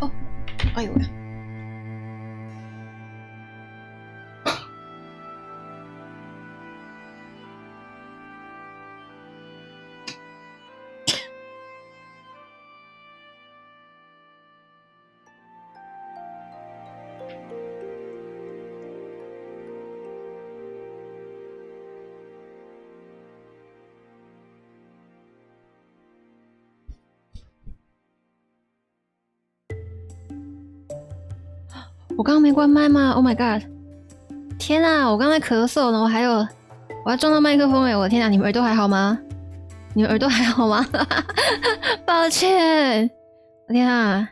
哦，哎呦喂！我刚刚没关麦吗 ？Oh my god！ 天啊，我刚才咳嗽呢，我还撞到麦克风哎！我的天啊，你们耳朵还好吗？你们耳朵还好吗？抱歉，我天啊，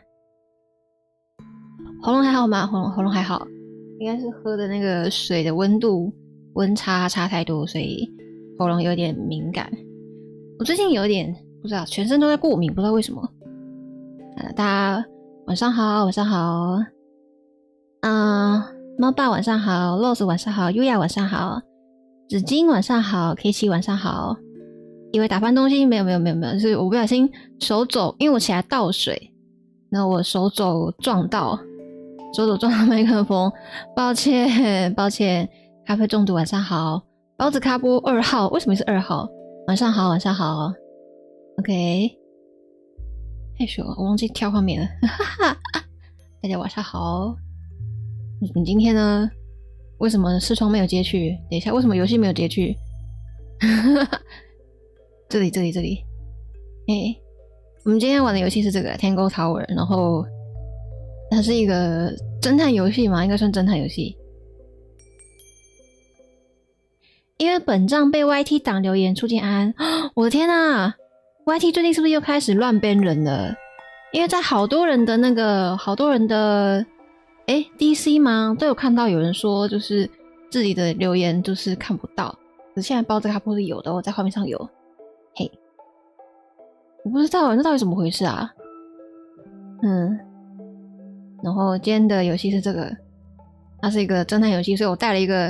喉咙还好吗？喉咙还好，应该是喝的那个水的温差太多，所以喉咙有点敏感。我最近有点不知道，全身都在过敏，不知道为什么。大家晚上好，晚上好。猫爸晚上好 ，Rose 晚上好，优雅晚上好，纸巾晚上好 ，K7 晚上好。以为打翻东西，没有，是我不小心手肘，因为我起来倒水，然后我手肘撞到麦克风，抱歉。咖啡中毒晚上好，包子咖波2号，为什么是2号？晚上好 ，OK。害羞，我忘记跳画面了，大家晚上好。你今天呢？为什么视窗没有接去？等一下，为什么游戏没有接去？这里。我们今天玩的游戏是这个 Tangle Tower， 然后它是一个侦探游戏嘛，应该算侦探游戏。因为本账被 YT 党留言出境安，我的天啊 ！YT 最近是不是又开始乱编人了？因为在好多人的DC 吗？都有看到有人说，就是自己的留言就是看不到，可是现在包这个波是有的，我在画面上有。嘿，我不知道那到底怎么回事啊？然后今天的游戏是这个，它是一个侦探游戏，所以我戴了一个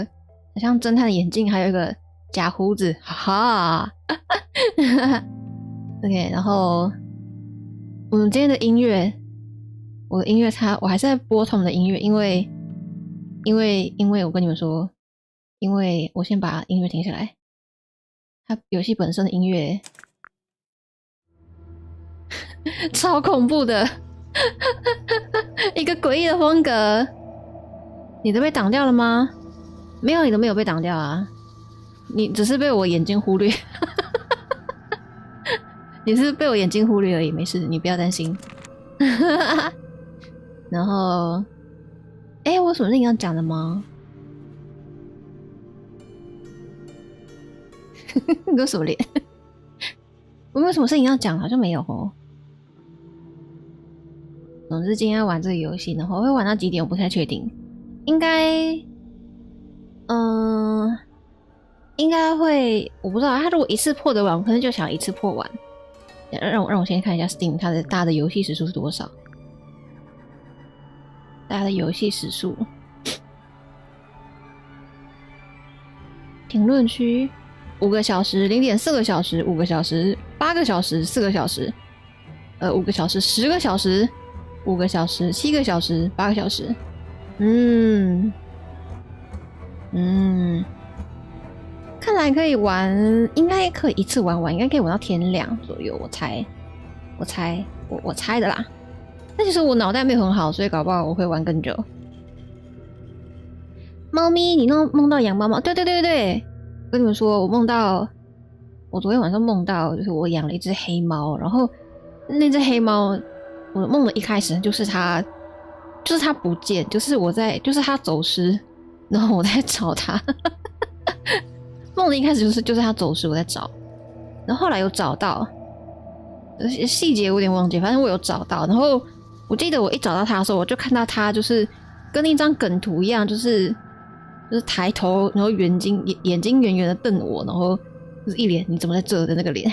很像侦探的眼镜，还有一个假胡子，哈哈。OK， 然后我们今天的音乐。我的音乐我还是在播他们的音乐，因为我跟你们说，因为我先把音乐停下来，它游戏本身的音乐超恐怖的，一个诡异的风格。你都被挡掉了吗？没有，你都没有被挡掉啊，你只是被我眼睛忽略，你是被我眼睛忽略而已，没事，你不要担心。然后，我有什么事情要讲的吗？你给我什么脸？我没有什么事情要讲，好像没有哦。总之今天要玩这个游戏，然后会玩到几点我不太确定，应该会，我不知道。他如果一次破得完，我可能就想一次破完。让我先看一下 Steam 它的大的游戏时数是多少。大家的游戏时数，评论区5个小时、0.4个小时、5个小时、8个小时、4个小时，5个小时、10个小时、5个小时、7个小时、8个小时。看来可以玩，应该可以一次玩完，应该可以玩到天亮左右。我猜的啦。但其实我脑袋没有很好，所以搞不好我会玩更久。猫咪，你梦到养猫猫？对对对对对，跟你们说，我昨天晚上梦到，就是我养了一只黑猫，然后那只黑猫，我梦的一开始就是它不见，就是它走失，然后我在找它。梦的一开始就是它走失，我在找，然后后来有找到，细节我有点忘记，反正我有找到。然后我记得我一找到它的时候，我就看到它就是跟一张梗图一样，就是抬头，然后眼睛圆圆的瞪我，然后就是一脸你怎么在这的那个脸，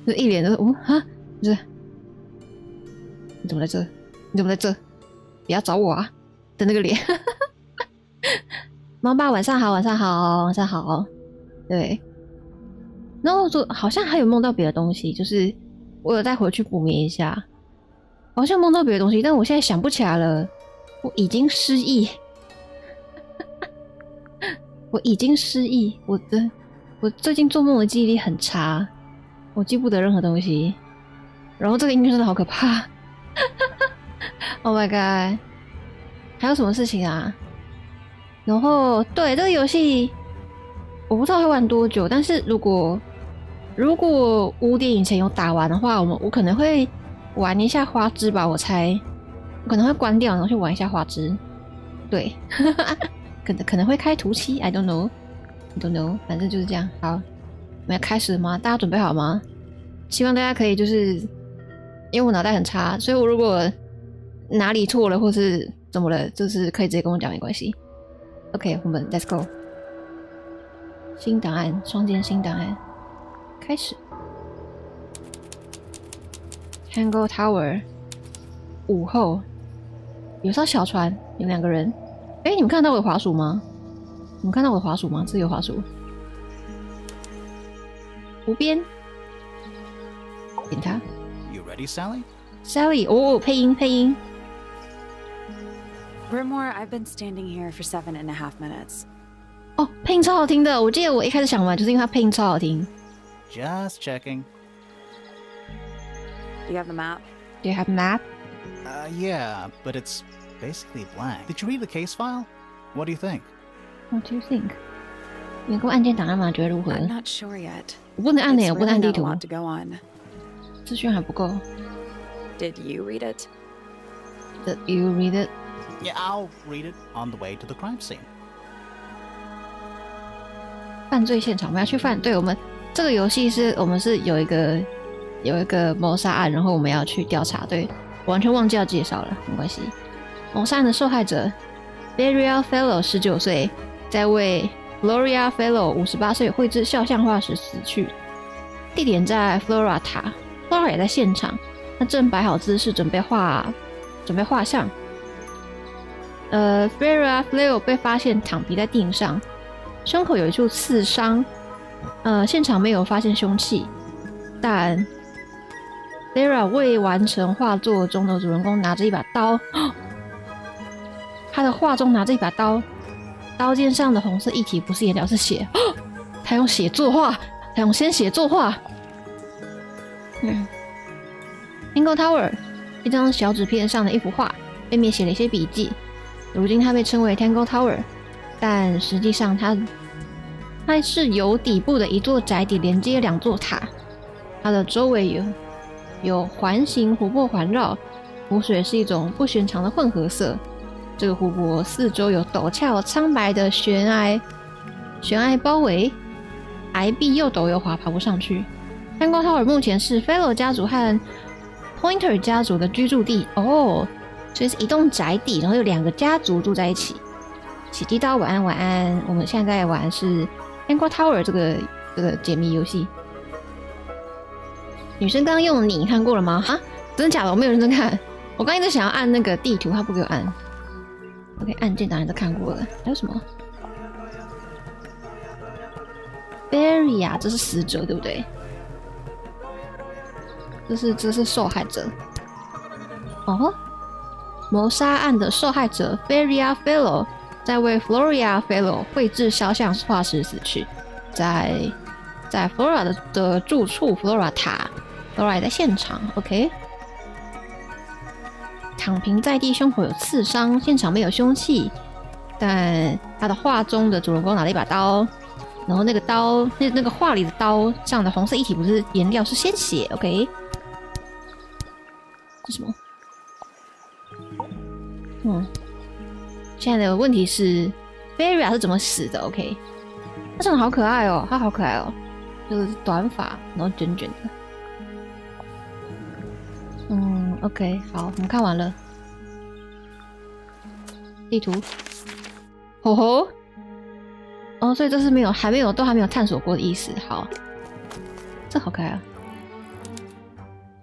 就一脸就是就是你怎么在这？你怎么在这？不要找我啊的那个脸。猫爸晚上好，晚上好，晚上好。对，然后好像还有梦到别的东西，就是我有再回去补眠一下，好像梦到别的东西，但我现在想不起来了，我已经失忆。我已经失忆，我最近做梦的记忆力很差，我记不得任何东西。然后这个音乐真的好可怕。Oh my god！ 还有什么事情啊？然后对这个游戏，我不知道会玩多久，但是如果5点以前有打完的话，我可能会玩一下花枝吧，我猜我可能会关掉，然后去玩一下花枝。对。可能会开图期 I don't know， 反正就是这样。好，我们要开始了吗？大家准备好吗？希望大家可以就是因为我脑袋很差，所以我如果哪里错了或是怎么了，就是可以直接跟我讲，没关系。OK， 我们 Let's go。新档案，双键新档案，开始。Tangle Tower， 午后，有艘小船，有2个人。哎，你们看到我的滑鼠吗？你们看到我的滑鼠吗？这有滑鼠。湖边，点它。You ready, Sally? Sally， 哦，配音。Brimore, I've been standing here for 7.5 minutes. 哦，配音超好听的。我记得我一开始想玩，就是因为它配音超好听。Just checking. Do you have the map? Do you have a map? Yeah, but it's basically blank. Did you read the case file? What do you think? What do you think? 你给我按键档案吗？觉得如何？ I'm not sure yet. 我不能按我不能按地图。 Not a lot to go on. 资讯还不够。 Did you read it? Did you read it? Yeah, I'll read it on the way to the crime scene. 犯罪现场，我们要去对，我们这个游戏我们是有一个谋杀案，然后我们要去调查。对，我完全忘记要介绍了，没关系。谋杀案的受害者 Gloria Fellow 19岁，在为 Gloria Fellow 58岁绘制肖像画时死去。地点在 Flora 塔 ，Flora 也在现场，他正摆好姿势准备画像。Gloria Fellow 被发现躺平在地上，胸口有一处刺伤。现场没有发现凶器，但 Gloria 未完成画作中的主人公拿着一把刀。他的画中拿着一把刀，刀尖上的红色液体不是颜料，是血。他用血作画，他用鲜血作画。Tangle Tower 一张小纸片上的一幅画，背面写了一些笔记。如今它被称为 Tangle Tower， 但实际上它是由底部的一座宅邸连接2座塔。它的周围有环形湖泊环绕，湖水是一种不寻常的混合色。这个湖泊四周有陡峭苍白的悬崖包围，崖壁又陡又滑，爬不上去。Tangle Tower 目前是 Fellow 家族和 Pointer 家族的居住地哦，所以是一栋宅邸，然后有2个家族住在一起。洗鸡刀，晚安晚安。我们现在在玩是 Tangle Tower 这个解谜游戏。女生刚刚用你看过了吗？哈，真的假的？我没有认真看。我刚一直想要按那个地图，他不给我按。OK， 按键当然都看过了。还有什么 ？Barry 啊，这是死者对不对？这是受害者。哦，谋杀案的受害者 Gloria Fellow 在为 Gloria Fellow 绘制肖像画时死去，在 Flora 的住处 Flora 塔 ，Flora 也在现场。OK。躺平在地，胸口有刺伤，现场没有凶器，但他的画中的主人公拿了一把刀，然后那个刀，那个画里的刀上的红色液体不是颜料，是鲜血。OK， 这是什么？现在的问题是 Beria 是怎么死的 ？OK， 他长得好可爱哦，他好可爱哦，就是短发，然后卷卷的。OK， 好，我们看完了地图。吼吼，哦，所以这是还没有探索过的意思。好，这好可爱啊！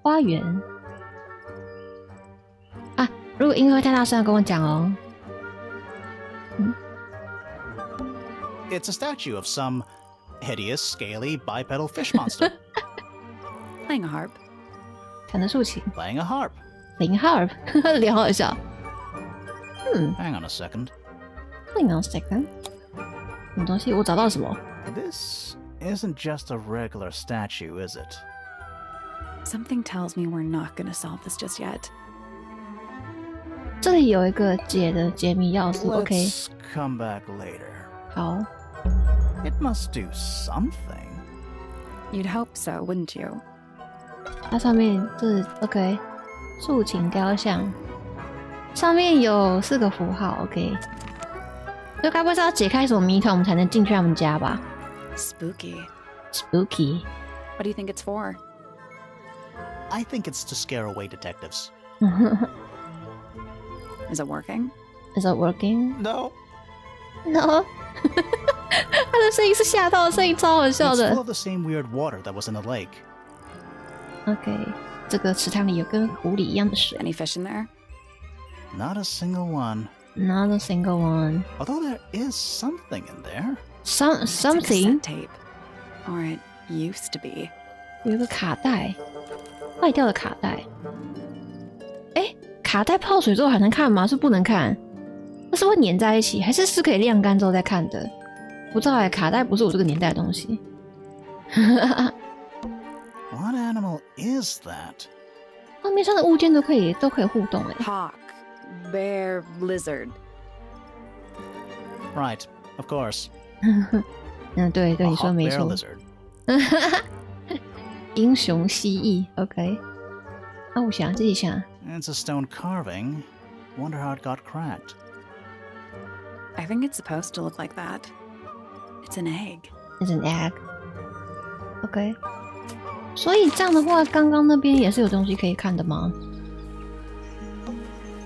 花园啊，如果音乐会太大声，跟我讲哦。It's a statue of some hideous, scaly, bipedal fish monster. Playing a harp. 弹的竖琴 Playing a harp.，playing harp， 脸好好笑。Hang on a second. Hang on a second， 什么东西？我找到了什么 This isn't just a regular statue, is it? Something tells me we're not gonna solve this just yet. 这里有一个解谜钥匙 ，OK， Let's come back later. 好， It must do something. You'd hope so, wouldn't you? 它上面是 OK， 竖琴雕像，上面有4个符号 ，OK。这该不会是要解开什么谜团，我们才能进去他们家吧 Spooky. ？Spooky。 What do you think it's for? I think it's to scare away detectives. Is it working? Is it working? No. No 。他的声音是吓到的声音，超好笑 It's 的 full。of the same weird water that was in the lake. OK， 这个池塘里有跟湖里一样的水。 Any fish in there? Not a single one. Not a single one. Although there is something in there. It's a Something. cassette tape. Or it used to be. 有一个卡带，坏掉的卡带。哎，卡带泡水之后还能看吗？是不能看？那是会粘在一起，还是可以晾干之后再看的？不知道哎，卡带不是我这个年代的东西。What animal is that? 画面上的物件都可以互动哎。 Hawk. Bear. Lizard. Right, of course. 对， A 你说 hawk 没 bear 错。 lizard. 英雄蜥蜴 ，OK。啊，我想自己想， It's a stone carving. Wonder how it got cracked. I think it's supposed to look like that. It's an egg. It's an egg. OK。所以这样的话，刚刚那边也是有东西可以看的吗？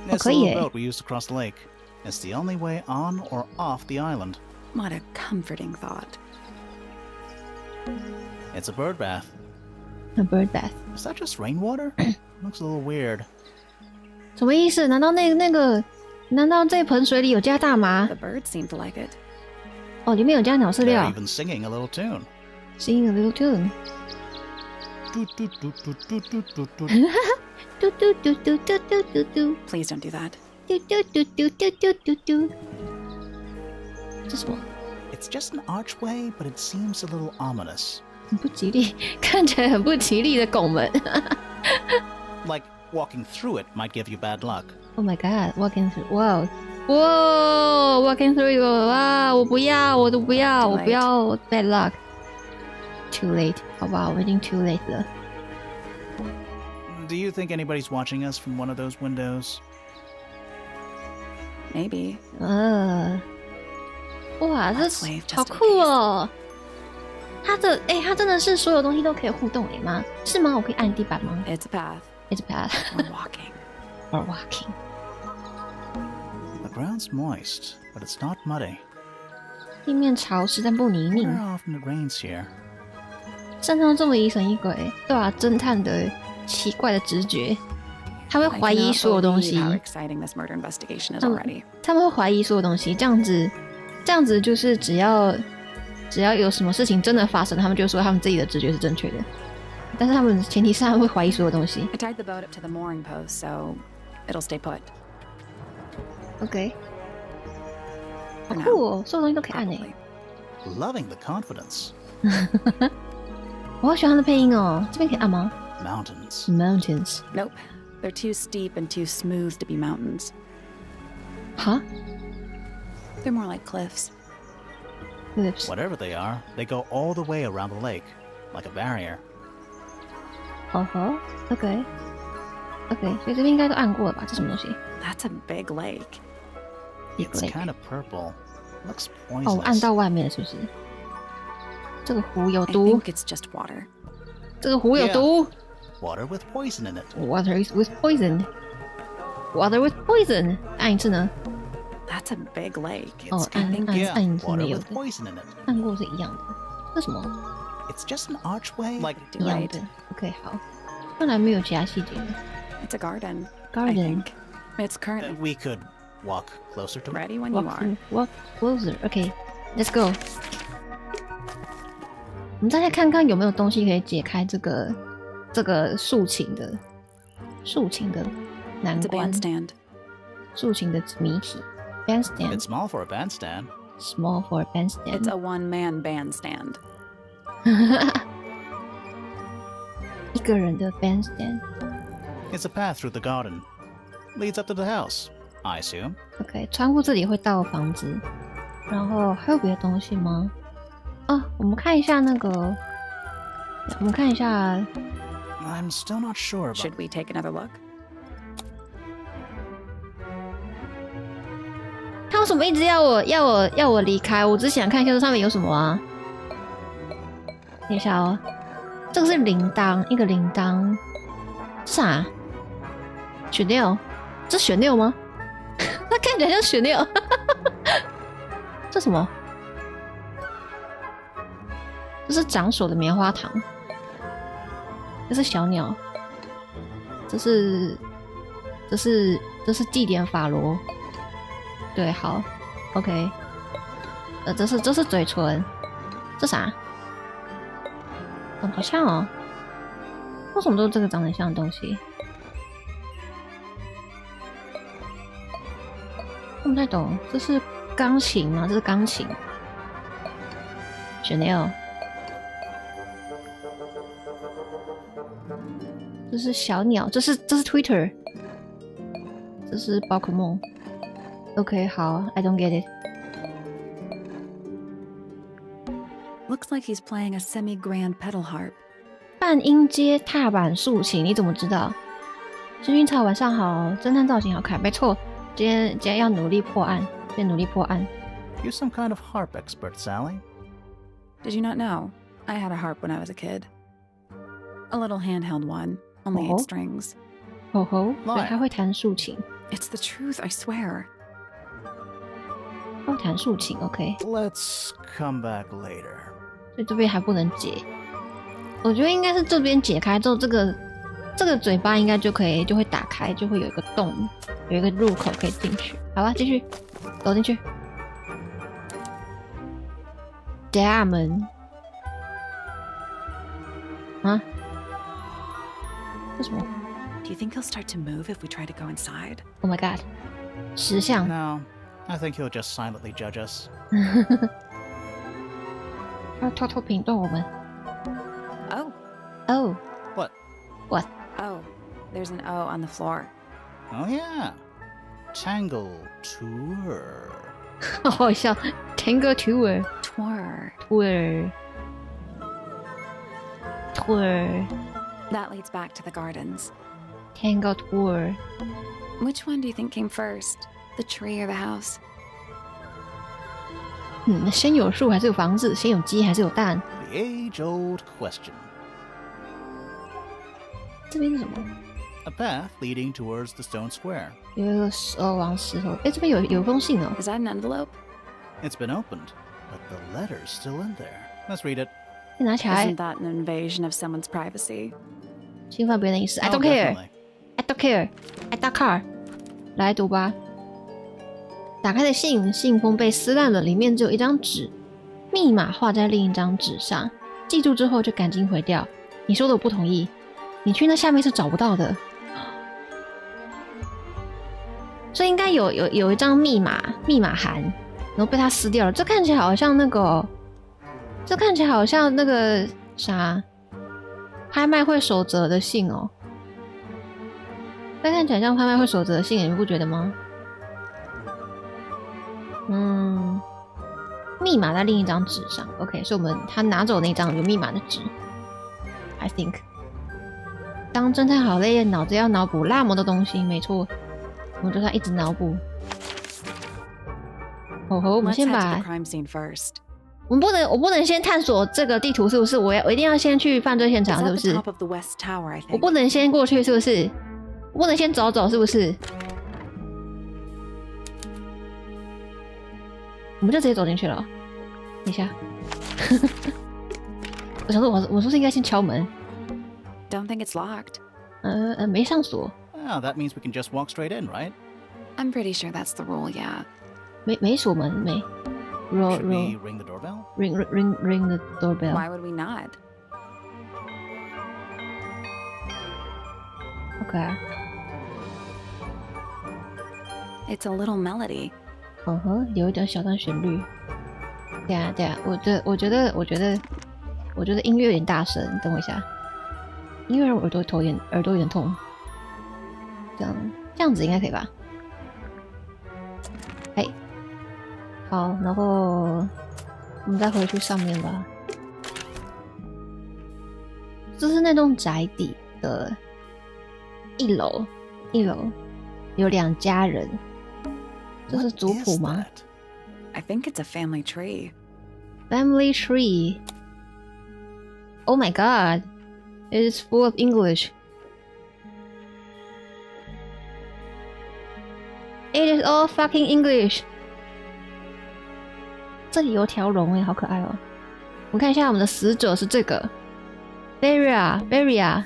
It's the 可以 little 耶。 boat we used to cross the lake. It's the only way on or off the island. What a comforting thought. It's a bird bath. A bird bath. Is that just rainwater? Looks a little weird. 什么意思？难道难道这盆水里有加大麻？ The birds seem to like it. 哦，里面有加鸟饲 They're 料。 even singing a little tune. Sing a little tune. 嘟嘟嘟嘟嘟嘟嘟嘟。嘟嘟嘟嘟嘟嘟嘟嘟。 Please don't do that. 嘟嘟嘟嘟嘟嘟嘟嘟。这什么？ It's just an archway, but it seems a little ominous. 很不吉利，看起来很不吉利的拱门。 Like walking through it might give you bad luck. Oh my god, walking through, wow, whoa, walking through, 哇，我不要，我都不要，我不要 bad luck. Too late， 好吧，我已经 too late 了。 Do you think anybody's watching us from one of those windows? Maybe. 哇，这 Let's wave just 好 in 酷哦！它真的是所有东西都可以互动诶吗？是吗？我可以按地板吗 It's a path. ？It's a path We're walking. or walking. The ground's moist, but it's not muddy. 地面潮湿但不泥 Wonder 泞。 how often it rains here. 山上这么疑神疑鬼，对啊，侦探的奇怪的直觉，他会 I 怀疑 cannot 所有东 believe 西。 how exciting this murder investigation is 他们 already. 他们会怀疑所有东西，这样子就是只要有什么事情真的发生，他们就说他们自己的直觉是正确的，但是他们前提是他们会怀疑所有东西。 I tied the boat up to the mooring post, so it'll stay put. OK， 好 For 酷 now. 哦，所有东西都可以按诶。 Probably. Loving the confidence. 我好喜欢他的配音哦，这边可以按吗 Mountains. ？Mountains， Nope. They're too steep and too smooth to be mountains. 哈？ They're more like cliffs. Lips Whatever they are, they go all the way around the lake, like a barrier. 哦吼 OK， 所以这边应该都按过了吧？这什么东西？ That's a big lake. It's kind of purple. Looks 哦，我按 poisonous. 到外面了，是不是？这个湖有 I 毒 think，it's just water. 这个湖有毒。Water with poison in it. Water is with poison. Water with poison. 按一次呢？ That's a big lake. 哦 It's，按 I think 按 Yeah, 按是 water 没有 with 的， poison in it. 按过是一样的。这什么？ It's just an archway. Like 一样 right. 的。OK， 好。看来没有其他细节了。 It's a garden. I Garden. think. It's currently we could walk closer to it. ready when you Walk are. through, walk closer. OK, let's go. 我们再来看看有没有东西可以解开这个竖琴的难 It's a 关， bandstand. 竖琴的谜题。Bandstand, It's small for a bandstand. small for a bandstand. It's a one-man bandstand. 一个人的 bandstand. It's a path through the garden. Leads up to the house, I assume. OK， 穿过这里会到房子，然后还有别的东西吗？啊，我们看一下那个，我们看一下 I'm still not sure about. Should we take another look? 他为什么一直要我离开？我只想看一下这上面有什么啊。等一下哦，这个是铃铛，一个铃铛，这啥？雪妞？这雪妞吗？它看起来像雪妞。这什么？这是长手的棉花糖。这是小鸟。这是祭典法罗。对，好 ，OK。这是嘴唇，这啥？好像哦。为什么都是这个长得像的东西？我不太懂，这是钢琴吗？这是钢琴。Chanel。这是小鸟，这是 Twitter。这是宝可梦。OK， 好 ，I don't get it. Looks like he's playing a semi-grand pedal harp. 半音阶踏板竖琴，你怎么知道？薰薰草晚上好，侦探造型好看，没错。今天要努力破案，今天努力破案。 You some kind of harp expert, Sally? Did you not know? I had a harp when I was a kid. A little handheld one, only 8 strings. 吼吼，对，他会弹竖琴， It's the truth, I swear. 他会弹竖琴 ，OK。 Let's come back later. 所以这边还不能解，我觉得应该是这边解开之后，这个嘴巴应该就会打开，就会有一个洞，有一个入口可以进去。好吧，继续走进去。大门啊？这什么 Do you think he'll start to move if we try to go inside? ？Oh my god！ 石像。 No, I think he'll just silently judge us. 要偷偷评断我们。 Oh, Oh, What? what？ oh, there's an O on the floor. Oh yeah. Tangle Tower. 好好笑。Tangle Tower， Tour. Tour， That leads back to the gardens. Tangle Tour。 Which one do you think came first? The tree or the house? 先有树还是有房子？先有鸡还是有蛋？ The age-old question. 这边是什么？ A path leading towards the stone square. 有一个王石头。哎，这边有封信哦。 Is that an envelope? It's been opened, but the letter's still in there. Let's read it. 你拿起来 Isn't，that an invasion of someone's privacy? 侵犯别人的隐私。I Oh, don't care. definitely. I don't care. I don't care. 来读吧。打开的信封被撕烂了，里面只有一张纸，密码画在另一张纸上。记住之后就赶紧毁掉。你说的我不同意，你去那下面是找不到的。所以应该有一张密码函，然后被他撕掉了。这看起来好像那个，这看起来好像那个啥拍卖会守则的信哦。这看起来像拍卖会守则的信，你们不觉得吗？密码在另一张纸上。OK， 所以他拿走那张有密码的纸。I think。当侦探好累，脑子要脑补那么多东西，没错，我们就要一直脑补。我们先把，我不能先探索这个地图，是不是？我一定要先去犯罪现场，是不是？我不能先过去，是不是？我不能先走走，是不是？我们就直接走进去了。等一下，我想说，我是不是应该先敲门？ Don't think it's locked. 没上锁。Oh, that means we can just walk straight in, right? I'm pretty sure that's the rule, yeah. 没锁门，没。Should we ring the doorbell? Ring the doorbell. Why would we not? Okay. It's a little melody. 有一点小段旋律。对啊，我觉得音乐有点大声，等我一下。音乐让我耳朵有点痛。这样子应该可以吧？哎，好，然后我们再回去上面吧。这是那栋宅邸的一楼有2家人。这是族谱吗？ I think it's a family tree. Family tree. Oh my god. It is full of English. It is all fucking English. 这里有条龙耶，好可爱哦。我们看一下我们的死者是这个 Freya Fellow.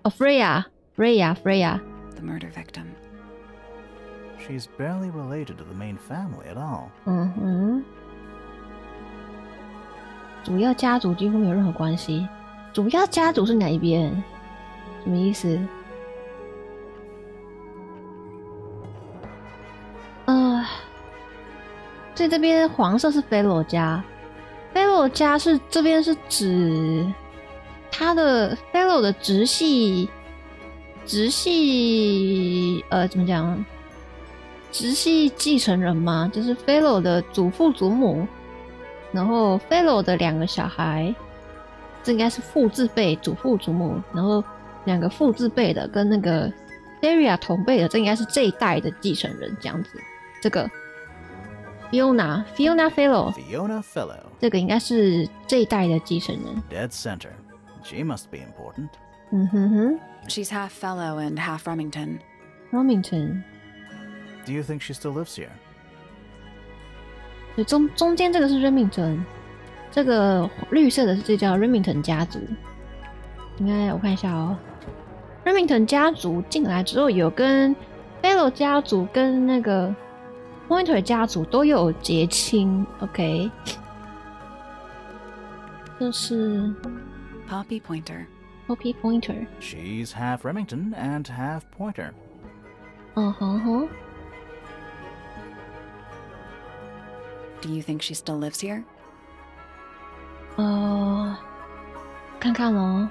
Oh, Freya. The murder victim. She's barely related to the main family at all. 主要家族几乎没有任何关系。主要家族是哪一边？什么意思？所以这边黄色是菲罗家，菲罗家是这边是指他的菲罗的直系怎么讲？直系继承人吗？就是菲罗的祖父祖母，然后菲罗的2个小孩。这应该是父字辈，祖父祖母，然后2个父字辈的跟那个 Daria 同辈的，这应该是这一代的继承人，这样子。这个 Fiona Fellow， 这个应该是这一代的继承人。Dead center. She must be important. She's half Fellow and half Remington. Do you think she still lives here? 对，中间这个是 Remington。这个绿色的是这叫 Remington 家族，应该我看一下哦。Remington 家族进来之后，有跟 Fellow 家族跟那个 Pointer 家族都有结亲。OK， 这是 Poppy Pointer. She's half Remington and half Pointer. Do you think she still lives here? 看看咯。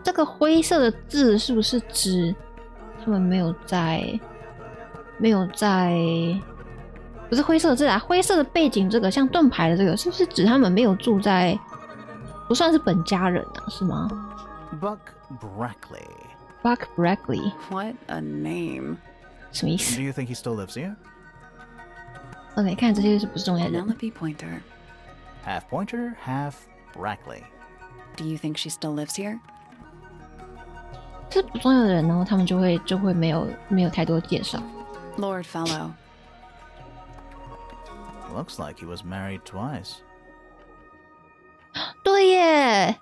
这个灰色的字是不是指他们没有在？不是灰色的字啊，灰色的背景这个像盾牌的这个，是不是指他们没有住在？不算是本家人啊，是吗 Buck Brackley. What a name. 什么意思 Do you think he still lives here? OK， 看这些是不是重要的？ Penelope Pointer. Half Pointer, half Brackley. Do you think she still lives here? 这不重要的人，然后他们就会没有太多介绍。Lord Fellow. Looks like he was married twice. 对耶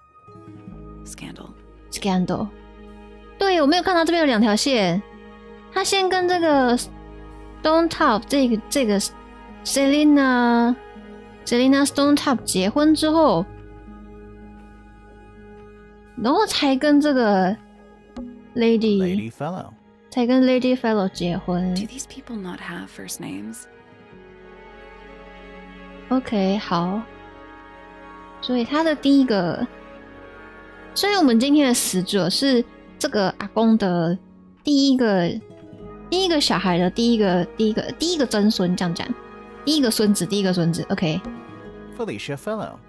Scandal. 对，我没有看到这边有2条线。他先跟这个 Stone Top 这个 Selina Stone Top 结婚之后，然后才跟这个 Lady Fellow. 才跟 Lady Fellow 结婚。 Do these people not have first names? OK， 好。所以他的第一个所以我们今天的死者是这个阿公的第一个小孩的第一个曾孙，这样讲，第一个孙子，OK。Felicia Fellow.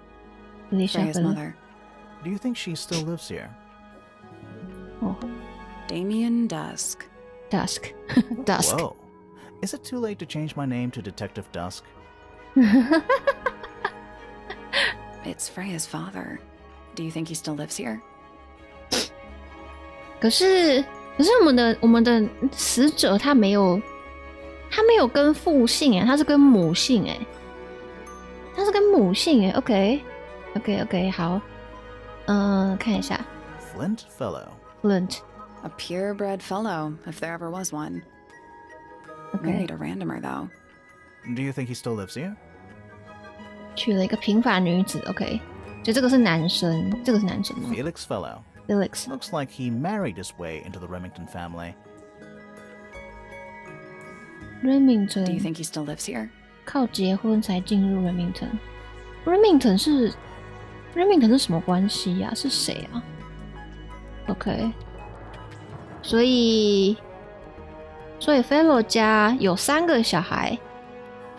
Freya's mother. Do you think she still lives here? 哦 Damien Dusk. Dusk Whoa. Is it too late to change my name to Detective Dusk? It's Freya's father. Do you think he still lives here? 可是我们的死者他没有跟父姓他是跟母姓OK 好，看一下 Flint Fellow. Flint A purebred fellow, if there ever was one. Married a randomer, though. Do you think he still lives here? 娶了一个平凡女子 OK， 就这个是男生，吗 Felix Fellow. Felix Looks like he married his way into the Remington family. Remington Do you think he still lives here? 靠结婚才进入 Remington 是什么关系呀？是谁啊 ？OK， 所以 Fellow 家有3个小孩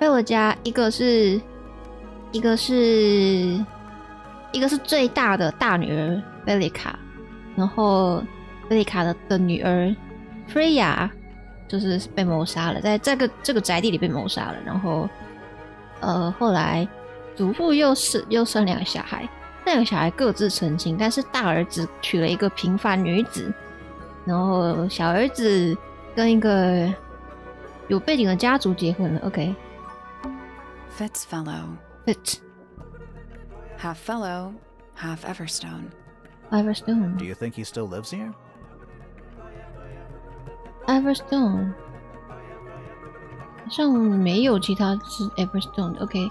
，Fellow 家一个是最大的大女儿 Felica， 然后 Felica 的女儿 Freya 就是被谋杀了，在这个宅地里被谋杀了，然后后来祖父又生2个小孩，那2个小孩各自成亲，但是大儿子娶了一个平凡女子，然后小儿子跟一个有背景的家族结婚了。OK， Fitz Fellow. Fitz Half fellow, half Everstone. Everstone Do you think he still lives here? Everstone 好像没有其他是 Everstone 的。OK，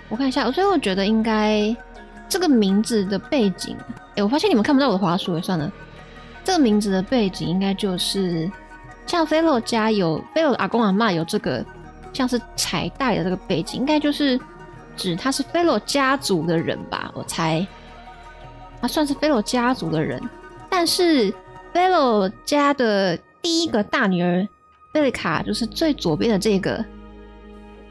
我看一下，所以我觉得应该这个名字的背景，我发现你们看不到我的滑鼠，算了。这个名字的背景应该就是像 Fellow 家有 Fellow 的阿公阿嬷有这个像是彩带的这个背景，应该就是指他是 Fellow 家族的人吧，我猜。他算是 Fellow 家族的人，但是 Fellow 家的第一个大女儿 Felica 就是最左边的这个，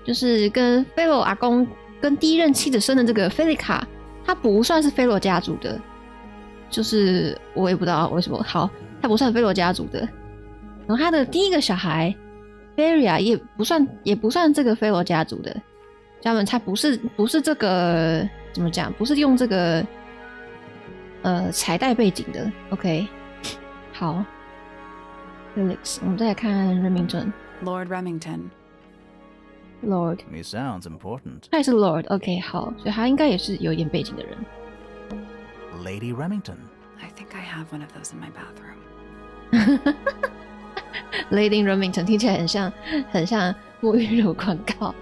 就是跟 Fellow 阿公跟第一任妻子生的这个 Felica， 她不算是 Fellow 家族的，就是我也不知道为什么。好，她不算 Fellow 家族的。然后她的第一个小孩 Feria 也不算这个 Fellow 家族的，他们才不是这个怎么讲？不是用这个彩带背景的。OK， 好 ，Felix， 我们再来看 Remington。 Lord Remington. Lord， He sounds important. 他也是 Lord。OK， 好，所以他应该也是有一点背景的人。Lady Remington. I think I have one of those in my bathroom. Lady Remington 听起来很像沐浴乳广告。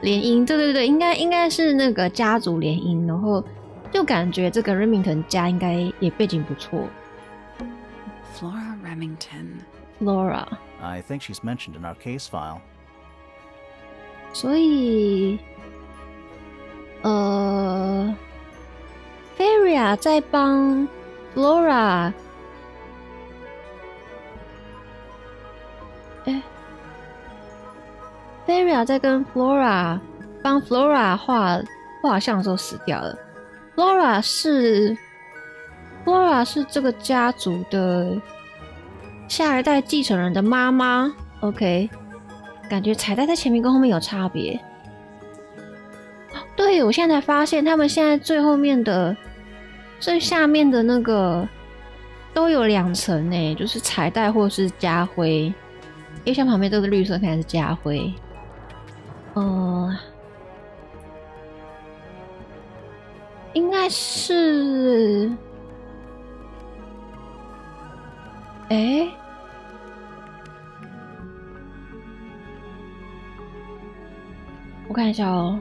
联姻，对，应该是那个家族联姻，然后就感觉这个 Remington 家应该也背景不错。Flora Remington. Flora， I think she's mentioned in our case file. 所以Feria 在帮 Flora， Feria 在跟 Flora 帮 Flora 画像的时候死掉了。Flora 是这个家族的下一代继承人的妈妈。OK， 感觉彩带在前面跟后面有差别。对，我现在才发现，他们现在最后面的、最下面的那个都有2层诶，就是彩带或是家徽。因为像旁边这个绿色看起来是家徽。应该是，我看一下哦，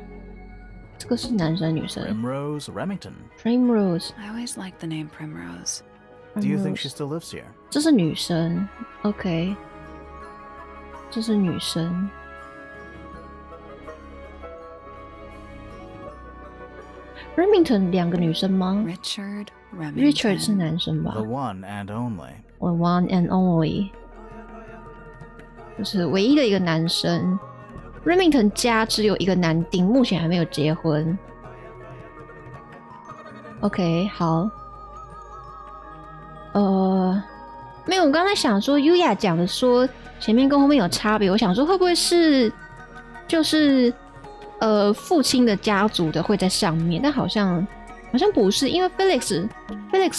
这个是男生女生 Primrose Remington.？Primrose， I always liked the name Primrose. Do you think she still lives here? 这是女生 ，OK， 这是女生。Remington 2个女生吗 Richard ？Richard 是 Remington. 男生吧 The one and only.？The one and only， 就是唯一的一个男生。Remington 家只有一个男丁，目前还没有结婚。OK， 好。没有，我刚才想说，Yuya 讲的说前面跟后面有差别，我想说会不会是就是父亲的家族的会在上面，但好像不是，因为 Felix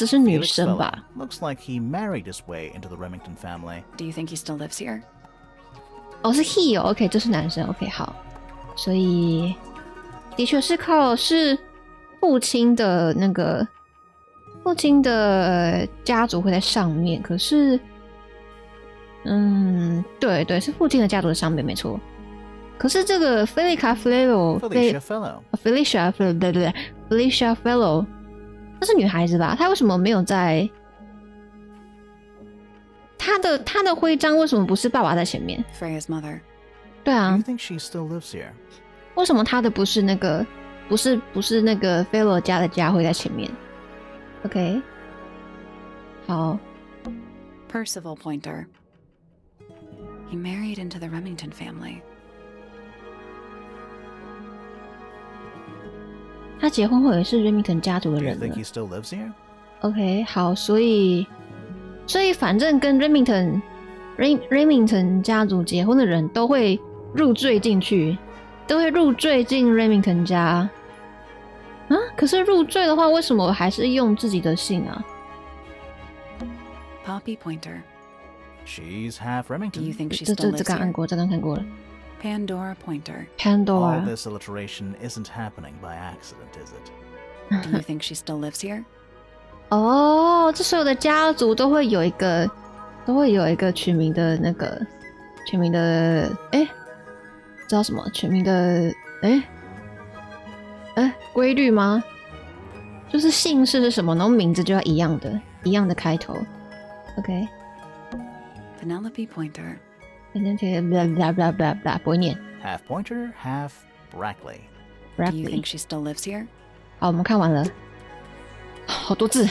是女 Felix 生吧 Villa looks like he married his way into the Remington family. Do you think he still lives here? 哦，是 he 哦 ，OK， 这是男生 ，OK， 好，所以的确是是父亲的家族会在上面，可是，对，是父亲的家族在上面，没错。可是这个 Felicia Fellow， 她是女孩子吧？她为什么没有在？她的徽章为什么不是爸爸在前面？ Freya's mother. 对 Do 啊 you，think she still lives here? 为什么她的不是那个 Fellow 家的家会在前面 ？OK， 好。 Percival Pointer. He married into the Remington family. 他结婚后也是 Remington 家族的 Do you 人 think 了 he still lives here? OK， 好，所以反正跟 Remington 家族结婚的人都会入赘进去，都会入赘进 Remington 家啊。可是入赘的话，为什么还是用自己的姓啊？ Poppy Pointer. She's half Do you Remington. think she 这 still 这 lives 刚按 here? 过，这刚看过了。Pandora Pointer. All Pandora， this alliteration isn't happening by accident, is it? Do you think she still lives here? 哦，这所有的家族都会有一个取名的知道什么取名的规律吗？就是姓氏是什么，然后名字就要一样的开头。OK， Penelope Pointer. 反正这个 blah blah blah blah 不会念。 Half Pointer, half Brackley. Do you Rapidly think she still lives here? 好，我们看完了，好多字。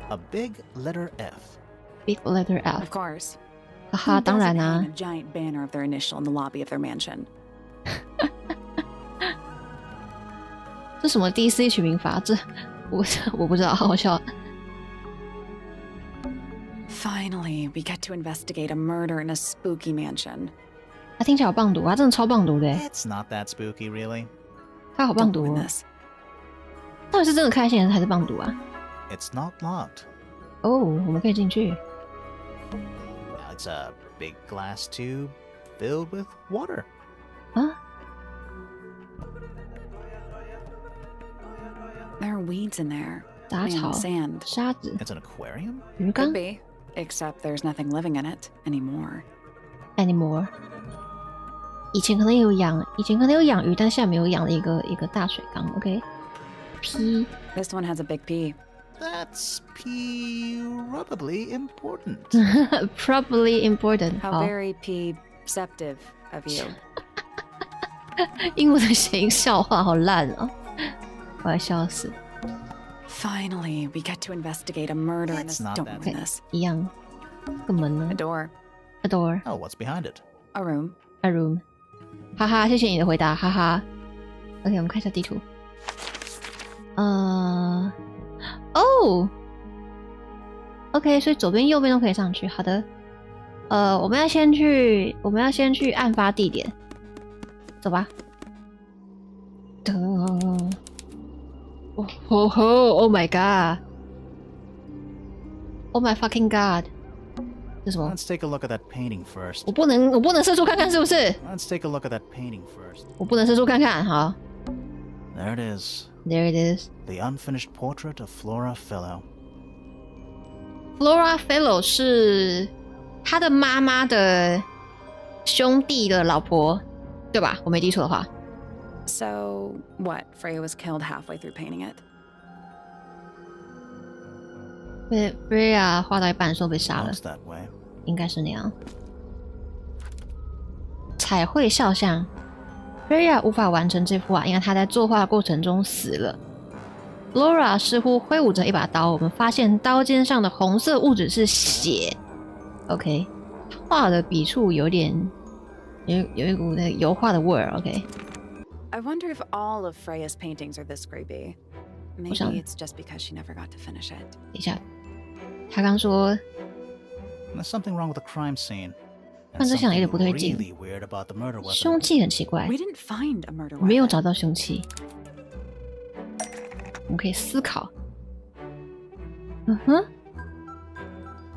A big letter F. Big letter F， Of course. 哈哈， Who 当然 doesn't 啊 hang a giant banner of their initial in the lobby of their mansion. 这什么 DC 取名法？这我不知道，好好笑。 Finally, we get to investigate a murder in a spooky mansion. 他听起来好棒读啊，真的超棒读的耶， It's not that spooky, really. 他好棒 Don't 读 ruin 哦。 this. 到底是真的开线还是棒读啊？ It's not locked. 哦，我们可以进去。 It's a big glass tube filled with water. 啊， There are weeds in there. 杂草 And、sand. 沙子、 It's an aquarium? 鱼缸 Could be. Except there's nothing living in it anymore. anymore。以前可能有养鱼，但现在没有养了一个大水缸。OK， P This one has a big P. That's probably important. probably important。 How 好， very perceptive of you. 英文的谐音笑话好烂哦，我要笑死。 Finally, we get to investigate a murder in It's this. not Don't that ruin OK， this. 一样。这个门呢 A door. ？A door, Oh, what's behind it? A room. a room。哈哈，谢谢你的回答，哈哈。OK， 我们看一下地图。哦。OK， 所以左边、右边都可以上去。好的。我们要先去案发地点。走吧。噔。哦吼吼 ！Oh my god! Oh my fucking god! 这是什么？ Let's take a look at that painting first. 我不能射出看看是不是？ Let's take a look at that painting first. 我不能射出看看。好 There it is. ，There it is. The unfinished portrait of Flora Fellow. Flora Fellow 是他的妈妈的兄弟的老婆，对吧？我没记错的话。 So, what? Freya was killed halfway through painting it. 被 Freya 画到一半的时候被杀了， Looks that way. 应该是那样。彩绘肖像 Freya 无法完成这幅画，因为她在作画过程中死了。Flora 似乎挥舞着一把刀，我们发现刀尖上的红色物质是血。OK， 画的笔触有点有一股那个油画的味儿。OK， I wonder if all of Freya's paintings are this creepy. Maybe it's just because she never got to finish it. 等一下，他刚说 There's something wrong with the crime scene. 犯罪现场有点不对劲， Really weird about the murder weapon. 凶器很奇怪， We didn't find a murder 没有 weapon. 找到凶器。我们可以思考。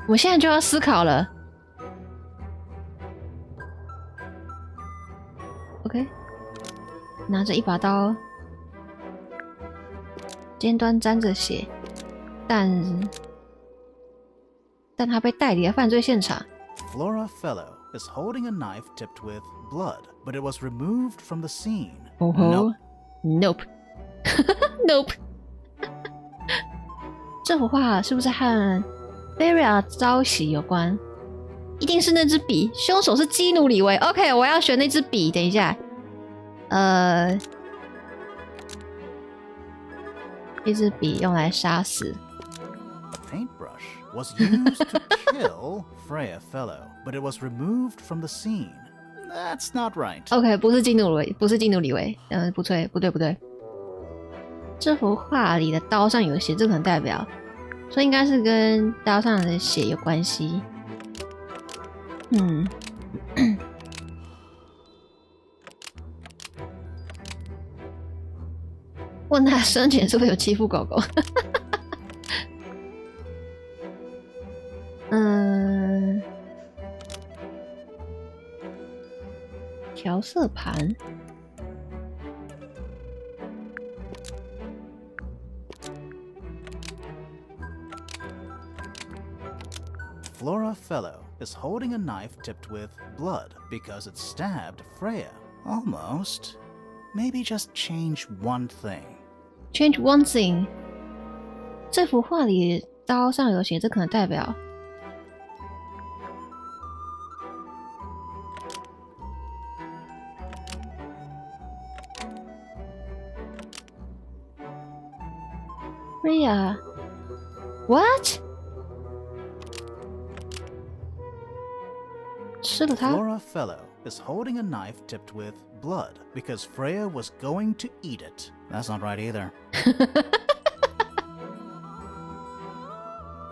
我现在就要思考了。OK， 拿着一把刀，尖端沾着血，但他被带离了犯罪现场。Flora Fellow is holding a knife tipped with blood, but it was removed from the scene. 哦吼 ，Nope， Nope 。这幅画是不是和 Freya 遭袭有关？一定是那支笔，凶手是基努里维。OK， 我要选那支笔。等一下，一支笔用来杀死。The paintbrush was used to kill Freya Fellow, but it was removed from the scene. That's not right. OK， 不是基努里维，不对。这幅画里的刀上有血，这可能代表，所以应该是跟刀上的血有关系。问他生前是不是有欺负狗狗？调色盘。Flora Fellow is holding a knife tipped with blood because it stabbed Freya. Almost. Maybe just change one thing. Change one thing。这幅画里刀上有血，这可能代表Freya。What？ 吃了它。 Flora Fellow is holding a knife tipped with blood because Freya was going to eat it. That's not right either.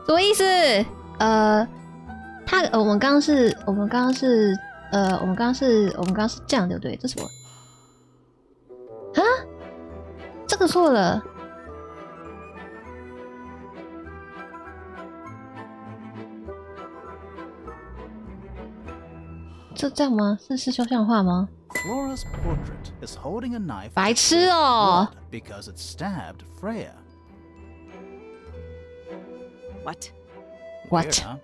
什么意思？我们刚刚是这样对不对？这是什么？啊？这个错了。这样吗？是抽象画吗？ Flora's portrait is holding a knife 白痴哦 because it stabbed Freya. What? What? Weird, huh?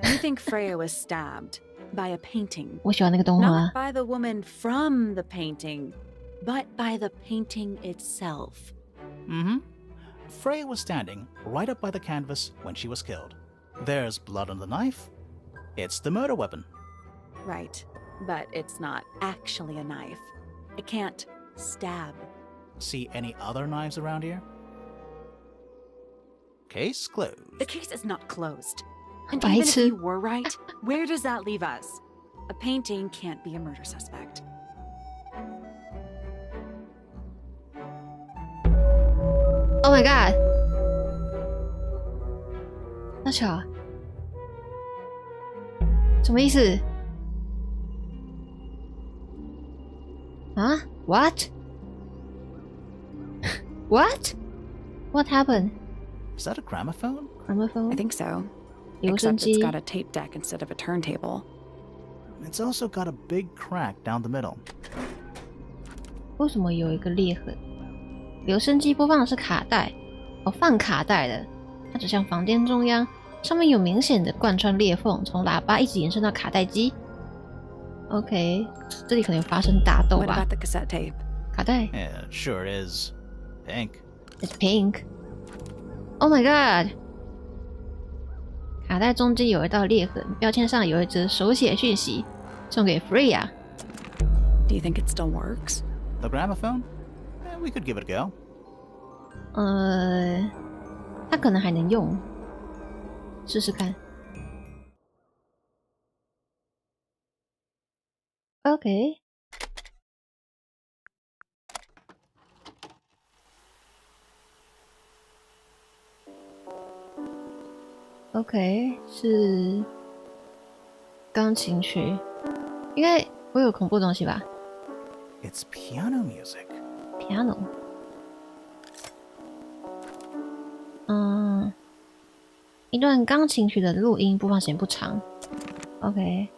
You think Freya was stabbed by a painting? 我喜欢那个动画。 Not by the woman from the painting, but by the painting itself. Mm-hmm. Freya was standing right up by the canvas when she was killed. There's blood on the knife. It's the murder weapon. Right, but it's not actually a knife. It can't stab. See any other knives around here? Case closed. The case is not closed. And 白 even if 痴 you were right, where does that leave us? A painting can't be a murder suspect. Oh my god！ 大巧，什么意思？啊 ？What？ What? What happened? Is that a gramophone? Gramophone? I think so. 留声 Except 机 it's got a tape deck instead of a turntable. It's also got a big crack down the middle. 为什么有一个裂痕？留声机播放的是卡带，放卡带的。它指向房间中央，上面有明显的贯穿裂缝，从喇叭一直延伸到卡带机。OK， 这里可能有发生打斗 What 吧 about？the cassette tape? 卡带 Yeah, it sure is. Pink.，It's pink. Oh my god！ 卡带中间有一道裂痕，标签上有一则手写讯息，送给 Freya。Do you think it still works? The gramophone? We could give it a go. 它可能还能用，试试看。OK。OK， 是钢琴曲，应该不会有恐怖的东西吧 It's piano music.？Piano。一段钢琴曲的录音，播放时间不长。OK。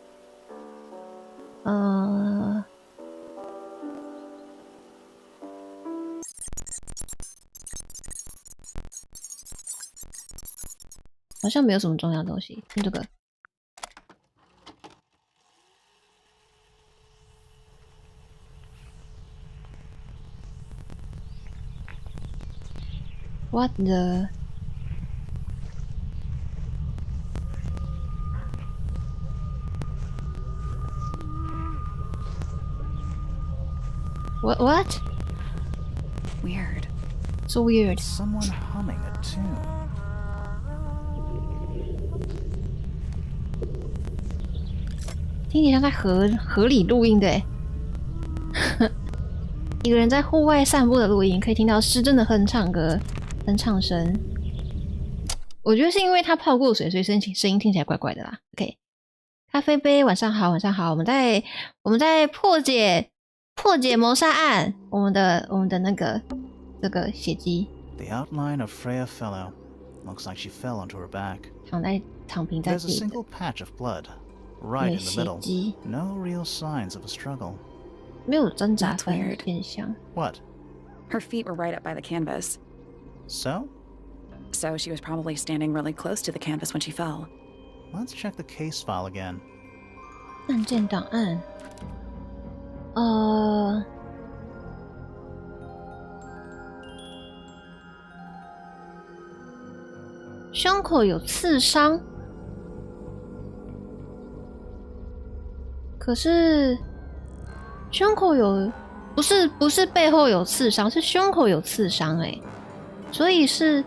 好像没有什么重要的东西。听这个。What the? What? Weird. So weird. Someone humming a tune. 听起来像在河里录音的诶。一个人在户外散步的录音，可以听到失真的哼唱声。我觉得是因为他泡过水，所以声音听起来怪怪的啦。OK， 咖啡杯，晚上好，晚上好。我们在破解谋杀案。我们的那个这个血迹。The outline of Freya Fellow looks like she fell onto her back. 躺平在 There's 自 a 己的 single patch of blood right in the 血 middle. 迹， No real signs of a struggle. 没有挣扎 That's 分 weird. 变相。 What? Her feet were right up by the canvas, So? so she was probably standing really close to the canvas when she fell. Let's check the case file again. 案件档案。胸口有刺伤，可是胸口有不是背后有刺伤，是胸口有刺伤欸，所以是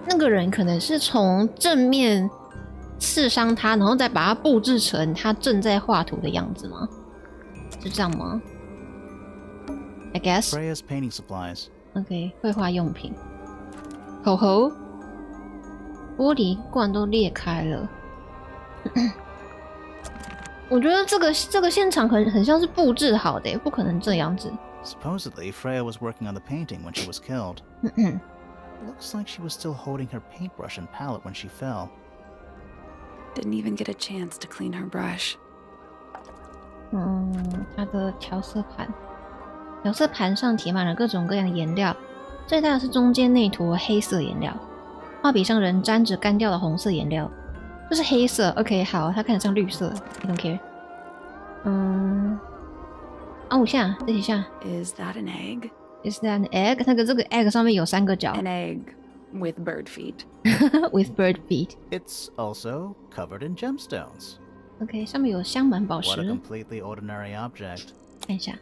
那个人可能是从正面刺伤他，然后再把它布置成他正在画图的样子吗？是这样吗 ？I guess. Freya's painting supplies. OK， 绘画用品，口红。玻璃罐都裂开了，我觉得这个现场很像是布置好的，不可能这样子。Supposedly, Freya was working on the painting when she was killed. Looks like she was still holding her paintbrush and palette when she fell. Didn't even get a chance to clean her brush. 她的调色盘上填满了各种各样的颜料，最大的是中间那坨黑色颜料。画笔上仍沾着干掉的红色颜料，这是黑色。OK， 好，它看着像绿色。I don't care。5下，这几下。Is that an egg? Is that an egg? 这个 egg 上面有3个角。An egg with bird feet. With bird feet. It's also covered in gemstones. OK， 上面有镶满宝石。 What a completely ordinary object. 看一下。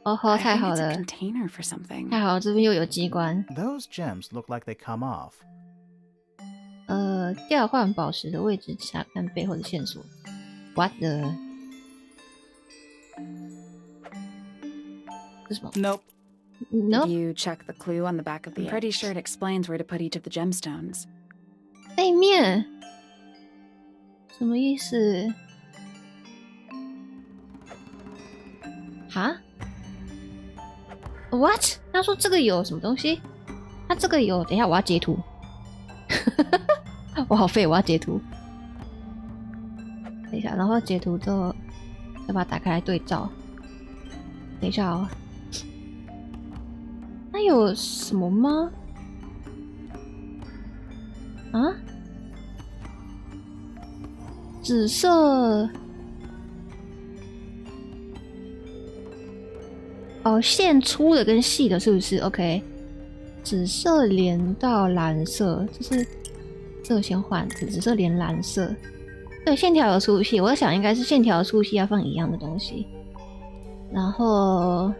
哦吼，太好 I think it's 了 a container for something. 太好了，这边又有机关。 Those gems look like they come off. 调换宝石的位置，查看背后的线索。What the？ 这是什么 Nope. ？No， Did you check the clue on the back of the egg? Pretty sure it explains where to put each of the gemstones. 背面什么意思？哈 ？What？ 他说这个有什么东西？他这个有，等一下我要截图。我好废，我要截图。等一下，然后截图之后再把它打开来对照。等一下哦，那有什么吗？啊？紫色。哦，线粗的跟细的，是不是 ？OK， 紫色连到蓝色，这个先换，紫色连蓝色。对，线条有粗细，我在想应该是线条粗细要放一样的东西。然后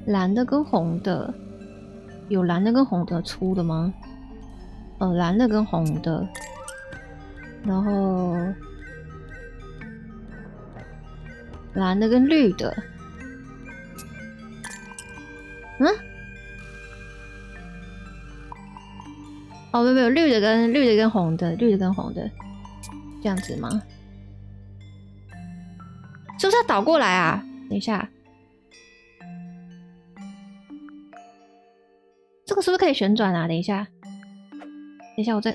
蓝的跟红的，有蓝的跟红的粗的吗？蓝的跟红的，然后蓝的跟绿的，嗯？哦，没有，绿的跟红的，绿的跟红的，这样子吗？是不是要倒过来啊？等一下，这个是不是可以旋转啊？等一下，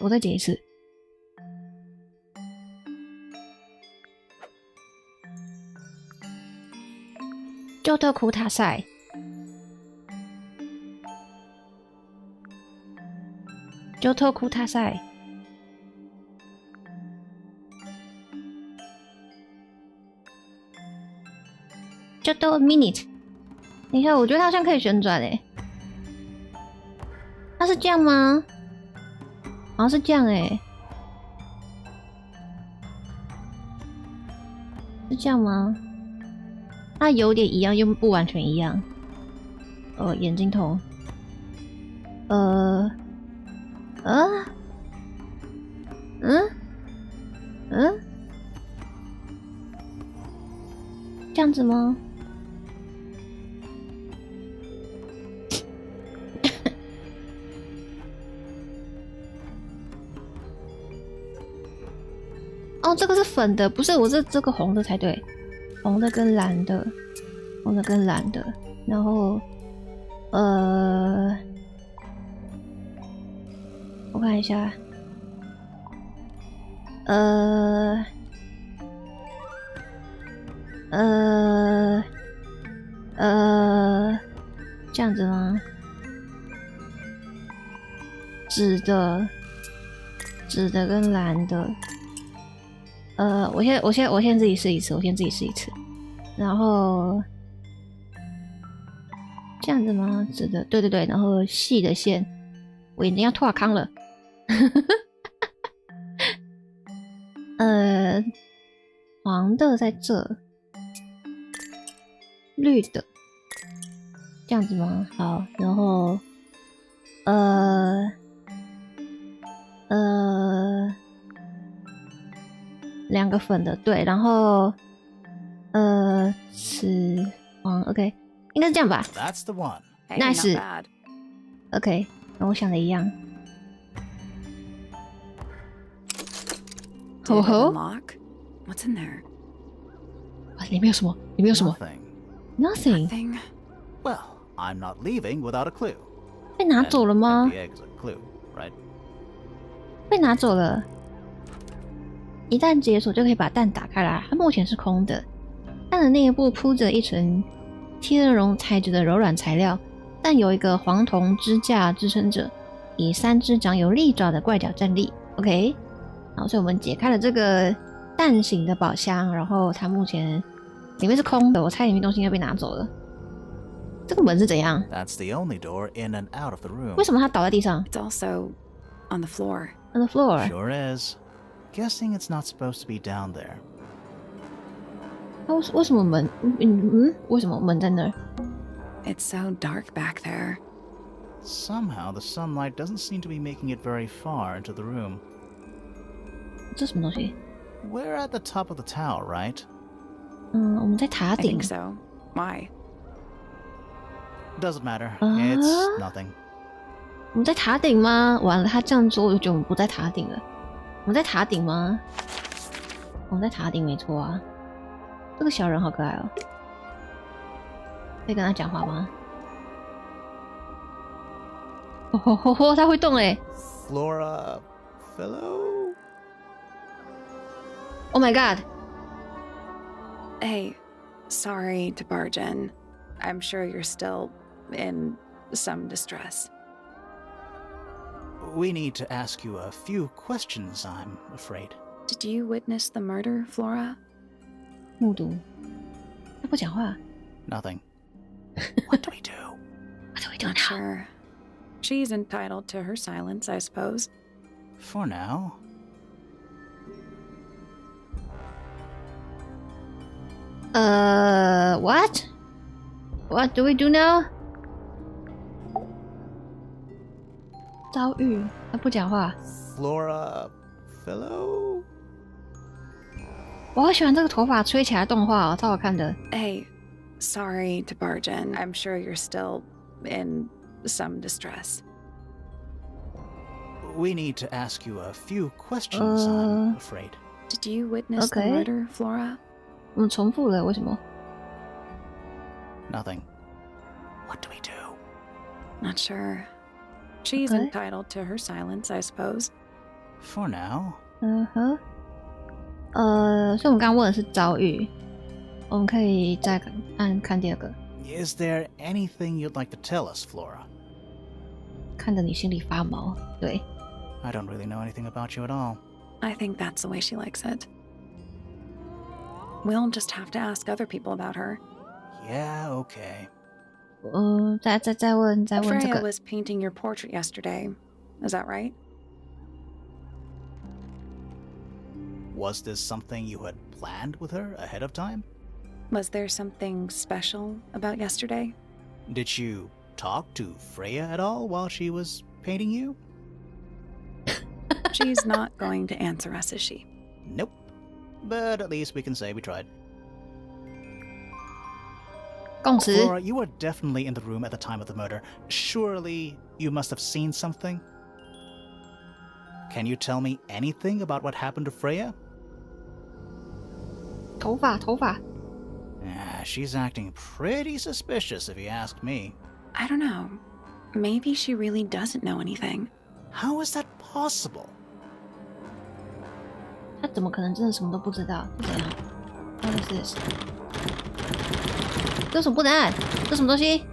我再解一次。就特库塔赛。就特库塔赛，就多 minute。等一下，我觉得它好像可以旋转诶。它是这样吗？好像是这样诶。是这样吗？它有点一样，又不完全一样。眼睛痛。这样子吗？哦，这个是粉的，不是，我是这个红的才对，红的跟蓝的，红的跟蓝的，然后我看一下，这样子吗？紫的跟蓝的，我先自己试一次，然后这样子吗？紫的，对对对，然后细的线，我眼睛要脱康了。黄的在这，绿的，这样子吗？好，然后两个粉的，对，然后紫黄 ，OK， 应该是这样吧 That's the one. Hey, not ？Nice， bad. OK， 跟我想的一样。 Did it Oh. unlock? What's in there? 里面有什么？里面有什么 Nothing. ？Nothing， Thing. Well, I'm not leaving without a clue. 被拿 And 走了吗？ empty eggs a clue, right? 被拿走了。一旦解锁就可以把蛋打开来，它目前是空的。蛋的内部铺着一层天绒材质的柔软材料，但有一个黄铜支架支撑着，以3只长有利爪的怪脚站立。OK， 好，所以我们解开了这个蛋形的宝箱，然后它目前里面是空的，我猜里面东西应该被拿走了。这个门是怎样？ That's the only door in and out of the room. 为什么它倒在地上 It's also on the floor. ？On the floor。 Sure is. Guessing it's not supposed to be down there. 它为什么门？为什么门在那儿？ It's so dark back there. Somehow the sunlight doesn't seem to be making it very far into the room. 这什么东西？ We're at the top of the tower, right? 我们在塔 I 顶 think。so. Why? Doesn't matter. It's nothing. 我们在塔顶吗？完了，他这样说我就觉得我们不在塔顶了。我们在塔顶吗？我们在塔顶没错啊。这个小人好可爱哦，可以跟他讲话吗？他会动哎 Flora Fellow? ！Oh my god！ Hey, sorry to barge in. I'm sure you're still in some distress. We need to ask you a few questions, I'm afraid. Did you witness the murder, Flora? 目睹，他不讲话。 Nothing. What do we do? What do we do Not now? sure. She's entitled to her silence, I suppose. For now. 他 What? What do we do now? 遭遇，他不讲话。Flora Fellow? 我好喜欢这个头发吹起来的动画哦，超好看的。Hey, sorry to barge in. I'm sure you're still in some distress. We need to ask you a few questions, I'm afraid. Did you witness the murder, Flora? 我们重复了，为什么？ Nothing. What do we do? Not sure. She's entitled to her silence, I suppose. For now. 所以我们刚刚问的是遭遇，我们可以再看第二个。Is there anything you'd like to tell us, Flora? 看得你心里发毛，对。I don't really know anything about you at all. I think that's the way she likes it. We'll just have to ask other people about her. Yeah, okay. 再问这 Freya 个。 was painting your portrait yesterday. Is that right? Was this something you had planned with her ahead of time? Was there something special about yesterday? Did you talk to Freya at all while she was painting you? She's not going to answer us, is she? Nope. But at least we can say we tried. 共识。 Flora, you were definitely in the room at the time of the murder. Surely you must have seen something? Can you tell me anything about what happened to Freya? 头发。 She's acting pretty suspicious if you ask me. I don't know. Maybe she really doesn't know anything. How is that possible? 他怎么可能真的什么都不知道？是怎样 ？What is this？ 这有什么不能按？这什么东西？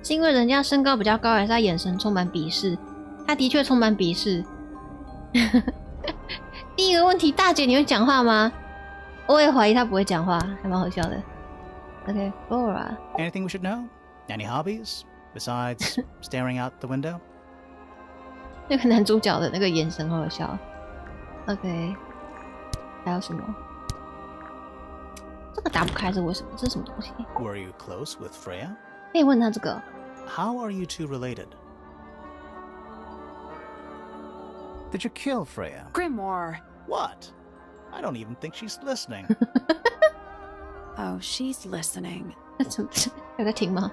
是因为人家身高比较高，还是他眼神充满鄙视？他的确充满鄙视。第一个问题，大姐你会讲话吗？我也怀疑他不会讲话，还蛮好笑的。OK, Flora. Anything we should know? Any hobbies? Besides staring out the window? 那个男主角的那个眼神好好笑。OK， 还有什么？这个打不开是为什么？这是什么东西？ Were you close with Freya? 可以问他这个。 How are you two related? Did you kill Freya? Grimoire! What? I don't even think she's listening. Oh, she's listening. 有在听吗？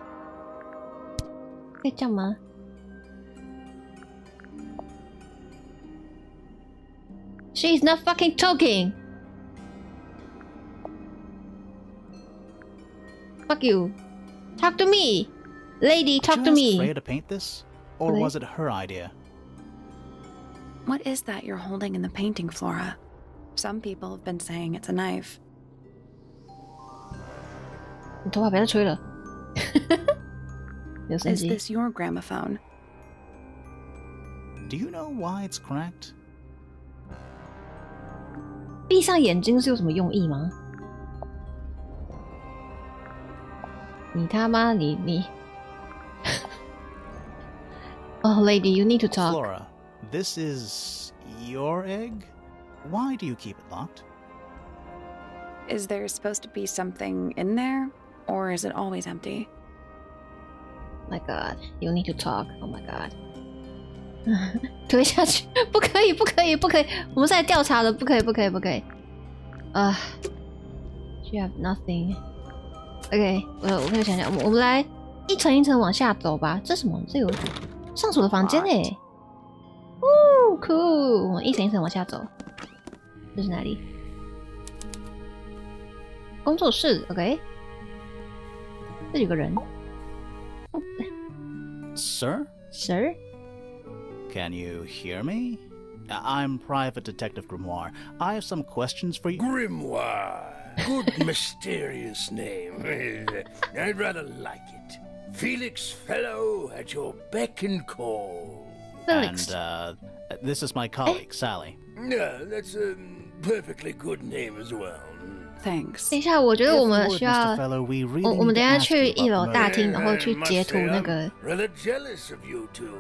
可以这样吗？ She's not fucking talking. Fuck you. Talk to me, lady. Talk Did to you ask me. Freya to paint this, or Okay. was it her idea? What is that you're holding in the painting, Flora? Some people have been saying it's a knife. 你头发别再吹了。有生 Is 气。 this your gramophone? Do you know why it's cracked? 闭上眼睛是有什么用意吗？你他妈你Oh, lady, you need to talk. Flora, this is your egg? Why do you keep it locked? Is there supposed to be something in there? Or is it always empty? My God, you need to talk. Oh my God. 推下去，不可以，不可以，不可以！我们是来调查的，不可以，不可以，不可以。She have nothing. OK， 我可以想想，我们来一层一层往下走吧。这什么？这有上锁的房间诶。哦 ，cool！ 我们一层一层往下走。这是哪里？工作室。OK。这里有个人。Sir? Sir? Can you hear me? I'm Private Detective Grimoire. I have some questions for you. Grimoire. Good mysterious name. I'd rather like it. Felix Fellow at your beck and call. Felix. And, this is my colleague, Sally. Yeah, that's a perfectly good name as well. Thanks. 等一下，我觉得我们 If 需 you 要 would, Mr. Fellow, we really 我们 need 等一 to 下 ask 去 you 一 about 楼 the 大 murder. 厅，然后 I 去 must 截 say 图那 I'm 个。 rather jealous of you two.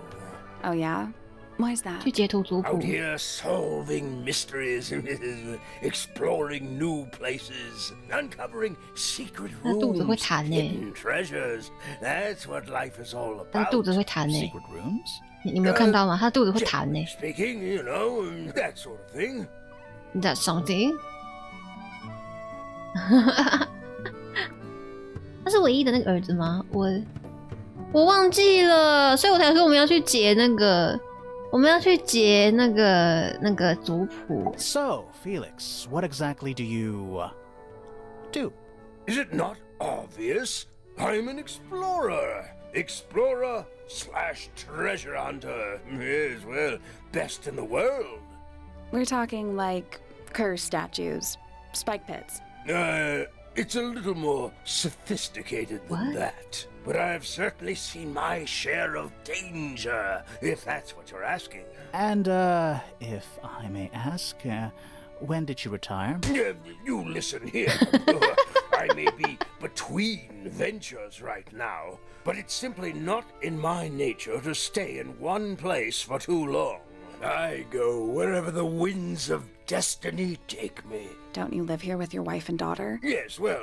Oh, yeah? Why's that? 去截图族谱 Out。here solving mysteries, exploring new places, uncovering secret 他肚子会 rooms, 弹呢， hidden treasures. That's what life is all 他的 about. 肚子会弹呢， Secret rooms? 你没有看到吗？他的肚子会弹呢。 Speaking, that sort of thing. That's something 他是唯一的那个儿子吗？我忘记了，所以我才说我们要去截那个，我们要去截那个族谱。 So, Felix, what exactly do you do? Is it not obvious? I'm an explorer. Explorer / treasure hunter. Yes, well, best in the world. We're talking like curse statues, spike pits. It's a little more sophisticated than What? that. But I've certainly seen my share of danger, if that's what you're asking. And, if I may ask, when did you retire? You listen here. I may be between ventures right now, but it's simply not in my nature to stay in one place for too long. I go wherever the winds of destiny take me. Don't you live here with your wife and daughter? Yes, well,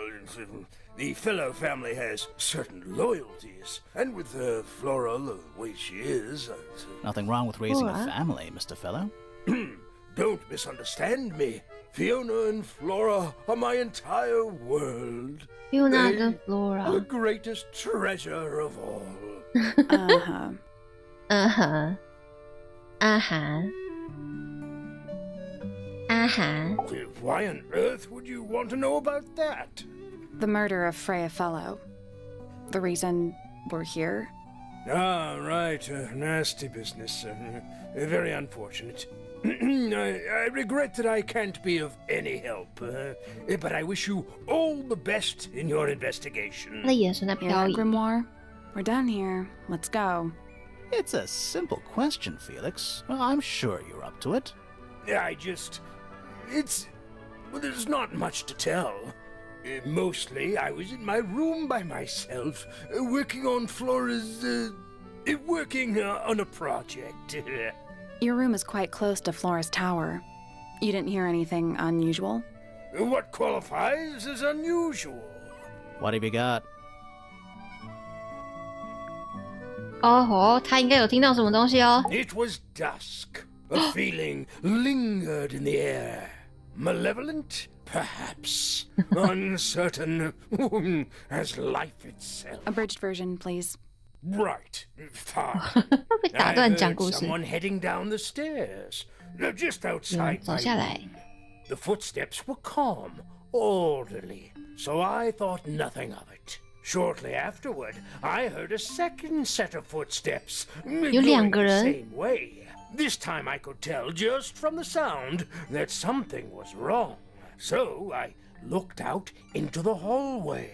the fellow family has certain loyalties, and with Flora the way she is, Nothing wrong with raising a Flora? family, Mr. Fellow. don't misunderstand me. Fiona and Flora are my entire world. Fiona They 跟 The Flora， greatest treasure of all. Uh-huh. 嗯哼，啊哈，啊哈， Why on earth would you want to know about that? The murder of Freya Fellow. The reason we're here? Ah, right. Nasty business. Very unfortunate. I regret that I can't be of any help, but I wish you all the best in your 他 investigation. 的眼神在 Hear 飘 that, 移。 Grimoire? We're done here. Let's go. It's a simple question, Felix. Well, I'm sure you're up to it. There's not much to tell. Mostly, I was in my room by myself, working on Flora's, working on a project. Your room is quite close to Flora's tower. You didn't hear anything unusual? What qualifies as unusual? What have you got? 哦吼，他应该有听到什么东西哦。 It was dusk. A feeling lingered in the air. Malevolent, perhaps. Uncertain, as life itself. Abridged version, please. Right. Fine. 被 I 打断讲 heard 故事。 someone heading down the stairs, just 有人 outside 走 my 下来 room. The footsteps were calm, orderly, so I thought nothing of it. Shortly afterward, I heard a second set of footsteps going 两个 the 人 same way. This time I could tell just from the sound that something was wrong. So I looked out into the hallway.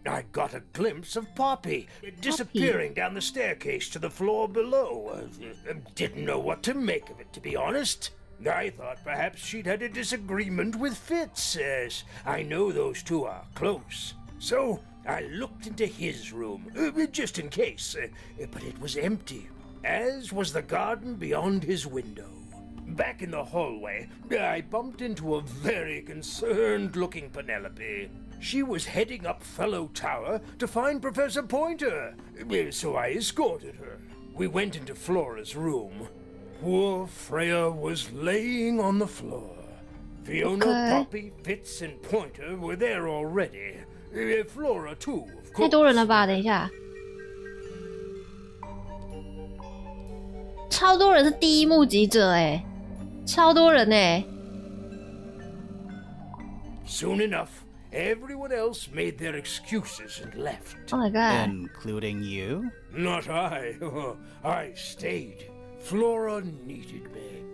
I got a glimpse of Poppy disappearing down the staircase to the floor below. Didn't know what to make of it, to be honest. I thought perhaps she'd had a disagreement with Fitz, as I know those two are close. So I looked into his room, just in case, but it was empty, as was the garden beyond his window. Back in the hallway, I bumped into a very concerned-looking Penelope. She was heading up Fellow Tower to find Professor Pointer, so I escorted her. We went into Flora's room. Poor Freya was laying on the floor. Fiona, Okay. Poppy, Fitz, and Pointer were there already. Flora, too, of 太 course. 多人了吧？等一下，超多人是第一目击者哎，超多人哎。 Soon enough, everyone else made their excuses and left. Oh my god！ Including you? Not I. I stayed. Flora needed me.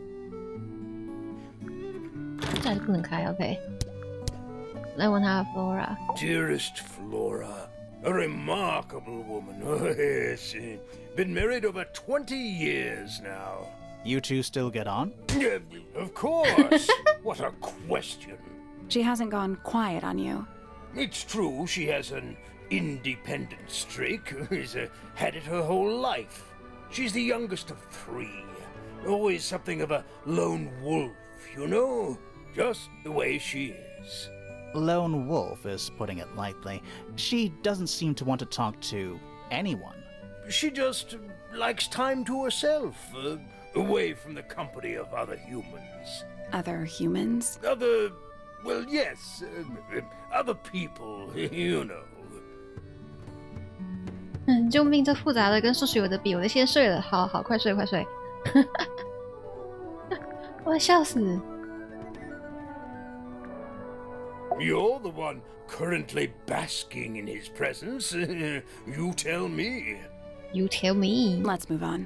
这还是不能开，OK。来问他 Flora， Dearest Flora, a remarkable woman. Oh, yes. Been married over 20 years now. You two still get on? Of course. What a question. She hasn't gone quiet on you. It's true she has an independent streak. She's had it her whole life. She's the youngest of 3. Always something of a lone wolf, you know? Just the way she is. Lone wolf is putting it lightly. She doesn't seem to want to talk to anyone. She just likes time to herself, away from the company of other humans. Other humans? Well, yes, other people, you know. 救命！这复杂的跟数学有的比，我得先睡了。好好，快睡快睡！我要笑死。You're the one currently basking in his presence. You tell me. You tell me. Let's move on.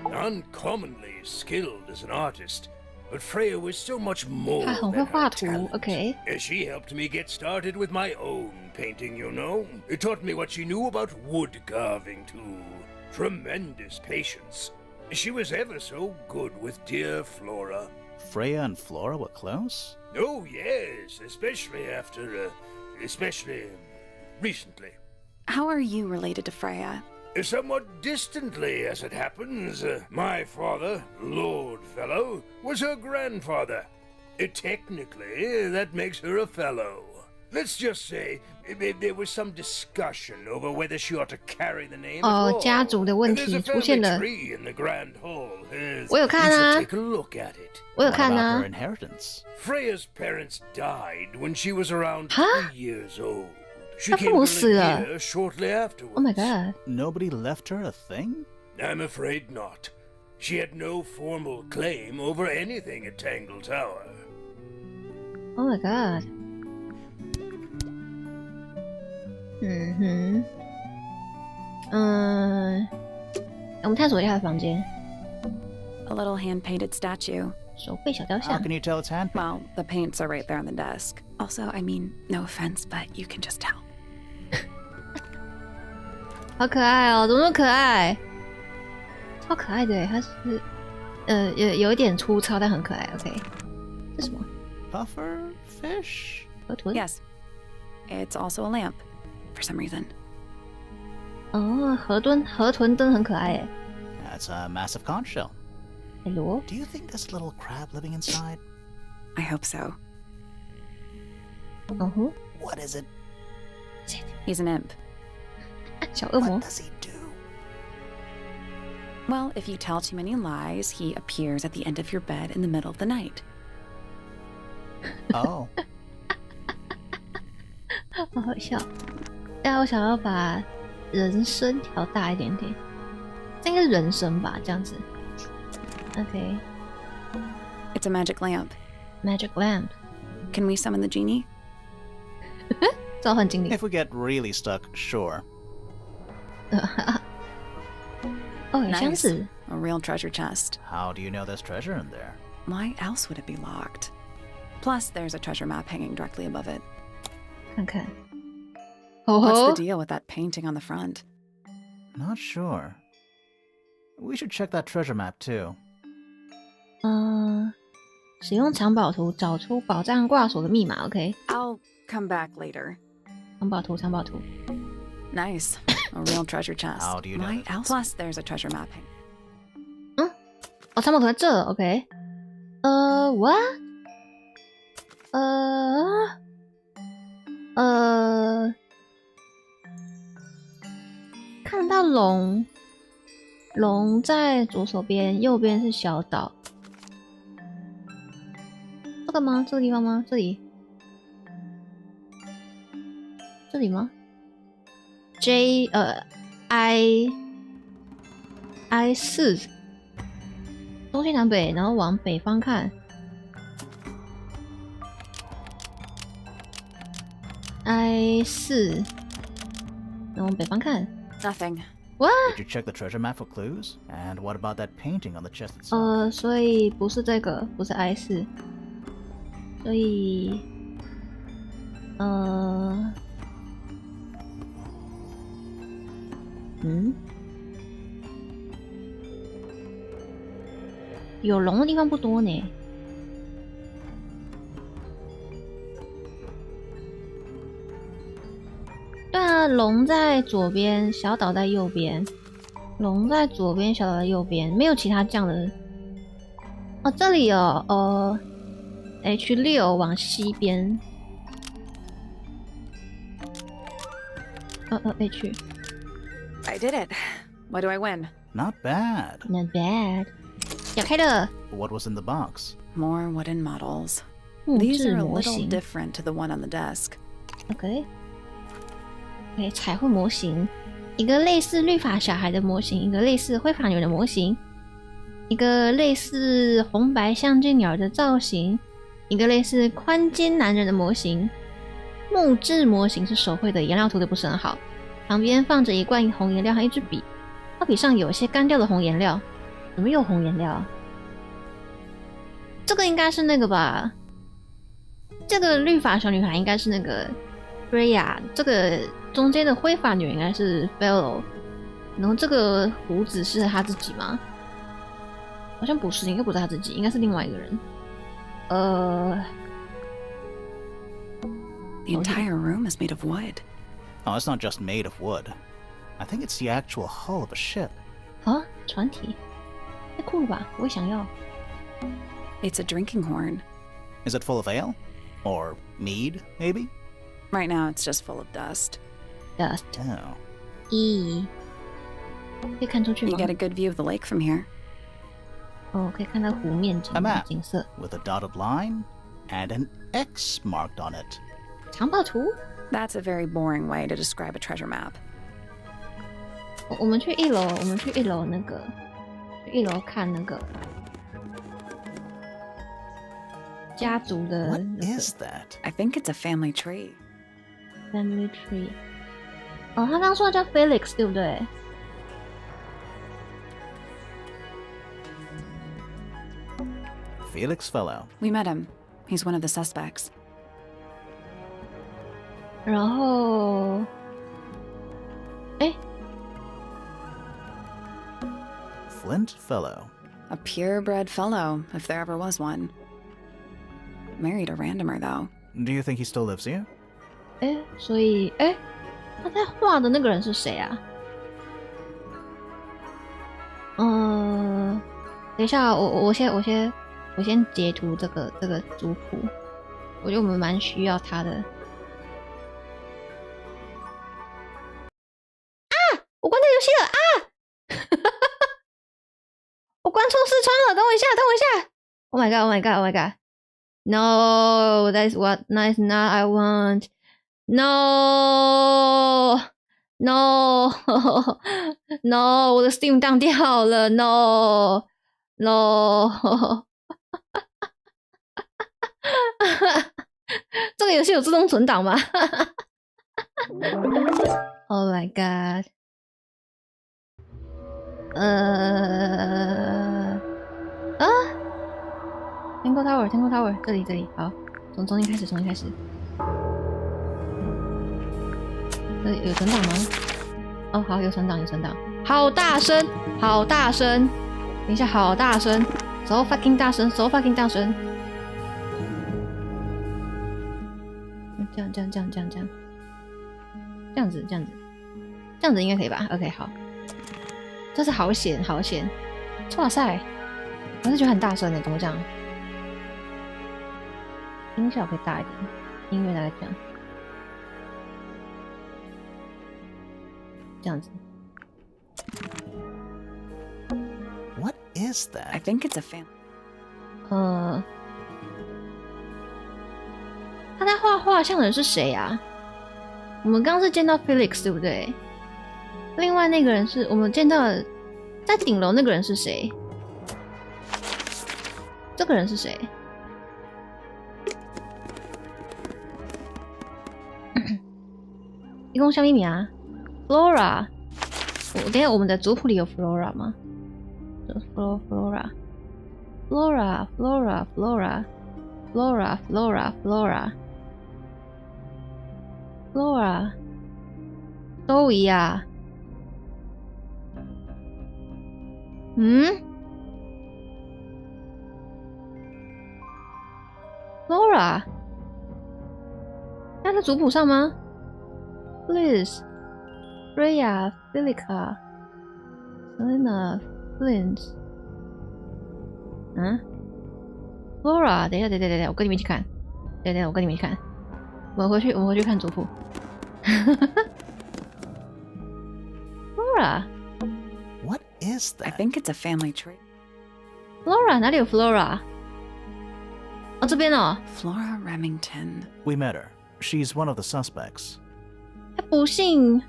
Uncommonly skilled as an artist, but Freya was so much more 她很会 than 画 her 图 talent. ，OK。She helped me get started with my own painting, you know. It taught me what she knew about wood carving, too. Tremendous patience. She was ever so good with dear Flora. Freya and Flora were close? Oh, yes, especially recently. How are you related to Freya? Somewhat distantly, as it happens. My father, Lord Fellow, was her grandfather. Technically, that makes her a fellow. Let's just say there was some discussion over whether she ought to carry the name at all. 家族的问 There's 题 a 出现 family 了。 tree in the grand hall. 我有看啊。 You should take a look at it. 我有 What 看 about 啊 her。inheritance? Freya's parents died when she was around 哈 3 years old. She 她父 came 母 to 死 live 了。 here shortly afterwards. Oh my god！ Nobody left her a thing? I'm afraid not. She had no formal claim over anything at Tangle Tower. Oh my god！ 我们探索一下他的房间。 A little hand-painted statue. 手绘小雕 How 像 can you tell it's handmade? Well, the paints are right there on the desk. Also, I mean, no offense, but you can just tell. 好可爱哦，怎么那么可爱？超可爱的耶，它是有一点粗糙，但很可爱。OK， 这是什么？ Puffer fish? 河豚？ Yes. It's also a lamp, for some reason. 哦，河豚灯很可爱耶。 That's a massive conch shell. 海螺？ Do you think there's a little crab living inside? I hope so. 嗯哼， What is it? He's an imp. 小恶魔 What。does he do? Well, if you tell too many lies, he appears at the end of your bed in the middle of the night. Oh. 好好笑。但我想要把人声调大一点点，这应该是人声吧？这样子。OK， It's a magic lamp. Magic lamp， Can we summon the genie? 召唤精灵。 If we get really stuck, sure. 哦，有箱 Nice. 子。 A real treasure chest. How do you know there's treasure in there? Why else would it be locked? Plus, there's a treasure map hanging directly above it. 看看。哦 What's 吼 the，deal with that painting on the front? Not sure. We should check that treasure map too. 使用藏宝图找出宝藏挂锁的密码。OK， I'll come back later. 藏宝图，藏宝图。 Nice. A real treasure chest. How do you know Why that? else? Plus, there's a treasure map hanging. 哦，藏宝图在这。OK， what？ 看到龙，龙在左手边，右边是小岛。这个吗？这个地方吗？这里？这里吗？I4，东西南北，然后往北方看。I4，然后往北方看。 Nothing. What？ Did you check the treasure map for clues? And what about that painting on the chest itself? 所以不是这个，不是 I4，所以有龙的地方不多呢。对啊，龙在左边，小岛在右边，龙在左边，小的在右边，没有其他酱的。哦，这里哦，H6 往西边。H。I did it. What do I win? Not bad. Not bad. 打开了。What was in the box? More wooden models. 木 These 质 are a 模 little 型。 different to the one on the desk. OK。彩绘模型，一个类似绿发小孩的模型，一个类似灰发女人的模型，一个类似红白相间鸟的造型，一个类似宽肩男人的模型。木质模型是手绘的，颜料涂的不是很好。旁边放着一罐红颜料和一支笔，画笔上有一些干掉的红颜料。怎么有红颜料？这个应该是那个吧？这个绿发小女孩应该是那个 Freya， 这个中间的灰发女人应该是 Fellow， 然后这个胡子是她自己吗？好像不是，应该不是她自己，应该是另外一个人。The entire room is made of wood. Oh, it's not just made of wood. I think it's the actual hull of a ship. 啊，船体，太酷了吧！我也想要。It's a drinking horn. Is it full of ale? Or mead, maybe? Right now, it's just full of dust. Dust， Oh. 咦，可以看出去 You 吗？ get a good view of the lake from here. 哦，可以看到湖面景 A map 景色。 with a dotted line and an X marked on it. 长跑图。 That's a very boring way to describe a treasure map. 我们去一楼，我们去一楼那个，去一楼看那个家族的 What 那个 is that? I think it's a family tree. family tree。哦，他刚刚说他叫 Felix， 对不对？ Felix Fellow. We met him. He's one of the suspects. 然后，哎， Flint Fellow. A purebred fellow, if there ever was one. Married a randomer, though. Do you think he still lives here? 哎，所以，哎，他在画的那个人是谁啊？等一下，我先截图这个族谱，我觉得我们蛮需要他的。啊！我关这游戏了啊！我关错视窗了，等我一下。Oh my god! Oh my god! Oh my god! No, that's what. That's not. I want. No, no, no！ 我的 Steam 当掉了。No, no！ 这个游戏有自动存档吗？Oh my god！ Tangle Tower， 这里，好，从中间开始。有存档吗？哦，好，有存档。好大声！等一下，好大声 ，so fucking 大声。这样子应该可以吧 ？OK， 好，这是好险！哇塞，我是觉得很大声的，怎么讲？音效可以大一点，音乐大概这样子。What is I that? think it's a family. 他在画像的人是谁啊？我们刚刚是见到 Felix 对不对？另外那个人是我们见到的在顶楼那个人是谁？这个人是谁？一共小秘密啊 ，Flora。等一下，我们的族谱里有 Flora 吗 ？Flora。周怡啊，Flora， 他在族谱上吗 ？Liz， Freya， Felica， Selena Flint。嗯 ，Flora， 等一下，我跟你们一起看。等一下，我跟你们一起看。我们回去看族谱。Flora。 What is I that? think it's a family tree. Flora 哪里有 Flora？ 哦，这边哦。Flora Remington. We met her. She's one of the suspects. 他不姓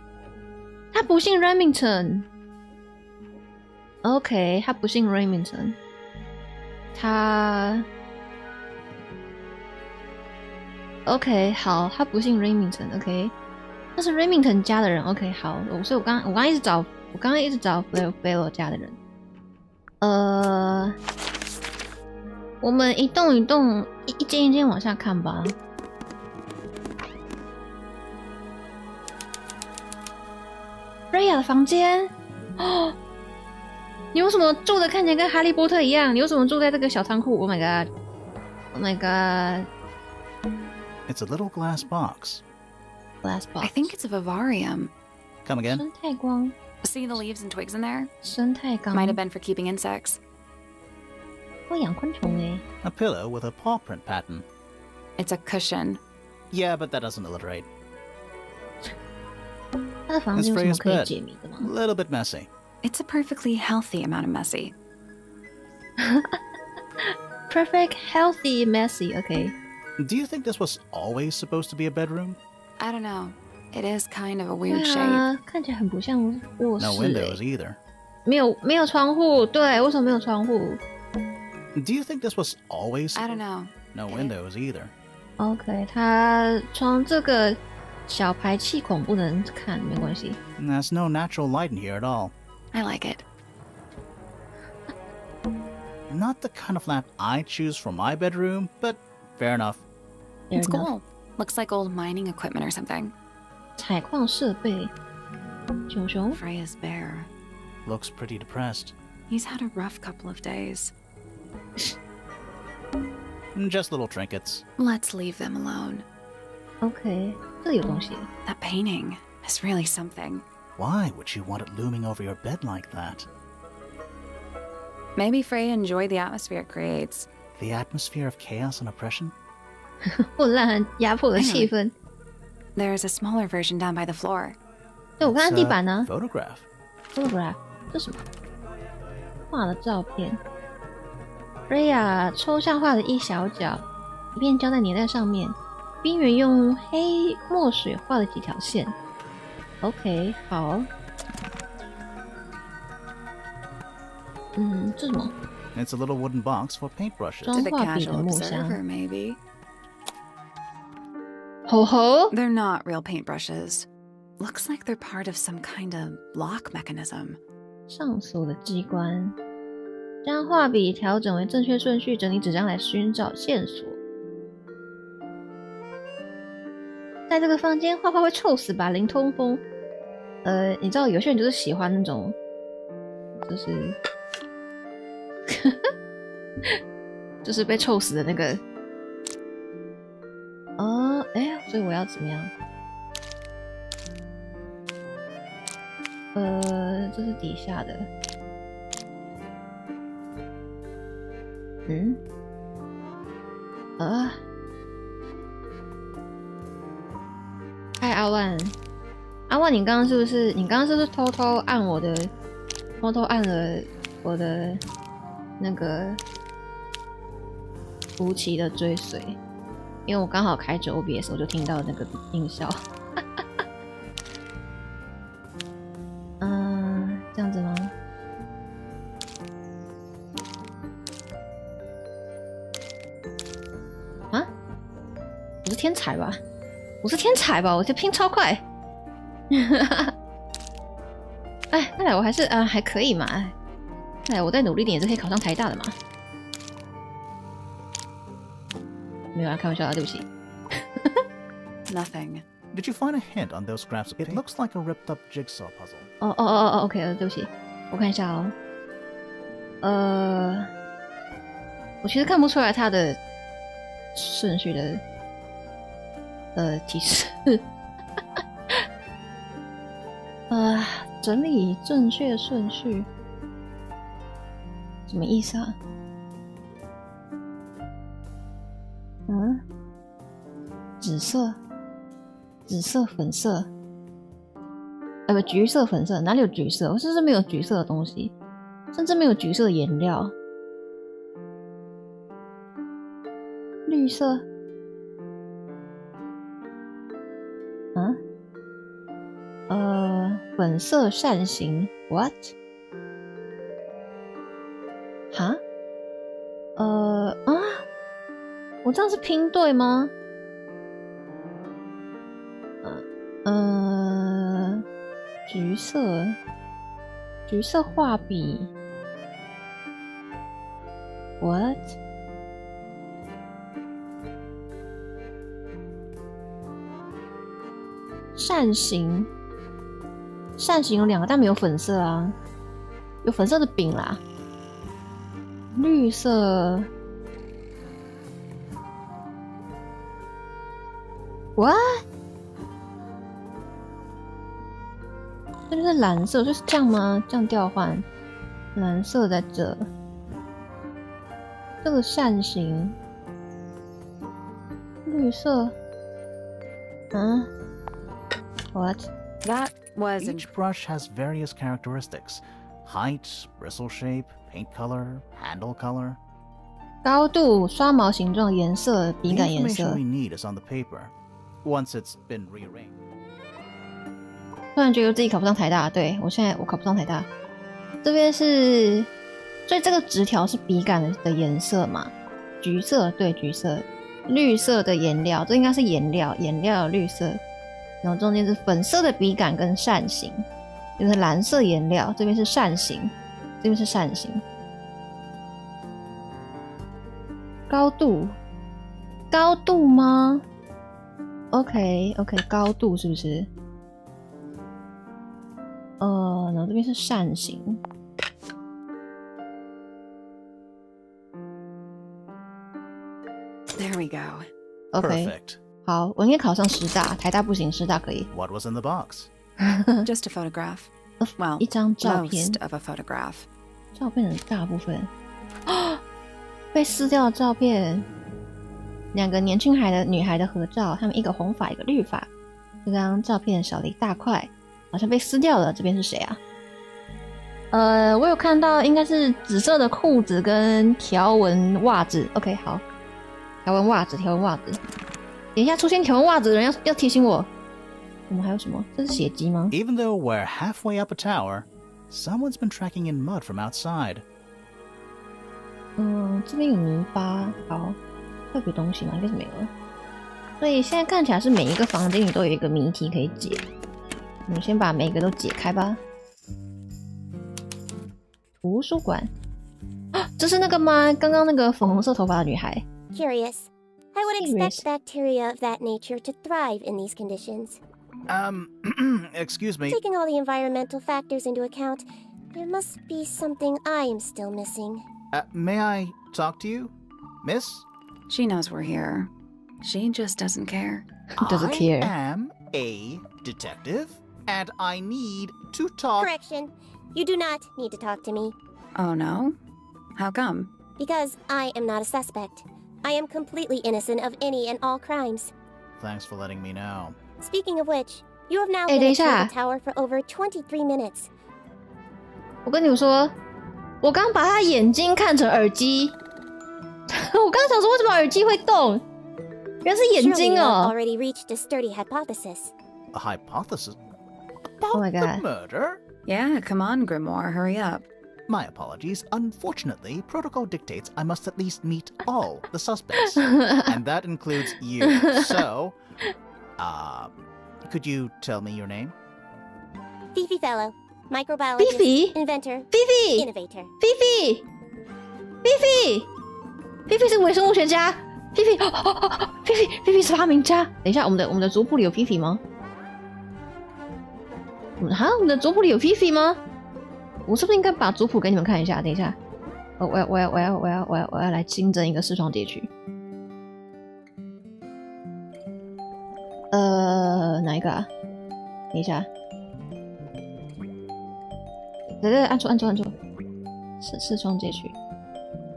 Remington。OK， 他不姓 Remington。他 OK， 好，他不姓 Remington。OK， 他是 Remington 家的人。OK， 好，所以我刚刚一直找 Flo 家的人。我们一栋一栋、一间一间往下看吧。Freya 的房间哦，你为什么住的看起来跟哈利波特一样？你为什么住在这个小仓库 ？Oh my god! Oh my god! It's a little glass box. Glass box. I think it's a vivarium. Come again? 生态光， See the leaves and twigs in there? 生态缸 Might have been for keeping insects. 会养昆虫诶。 A pillow with a paw print pattern. It's a cushion. Yeah, but that doesn't alliterate. 他的房间有什么可以解谜的吗 A little bit messy. It's a perfectly healthy amount of messy. ？Perfect, healthy, messy. OK， Do you think this was always supposed to be a bedroom? I don't know. It is kind of a 对 weird shape. 啊，看起来很不像卧室 No 诶。 windows either. 没有窗户，对，为什么没有窗户 Do you think this was always? I don't know. No windows either. ？OK， 它窗这个小排气孔不能看，没关系。There's no natural light in here at all. I like it. Not the kind of lamp I choose for my bedroom, but fair enough. It's Fair enough. cool. Looks like old mining equipment or something. 采矿设备，熊熊 Freya's bear. Looks pretty depressed. He's had a rough couple of days. Just little trinkets. Let's leave them alone. OK， 这里有东西。 That painting is really something. Why would you want it looming over your bed like that? Maybe Freya enjoyed the atmosphere it creates. The atmosphere of chaos and oppression? 混乱和压迫的气氛。 There's a smaller version down by the floor. 对，我看 It's 看 a 地板呢 photograph. ，photograph， 这是什么？画的照片。Freya 抽象画的一小角，一片胶带粘在上面，边缘用黑墨水画了几条线。OK， 好。这是什么？ It's a little wooden box for paintbrushes. Don't- To the What casual be the observer, maybe. 吼吼， They're not real paintbrushes. Looks like they're part of some kind of lock mechanism. 上锁的机关。将画笔调整为正确顺序，整理纸张来寻找线索。在这个房间，画画会臭死吧？零通风。你知道有些人就是喜欢那种，就是就是被臭死的那个。所以我要怎么样？这是底下的。嗨，阿万，阿万，你刚刚是不是偷偷按了我的那个无期的追随？因为我刚好开着 OBS， 我就听到那个音效。这样子吗？啊？我是天才吧？我这拼超快。哎，看来我还是还可以嘛。看来我再努力点也是可以考上台大的嘛。没有啊，开玩笑啊，对不起。Nothing. Did you find a hint on those scraps? It looks like a ripped up jigsaw puzzle. OK， 对不起，我看一下哦。我其实看不出来它的顺序的提示。整理正确顺序。什么意思啊？嗯，紫色、粉色，不，橘色、粉色，哪里有橘色？我甚至没有橘色的东西，甚至没有橘色的颜料。绿色，粉色扇形 ，what？ 哈？我这样是拼对吗？橘色画笔 ，what？ 扇形有2个，但没有粉色啊，有粉色的饼啦。绿色 ，what？ 这就是蓝色，就是这样吗？这样调换，蓝色在这，这个扇形，绿色，what？ That was Each brush has various characteristics: height, bristle shape, paint color, handle color. 高度、刷毛形状、颜色、笔 The 杆颜色 information。we need is on the paper. Once it's been rearranged. 突然觉得自己考不上台大，对，我现在考不上台大。这边是，所以这个直条是笔杆的颜色嘛？橘色，对，橘色。绿色的颜料，这应该是颜料有绿色。然后中间是粉色的笔杆跟扇形，就是蓝色颜料，这边是扇形，这边是扇形。高度吗 ？OK， 高度是不是？然后这边是扇形。There we go. OK， Perfect. 好，我应该考上师大，台大不行，师大可以。 What was in the box? Just a photograph. Well, 一张照片， most of a photograph. 照片的大部分被撕掉的照片，2个年轻女孩的合照，她们一个红发，一个绿发。这张照片少了一大块，好像被撕掉了。这边是谁啊？我有看到应该是紫色的裤子跟条纹袜子。OK， 好，条纹袜子。等一下出现条纹袜子的人要提醒我。我们还有什么？这是血迹吗？ Even though we're halfway up a tower, someone's been tracking in mud from outside. 这边有泥巴，好，特别东西吗？应该是没有了。所以现在看起来是每一个房间里都有一个谜题可以解。我们先把每一个都解开吧。图书馆，这是那个吗？刚刚那个粉红色头发的女孩。 Curious. I would expect bacteria of that nature to thrive in these conditions. Excuse me. Taking all the environmental factors into account, there must be something I am still missing. May I talk to you, miss? She knows we're here. She just doesn't care. Doesn't care. I am a detective, and I need to talk. Correction. You do not need to talk to me. Oh no? How come? Because I am not a suspect. I am completely innocent of any and all crimes. Thanks for letting me know. Speaking of which, you have now 等 been 一 at 下 Tangle Tower for over 23 minutes. 我跟你们说，我刚把她眼睛看成耳机。我刚想说为什么耳机会动，原来是眼 Surely 睛 you have 哦。 already reached a sturdy hypothesis. A hypothesis? Oh my About god. the murder? Yeah, come on, Grimoire, hurry up. My apologies. Unfortunately, protocol dictates I must at least meet all the suspects. And that includes you. So, could you tell me your name? Fifi Fellow, microbiologist, Fifi? inventor, Fifi， innovator. Fifi 是微生物学家。Fifi 是发明家。等一下，我们的族谱里有 Fifi 吗？我们的族谱里有 Fifi 吗？我是不是应该把族谱给你们看一下？等一下，我要来新增一个视窗截取。哪一个啊？等一下，对，按错，视窗截取。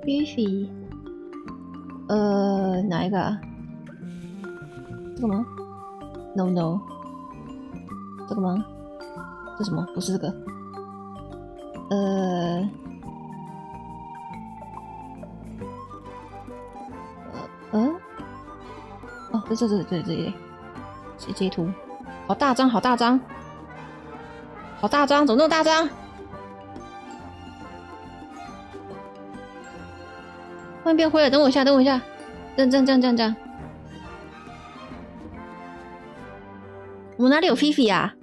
Fifi， 哪一个啊？这个吗 ？No， 这个吗？这什么？不是这个。哦，这截图，好大张，好大张，好大张，怎么那么大张？外面变灰了，等我一下，这样。我们哪里有 Fifi 啊？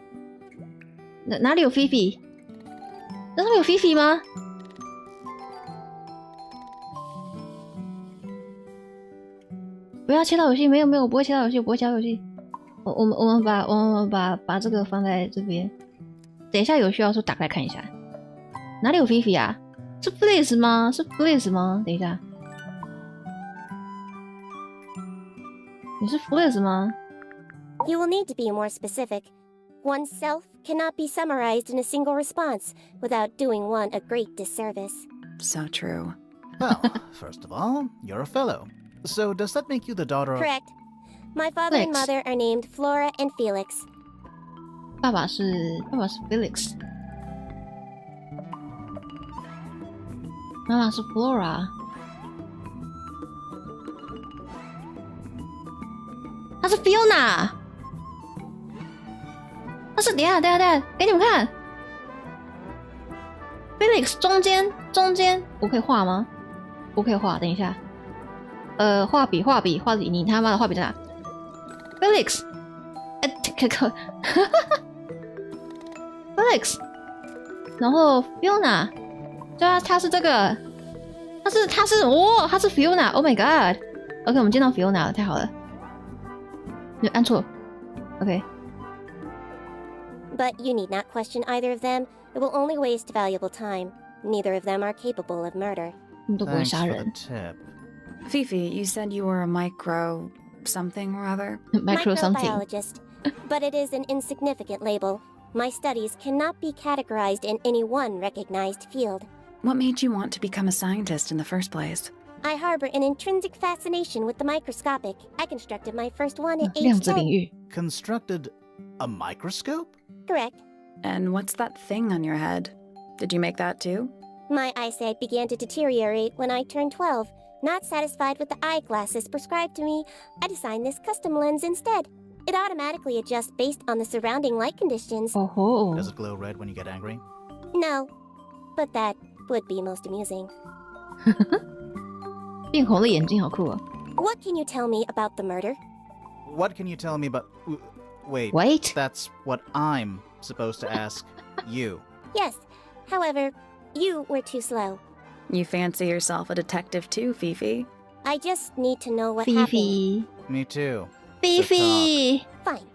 哪里有 Fifi？ 那上面有 Fifi 吗？不要切到游戏，没有，我不会切到游戏，我们把这个放在这边，等一下有需要的时候打开看一下。哪里有 Fifi 啊？是 Bliss 吗？等一下，你是 Bliss 吗？ You will need to be more specific. Oneself cannot be summarized in a single response without doing one a great disservice. So true. Well, first of all, you're a fellow. So does that make you the daughter of... Correct. My father and Felix. mother are named Flora and Felix. 爸爸是 Felix， 妈妈是 Flora。她是 Fiona， 她是等一下，给你们看 ，Felix 中间，我可以画吗？我可以画，等一下，画笔，你他妈的画笔在哪 ？Felix， Felix， 然后 Fiona， 对啊，他是这个，他是 Fiona，Oh my God，OK， 我们见到 Fiona 了，太好了。按错 ，OK。 But you need not question either of them. It will only waste valuable time. Neither of them are capable of murder. 他们都不会 Thanks 杀 for the 人。 tip. Fifi, you said you were a micro something or other? Micro something。 Microbiologist. But it is an insignificant label. My studies cannot be categorized in any one recognized field. What made you want to become a scientist in the first place? I harbor an intrinsic fascination with the microscopic. I constructed my first one at 量 age 子领 10. 域。 Constructed a microscope? Correct. And what's that thing on your head? Did you make that too? My eyesight began to deteriorate when I turned 12. Not satisfied with the eyeglasses prescribed to me, I designed this custom lens instead. It automatically adjusts based on the surrounding light conditions. 哦吼， Does it glow red when you get angry? No, but that would be most amusing. 变红的眼睛好酷啊 What can you tell me about the murder? What can you tell me about... Wait, ！Wait， that's what I'm supposed to ask you. Yes, however, you were too slow. You fancy yourself a detective too, Fifi? I just need to know what happened. Fifi， Me too. Fifi， Fine.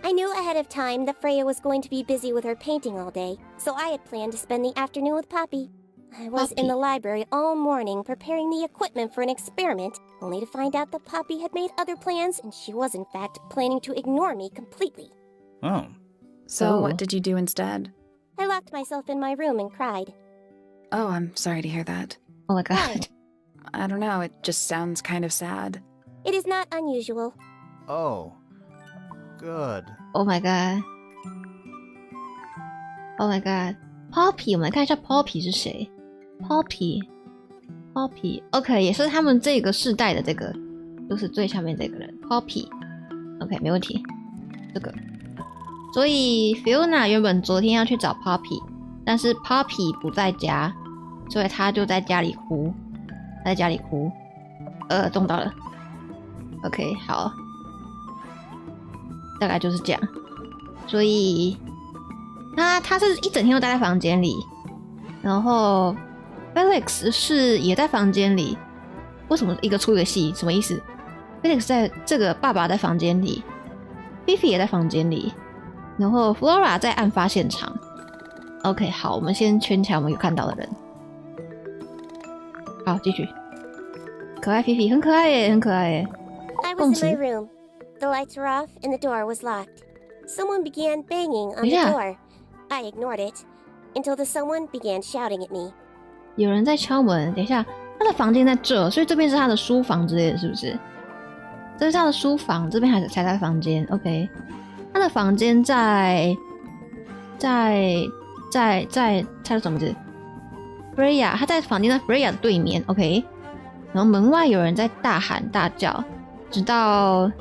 I knew ahead of time that Freya was going to be busy with her painting all day, so I had planned to spend the afternoon with Poppy. I was in the library all morning preparing the equipment for an experiment, only to find out that Poppy had made other plans and she was in fact planning to ignore me completely. Oh. So Oh. what did you do instead? I locked myself in my room and cried. Oh, I'm sorry to hear that. Oh my God， I don't know, it just sounds kind of sad. It is not unusual. Oh. Good. Oh my God，Oh my God，Poppy， 我们来看一下 Poppy 是谁 ？Poppy，OK， 也是他们这个世代的这个，就是最下面这个人 Poppy，OK， 没问题，这个。所以 Fiona 原本昨天要去找 Poppy， 但是 Poppy 不在家，所以他就在家里哭，中到了 ，OK， 好，大概就是这样，所以他是一整天都待在房间里，然后 Felix 是也在房间里，为什么一个出一个戏？什么意思 ？Felix 在这个爸爸在房间里 ，Fifi 也在房间里，然后 Flora 在案发现场。OK， 好，我们先圈起来我们有看到的人。好，继续。可爱 Fifi 很可爱耶，很可爱耶。 I was in my room. The lights were off and the door was locked. Someone began banging on the Yeah. door. I ignored it until the someone began shouting at me. 有人在敲门，等一下他的房间在这，所以这边是他的书房之类的，是不是？这是他的书房，这边才在房间。OK， 他的房间在他的什么字 ？Freya， 他在房间在 Freya 的对面。OK， 然后门外有人在大喊大叫，直到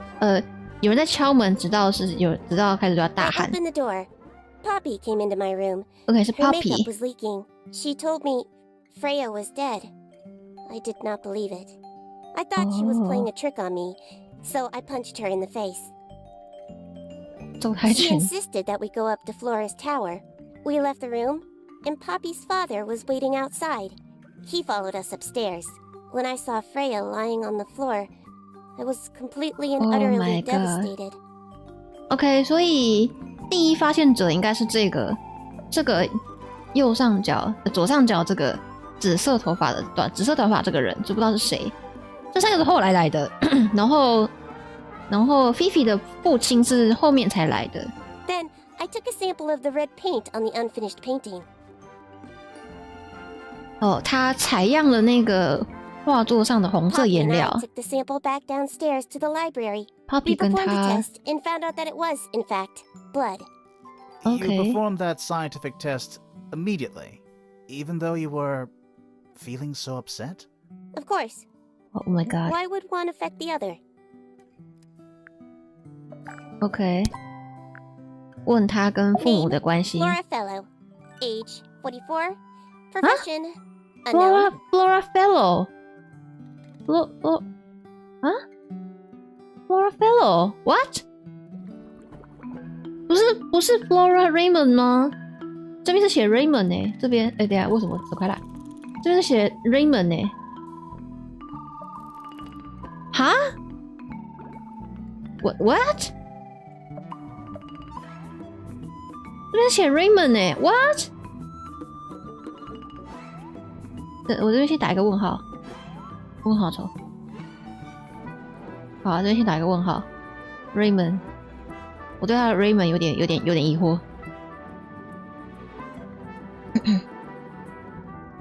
有人在敲门，直到开始就要大喊。I opened the door. Poppy came into my room. OK， 是 Her makeup Poppy。 was leaking. She told me Freya was dead. I did not believe it. I thought she was playing a trick on me, so I punched her in the face. 揍太 She 拳。 insisted that we go up to Flora's tower. We left the room, and Poppy's father was waiting outside. He followed us upstairs. When I saw Freya lying on the floor, I was completely and Oh utterly my God. devastated. OK， 所以第一发现者应该是这个右上角、左上角这个紫色头发这个人，就不知道是谁。这三个是后来的，然后菲菲的父亲是后面才来的。Then I took a sample of the red paint on the unfinished painting. 哦，他采样了那个画作上的红色 Poppy 颜 and I 料。 took the sample back downstairs to the library. Poppy We 跟 performed a 他 test and found out that it was, in fact, blood. Okay. You performed that scientific test immediately, even though you were feeling so upset? Of course. Oh my god. Why would one affect the other? OK， 问他跟父母的关系。 Flora Fellow. Age 44. Profession unknown. Flora Fellow。Flora Fellow what？ 不是 Flora Raymond 吗？这边是写 Raymond 呢，这边等一下为什么走开来？这边是写 Raymond 呢？哈 ？What？ 这边写 Raymond 呢 ？What？ 我这边先打一个问号，问号丑。好，这边先打一个问号 ，Raymond。我对他的 Raymond 有点疑惑。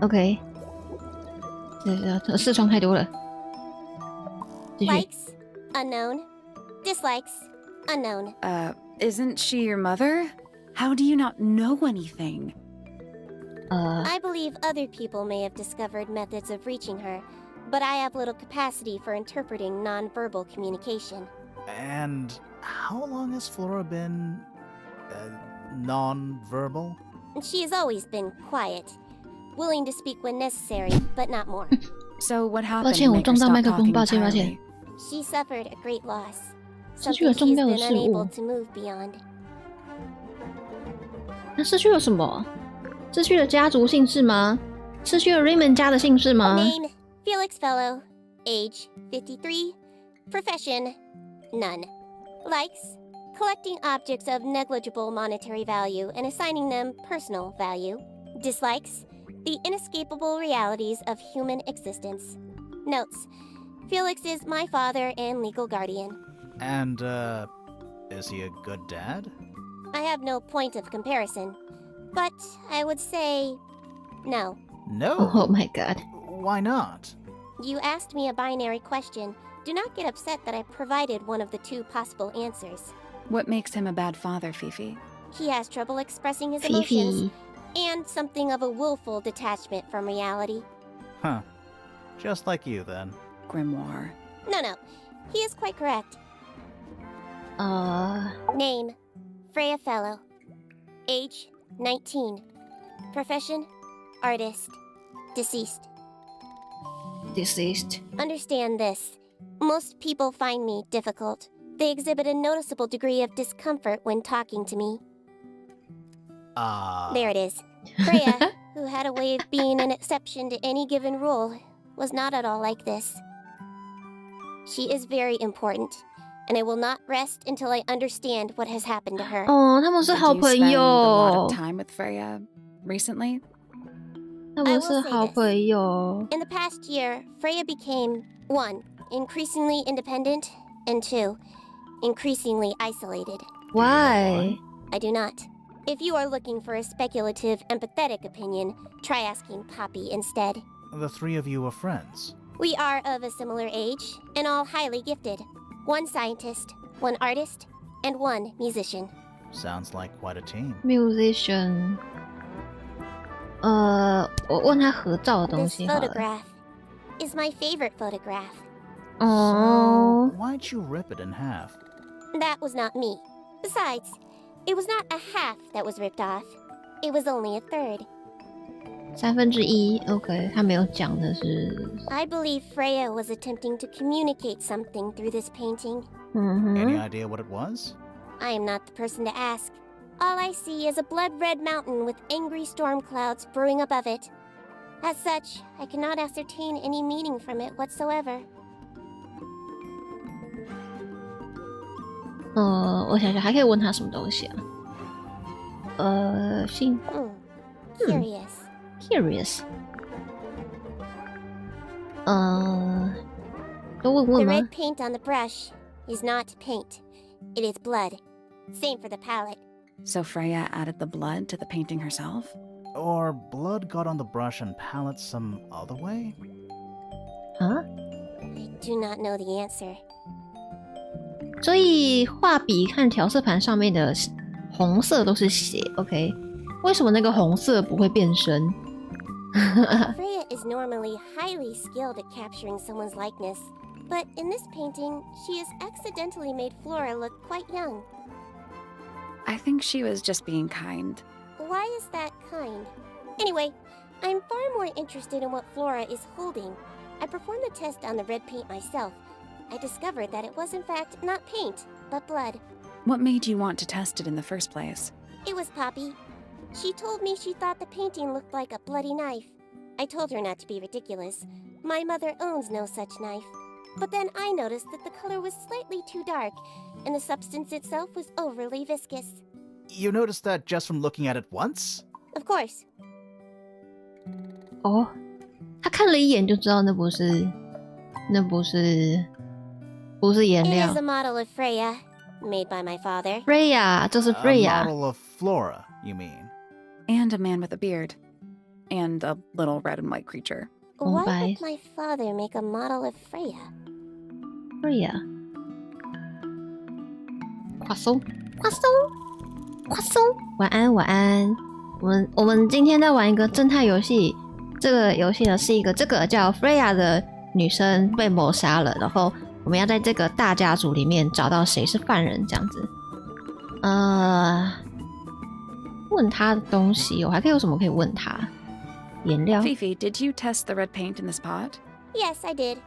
OK， 这视窗太多了。继续。 Likes unknown. Dislikes unknown. Isn't she your mother? How do you not know anything? I believe other people may have discovered methods of reaching her, but I have little capacity for interpreting nonverbal communication. And how long has Flora been non-verbal? She has always been quiet, willing to speak when necessary, but not more. So what 抱 happened 歉， to 我 make 撞 her 到 stop 麦克风， talking 抱歉。 entirely? She suffered a great loss, 失去了 something 重 she's 要的 been 事物 unable， to move beyond. 他失去了什么？失去了家族姓氏吗？失去了 Raymond 家的姓氏吗？ Name Felix Fellow. Age 53. Profession none. Likes collecting objects of negligible monetary value and assigning them personal value. Dislikes the inescapable realities of human existence. Notes Felix is my father and legal guardian. And, is he a good dad? I have no point of comparison, but I would say no. No. Oh my god. Why not? You asked me a binary question. Do not get upset that I provided one of the two possible answers. What makes him a bad father, Fifi? He has trouble expressing his emotions Fifi， and something of a willful detachment from reality. Huh. Just like you, then. Grimoire. No, he is quite correct. Name Freya Fellow. Age 19. Profession artist. Deceased. deceased。 Understand this. Most people find me difficult. They exhibit a noticeable degree of discomfort when talking to me. There it is. Freya, who had a way of being an exception to any given rule, was not at all like this. She is very important, and I will not rest until I understand what has happened to her. 哦，他们是 Did 好 you 朋 spend a lot 友 of，time with Freya recently? 他们是好朋友。 In the past year, Freya became 1. Increasingly independent, and 2. Increasingly isolated. Why？ I do not. If you are looking for a speculative, empathetic opinion, try asking Poppy instead. the three of you are friends. We are of a similar age, and all highly gifted. One scientist, one artist, and one musician. Sounds like quite a team. musician。我问他合照的东 This 西好了。 photograph is my favorite photograph. 哦 So, why'd you rip it in half? That was not me. Besides, it was not a half that was ripped off. It was only a third. 1/3 ，OK， 他没有讲的是， I believe Freya was attempting to communicate something through this painting. 嗯 Any 哼， idea what it was? I am not the person to ask. All I see is a blood-red mountain with angry storm clouds brewing above it. As such, I cannot ascertain any meaning from it whatsoever. 我想想还可以问他什么东西啊？姓 Curious. curious， 都问 The 问 red 吗？ paint on the brush is not paint. It is blood. Same for the palette. So Freya added the blood to the painting herself? Or blood got on the brush and palette some other way? 啊？ I do not know the answer. 所以画笔和调色盘上面的红色都是血 ，OK？ 为什么那个红色不会变身？ Freya is normally highly skilled at capturing someone's likeness, but in this painting, she has accidentally made Flora look quite young. I think she was just being kind. Why is that kind? Anyway, I'm far more interested in what Flora is holding. I performed the test on the red paint myself. I discovered that it was in fact not paint, but blood. What made you want to test it in the first place? It was Poppy. She told me she thought the painting looked like a bloody knife. I told her not to be ridiculous. My mother owns no such knife. But then I noticed that the color was slightly too dark, and the substance itself was overly viscous. You noticed that just from looking at it once? Of course. 哦，他看了一眼就知道那不是颜 It 料 is a。model of Freya, made by my father. Freya，这是 A Freya。 model of Flora, you mean? And a man with a beard. And a little red and white creature. Why bye. would my father make a model of Freya? Freya，夸松，夸松，夸松。晚安，晚安。我们今天在玩一个侦探游戏，这个游戏呢是一个这个叫 Freya 的女生被谋杀了，然后我们要在这个大家族里面找到谁是犯人，这样子。问他的东西，我还可以有什么可以问他？颜料。 Fifi, did you test the red paint in this pot? Yes, I did.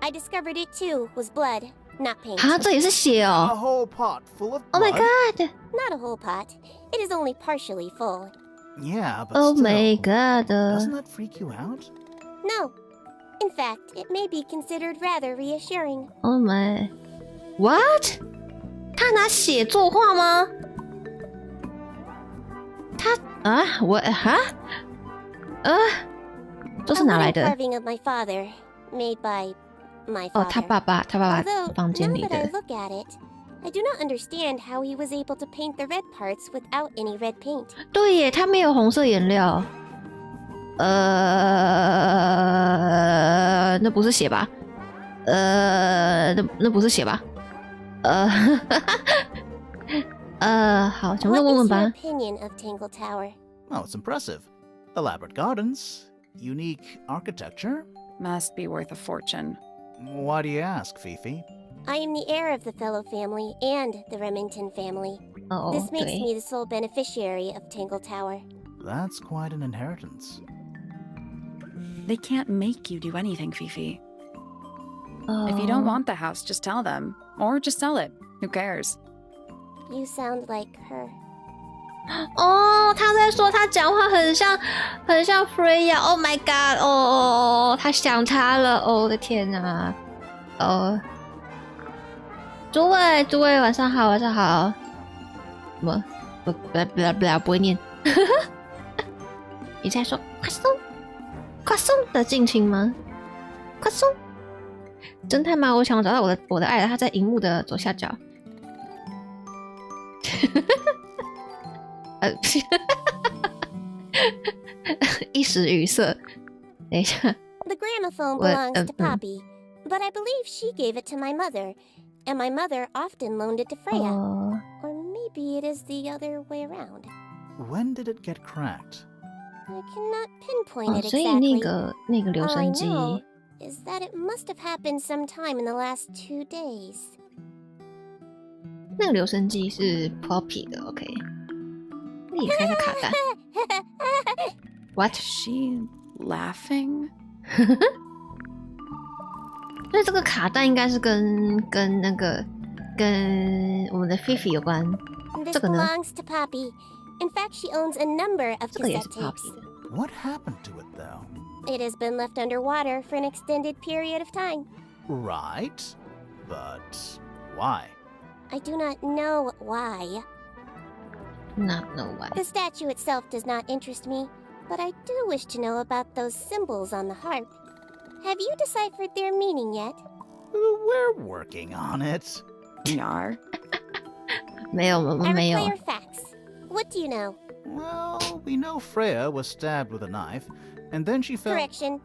I discovered it too was blood, not paint. 啊，这也是血 A 哦 whole pot full of blood?！Oh my god！ Not a whole pot. It is only partially full. Yeah, but Oh still, my god！ doesn't that freak you out? No. In fact, it may be considered rather reassuring. Oh my what？ 他拿血作画吗？他啊，我哈这是 A 哪来 wooden 的？ carving of my father, made by my 哦， father. 他爸爸 Although, 房间 now 里 that I 的。 look at it, I do not understand how he was able to paint the red parts without any red paint. 对耶，他没有红色颜料。那不是血吧？那不是血吧？好，请 What 问问 is 问 your 吧。 opinion of Tangle Tower? Oh, it's impressive. Elaborate gardens, unique architecture. Must be worth a fortune. Why do you ask, Fifi? I am the heir of the Fellow family and the Remington family. 哦， This makes 对， me the sole beneficiary of Tangle Tower. That's quite an inheritance. They can't make you do anything, Fifi. 哦 If you don't want the house, just tell them. Or just sell it. Who cares? You sound like her. 哦，他在说他讲话很像 Freya。Oh my god！ 他想他了。我的天哪！诸位晚上好，晚上好。什么？不会念。你在说快送的近亲吗？快送！侦探吗？我想找到我的爱了，他在荧幕的左下角。一时语塞。等一下， The gramophone What, belongs to Poppy, but I believe she gave it to my mother, and my mother often loaned it to Freya. 哦， Or maybe it is the other way around. When did it get cracked? I cannot pinpoint 哦， it 所以 exactly. 那个留 All I 声机， know is that it must have happened sometime in the last 2 days. 那个留声机是 Poppy 的 ，OK。裂开的卡带 ，What？ Is she laughing? 所以这个卡带应该是跟我们的 Fifi 有关。 This 这个呢？ belongs to Poppy. In fact, she owns a number of 这个也是 cassette tapes. Poppy 的。 What happened to it, though? It has been left underwater for an extended period of time. Right. But why? I do not know why. Not know why. The statue itself does not interest me, but I do wish to know about those symbols on the harp. Have you deciphered their meaning yet? We're working on it. We are. 没有，我们 Our 没有。 player facts. What do you know? Well, we know Freya was stabbed with a knife, and then she fell. Correction.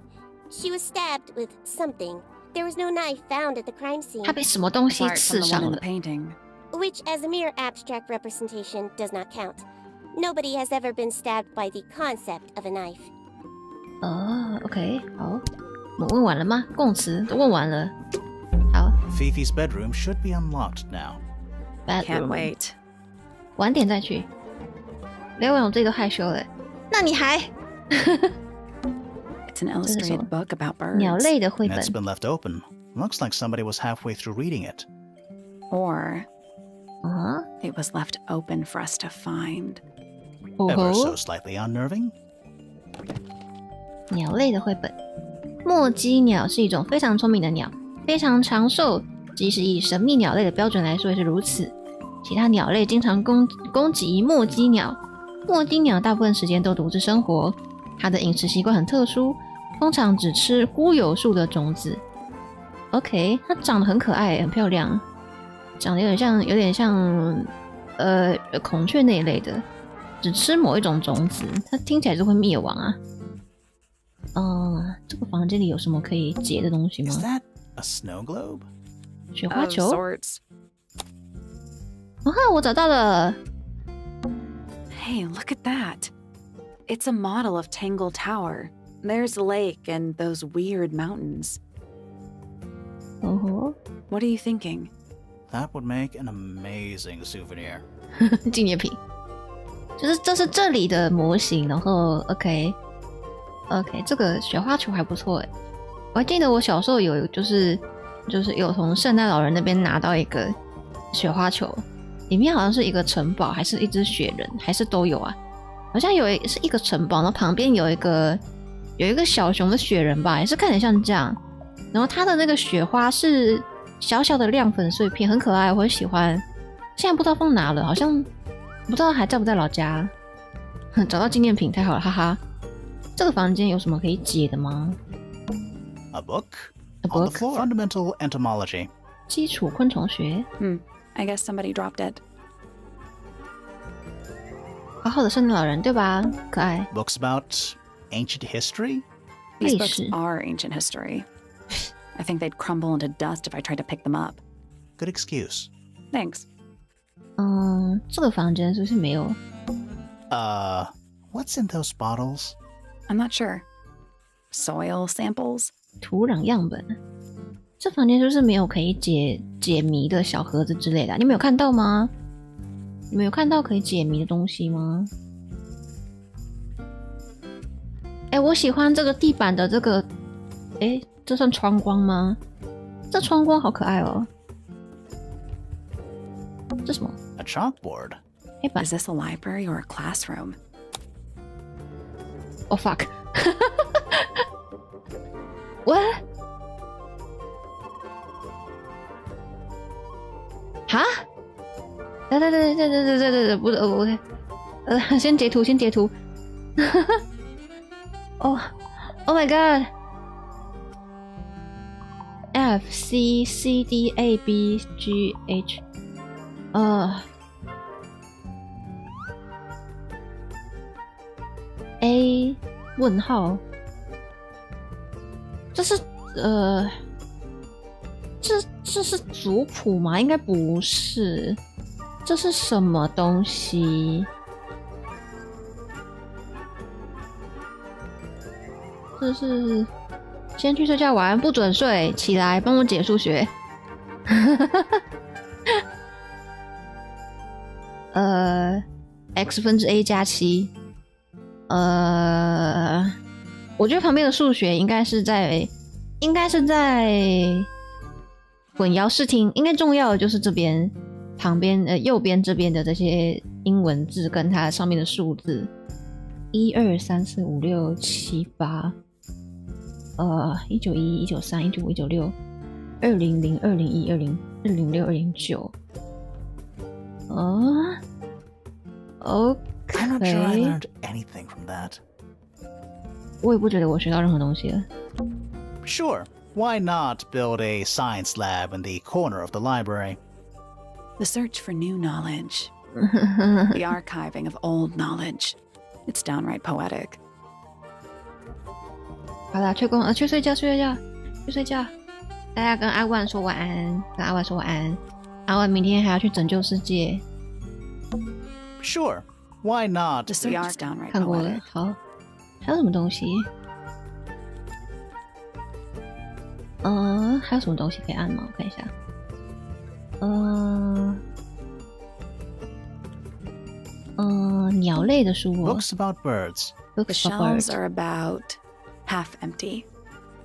She was stabbed with something. There was no knife found at the crime scene, 他被什么东西 Apart 刺 from the 伤 one in 了 the？ painting. which as a mere abstract representation does not count. Nobody has ever been stabbed by the concept of a knife. 哦，OK，好，我们问完了吗？供词都问完了。好 Fifi's bedroom should be unlocked now. Can't ，bedroom， wait. 晚点再去。聊完我自己都害羞了，那你还 It's an illustrated book about 鸟 birds. 类的绘本 It's been left open. Looks like somebody was halfway through reading it. Or 啊？ it was left open for us to find. 哦 Ever 吼 so slightly unnerving. 鸟类的绘本。墨姬鸟是一种非常聪明的鸟，非常长寿，即使以神秘鸟类的标准来说也是如此。其他鸟类经常攻击墨姬鸟。墨姬鸟大部分时间都独自生活，它的饮食习惯很特殊，通常只吃菇油树的种子。OK， 它长得很可爱，很漂亮，长得有点像孔雀那一类的，只吃某一种种子，它听起来就会灭亡啊。这个房间里有什么可以解的东西吗 Is？that a snow globe? 雪花 Of 球。 sorts. 啊，我找到了。 Hey, look at that. It's a model of Tangle Tower. There's the lake and those weird mountains. 哦吼， What are you thinking? That would make an amazing souvenir. 纪念品，就是这是这里的模型，然后 OK，这个雪花球还不错哎。我还记得我小时候有就是有从圣诞老人那边拿到一个雪花球，里面好像是一个城堡，还是一只雪人，还是都有啊？好像是一个城堡，然后旁边有一个小熊的雪人吧，也是看起来像这样。然后它的那个雪花是小小的亮粉碎片，很可爱，我很喜欢。现在不知道放哪了，好像不知道还在不在老家。找到纪念品太好了，哈哈。这个房间有什么可以解的吗？ A book? A On the book? floor. Fundamental entomology. 基础昆虫学， I guess somebody dropped it. 好好的圣诞老人对吧？可爱。 Books about ancient history? These 历 books 史 are ancient history. I think they'd crumble into dust if I tried to pick them up. Good excuse. Thanks. 这个房间是不是没有？ What's in those bottles? I'm not sure. Soil samples? 土壤样本。这房间是不是没有可以解谜的小盒子之类的啊？你们有看到吗？你们有看到可以解谜的东西吗？我喜欢这个地板的这个，这算窗光吗？这窗光好可爱哦。这什么？ A chalkboard. 黑板 Is this a library or a classroom? ？Oh fuck！ What？ 哈？对，不是，OK，先截图。Oh my god！ F C C D A B G H， A 问号这是这是族谱吗？应该不是。这是什么东西？这是先去睡觉，晚安，不准睡，起来帮我解数学。x 分之 a 加7。我觉得旁边的数学应该是在混淆视听，应该重要的就是这边旁边右边这边的这些英文字跟它上面的数字，1、2、3、4、5、6、7、8，191、193、195、196、200、201、206、209。OK。I'm not sure I learned anything from that. 我也不觉得我学到任何东西了。Sure, why not build a science lab in the corner of the library? The search for new knowledge. The archiving of old knowledge. It's downright poetic. 好啦，去睡觉，去睡觉。大家跟阿万说晚安，阿万明天还要去拯救世界。Sure, why not? The search is downright 看过了， poetic. 好。还有什么东西？还有什么东西可以按吗？我看一下。鸟类的书哦。Books about birds. The Books shelves about birds. are about half empty.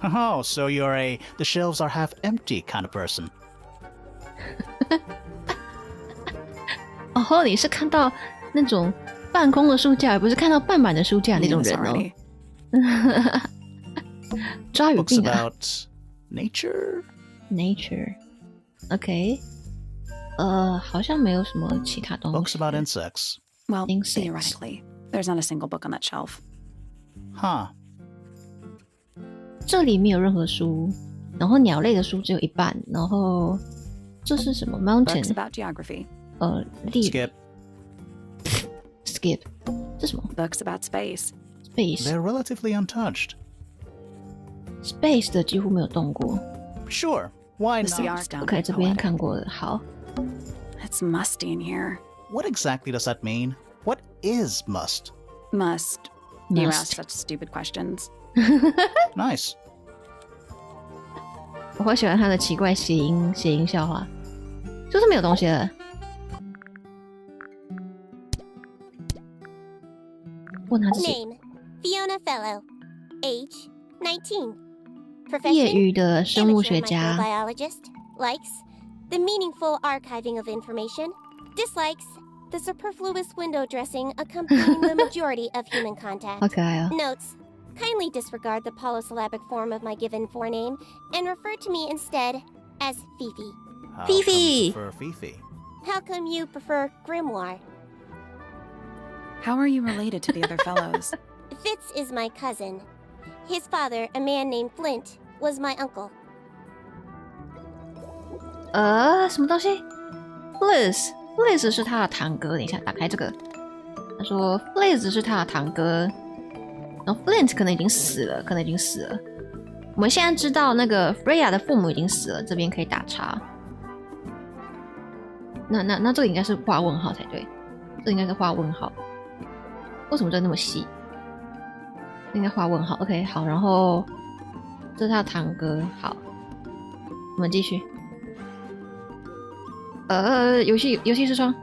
Oh, so you're a the shelves are half empty kind of person. 哦，你是看到那种半空的书架，而不是看到半满的书架那种人哦。抓鱼 Books 病啊 about nature.！Nature， OK， 好像没有什么其他东西。 Books about insects. Well, Insects. theoretically, there's not a single book on that shelf. Huh. 这里没有任何书，然后鸟类的书只有一半，然后这是什么 Books ？Mountain， about geography. 地 Skip. 这什么 Books about space.？Space They're relatively untouched. Space 的几乎没有动过。 Sure, why The not? CR is OK， downright 这边 poetic. 看过了。好， It's musty in here. What exactly does that mean? What is must? Must. You Must. ask such stupid questions. Nice. 我好喜欢他的奇怪谐音笑话，就是没有东西了。问他自己 Name: Fiona Fellow. Age: 19. 业 Profession: 余的生物 Amateur 学家， microbiologist. Likes: the meaningful archiving of information. Dislikes: the superfluous window dressing accompanying the majority of human contact. 好可爱哦。 Notes: kindly disregard the polysyllabic form of my given forename and refer to me instead as Fifi. How Fifi. come you prefer Fifi? How come you prefer Grimoire? How are you related to the other fellows? Fitz is my cousin. His father, a man named Flint, was my uncle. 什么东西 ？Fliz 是他的堂哥。等一下，打开这个。他说 Fliz 是他的堂哥，然后 Flint 可能已经死了，我们现在知道那个 Freya 的父母已经死了，这边可以打叉。那这个应该是画问号才对，这应该是画问号。为什么这那么细？应该画问号。OK， 好，然后这是他的堂哥。好，我们继续。游戏视窗。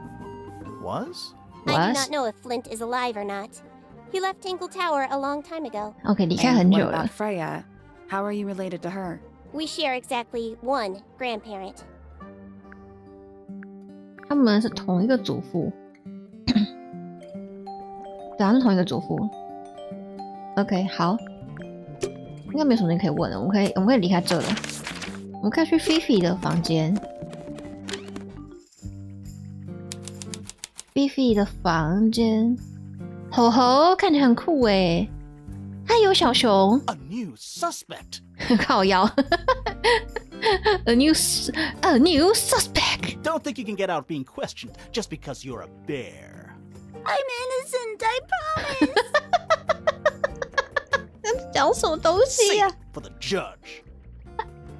Was? I do Was? not know if Flint is alive or not. He left Tangle Tower a long time ago. OK， 离开 And 很 what 久了 about。Freya? How are you related to her? We share exactly one grandparent. 他们是同一个祖父。对啊，是同一个祖父。OK， 好，应该没什么人可以问了。我们可以离开这了。我们可以去菲菲的房间。菲菲的房间，吼吼，看起来很酷诶。它有小熊， A new suspect. 靠腰。A new suspect. Don't think you can get out being questioned just because you're a bear. I'm innocent, I promise. 讲什么东西呀、for the judge.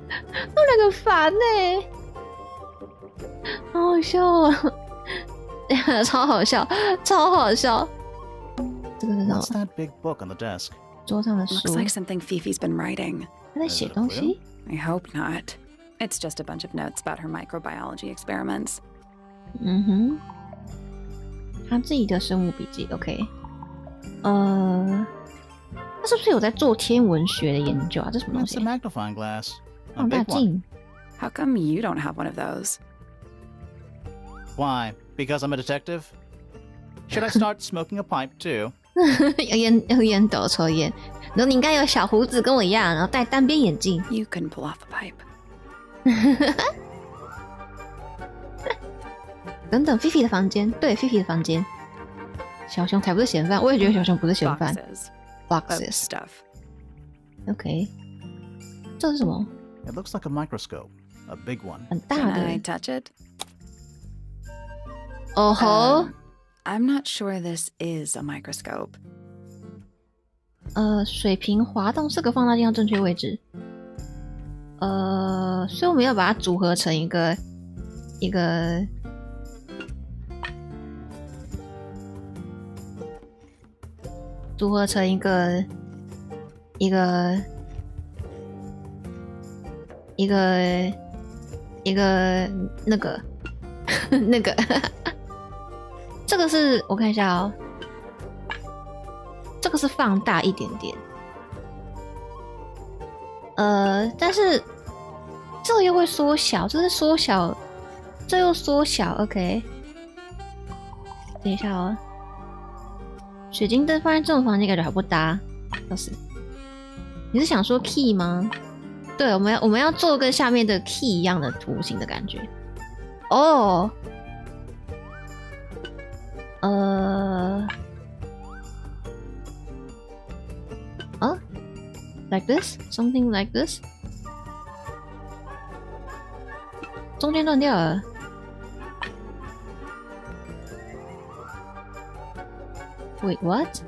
他们两个烦呢、好好笑哦，超好笑，超好笑。这个是什么 What's？that big book on the desk? 桌上的 Looks 书， like something Fifi's been writing. 他在写东西。 I hope not. It's just a bunch of notes about her microbiology experiments. 嗯哼，他自己的生物笔记。OK， 他是不是有在做天文学的研究啊？这什么东 That's 西 a？magnifying glass. A 放大 big one. 镜。 How come you don't have one of those? Why? Because I'm a detective? Should I start smoking a pipe too? 有烟斗抽烟，然后你应该有小胡子跟我一样，然后戴单边眼镜。 You can pull off the pipe. 等等，菲菲的房间，对，菲菲的房间。小熊才不是嫌犯，我也觉得小熊不是嫌犯。 Boxes of Boxes，OK，、 stuff. OK 这是什么？ It looks like a microscope. A big one. 很大 Can I 的。 touch it? 哦吼， I'm not sure this is a microscope. 水平滑动4个放大镜要正确位置。所以我们要把它组合成一个那个那个，这个是我看一下哦，这个是放大一点点，但是这个又会缩小，这是缩小，这又缩小 ，OK。等一下哦，水晶灯放在这种房间感觉还不搭，倒是。你是想说 key 吗？对，我们要做跟下面的 key 一样的图形的感觉。哦，like this, something like this。中间断掉了。Wait, what?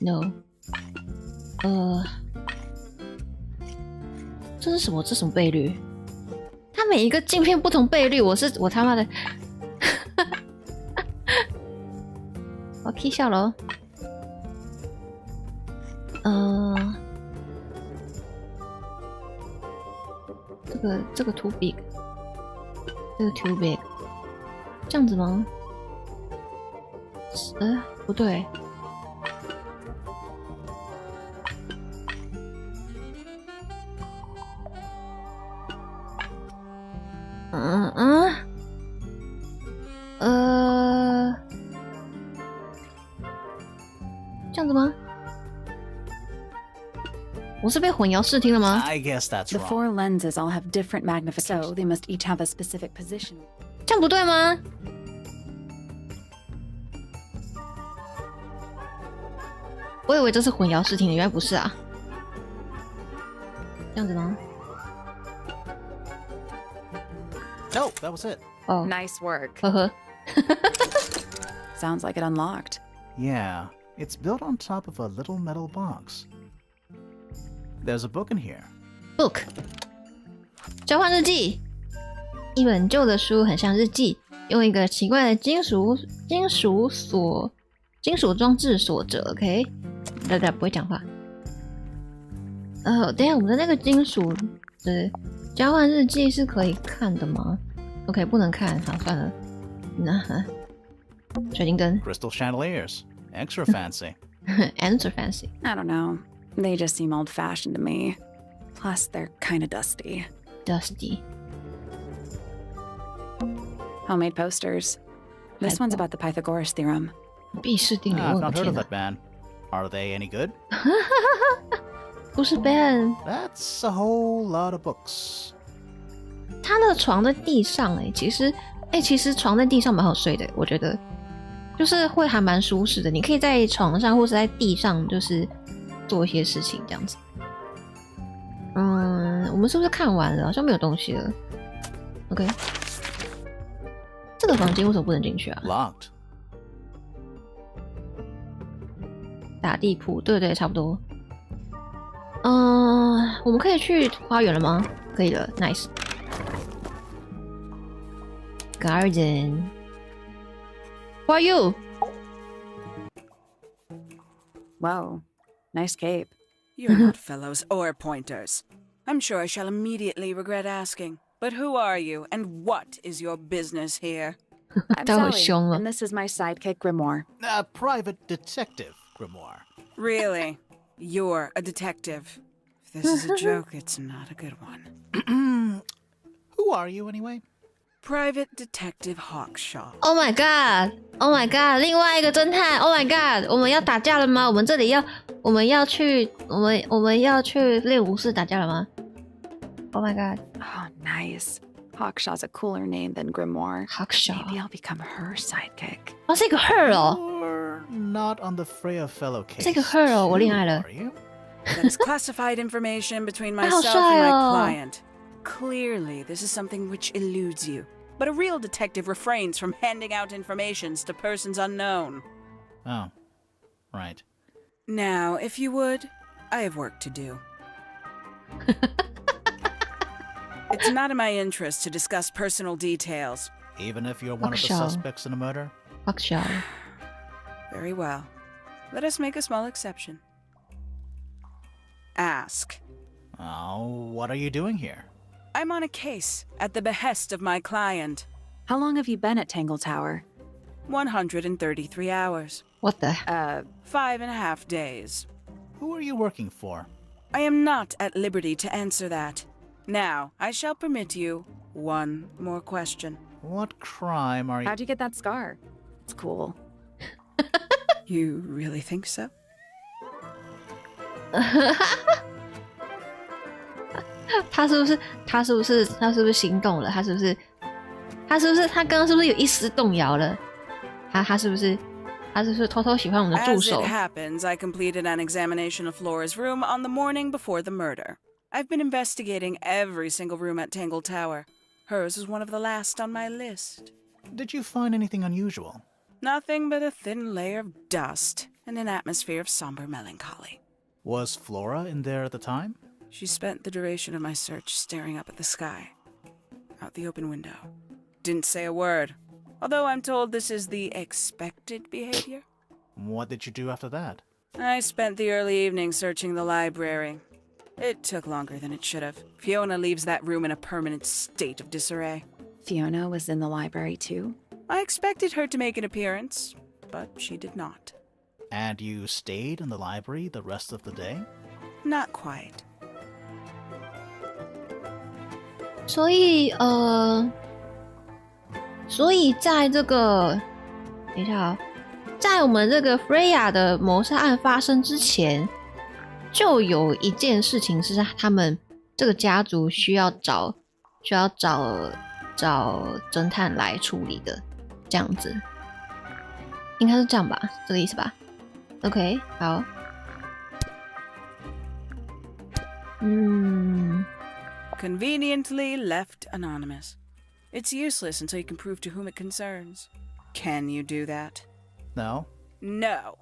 No. No. 这是什么？这什么倍率？它每一个镜片不同倍率，我他妈的，我 K 笑了哦。这个 too big， 这个 too big， 这样子吗？不对。这样子吗？我是被混淆视听了吗？ I guess that's The wrong. 4 lenses all have different magnification, so they must each have a specific position. 这样不对吗？我以为这是混淆视听的，原来不是啊。这样子吗？ No, that was it. 哦， Nice work. 呵呵。 Sounds like it unlocked. Yeah, it's built on top of a little metal box. There's a book in here. Book， 交换日记，一本旧的书，很像日记，用一个奇怪的金属装置锁着。OK， 大家不会讲话。等一下，我们的那个金属的交换日记是可以看的吗 ？OK， 不能看，好，算了。水晶灯 Crystal chandeliers. Extra fancy.，answer fancy， I don't know. They just seem old-fashioned to me. Plus, they're kinda dusty. dusty。 Homemade posters. This one's about the Pythagoras theorem. 毕氏定理， I've 我的 not heard 天 of 哪 that band. Are they any good? 不是 Ben， That's a whole lot of books. 他的床在地上其实床在地上蛮好睡的，我觉得就是会还蛮舒适的。你可以在床上或是在地上，就是做一些事情这样子。我们是不是看完了？好像没有东西了。OK， 这个房间为什么不能进去啊 Locked. 打地铺，对对，差不多。我们可以去花园了吗？可以了 ，nice。Garden. Who are you? Whoa, nice cape. You're not fellows or pointers. I'm sure I shall immediately regret asking. But who are you, and what is your business here? I'm 他好 Sally, 凶哦 and this is my sidekick Grimoire. A private detective, Grimoire. Really? You're a detective. If this is a joke, it's not a good one. Who are you, anyway? Private Detective Hawkshaw. Oh my god! Oh my god! 另外一个侦探 ！Oh my god! 我们要打架了吗？我们要去练武士打架了吗 ？Oh my god! Oh, nice. Hawkshaw's a cooler name than Grimoire. Hawkshaw. Maybe I'll become her sidekick. 哦，是一个 her 哦， You're not on the Freya fellow case. 这个 her 哦，我厉害了 are you? That is classified information between 他好 myself 帅 and my 哦。 client. Clearly, this is something which eludes you. But a real detective refrains from handing out informations to persons unknown. Oh, right. Now, if you would, I have work to do. It's not in my interest to discuss personal details. Even if you're one of the Hawkshaw. suspects in a murder? Hawkshaw. Very well. Let us make a small exception. Ask. Oh, what are you doing here? I'm on a case at the behest of my client. How long have you been at Tangle Tower? 133 hours. What the? 5.5 days. Who are you working for? I am not at liberty to answer that. Now, I shall permit you one more question. What crime are you... How'd you get that scar? It's cool. You really think so? 他是不是心动了？他刚刚是不是有一丝动摇了？他是不是偷偷喜欢我们的助 As 手 it happens, I completed an examination of Flora's room on the morning before the murder. I've been investigating every single room at Tangle Tower. Hers was one of the last on my list. Did you find anything unusual? Nothing but a thin layer of dust and an atmosphere of somber melancholy. Was Flora in there at the time? She spent the duration of my search staring up at the sky, out the open window. Didn't say a word, although I'm told this is the expected behavior. What did you do after that? I spent the early evening searching the library. It took longer than it should have. Fiona leaves that room in a permanent state of disarray. Fiona was in the library too? I expected her to make an appearance, but she did not. And you stayed in the library the rest of the day? Not quite. 所以在这个，等一下啊，在我们这个 Freya 的谋杀案发生之前，就有一件事情是他们这个家族需要找侦探来处理的，这样子，应该是这样吧，这个意思吧 ？OK， 好，Conveniently left anonymous. It's useless until you can prove to whom it concerns. Can you do that? No. No.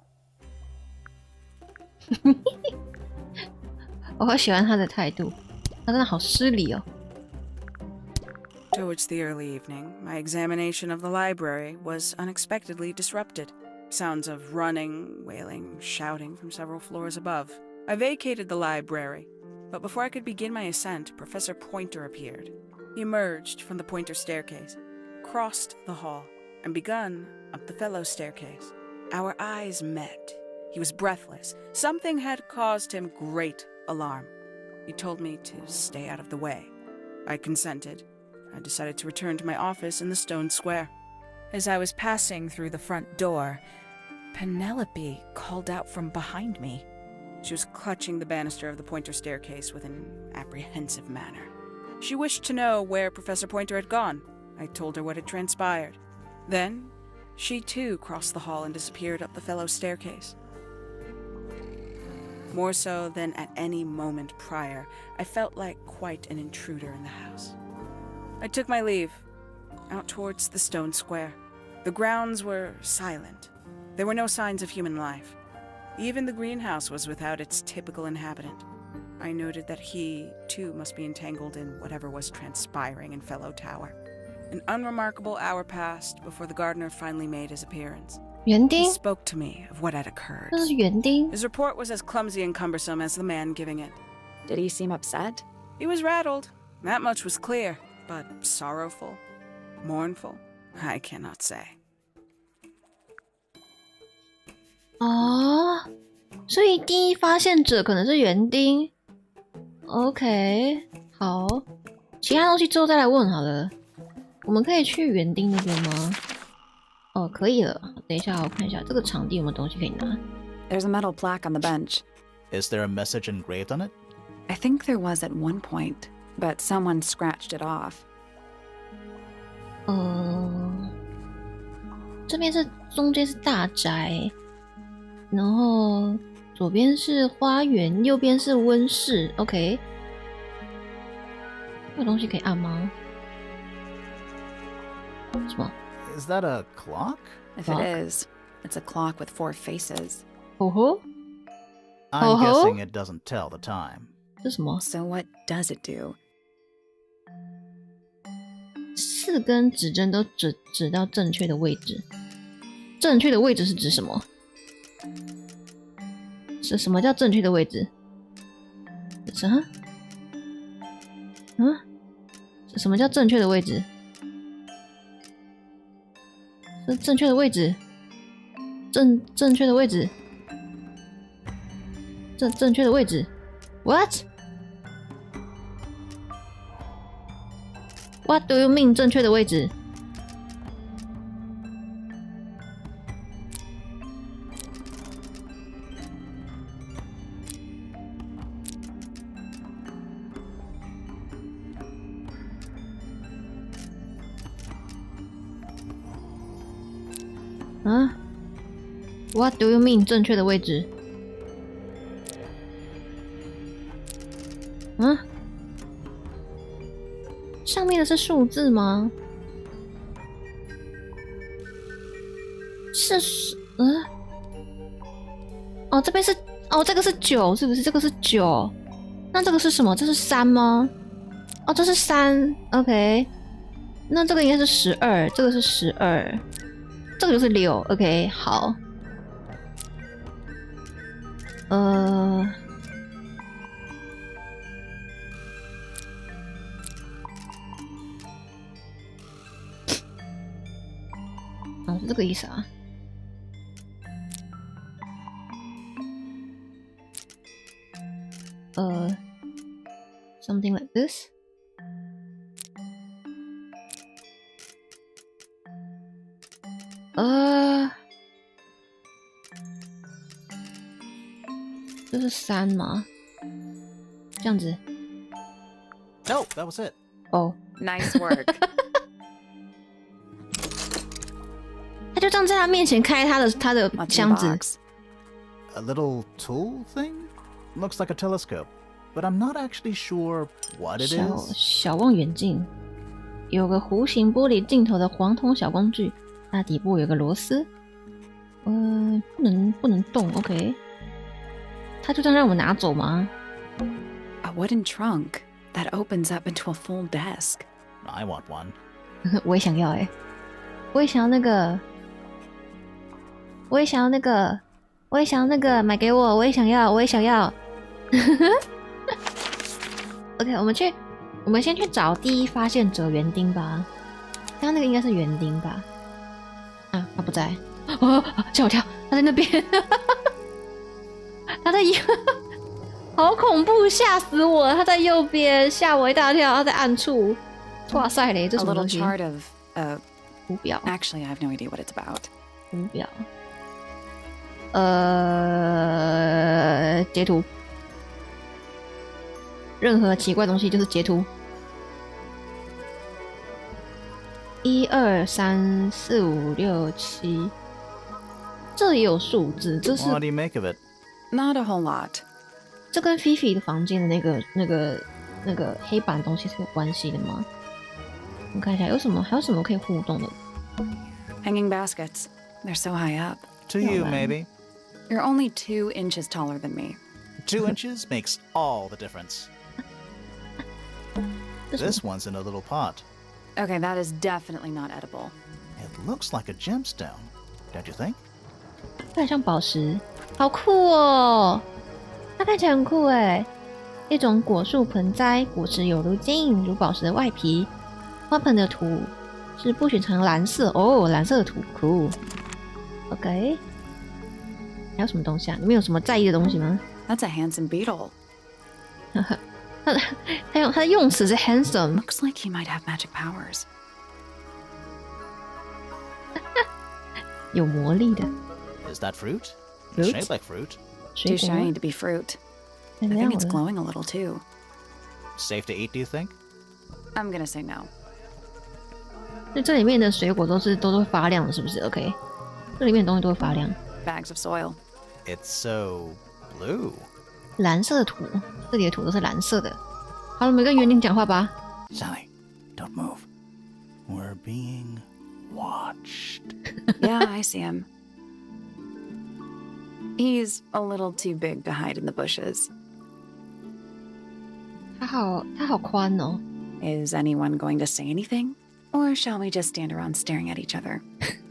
我好喜欢他的态度，他真的好失礼哦。Towards the early evening, my examination of the library was unexpectedly disrupted. Sounds of running, wailing, shouting from several floors above. I vacated the library, but before I could begin my ascent, Professor Pointer appeared. He emerged from the Pointer staircase, crossed the hall, and begun up the fellow staircase. Our eyes met. He was breathless. Something had caused him great alarm. He told me to stay out of the way. I consented. I decided to return to my office in the stone square. As I was passing through the front door, Penelope called out from behind me. She was clutching the banister of the Pointer staircase with an apprehensive manner. She wished to know where Professor Pointer had gone. I told her what had transpired. Then, she too crossed the hall and disappeared up the fellow staircase. More so than at any moment prior, I felt like quite an intruder in the house. I took my leave, out towards the stone square. The grounds were silent. There were no signs of human life. Even the greenhouse was without its typical inhabitant. I noted that he, too, must be entangled in whatever was transpiring in Fellow Tower. An unremarkable hour passed before the gardener finally made his appearance. 园 He 丁， spoke to me of what had occurred. 这是园丁。 His report was as clumsy and cumbersome as the man giving it. Did he seem upset? He was rattled. That much was clear. But sorrowful, mournful, I cannot say. 哦，所以第一发现者可能是园丁。OK， 好，其他东西之后再来问好了。我们可以去园丁那边吗？哦，可以了。等一下，我看一下这个场地有没有东西可以拿。 There's a metal plaque on the bench. Is there a message engraved on it? I think there was at one point, but someone scratched it off. 这边是中间是大宅，然后左边是花园，右边是温室。OK， 有东西可以按吗？什么？ Is that a clock? If Clock? it is, it's a clock with 4 faces. 哦吼， I'm Oh-ho? guessing it doesn't tell the time. 这什么？ So what does it do? 4根指针都指到正确的位置。正确的位置是指什么？是什么叫正确的位置？什么？什么叫正确的位置？是正确的位置？正确的位置？正确的位置 ？What？ What do you mean 正确的位置？啊 ？What do you mean 正确的位置？嗯？上面的是数字吗？是哦，这边是哦，这个是9，是不是？这个是9，那这个是什么？这是3吗？哦，这是3 ，OK。那这个应该是12，这个是12，这个就是6 ，OK。好，是这个意思啊。Something like this. 这是3吗？这样子。No, that was it. 哦， Nice work. 他就这样在他面前开他的 What's in the 箱子。 box? A little tool thing? Looks like a telescope, but I'm not actually sure what it 小 is. 望远镜，有个弧形玻璃镜头的黄铜小工具，它底部有个螺丝。不能动 ，OK。他就这样让我们拿走吗？ A wooden trunk that opens up into a full desk. I want one. 我也想要我也想要那个，我也想要那个，我也想要那个，买给我，我也想要，我也想要。OK， 我们先去找第一发现者园丁吧。刚刚那个应该是园丁吧？啊，他不在。哦，吓我跳，他在那边。他在右，好恐怖，吓死我了！他在右边，吓我一大跳。他在暗处。哇塞嘞，这 A 什么 little 东西？ chart of, 图表。 actually, I have no idea what it's about. 图表。截图。任何奇怪东西就是截图。1、2、3、4、5、6、7，这也有数字，这是 What do you make of it? Not a whole lot. 这跟菲菲的房间的那个黑板的东西是有关系的吗？我看一下，还有什么可以互动的？ Hanging baskets. They're so high up. To you, maybe. You're only 2 inches taller than me. 2 inches makes all the difference. 这是什 This one's in a little pot. Okay, that is definitely not edible. It looks like a gemstone, don't you think? 么看起来像宝石，好酷哦！它看起来很酷哎，一种果树盆栽，果实有如坚硬如宝石的外皮，花盆的土是不寻常蓝色哦，蓝色的土酷。OK， 还有什么东西啊？你们有什么在意的东西吗？ That's a handsome beetle. 他的用词是 handsome， Looks like he might have magic powers. 有魔力的 Is that fruit? Fruit? It's shaped like fruit. 水 Too 果。 shiny to be fruit. 太 I 亮 think it's 了 glowing a little too. Safe to eat, do you think? I'm gonna say no. 所以这里面的水果都会发亮的，是不是 ？OK， 这里面的东西都会发亮。 Bags of soil. It's so blue. 蓝色的土，这里的土都是蓝色的。好了，我们跟园丁讲话吧。 Sally, don't move. We're being watched. Yeah, I see him. He's a little too big to hide in the bushes. 它好宽哦。 Is anyone going to say anything? Or shall we just stand around staring at each other?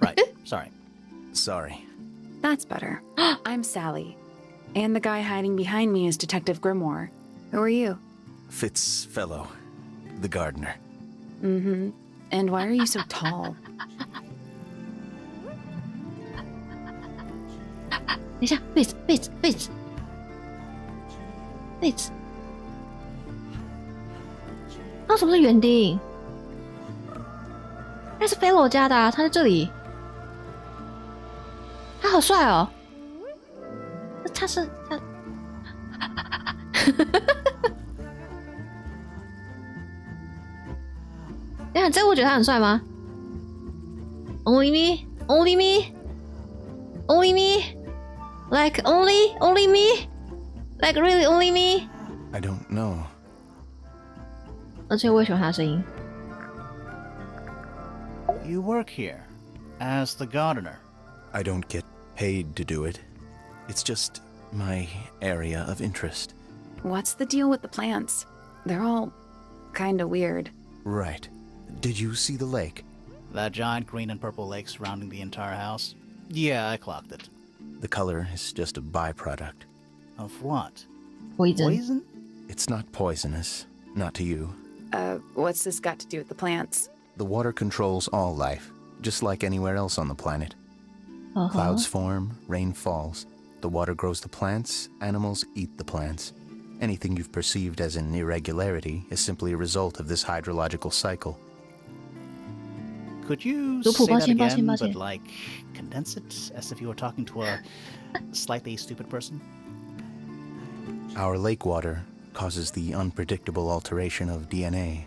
Right. Sorry. Sorry. That's better. I'm Sally. And the guy hiding behind me is Detective Grimoire. Who are you? Fitzfellow, the gardener. Mm-hmm. And why are you so tall? 等一下 ，Fitz，他什么是园丁？那是 Fellow 家的啊，他在这里。他好帅哦！他是他。等一下，这我觉得他很帅吗 ？Only me, only me, only me, like only me, like really only me. I don't know. 而且我也喜欢他的声音。 You work here as the gardener. I don't get paid to do it. It's just my area of interest. What's the deal with the plants? They're all kinda weird. Right. Did you see the lake? That giant green and purple lake surrounding the entire house? Yeah, I clocked it. The color is just a byproduct. Of what? Poison. Poison? It's not poisonous. Not to you. What's this got to do with the plants? The water controls all life, just like anywhere else on the planet. Clouds form, rain falls. The water grows the plants, animals eat the plants. Anything you've perceived as an irregularity is simply a result of this hydrological cycle. Could you Lupu, say that 抱歉， again, 抱歉。 but like condense it as if you were talking to a slightly stupid person? Our lake water causes the unpredictable alteration of DNA.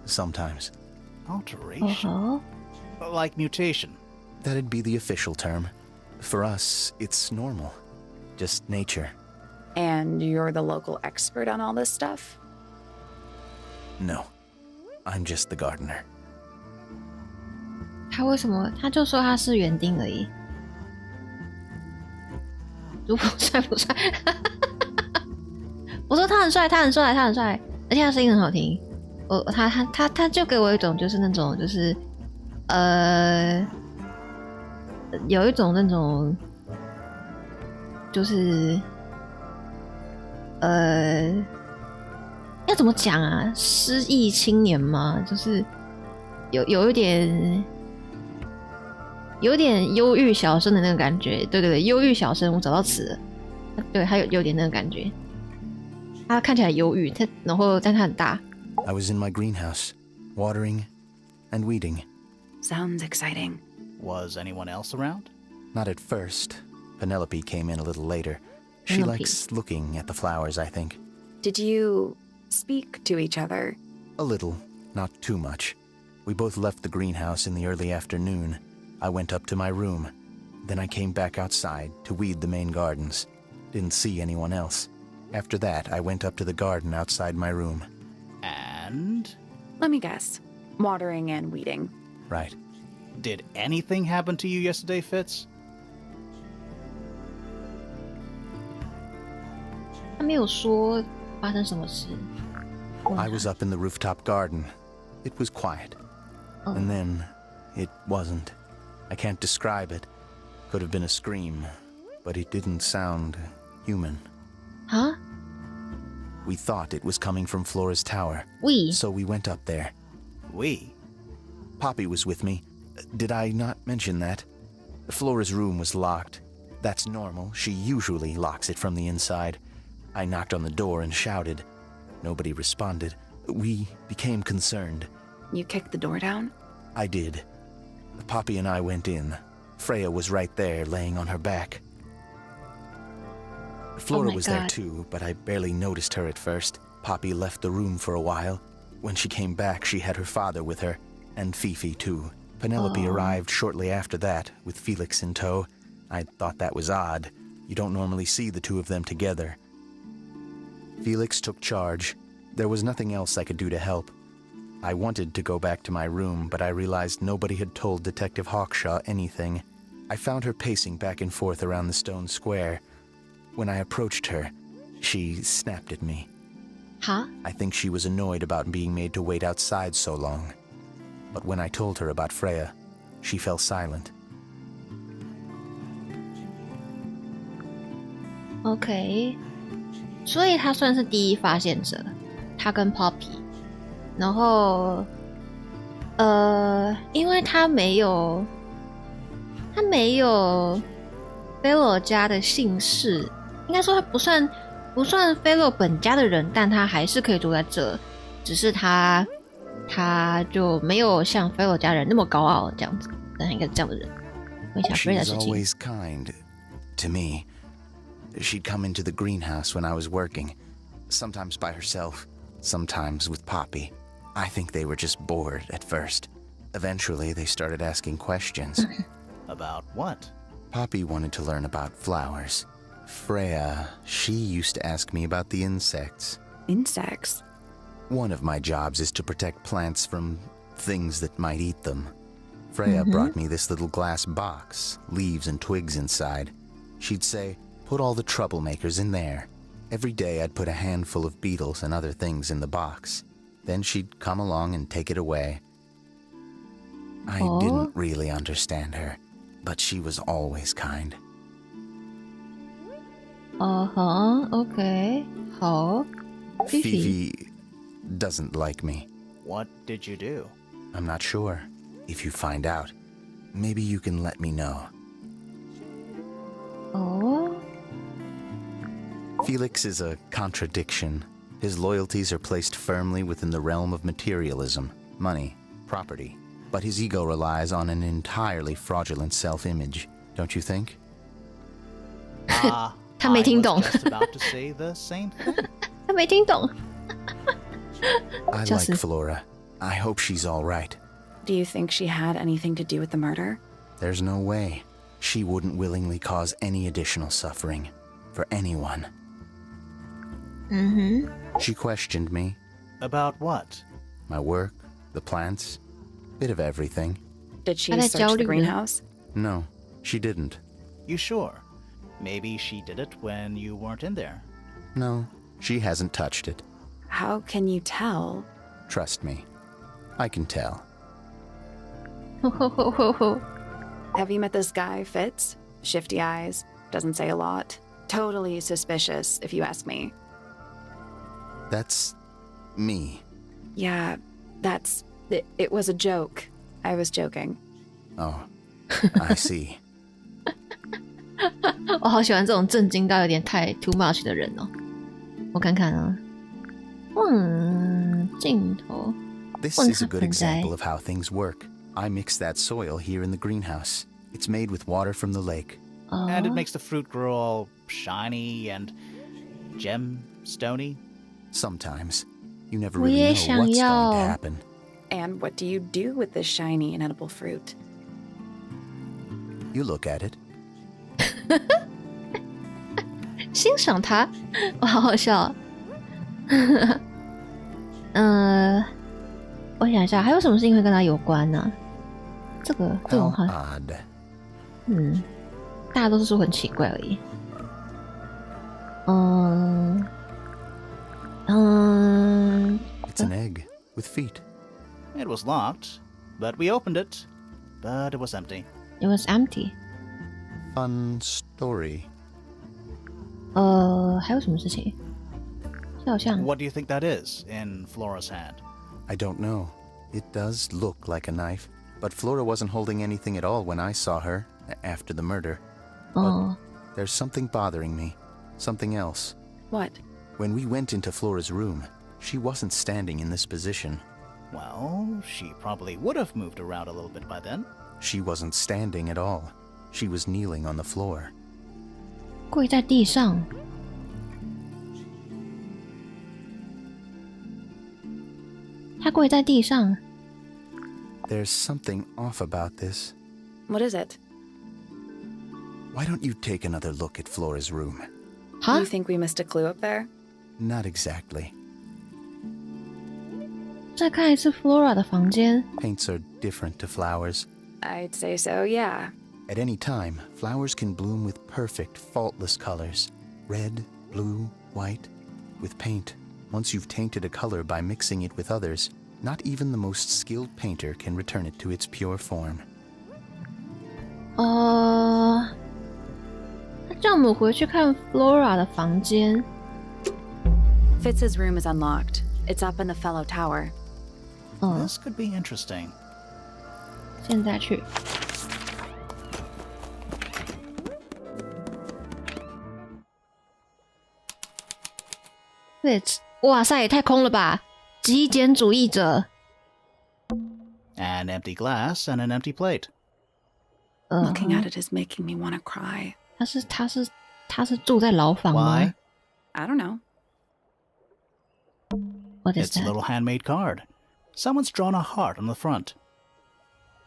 Sometimes. Alteration? Like mutation? That'd be the official term. For us, it's normal. Just nature. And you're the local expert on all this stuff? No. I'm just the gardener. 他为什么？他就说他是园丁而已。如果帅不帅？我说他很帅，他很帅，他很帅，而且他声音很好听。他就给我一种就是那种就是有一种那种就是要怎么讲啊？失意青年吗？就是有一点忧郁小生的那个感觉。对，忧郁小生，我找到词了。对，他有点那个感觉。他看起来忧郁，然后但他很大。I was in my greenhouse, watering and weeding. Sounds exciting. Was anyone else around? Not at first. Penelope came in a little later. She Penelope. likes looking at the flowers, I think. Did you speak to each other? A little, not too much. We both left the greenhouse in the early afternoon. I went up to my room. Then I came back outside to weed the main gardens. Didn't see anyone else. After that, I went up to the garden outside my room. And? Let me guess. Watering and weeding. Right. Did anything happen to you yesterday, Fitz? 他没有说发生什么事。 I was up in the rooftop garden. It was quiet. And then, it wasn't. I can't describe it. Could have been a scream, but it didn't sound human. Huh? We thought it was coming from Flora's tower. We? So we went up there. We? Poppy was with me. Did I not mention that? Flora's room was locked. That's normal. She usually locks it from the inside. I knocked on the door and shouted. Nobody responded. We became concerned. You kicked the door down? I did. Poppy and I went in. Freya was right there, laying on her back. Flora was there too, but I barely noticed her at first. Poppy left the room for a while. When she came back, she had her father with her, and Fifi too. Penelope arrived shortly after that, with Felix in tow. I thought that was odd. You don't normally see the two of them together. Felix took charge. There was nothing else I could do to help. I wanted to go back to my room, but I realized nobody had told Detective Hawkshaw anything. I found her pacing back and forth around the stone square. When I approached her, she snapped at me. Huh? I think she was annoyed about being made to wait outside so long. But when I told her about Freya, she fell silent. OK， 所以他算是第一发现者，他跟 Poppy， 然后因为他没有 Fellow 家的姓氏，应该说他不算 Fellow 本家的人，但他还是可以住在这，只是他就没有像 Fellow 家人那么高傲这样子，但他应该是这样的人。问一下 Freya 的事情。 Always kind to me. She'd come into the greenhouse when I was working, sometimes by herself, sometimes with Poppy. I think they were just bored at first. Eventually, they started asking questions. About what? Poppy wanted to learn about flowers. Freya, she used to ask me about the insects. Insects? One of my jobs is to protect plants from things that might eat them. Freya brought me this little glass box, leaves and twigs inside. She'd say, put all the troublemakers in there. Every day I'd put a handful of beetles and other things in the box. Then she'd come along and take it away. I didn't really understand her, but she was always kind. Okay. 好。Fifi doesn't like me. What did you do? I'm not sure. If you find out, maybe you can let me know. Felix is a contradiction. His loyalties are placed firmly within the realm of materialism, money, property. But his ego relies on an entirely fraudulent self-image, don't you think? 他没听懂。 I was just about to say the same thing. 他没听懂。 I like Flora. I hope she's all right. Do you think she had anything to do with the murder? There's no way. She wouldn't willingly cause any additional suffering for anyone. She questioned me. About what? My work, the plants, bit of everything. Did she search the greenhouse? No, she didn't. You sure? Maybe she did it when you weren't in there. No, she hasn't touched it. How can you tell? Trust me. I can tell. Have you met this guy, Fitz? Shifty eyes, doesn't say a lot. Totally suspicious, if you ask me. That's me. Yeah, that's... It was a joke. I was joking. Oh, I see. 我好喜欢这种震惊到有点太 too much 的人哦。我看看啊，镜头。 This is a good example of how things work. I mix that soil here in the greenhouse. It's made with water from the lake. And it makes the fruit grow all shiny and gemstony. Sometimes. You never really know what's going to happen. And what do you do with this shiny and edible fruit? You look at it. 欣赏它，哇，好好笑。我想一下，还有什么事情会跟它有关呢？这种好像，大家都是说很奇怪而已。It's an egg with feet. It was locked, but we opened it. But it was empty. It was empty. Fun story. 还有什么事情？这好像 What do you think that is in Flora's hand? I don't know. It does look like a knife, but Flora wasn't holding anything at all when I saw her after the murder. But there's something bothering me. Something else. What? When we went into Flora's room, she wasn't standing in this position. Well, she probably would have moved around a little bit by then. She wasn't standing at all. She was kneeling on the floor. 跪在地上。他跪在地上。There's something off about this. What is it? Why don't you take another look at Flora's room? Huh? You think we missed a clue up there? Not exactly. 再看一次 Flora 的房间。 Paints are different to flowers. I'd say so, yeah. At any time, flowers can bloom with perfect, faultless colors. Red, blue, white. With paint, once you've tainted a color by mixing it with others, not even the most skilled painter can return it to its pure form. 他叫我们回去看 Flora 的房间。Fitz's room is unlocked. It's up in the fellow tower. This could be interesting. 现在去。Fitz， 哇塞，也太空了吧！极简主义者。An empty glass and an empty plate. Looking at it is making me want to cry. 他是住在牢房吗 Why? I don't know. What is It's a that? little handmade card. Someone's drawn a heart on the front.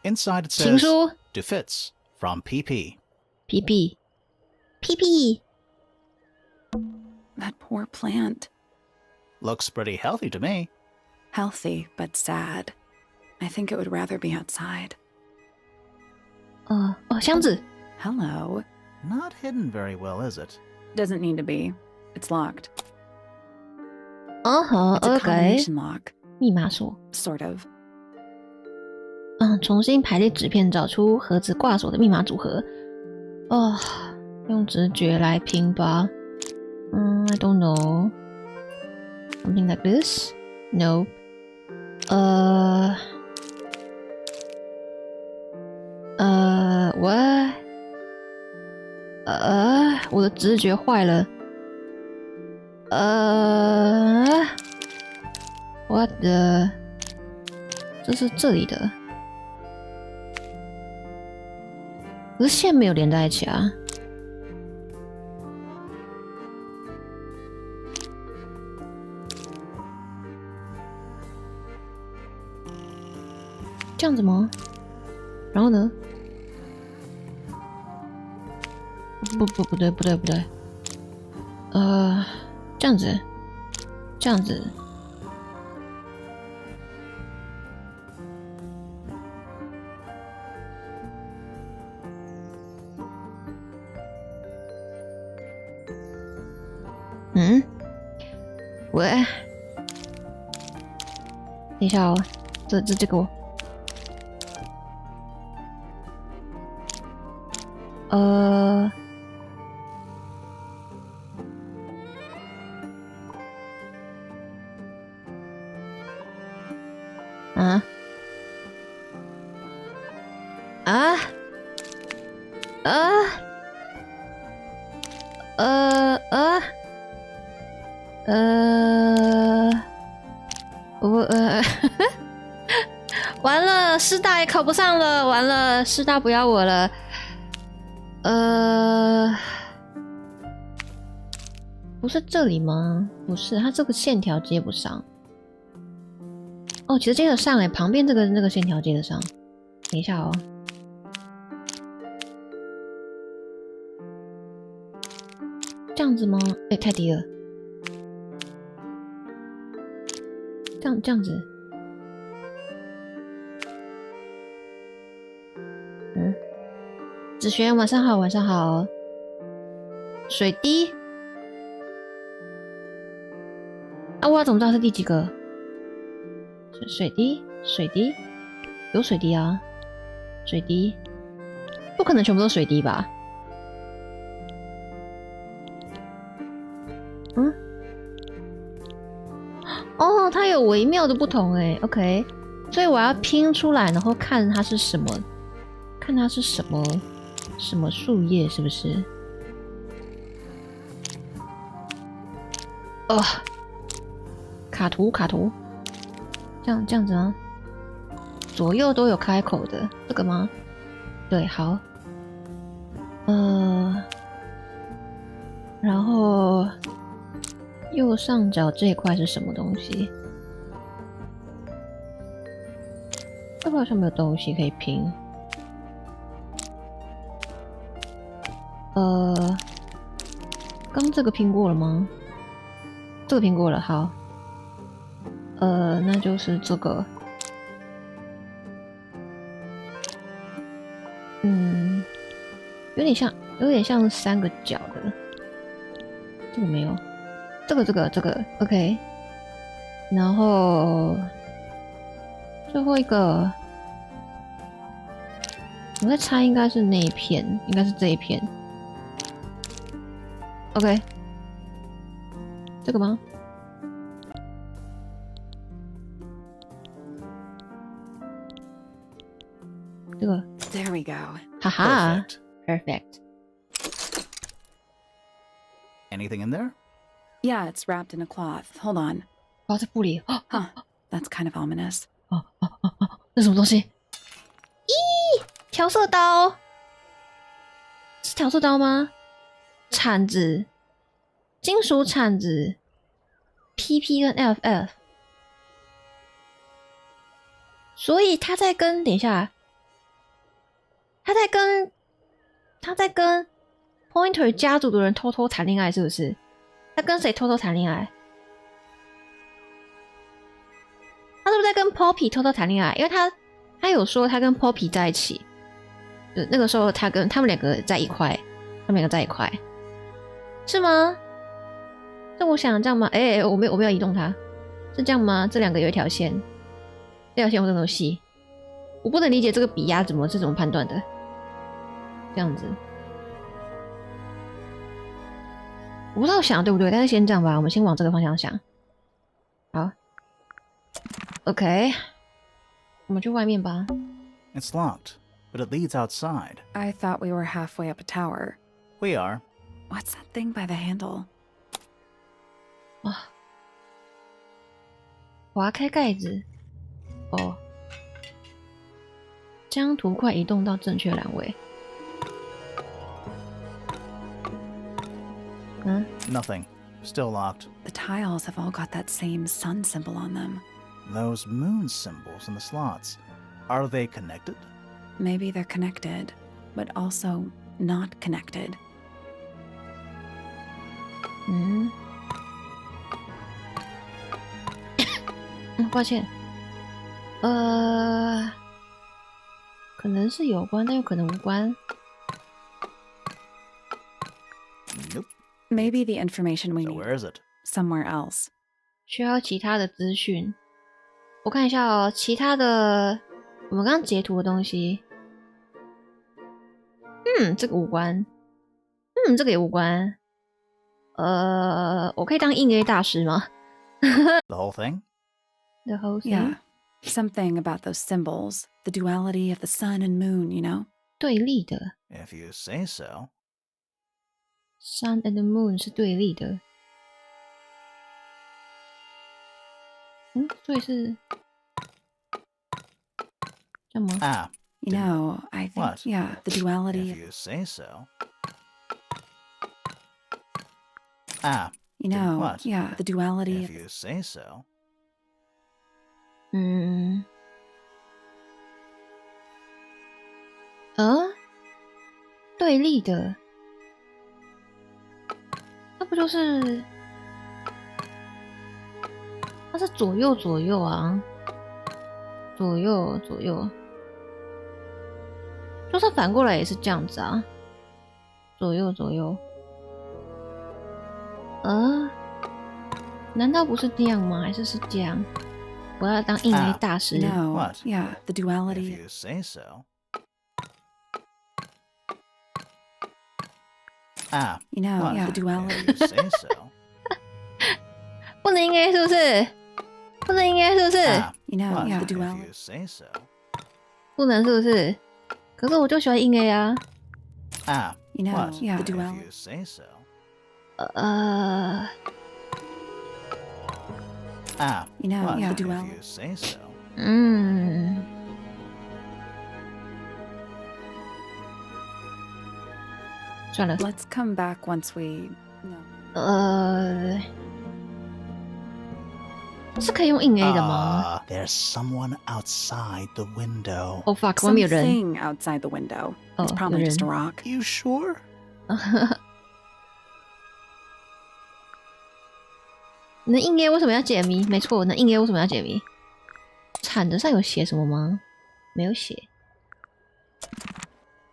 Inside it 情 says, 书 To Fitz, from PP. PP PP That poor plant. Looks pretty healthy to me. Healthy, but sad. I think it would rather be outside. 箱子 Hello. Not hidden very well, is it? Doesn't need to be. It's locked. It's a OK combination lock. 密码锁。 Sort of. 重新排列纸片，找出盒子挂锁的密码组合。用直觉来拼吧。I don't know. Something like this? No. What? 我的直觉坏了。What the？ 这是这里的。可是线没有连在一起啊。这样子吗？然后呢？不对。这样子，这样子。喂，等一下哦，这个我，完了，师大也考不上了，完了，师大不要我了。不是这里吗？不是，它这个线条接不上。哦，其实接得上哎，旁边这个那个线条接得上。等一下哦。这样子吗？哎，太低了。这样子。子璇，晚上好，晚上好。水滴。啊，我要怎么知道是第几个？水滴，水滴，有水滴啊，水滴，不可能全部都水滴吧？嗯，哦，它有微妙的不同哎 ，OK， 所以我要拼出来，然后看它是什么，看它是什么树叶，是不是？哦，卡图。这样子啊，左右都有开口的，这个吗？对，好。然后右上角这一块是什么东西？这块好像没有东西可以拼。刚这个拼过了吗？这个拼过了，好。那就是这个，有点像三个角的，这个没有，这个 ，OK， 然后最后一个，我在猜应该是那一片，应该是这一片 ，OK， 这个吗？这个 There we go. 哈哈 Perfect. ，perfect。 Anything in there? Yeah, it's wrapped in a cloth. Hold on. 包在布里，哦 Huh. That's kind of ominous. 这是什么东西？咦，调色刀，是调色刀吗？铲子，金属铲子 ，PP 跟 FF， 所以他在跟，等一下。他在跟 Pointer 家族的人偷偷谈恋爱，是不是？他跟谁偷偷谈恋爱？他是不是在跟 Poppy 偷偷谈恋爱？因为他有说他跟 Poppy 在一起，就那个时候他们两个在一块，是吗？是我想这样吗？我没有移动它，是这样吗？这两个有一条线，这条线有这种细，我不能理解这个比压是怎么判断的。这样子，我不知道想对不对，但是先这样吧，我们先往这个方向想。好 ，OK， 我们去外面吧。It's locked, but it leads outside. I thought we were halfway up a tower. We are. What's that thing by the handle? 啊，划开盖子。哦，将图块移动到正确栏位。Nothing. Still locked. The tiles have all got that same sun symbol on them. Those moon symbols in the slots. Are they connected? Maybe they're connected, but also not connected. 抱歉。可能是有关，但有可能无关。Nope. Maybe the information we So need where is it? somewhere else. 需要其他的资讯。我看一下哦，其他的我们刚刚截图的东西。这个无关。这个也无关。我可以当硬 A 大师吗？ The whole thing? The whole thing? Yeah. Something about those symbols, the duality of the sun and moon, you know? 对立的。 If you say so. Sun and moon 是对立的。所以是这样吗？ Ah. You know, I think, What? yeah, the duality. If you say so. Ah. You know, What? yeah, the duality. If you say so. 嗯，对立的，那不就是它是左右左右啊，左右左右，就算反过来也是这样子啊，左右左右。难道不是这样吗？还是这样？我要当印 A 大师。No. What? Yeah, the If duality. you say so. You know, What? yeah, the If duality. you say so. 不能印 A 是不是？不能印 A 是不是？ You know, What? yeah, the If duality. you say so. 不能是不是？可是我就喜欢印 A 啊。You know, What? yeah, the If duality. you say so. You know, What? yeah, If the duality. you say so. 算了， Let's come back once we. No. 是可以用印 A 的吗？ There's someone outside the window. Oh fuck， 外面有人。 Something outside the window. It's 哦， probably 有 just a 人。 rock. You sure? 能印 A 为什么要解谜？没错，能印 A 为什么要解谜？铲子上有写什么吗？没有写。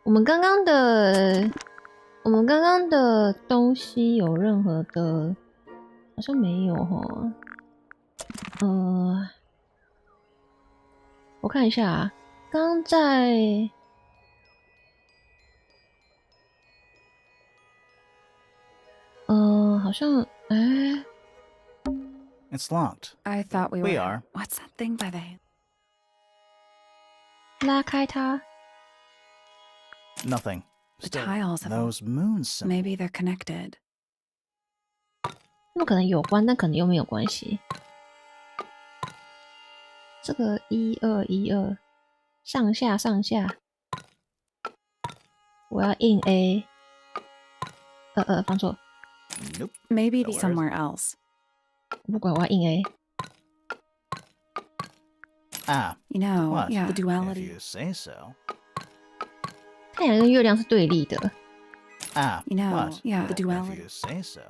我们刚刚的东西有任何的？好像没有齁。我看一下啊，刚在好像It's locked. I thought we We were. are. What's that thing by the? 拉开它。 Nothing. The Still, tiles of those moon symbols. Maybe they're connected. 那么可能有关，但可能又没有关系。这个1212上下上下，我要印 A。放错， Nope. Maybe No worries. somewhere else. 不管，我要印 A。 You know, What? yeah, the If duality. you say so. 太阳跟月亮是对立的。 You know, What? yeah, the If duality. you say so.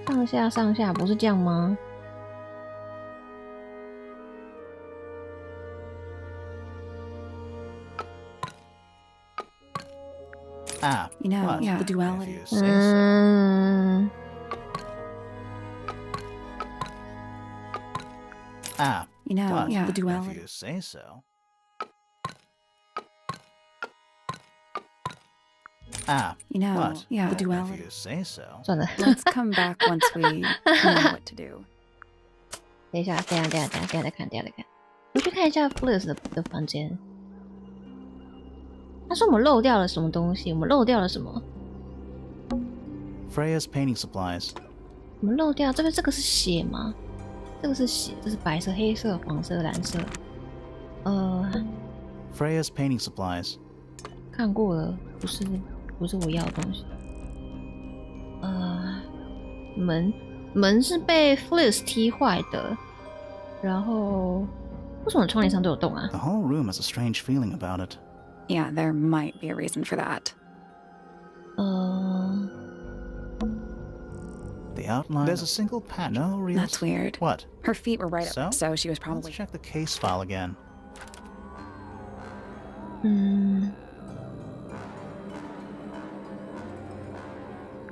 上下上下不是这样吗？ You know, What? yeah, the If duality. you say so. 嗯， You know, What? yeah, the If duality. you say so. You know, What? yeah, the If duality. you say so. 算了， Let's come back once we know what to do. 等一下，等一下再看。我去看一下 Flux 的房间。他说我们漏掉了什么东西？我们漏掉了什么？ Freya's painting supplies. 我们漏掉这个是血吗？这个是血，这是白色、黑色、黄色、蓝色。Freya's painting supplies. 看过了，不是我要的东西。门是被 Flux 踢坏的，然后为什么窗帘上都有洞啊？ The whole room has a strange feeling about it. Yeah, there might be a reason for that. The outline. There's a single patch. No real. That's weird. What? Her feet were right So? up, so she was Let's probably. check the case file again.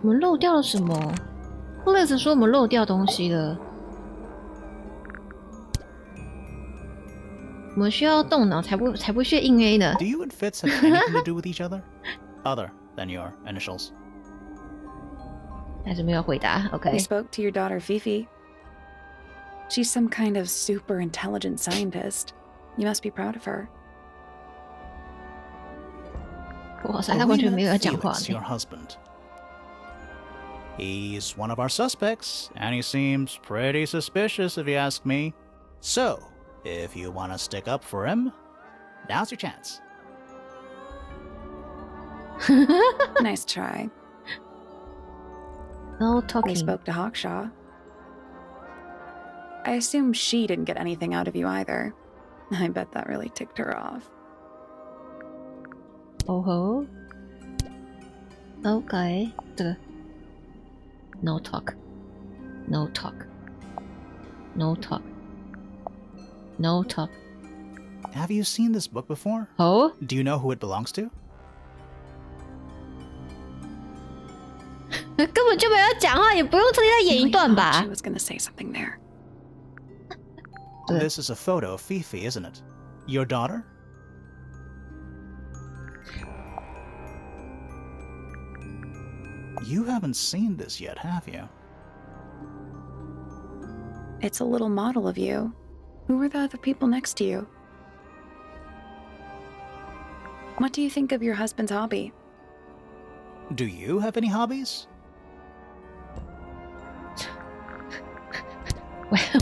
我们漏掉了什么 ？Flux 说我们漏掉东西了。我们需要动脑才不屑硬 A 呢。 Do you and Fitz have anything to do with each other? Other than your initials. 还是没有回答。We OK， spoke to your daughter Fifi. She's some kind of super intelligent scientist. You must be proud of her. 哇塞，他完全没有要讲话 Felix, your 呢。 husband. He's one of our suspects, and he seems pretty suspicious if you ask me. So, if you want to stick up for him, now's your chance. Nice try. No We talking. spoke to Hawkshaw. I assume she didn't get anything out of you either. I bet that really ticked her off. Oh ho. Okay. 这个 No talk. No talk. No talk. No talk. Have you seen this book before? Oh? Do you know who it belongs to? 根本就没有讲话，也不用特地再演一段吧 She was gonna say something there. This is a photo of Fifi, isn't it? Your daughter? You haven't seen this yet, have you? It's a little model of you. Who were the other people next to you? What do you think of your husband's hobby? Do you have any hobbies?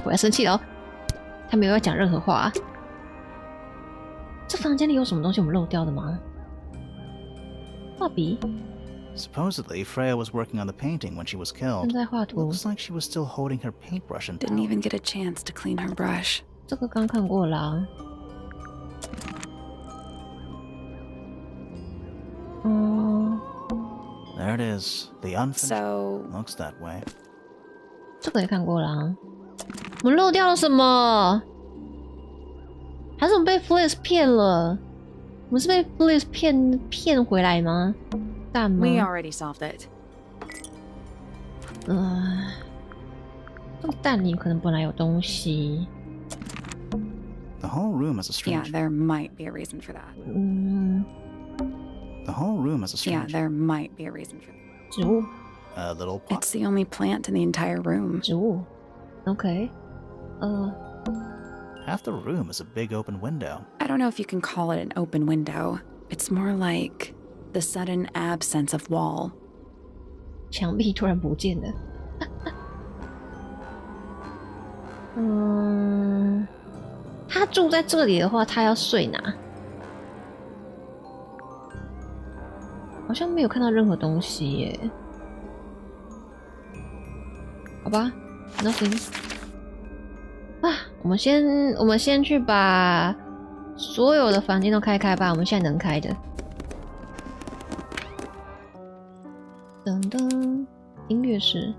我要生气了哦，他没有要讲任何话。这房间里有什么东西我们漏掉的吗？画笔。 Supposedly, Freya was working on the painting when she was 正 killed. 在画图。 Looks like she was still holding her paintbrush and Didn't even get a chance to clean her brush. 这个刚看过啦。There it is. The unfinished So, looks that way. 这个也看过啦。我们漏掉了什么？还是我们被 Fliss 骗了？我们是被 Fliss 骗回来吗？蛋吗？ we already solved it. 这个蛋里可能本来有东西。 The whole room has a Yeah, strange. there might be a reason for that. The whole room has a Yeah, strange. there might be a reason for that. 植物， A little pot. It's the only plant in the entire room. 植物。OK， Half the room is a big open window. I don't know if you can call it an open window. It's more like the sudden absence of wall. 墙壁突然不见了。他住在这里的话，他要睡哪？好像没有看到任何东西耶。好吧 ，nothing。啊，我们先去把所有的房间都开开吧，我们现在能开的。噔噔，音乐室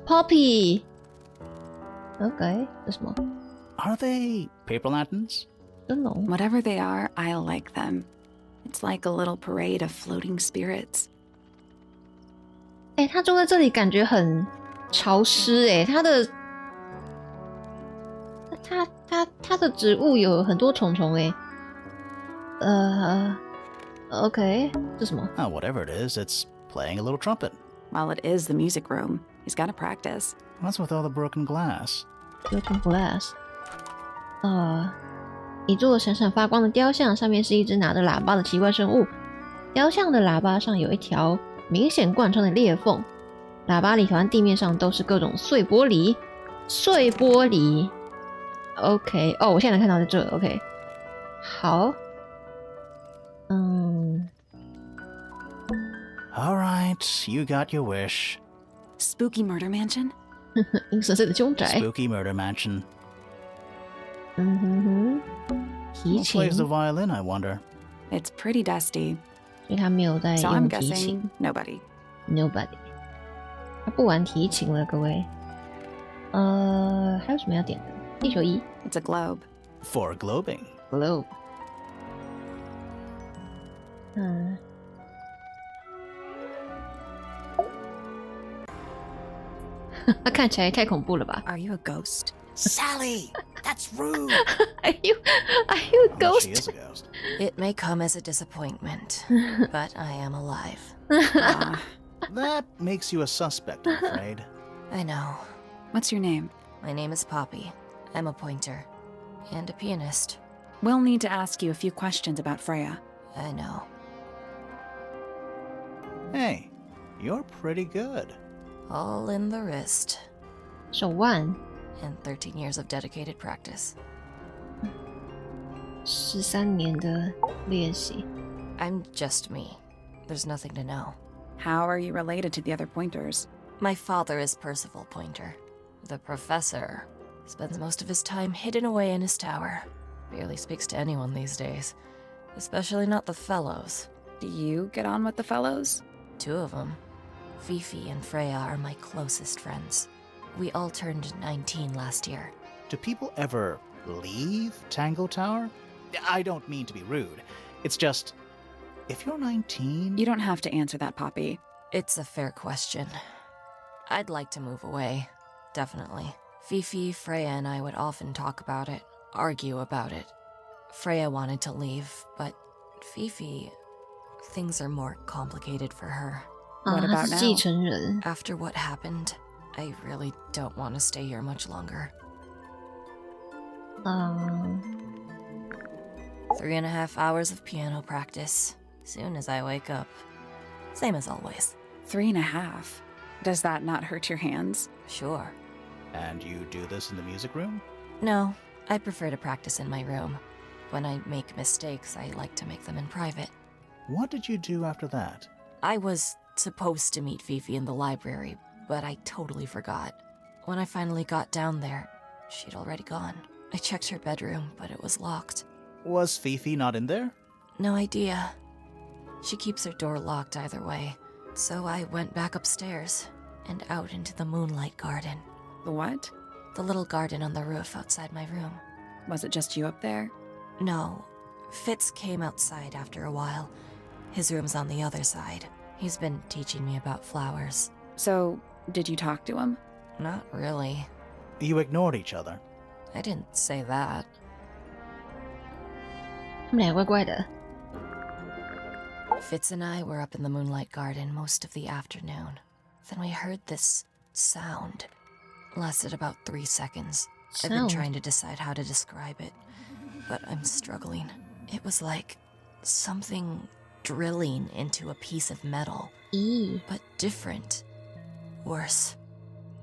，Poppy。OK， 这什么？ Are they paper lanterns? 灯笼。 Whatever they are, I like them. It's like a little parade of floating spirits. 哎、他住在这里感觉很潮湿哎、他的植物有很多虫虫哎。OK， 这什么？ Whatever it is, it's playing a little trumpet. Well, it is the music room. He's got to practice. What's with all the broken glass? Broken glass。一座闪闪发光的雕像，上面是一只拿着喇叭的奇怪生物。雕像的喇叭上有一条明显贯穿的裂缝，喇叭里和地面上都是各种碎玻璃。碎玻璃。OK， 哦，我现在能看到在这。OK， 好。All right, you got your wish. Spooky murder mansion? 阴森森的凶宅。 Spooky murder mansion. 提 Who 琴， plays the violin, I wonder? It's pretty dusty. 所以他没有在 So I'm 用提琴。 guessing nobody. Nobody， 他不玩提琴了，各位。还有什么要点的？地球仪 It's a globe. For globing.，globe。他看起来太恐怖了吧 Are you a ghost? Sally! That's rude! ？Are you a Unless she ghost？ is a ghost. It may come as a disappointment, but I am alive. That makes you a suspect, I'm afraid. I know. What's your name? My name is Poppy. I'm a pointer. And a pianist. We'll need to ask you a few questions about Freya. I know. Hey, you're pretty good. All in the wrist. 手腕 And 13 years of dedicated practice. 13年的练习。 I'm just me. There's nothing to know. How are you related to the other pointers? My father is Percival Pointer. The professor spends most of his time hidden away in his tower. Barely speaks to anyone these days, especially not the fellows. Do you get on with the fellows? 2 of them. Fifi and Freya are my closest friends. We all turned 19 last year. Do people ever leave Tangle Tower? I don't mean to be rude. It's just, if you're 19... You don't have to answer that, Poppy. It's a fair question. I'd like to move away, definitely. Fifi, Freya, and I would often talk about it, argue about it. Freya wanted to leave, but Fifi... Things are more complicated for her. What about now? 继承人 After what happened, I really don't want to stay here much longer. 3.5 hours of piano practice. Soon as I wake up. Same as always. 3.5. Does that not hurt your hands? Sure. And you do this in the music room? No, I prefer to practice in my room. When I make mistakes, I like to make them in private. What did you do after that? I was supposed to meet Fifi in the library, but I totally forgot. When I finally got down there, she'd already gone. I checked her bedroom, but it was locked. Was Fifi not in there? No idea. She keeps her door locked either way, so I went back upstairs and out into the moonlight garden. The what? The little garden on the roof outside my room. Was it just you up there? No. Fitz came outside after a while. His room's on the other side. He's been teaching me about flowers. So, did you talk to him? Not really. You ignored each other. I didn't say that. 他们俩怪怪的。 Fitz and I were up in the moonlight garden most of the afternoon. Then we heard this sound. Lasted about 3 seconds. I've been trying to decide how to describe it, but I'm struggling. It was like something drilling into a piece of metal, but different. Worse.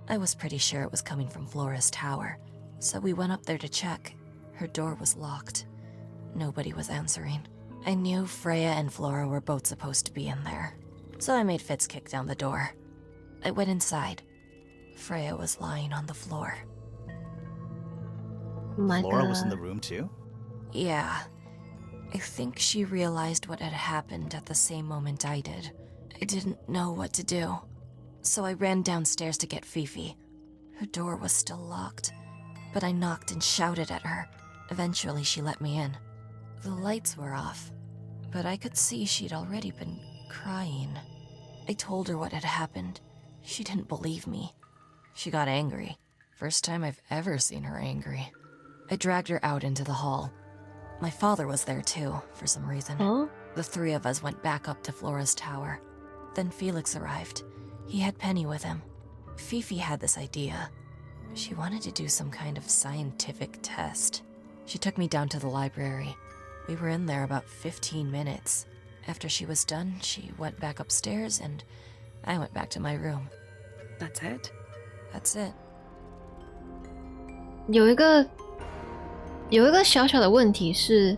I was pretty sure it was coming from Flora's tower, so we went up there to check. Her door was locked. Nobody was answering. I knew Freya and Flora were both supposed to be in there, so I made Fitz kick down the door. I went inside. Freya was lying on the floor. Flora was in the room too? Yeah. I think she realized what had happened at the same moment I did. I didn't know what to do, so I ran downstairs to get Fifi. Her door was still locked, but I knocked and shouted at her. Eventually, she let me in. The lights were off, but I could see she'd already been crying. I told her what had happened. She didn't believe me. She got angry. First time I've ever seen her angry. I dragged her out into the hall. My father was there too, for some reason. Huh? The 3 of us went back up to Flora's tower. Then Felix arrived. He had Penny with him. Fifi had this idea. She wanted to do some kind of scientific test. She took me down to the library. We were in there about 15 minutes. After she was done, she went back upstairs and I went back to my room. That's it? That's it. 有一个小小的问题是，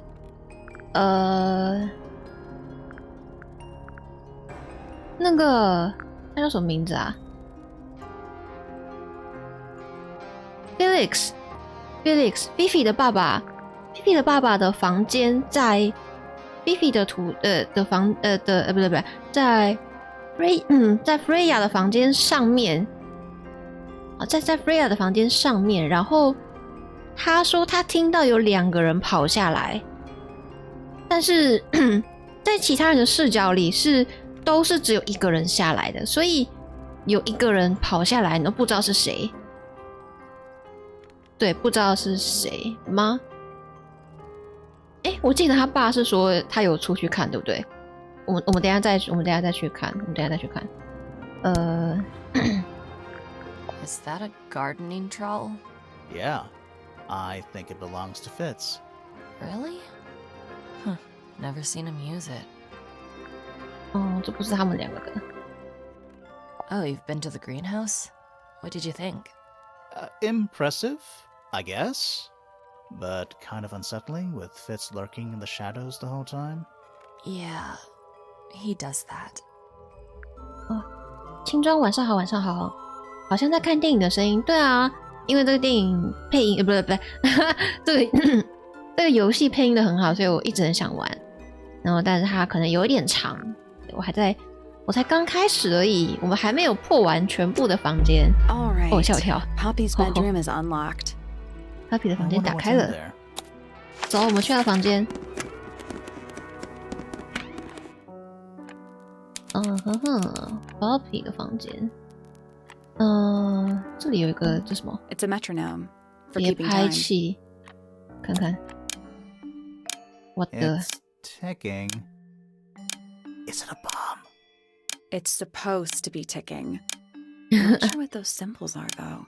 那个他叫什么名字啊 ？Felix Fifi 的爸爸 ，Fifi 的爸爸的房间在 Fifi 的不对，在在 Freya 的房间上面啊，在 Freya 的房间上面，然后他说他听到有2个人跑下来，但是在其他人的视角里都是只有1个人下来的，所以有1个人跑下来，你都不知道是谁。对，不知道是谁吗？我记得他爸是说他有出去看，对不对？我们等一下再去看，Is that a gardening trowel? Yeah. I think it belongs to Fitz. Really? Huh. Never seen him use it. 这不是他们2个的。Oh, you've been to the greenhouse? What did you think? Impressive, I guess. But kind of unsettling with Fitz lurking in the shadows the whole time. Yeah, he does that. 轻装晚上好，晚上好，好像在看电影的声音。对啊，因为这个电影配音，不对，这个游戏配音的很好，所以我一直很想玩。然后，但是它可能有一点长，我才刚开始而已，我们还没有破完全部的房间。哦，吓我一跳。Poppy's bedroom is unlocked. Poppy 的房间打开了，走，我们去他的房间。Poppy 的房间。这里有一个这什么 ？It's a metronome for 节 keeping 拍 time. 器，看看。What the? It's ticking. Is it a bomb? It's supposed to be ticking. I'm not sure what those symbols are, though.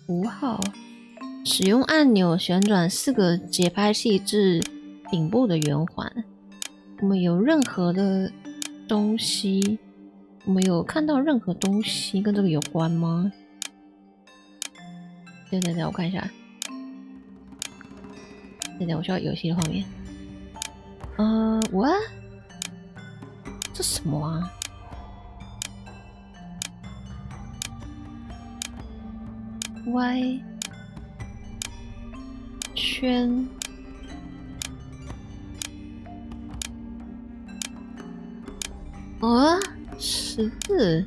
5号，使用按钮旋转4个节拍器至顶部的圆环。我们有任何的东西？我们有看到任何东西跟这个有关吗？对，我看一下。对，我需要游戏的画面。what？ 这什么啊？Y 圈十字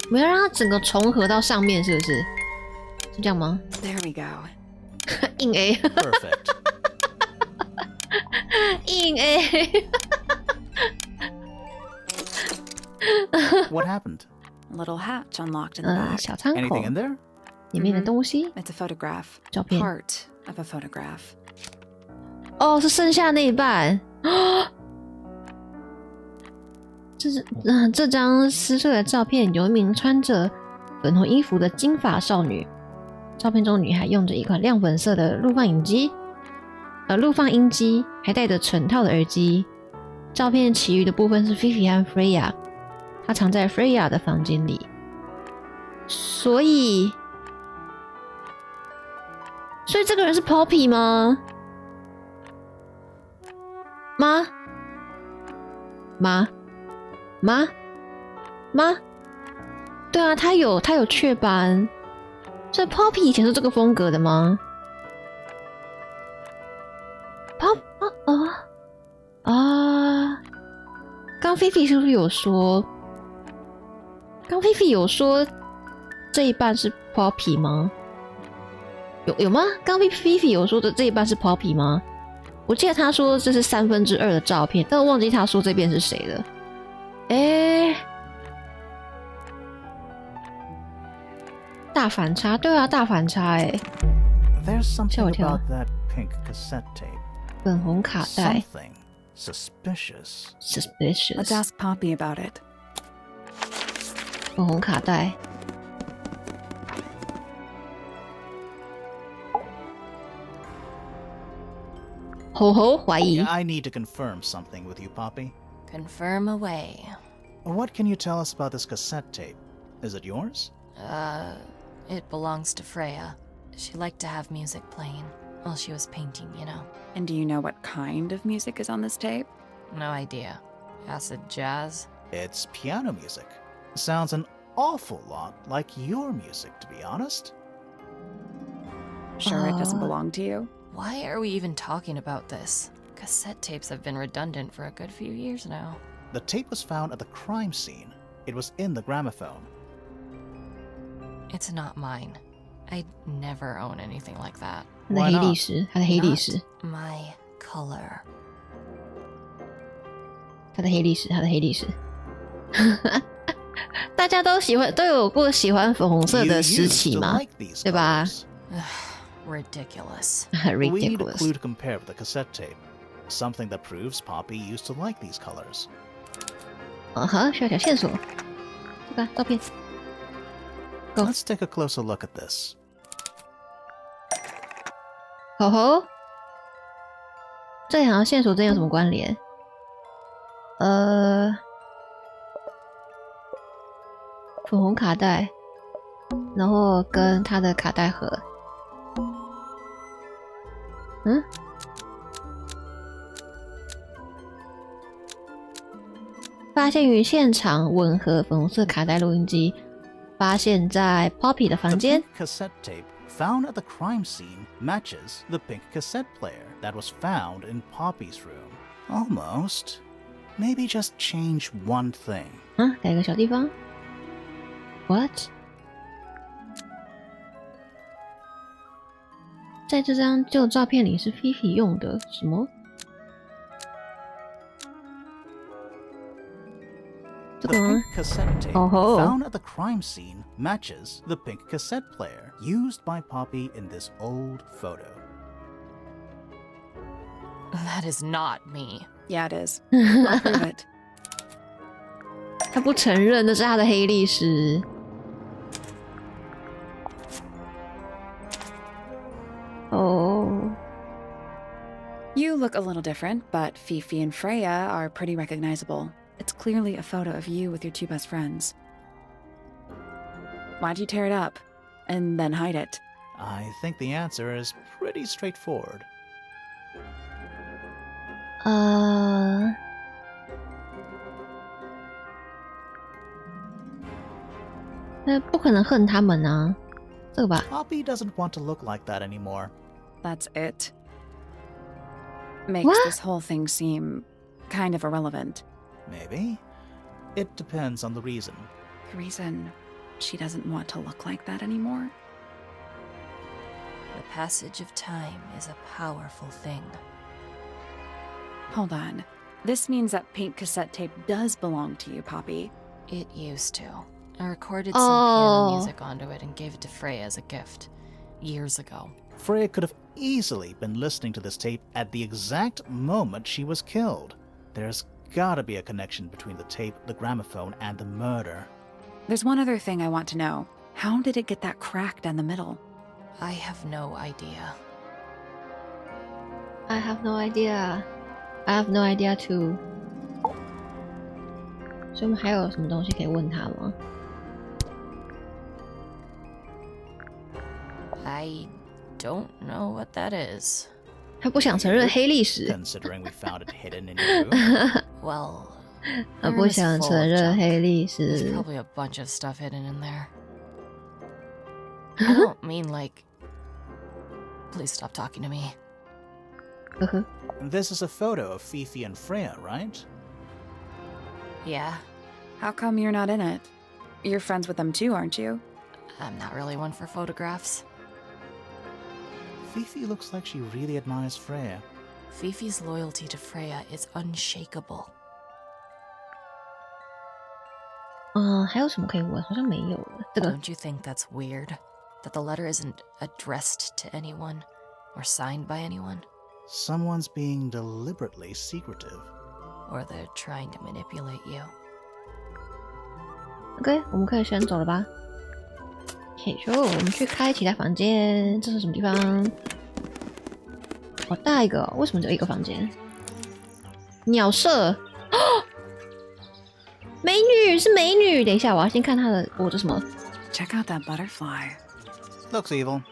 我们要让它整个重合到上面，是不是？是这样吗 There we go. 硬 A Perfect. 硬 A What happened? A little hatch unlocked in the back. 小仓口 Anything in there? 里面的东西 It's a photograph. 照片 Part of a photograph. 是剩下那一半这张撕碎的照片有一名穿着粉红衣服的金发少女，照片中女孩用着一款亮粉色的录放音机，还戴着唇套的耳机。照片其余的部分是菲菲和 Freya， 她藏在 Freya 的房间里。所以这个人是 Poppy 吗？妈，对啊，他有雀斑，所以 Poppy 以前是这个风格的吗刚菲菲是不是有说？刚菲菲有说这一半是 Poppy 吗？有吗？刚菲菲有说的这一半是 Poppy 吗？我记得他说这是2/3的照片，但我忘记他说这边是谁了。大反差，对啊，大反差There's something 吓我一跳 about that pink cassette tape. 粉红卡带 Something suspicious. Let's ask Poppy about it. 粉红卡带。吼怀疑 I need to confirm something with you, Poppy. Confirm away. What can you tell us about this cassette tape? Is it yours? It belongs to Freya. She liked to have music playing while she was painting, you know. And do you know what kind of music is on this tape? No idea. Acid jazz? It's piano music. Sounds an awful lot like your music, to be honest. Sure it doesn't belong to you? Why are we even talking about this? Cassette tapes have been redundant for a good few years now. The tape was found at the crime scene. It was in the gramophone. It's not mine. I'd never own anything like that. 他的黑历史，他的黑历史， Not my color. 他的黑历史，他的黑历史。大家都有过喜欢粉红色 You 的时 used 期 to 嘛， like these 对吧 colors. Ridiculous. We need a Ridiculous clue to compare with the cassette tape. Something that proves Poppy used to like these colors. 需要条线索。这个照片。Go. Let's take a closer look at this. 吼吼，这两条线索之间有什么关联？粉红卡带，然后跟他的卡带盒。发现与现场吻合粉红色卡带录音机，发现在 Poppy 的房间。The pink cassette tape found at the crime scene matches the pink cassette player that was found in Poppy's room. Almost. Maybe just change one thing. 改个小地方。What？ 在这张旧照片里是 Fifi 用的，什么？这 The 个吗 pink cassette tape found at the crime scene matches the pink cassette player used by Poppy in this old photo. That is not me. Yeah, it is. I'll prove it. 他不承认那是他的黑历史。哦。You look a little different, but Fifi and Freya are pretty recognizable. It's clearly a photo of you with your two best friends. Why'd you tear it up and then hide it? I think the answer is pretty straightforward. 不可能恨他们啊，这个吧。Poppy doesn't want to look like that anymore. That's it. Makes this whole thing seem kind of irrelevant. Maybe. It depends on the reason. The reason she doesn't want to look like that anymore? The passage of time is a powerful thing. Hold on. This means that pink cassette tape does belong to you, Poppy. It used to. I recorded some piano music onto it and gave it to Freya as a gift. Years ago. Freya could have easily been listening to this tape at the exact moment she was killed. There's gotta be a connection between the tape, the gramophone, and the murder. There's one other thing I want to know. How did it get that crack down the middle? I have no idea. I have no idea. I have no idea too. 所以我们还有什么东西可以问他吗？ I don't know what that is. 他不想承认黑历史。 Considering we found it hidden in your room. Well, 他不想承认黑历 there's 史。 probably a bunch of stuff hidden in there. I don't mean like... Please stop talking to me. This is a photo of Fifi and Freya, right? Yeah, How come you're not in it? You're friends with them too, aren't you? I'm not really one for photographs. Fifi looks like she really admires Freya. Fifi's loyalty to Freya is unshakable. 还有什么可以问？好像没有了。这个 Don't you think that's weird? That the letter isn't addressed to anyone or signed by anyone? Someone's being deliberately secretive. Or they're trying to manipulate you. OK， 我们可以先走了吧。OK， 我们去开其他房间。这是什么地方？好大一个哦，为什么只有一个房间？鸟舍。美女是美女。等一下，我要先看她的。这什么 Check out that butterfly. Looks evil.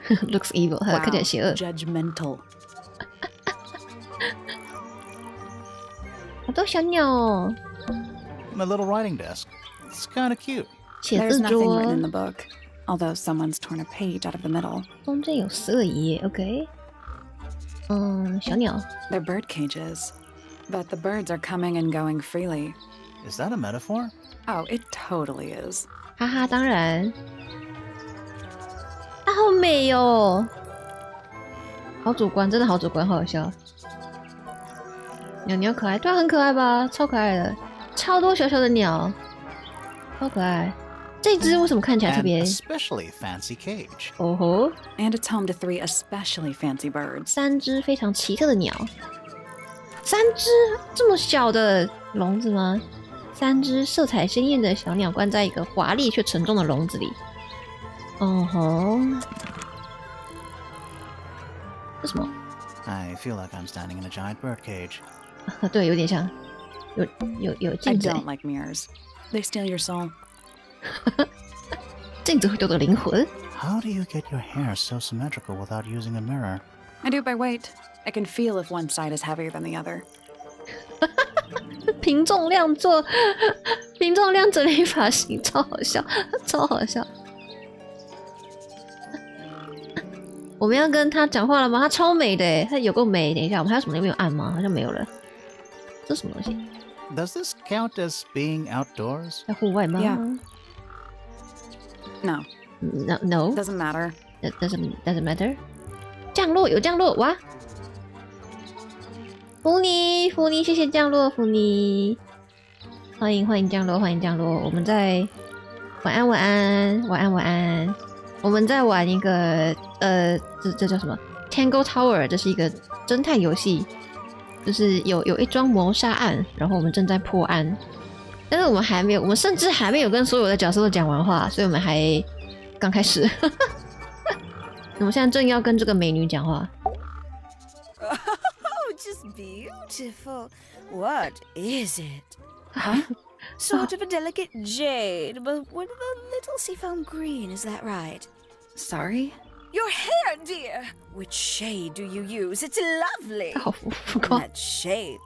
？Looks evil， 看起来邪恶。 Judgmental. 好多小鸟哦。My little writing desk. It's kind of cute. 写 There's 字 nothing 桌 written in the book, although someone's torn a page out of the middle. 中间有12页。OK。小鸟。 They're bird cages. But the birds are coming and going freely. Is that a metaphor? Oh, it totally is. 哈哈，当然。啊，好美哦！好主观，真的好主观，好好笑。鸟可爱，对啊，很可爱吧？超可爱的，超多小小的鸟，超可爱。这只为什么看起来特 An 别？ especially fancy cage. 哦吼And it's home to 3 especially fancy birds. ，3只非常奇特的鸟。3只这么小的笼子吗？3只色彩鲜艳的小鸟关在一个华丽却沉重的笼子里。哦吼，这什么？ I feel like I'm standing in a giant bird cage. 对，有点像。有 I 镜子 don't like mirrors. They steal your soul. 镜子会夺走灵魂。 How do you get your hair so symmetrical without using a mirror? I do it by weight. I can feel if one side is heavier than the other. 凭重量做，凭重量整理发型，超好笑，超好笑。我们要跟他讲话了吗？他超美的耶，他有够美。等一下，我们还有什么没有按吗？好像没有了。这是什么东西？ Does this count as being outdoors? 在户外吗 Yeah. No. No. Doesn't matter. Doesn't matter. 降落有降落哇！福尼，福尼，谢谢降落，福尼，欢迎降落，欢迎降落。我们在晚安，晚安，晚安，晚安。我们在玩一个这叫什么 ？Tangle Tower， 这是一个侦探游戏，就是有一桩谋杀案，然后我们正在破案，但是我们还没有，我们甚至还没有跟所有的角色都讲完话，所以我们还刚开始。我们现在正要跟这个美女讲话。Oh, just beautiful. What is it? Huh? Sort of a delicate jade, but with a little seafoam green, is that right? Sorry? Your hair, dear! Which shade do you use? It's lovely. 好浮 And 夸。 that shape.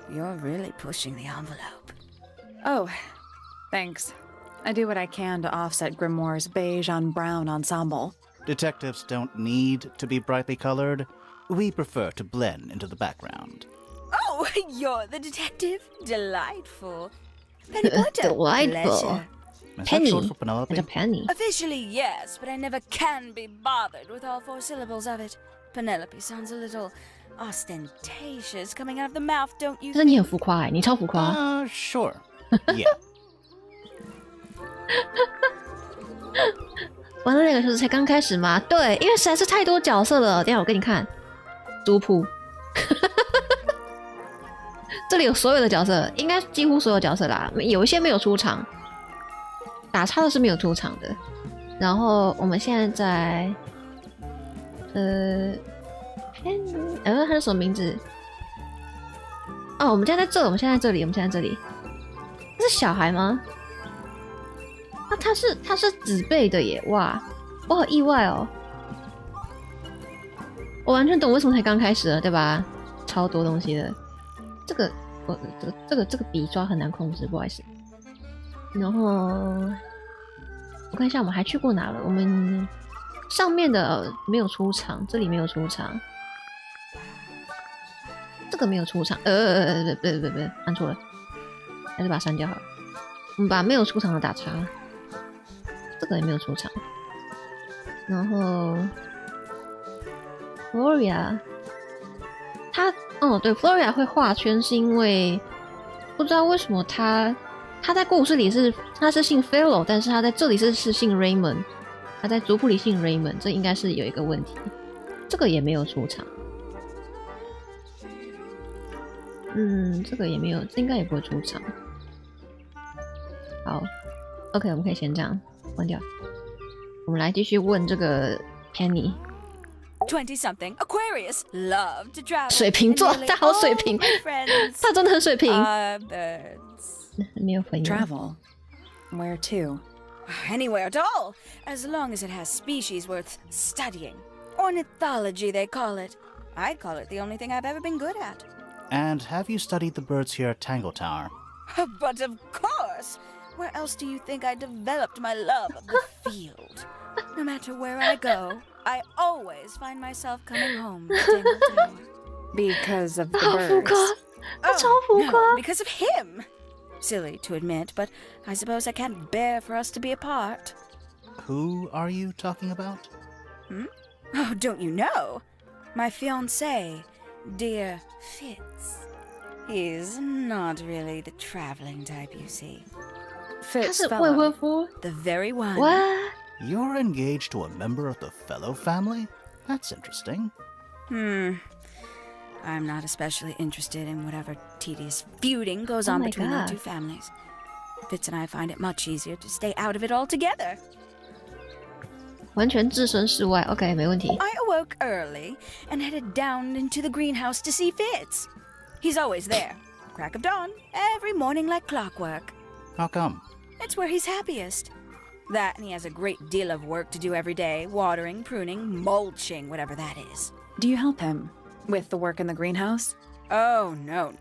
You're really pushing the envelope. Oh, thanks. I do what I can to offset Grimoire's beige on brown ensemble. Detectives don't need to be brightly colored. We prefer to blend into the background. Oh, you're the detective? Delightful. Penny Pointer. Delightful. Pleasure. Is Penny. that short for 那 Penelope? 叫 Penny。 Officially, yes, but I never can be bothered with all 4 syllables of it. Penelope sounds a little ostentatious coming out of the mouth, don't you 但是你 think? 很浮夸你超浮夸。 Sure. Yeah. 玩了2个小时才刚开始吗？对，因为实在是太多角色了。等一下我给你看族谱，这里有所有的角色，应该几乎所有角色啦，有一些没有出场，打叉的是没有出场的。然后我们现在在他是什么名字？哦，我们现在在这，我们现在在这里，我们现在在这里。这是小孩吗？啊，他是纸背的耶！哇，我好意外哦！我完全懂为什么才刚开始了，对吧？超多东西的，这个笔抓很难控制，不好意思。然后我看一下，我们还去过哪了？我们上面的没有出场，这里没有出场，这个没有出场。不，按错了，还是把它删掉好了。我们把没有出场的打叉。这个也没有出场，然后 Floria， 对 Floria 会画圈，是因为不知道为什么他在故事里他是姓 Fellow， 但是他在这里是姓 Raymond， 他在族谱里姓 Raymond， 这应该是有一个问题。这个也没有出场，这个也没有，这应该也不会出场。好 ，OK， 我们可以先这样。关掉，我们来继续问这个 Penny。 20-something Aquarius love to travel. 水瓶座， And nearly 他好水 all 瓶， my friends 他真的很水瓶。 are birds. 没有朋友。 Travel? Where to? Anywhere at all, as long as it has species worth studying. Ornithology, they call it. I call it the only thing I've ever been good at. And have you studied the birds here at Tangle Tower? But of course! Where else do you think I developed my love of the field? No matter where I go, I always find myself coming home to Tangle Tower. Because of the 好浮夸 birds. 他超浮夸 No, because of him! Silly to admit, but I suppose I can't bear for us to be apart. Who are you talking about? Oh, don't you know? My fiancé, dear Fitz. He's not really the traveling type, you see. 他 Fitz 是未婚 fellow. 夫。 The very one. What？ You're engaged to a member of the Fellow family? That's interesting. I'm not especially interested in whatever tedious feuding goes Oh on my between our God. 2 families. Fitz and I find it much easier to stay out of it altogether. 完全置身事外。OK， 没问题。 I awoke early and headed down into the greenhouse to see Fitz. He's always there, crack of dawn, every morning like clockwork. How come? It's where he's happiest. That and he has a great deal of work to do every day, watering, pruning, mulching, whatever that is. Do you help him with the work in the greenhouse? Oh, no.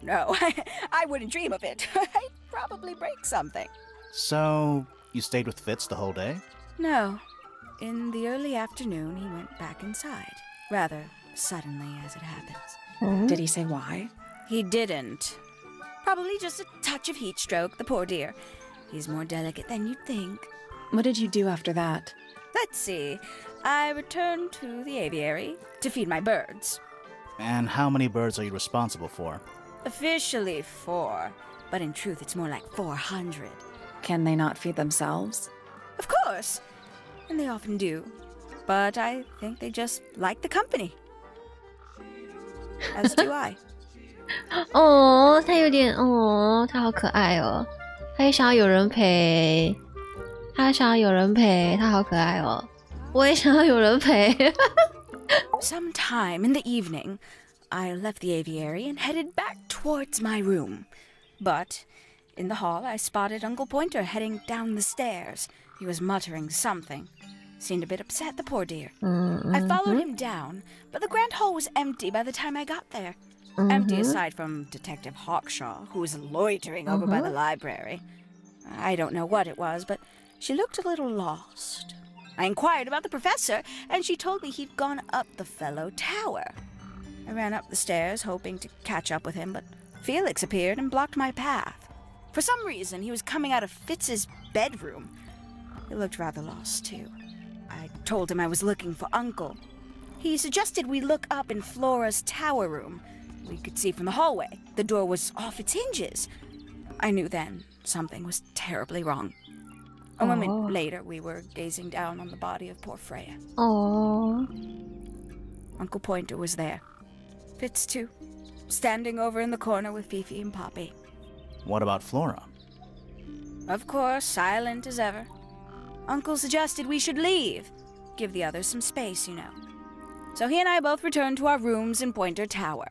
I wouldn't dream of it. I'd probably break something. So, you stayed with Fitz the whole day? No. In the early afternoon, he went back inside. Rather suddenly, as it happens. Did he say why? He didn't. Probably just a touch of heat stroke, the poor dear. He's more delicate than you'd think. What did you do after that? Let's see. I returned to the aviary to feed my birds. And how many birds are you responsible for? Officially 4, but in truth it's more like 400. Can they not feed themselves? Of course! And they often do. But I think they just like the company. As do I. 哦，他有点哦，他好可爱哦，他也想要有人陪，他想要有人陪，他好可爱哦，我也想要有人陪。Sometime in the evening, I left the aviary and headed back towards my room. But in the hall, I spotted Uncle Pointer heading down the stairs. He was muttering something. Seemed a bit upset, the poor dear. I followed him down, but the grand hall was empty by the time I got there. Empty aside from Detective Hawkshaw, who was loitering over by the library. I don't know what it was, but she looked a little lost. I inquired about the professor, and she told me he'd gone up the fellow tower. I ran up the stairs, hoping to catch up with him, but Felix appeared and blocked my path. For some reason, he was coming out of Fitz's bedroom. He looked rather lost, too. I told him I was looking for Uncle. He suggested we look up in Flora's tower room. We could see from the hallway. The door was off its hinges. I knew then something was terribly wrong. A moment later, we were gazing down on the body of poor Freya. Oh. Uncle Pointer was there. Fitz, too. Standing over in the corner with Fifi and Poppy. What about Flora? Of course, silent as ever. Uncle suggested we should leave. Give the others some space, you know. So he and I both returned to our rooms in Pointer Tower.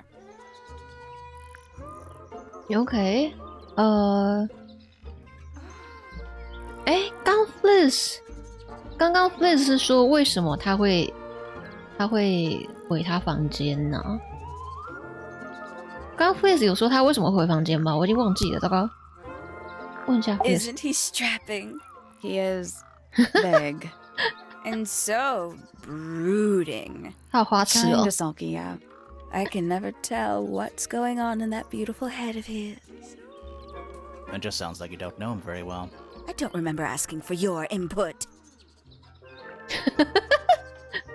OK，刚刚 Fliss 是说为什么他会回他房间呢？刚刚 Fliss 有说他为什么会回房间吗？我已经忘记了，糟糕。问一下 Fliss。 Isn't he strapping? He is big. And so brooding. 他有花痴哦。 Kinda sulky, yeah. I can never tell what's going on in that beautiful head of his. It just sounds like you don't know him very well. I don't remember asking for your input.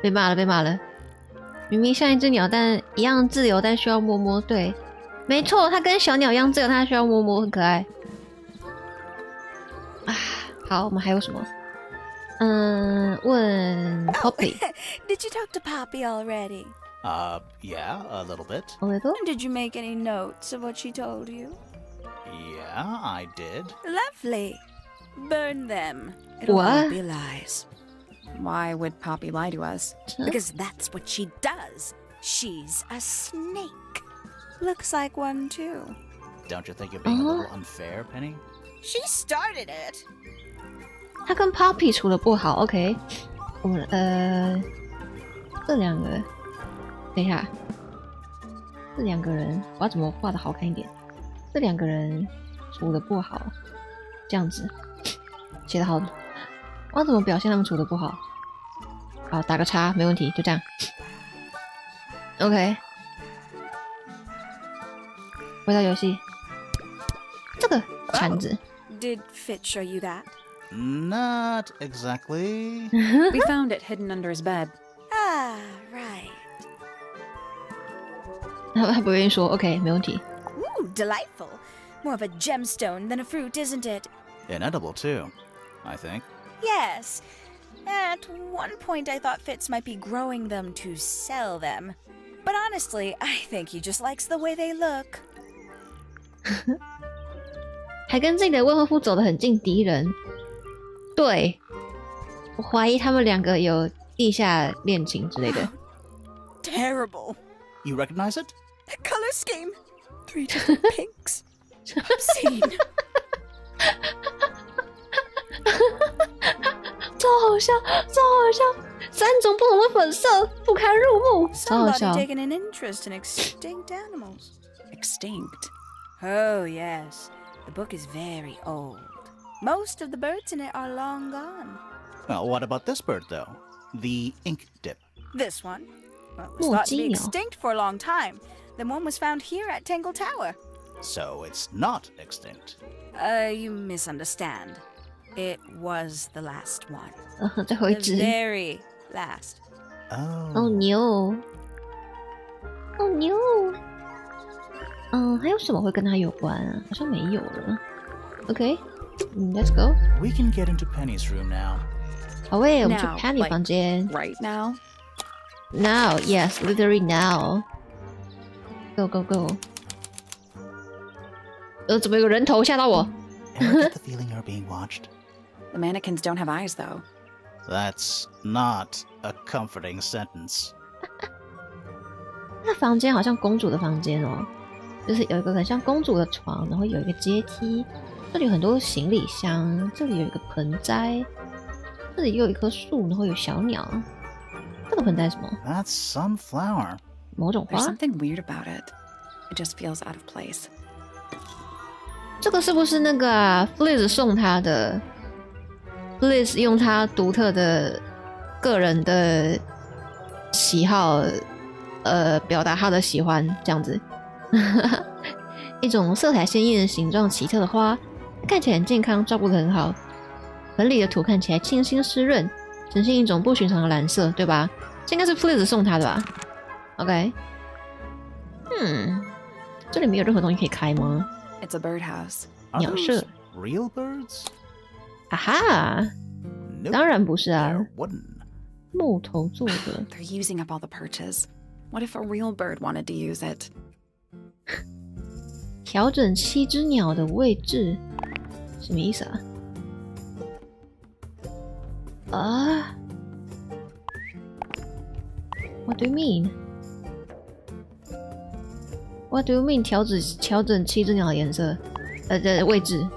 被骂了，被骂了。明明像一只鸟，但一样自由，但需要摸摸。对，没错，它跟小鸟一样自由，它需要摸摸，很可爱。啊，好，我们还有什么？问 Poppy。 Did you talk to Poppy already? Yeah, a little bit. A little? Did you make any notes of what she told you? Yeah, I did. Lovely. Burn them. It'll What? all be lies. Why would Poppy lie to us? Because that's what she does. She's a snake. Looks like one, too. Don't you think you're being a little unfair, Penny? She started it. 他跟 Poppy 处的不好 ，OK。我们这两个，等一下，这两个人我要怎么画的好看一点？这两个人处的不好，这样子写的好，我要怎么表现他们处的不好？好，打个叉，没问题，就这样。OK， 回到游戏，这个铲子。Did Fitz show you that? Not exactly. We found it hidden under his bed. Ah, right. 他不愿意说 OK， 没问题。 Ooh, delightful. More of a gemstone than a fruit, isn't it? Inedible, too, I think. Yes. At one point, I thought Fitz might be growing them to sell them. But honestly, I think he just likes the way they look. 还跟自己的未婚夫走得很近，敌人。对，我怀疑他们两个有地下恋情之类的。Terrible. You recognize it? The color scheme. 3 different pinks. 本色，不堪入目，超好 Somebody 笑。 taken an interest in extinct animals. Extinct. Oh, yes. The book is very old. Most of the birds in it are long gone. Well, what about this bird, though? The ink dip. This one? Well, it was thought to be 墨迹鸟。 extinct for a long time. Then one was found here at Tangle Tower. So it's not extinct. You misunderstand. It was the last one. 最后一 The 只。 very last. Oh. 哦牛，哦牛。还有什么会跟它有关啊？好像没有了。OK，let's go。 We can get into Penny's room now. 好喂，我们去 Now, Penny like, 房间。 Right now? Now, yes, literally now. Go go go. 怎么有个人头吓到我？ Ever get the feeling you're being watched? The mannequins don't have eyes, though. That's not a comforting sentence. 那房间好像公主的房间哦，就是有一个很像公主的床，然后有一个阶梯，这里有很多行李箱，这里有一个盆栽，这里又有一棵树，然后有小鸟。这个盆栽是什么？ That's some flower. 某种 There's 花？ something weird about it. It just feels out of place. 这个是不是那个啊 Fliz 送他的 ？Fliz 用他独特的个人的喜好，表达他的喜欢，这样子。一种色彩鲜艳、形状奇特的花，看起来很健康，照顾得很好。盆里的土看起来清新湿润，呈现一种不寻常的蓝色，对吧？这应该是 Fliz 送他的吧 ？OK。这里没有任何东西可以开吗？ It's a birdhouse. Are 鸟舍。 those real birds? 啊哈， Nope. 当然不是啊， They're wooden. 木头做的。 They're using up all the perches. What if a real bird wanted to use it? 调整7只鸟的位置，什么意思啊？啊 ？What do you mean? What do you mean? 调整7只鸟的颜色，的位置。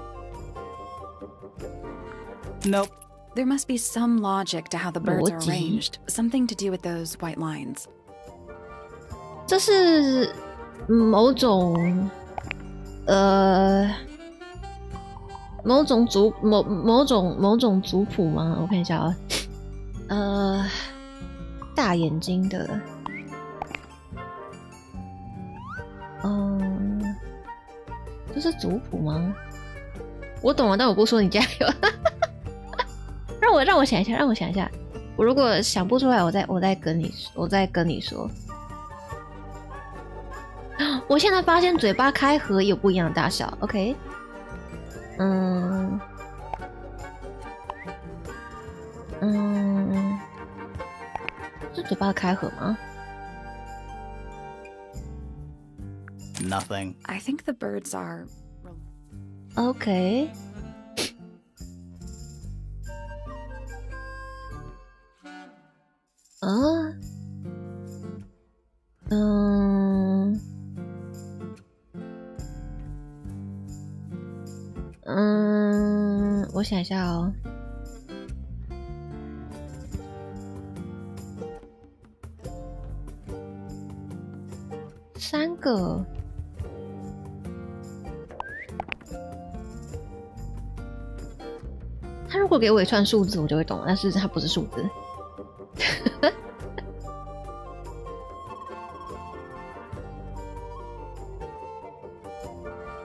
Nope. There must be some logic to how the birds are 逻辑。 arranged. Something to do with those white lines. 这是某种某种族谱吗？我看一下啊，大眼睛的，这是族谱吗？我懂了，但我不说，你加油。让我想一下，我如果想不出来，我再跟你说。我现在发现嘴巴开合有不一样的大小 ，OK？ 是嘴巴的开合吗 Nothing. I think the birds are.？OK。我想一下哦。3个。他如果给我一串数字，我就会懂，但是它不是数字。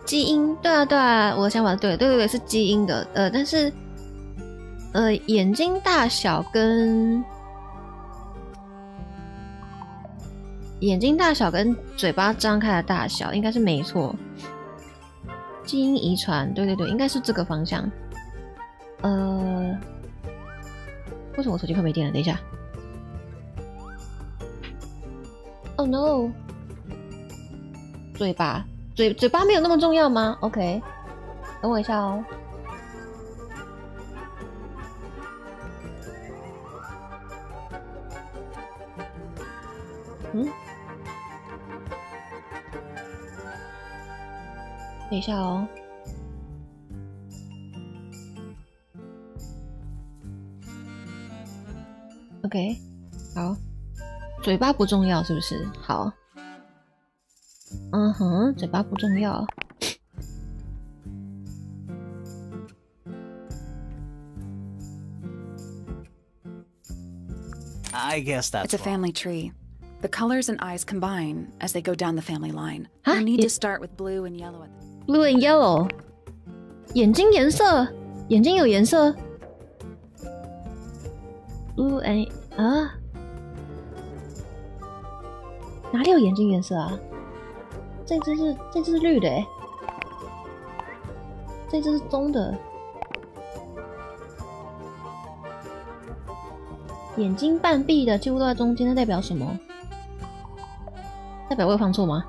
基因，对啊，我的想法对，是基因的，但是，眼睛大小跟嘴巴张开的大小应该是没错，基因遗传，对，应该是这个方向。为什么我手机快没电了？等一下。Oh no！ 嘴巴没有那么重要吗 ？OK， 等我一下哦。等一下哦。OK， 好。嘴巴不重要是不是？好。嗯哼，嘴巴不重要。I guess that's It's a family tree. The colors and eyes combine as they go down the family line. You need to start with blue and yellow. Blue and yellow. 眼睛颜色，眼睛有颜色。Blue and 啊，哪里有眼睛颜色啊？这只是绿的欸，这只是棕的。眼睛半闭的，几乎都在中间，那代表什么？代表我有放错吗？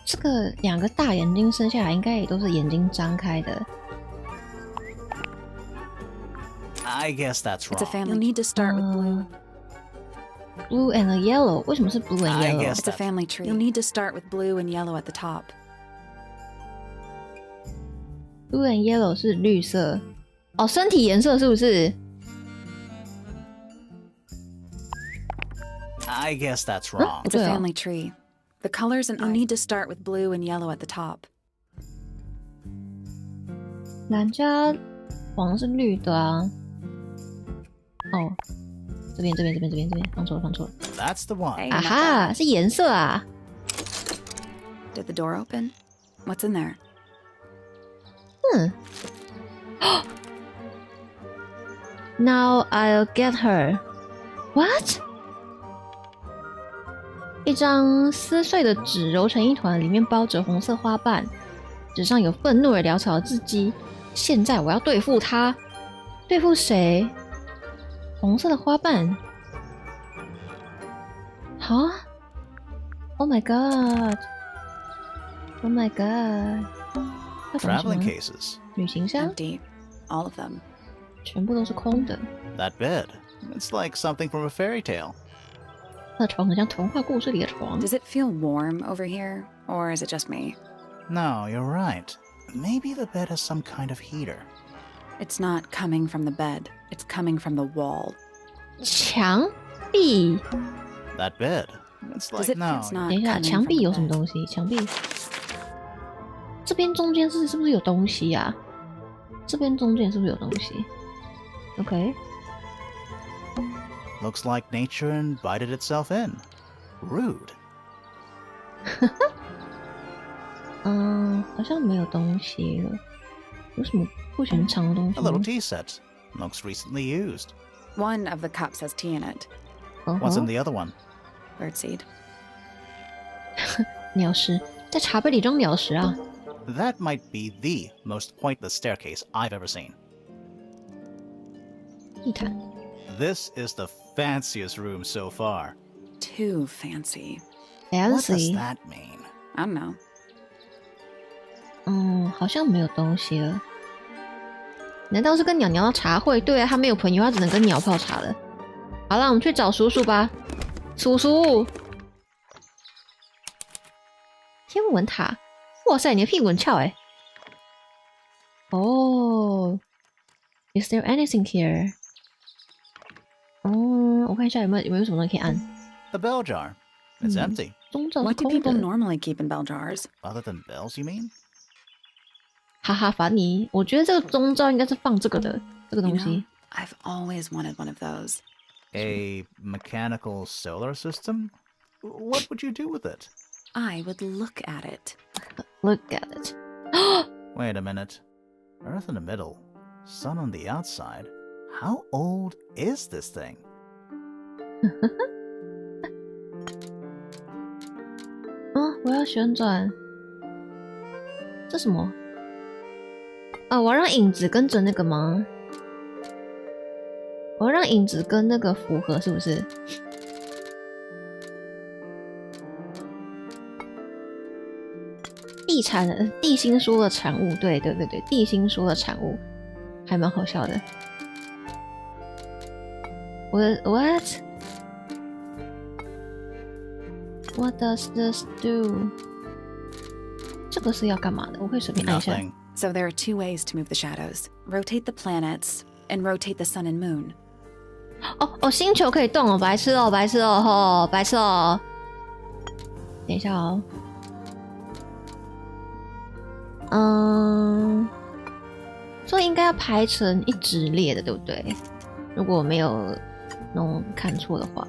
这个两个大眼睛生下来，应该也都是眼睛张开的。I guess that's wrong. It's a family. You need to start with blue. Blue and yellow. 为什么是 blue and I yellow? guess It's a family tree. You'll need to start with blue and yellow at the top. Blue and yellow 是绿色。哦，身体颜色是不是？ I guess that's wrong. It's a family tree. The colors and you need to start with blue and yellow at the top. 蓝加黄是绿的啊。哦，这边，放错了。That's the one. 啊哈，是颜色啊。Did the door open? What's in there? Now I'll get her. What? 一张撕碎的纸揉成一团，里面包着红色花瓣，纸上有愤怒而潦草的字迹。现在我要对付他，对付谁？红色的花瓣。哈 ？Oh my god! Oh my god! Traveling cases. 旅行箱 Empty. All of them. 全部都是空的。That bed. It's like something from a fairy tale. 那床很像童话故事里的床。Does it feel warm over here, or is it just me? No, you're right. Maybe the bed has some kind of heater. It's not coming from the bed. It's coming from the wall. 墙壁。That bed. It's Does like it? no. It's not 等一下， coming 墙 from 壁 the 有什么 bed. 东西？墙壁这边中间是不是有东西呀？这边中间是不是有东西 ？OK。 Looks like nature invited itself in. Rude. 好像没有东西了。有什么不寻常的东西 A little tea set. Looks recently used. One of the cups has tea in it. What's in the other one? Birdseed. 鸟食，在茶杯里装鸟食啊！ That might be the most pointless staircase I've ever seen. 地毯。 This is the fanciest room so far. Too fancy. What does Fancy。 that mean? I don't know. 好像没有东西了。难道是跟鸟鸟的茶会？对啊，他没有朋友，他只能跟鸟泡茶了。好了，我们去找叔叔吧。叔叔，天文塔，哇塞，你的屁股很翘哎。哦 ，Is there anything here？ 我看一下有没有什么东西可以按。 The bell jar. It's empty. 钟罩是 What do 空 people 的。 normally keep in bell jars? Other than bells, you mean? 哈哈，凡尼，我觉得这个钟罩应该是放这个的，这个 You 东 know, 西。 I've always wanted one of those. A mechanical solar system? What would you do with it? I would look at it. Look at it. Wait a minute. Earth in the middle, sun on the outside. How old is this thing? 我要旋转。这什么？我要让影子跟着那个吗？我要让影子跟那个符合，是不是？地心说的产物，对，地心说的产物，还蛮好笑的。What does this do? 这个是要干嘛的？我可以随便按一下。 Nothing. So there are 2 ways to move the shadows. Rotate the planets and rotate the sun and moon. 哦，星球可以动哦，白痴哦，白痴哦，白痴哦。等一下哦。所以应该要排成一直列的，对不对？如果我没有弄看错的话。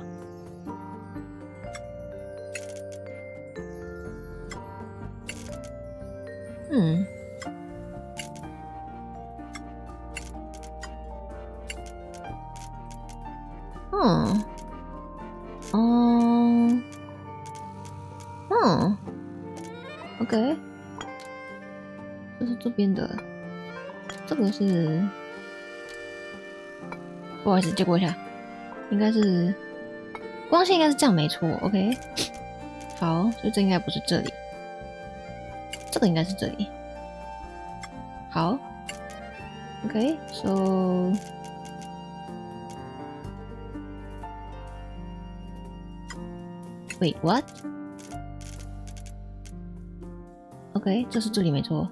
OK， 这是这边的，这个是，不好意思，借过一下，应该是光线应该是这样没错 ，OK， 好，所以这应该不是这里，这个应该是这里，好 ，OK，so。Wait, what? OK， 这是这里没错。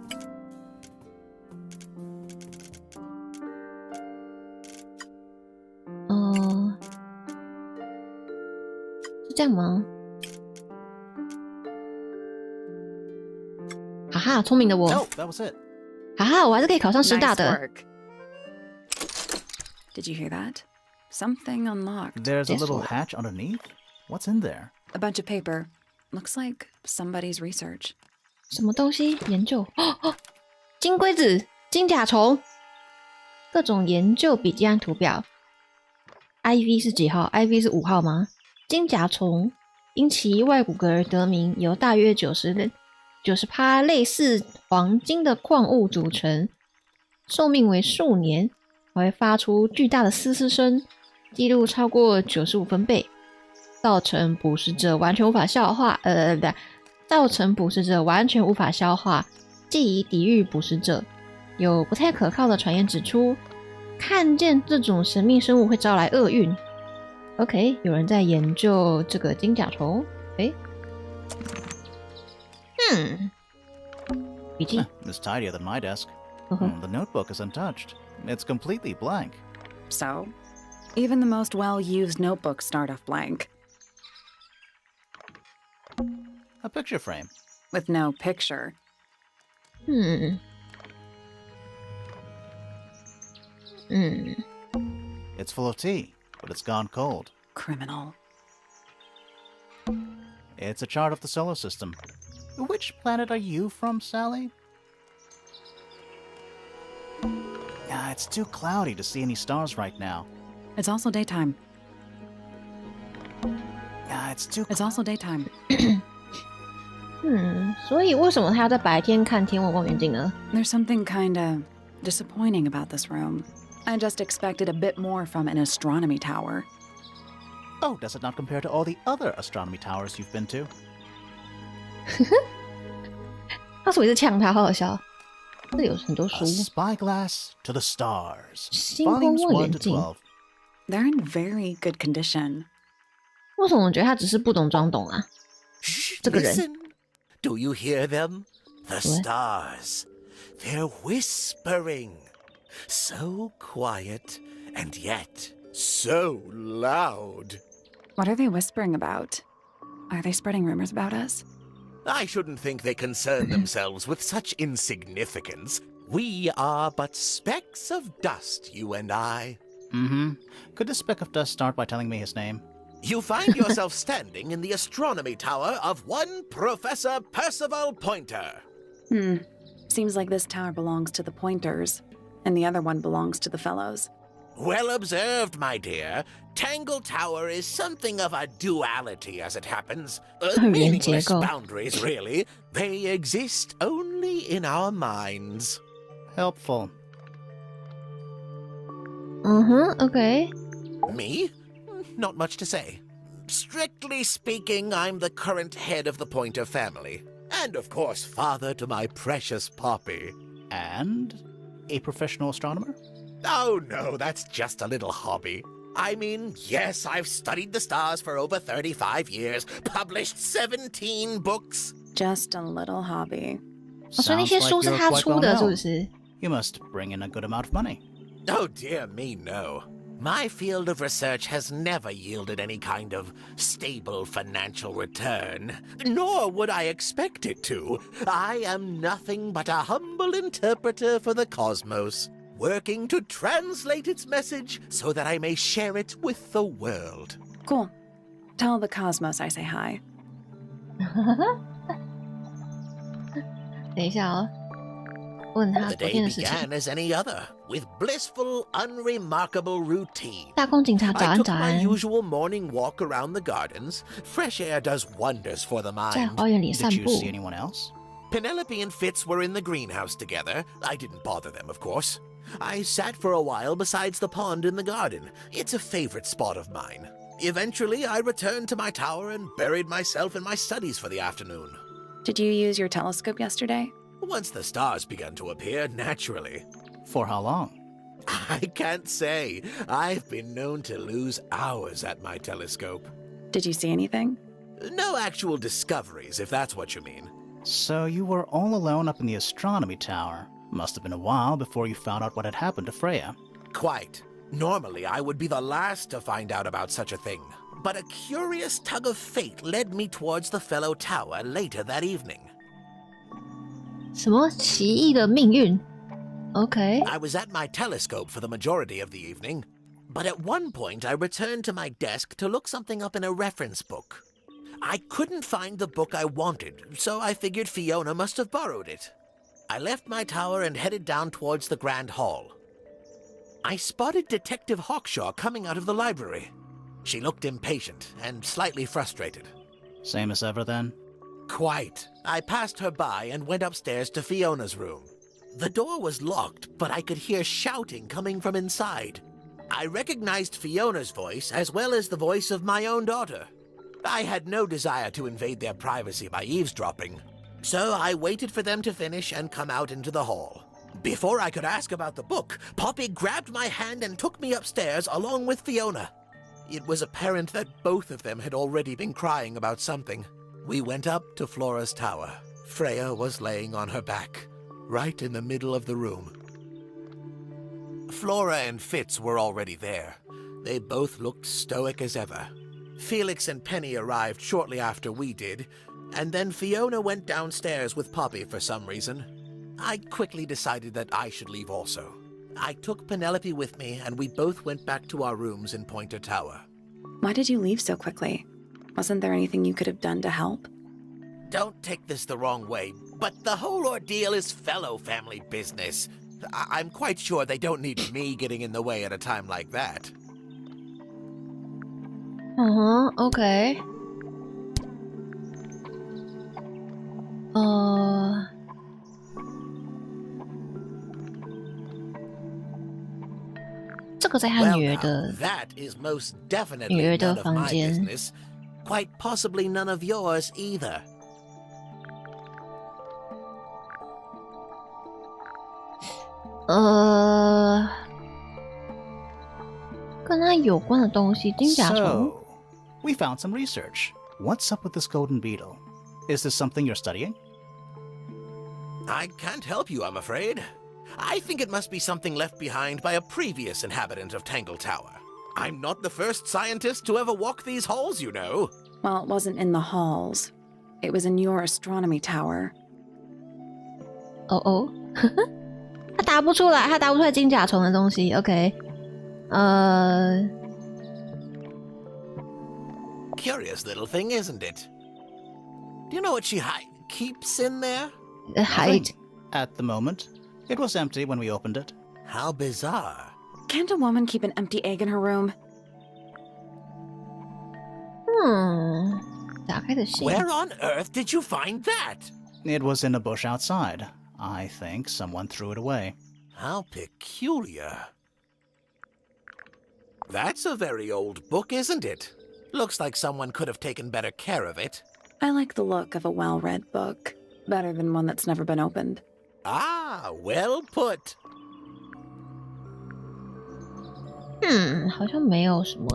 是这样吗？哈哈，聪明的我。Oh, that was it. 哈哈，我还是可以考上师大的。Nice work. Did you hear that? Something unlocked. There's a little hatch underneath. What's in there? A bunch of paper. Looks like somebody's research. 什么东西？研究？金龟子、金甲虫，各种研究笔记和图表。IV 是几号 ？IV 是5号吗？金甲虫因其外骨骼而得名，由大约90%类似黄金的矿物组成，寿命为数年，还会发出巨大的嘶嘶声，记录超过95分贝。造成捕食者完全无法消化，造成捕食者完全无法消化，既以抵御捕食者。有不太可靠的传言指出，看见这种神秘生物会招来厄运。OK， 有人在研究这个金甲虫。笔记。It's tidier than my desk. The notebook is untouched. It's completely blank. So, even the most well-used notebooks start off blank. A picture frame. With no picture. It's full of tea, but it's gone cold. Criminal. It's a chart of the solar system. Which planet are you from, Sally? It's too cloudy to see any stars right now. It's also daytime. It's also daytime. 所以为什么他要在白天看天文望远镜呢？ There's something kinda disappointing about this room. I just expected a bit more from an astronomy tower. Oh, does it not compare to all the other astronomy towers you've been to? 他说一直呛他，好好笑。这里有很多书。A Spyglass to the Stars. 星空 Volumes 1望远 to 镜。 12. They're in very good condition. 为什么我觉得他只是不懂装懂啊？ 这个人。 Listen. Do you hear them? The What? stars. They're whispering. So quiet and yet so loud. What are they whispering about? Are they spreading rumors about us? I shouldn't think they concern themselves with such insignificance. We are but specks of dust, you and I. Could this speck of dust start by telling me his name? You find yourself standing in the astronomy tower of one Professor Percival Pointer. Seems like this tower belongs to the Pointers, and the other one belongs to the Fellows. Well observed, my dear. Tangle Tower is something of a duality, as it happens. Meaningless boundaries, really. They exist only in our minds. Helpful. Okay. Me? Not much to say. Strictly speaking, I'm the current head of the Pointer family. And of course, father to my precious Poppy. And a professional astronomer? Oh no, that's just a little hobby. I mean, yes, I've studied the stars for over 35 years, published 17 books. Just a little hobby. Sounds like you're quite well known. You must bring in a good amount of money. Oh, dear me, no. My field of research has never yielded any kind of stable financial return, nor would I expect it to. I am nothing but a humble interpreter for the cosmos, working to translate its message so that I may share it with the world. Cool. Tell the cosmos I say hi. 等一下哦，问他 The 昨 day 天的事情。 began as any other, with blissful, unremarkable routine. 大空警察早 I 安 took 早 my 安， usual morning walk around the gardens. Fresh air does wonders for the 在 mind. 花园里散 Did you 步。 see anyone else? Penelope and Fitz were in the greenhouse together. I didn't bother them, of course. I sat for a while besides the pond in the garden. It's a favorite spot of mine. Eventually, I returned to my tower and buried myself in my studies for the afternoon. Did you use your telescope yesterday? Once the stars began to appear, naturally. For how long? I can't say. I've been known to lose hours at my telescope. Did you see anything? No actual discoveries, if that's what you mean. So you were all alone up in the astronomy tower. Must have been a while before you found out what had happened to Freya. Quite. Normally, I would be the last to find out about such a thing. But a curious tug of fate led me towards the fellow tower later that evening. 什么奇异的命运 ？OK， I was at my telescope for the majority of the evening, but at one point I returned to my desk to look something up in a reference book. I couldn't find the book I wanted, so I figured Fiona must have borrowed it. I left my tower and headed down towards the Grand Hall. I spotted Detective Hawkshaw coming out of the library. She looked impatient and slightly frustrated. Same as ever then? Quite. I passed her by and went upstairs to Fiona's room. The door was locked, but I could hear shouting coming from inside. I recognized Fiona's voice as well as the voice of my own daughter. I had no desire to invade their privacy by eavesdropping, so I waited for them to finish and come out into the hall. Before I could ask about the book, Poppy grabbed my hand and took me upstairs along with Fiona. It was apparent that both of them had already been crying about something. We went up to Flora's tower. Freya was laying on her back, right in the middle of the room. Flora and Fitz were already there. They both looked stoic as ever. Felix and Penny arrived shortly after we did, and then Fiona went downstairs with Poppy for some reason. I quickly decided that I should leave also. I took Penelope with me, and we both went back to our rooms in Pointer Tower. Why did you leave so quickly? Wasn't there anything you could have done to help? Don't take this the wrong way, but the whole ordeal is fellow family business. I'm quite sure they don't need me getting in the way at a time like that. OK。这个在他女儿的 that is most definitely 女儿的 none of 房 my 间。 business. Quite possibly none of yours either. 跟他有关的东西，金甲虫。 So, we found some research. What's up with this golden beetle? Is this something you're studying? I can't help you, I'm afraid. I think it must be something left behind by a previous inhabitant of Tangle Tower. I'm not the first scientist to ever walk these halls, you know. Well, it wasn't in the halls. It was in your astronomy tower. 哦，他答不出来金甲虫的东西。OK， Curious little thing, isn't it? Do you know what she keeps in there? hide. At the moment. It was empty when we opened it. How bizarre. Can't a woman keep an empty egg in her room? 打开的信。 Where on earth did you find that? It was in a bush outside. I think someone threw it away. How peculiar. That's a very old book, isn't it? Looks like someone could have taken better care of it. I like the look of a well-read book. Better than one that's never been opened. Ah, well put. 好像没有什么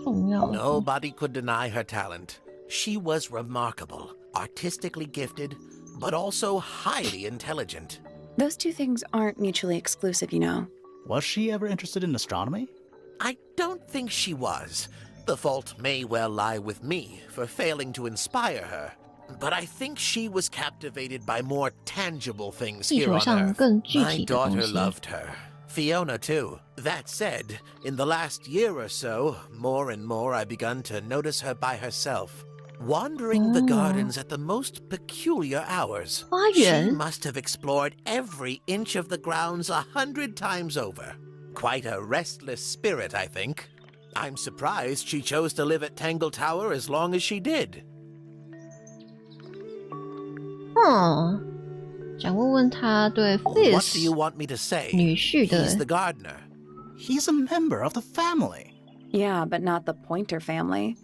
重要的。Nobody could deny her talent. She was remarkable, artistically gifted, but also highly intelligent. Those two things aren't mutually exclusive, you know. Was she ever interested in astronomy? I don't think she was. The fault may well lie with me for failing to inspire her. But I think she was captivated by more tangible things here on Earth. My daughter loved her. Fiona, too. That said, in the last year or so, more and more I begun to notice her by herself, wandering the gardens at the most peculiar hours. She must have explored every inch of the grounds 100 times over. Quite a restless spirit, I think. I'm surprised she chose to live at Tangle Tower as long as she did. 想问问他对 What do you want me to say? 女婿的 He's the gardener. He's a member of the family. Yeah, but not the Pointer family.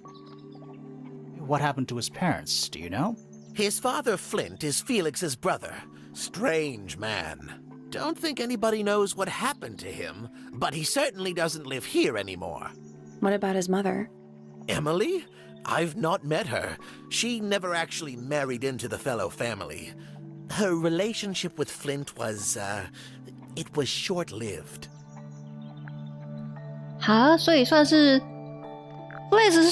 What happened to his parents, do you know? His father, Flint, is Felix's brother. Strange man. Don't think anybody knows what happened to him, but he certainly doesn't live here anymore. What about his mother? Emily? I've not met her. She never actually married into the Fellow family. Her relationship with Flint was, it was short-lived. 好，所以算是 Blaze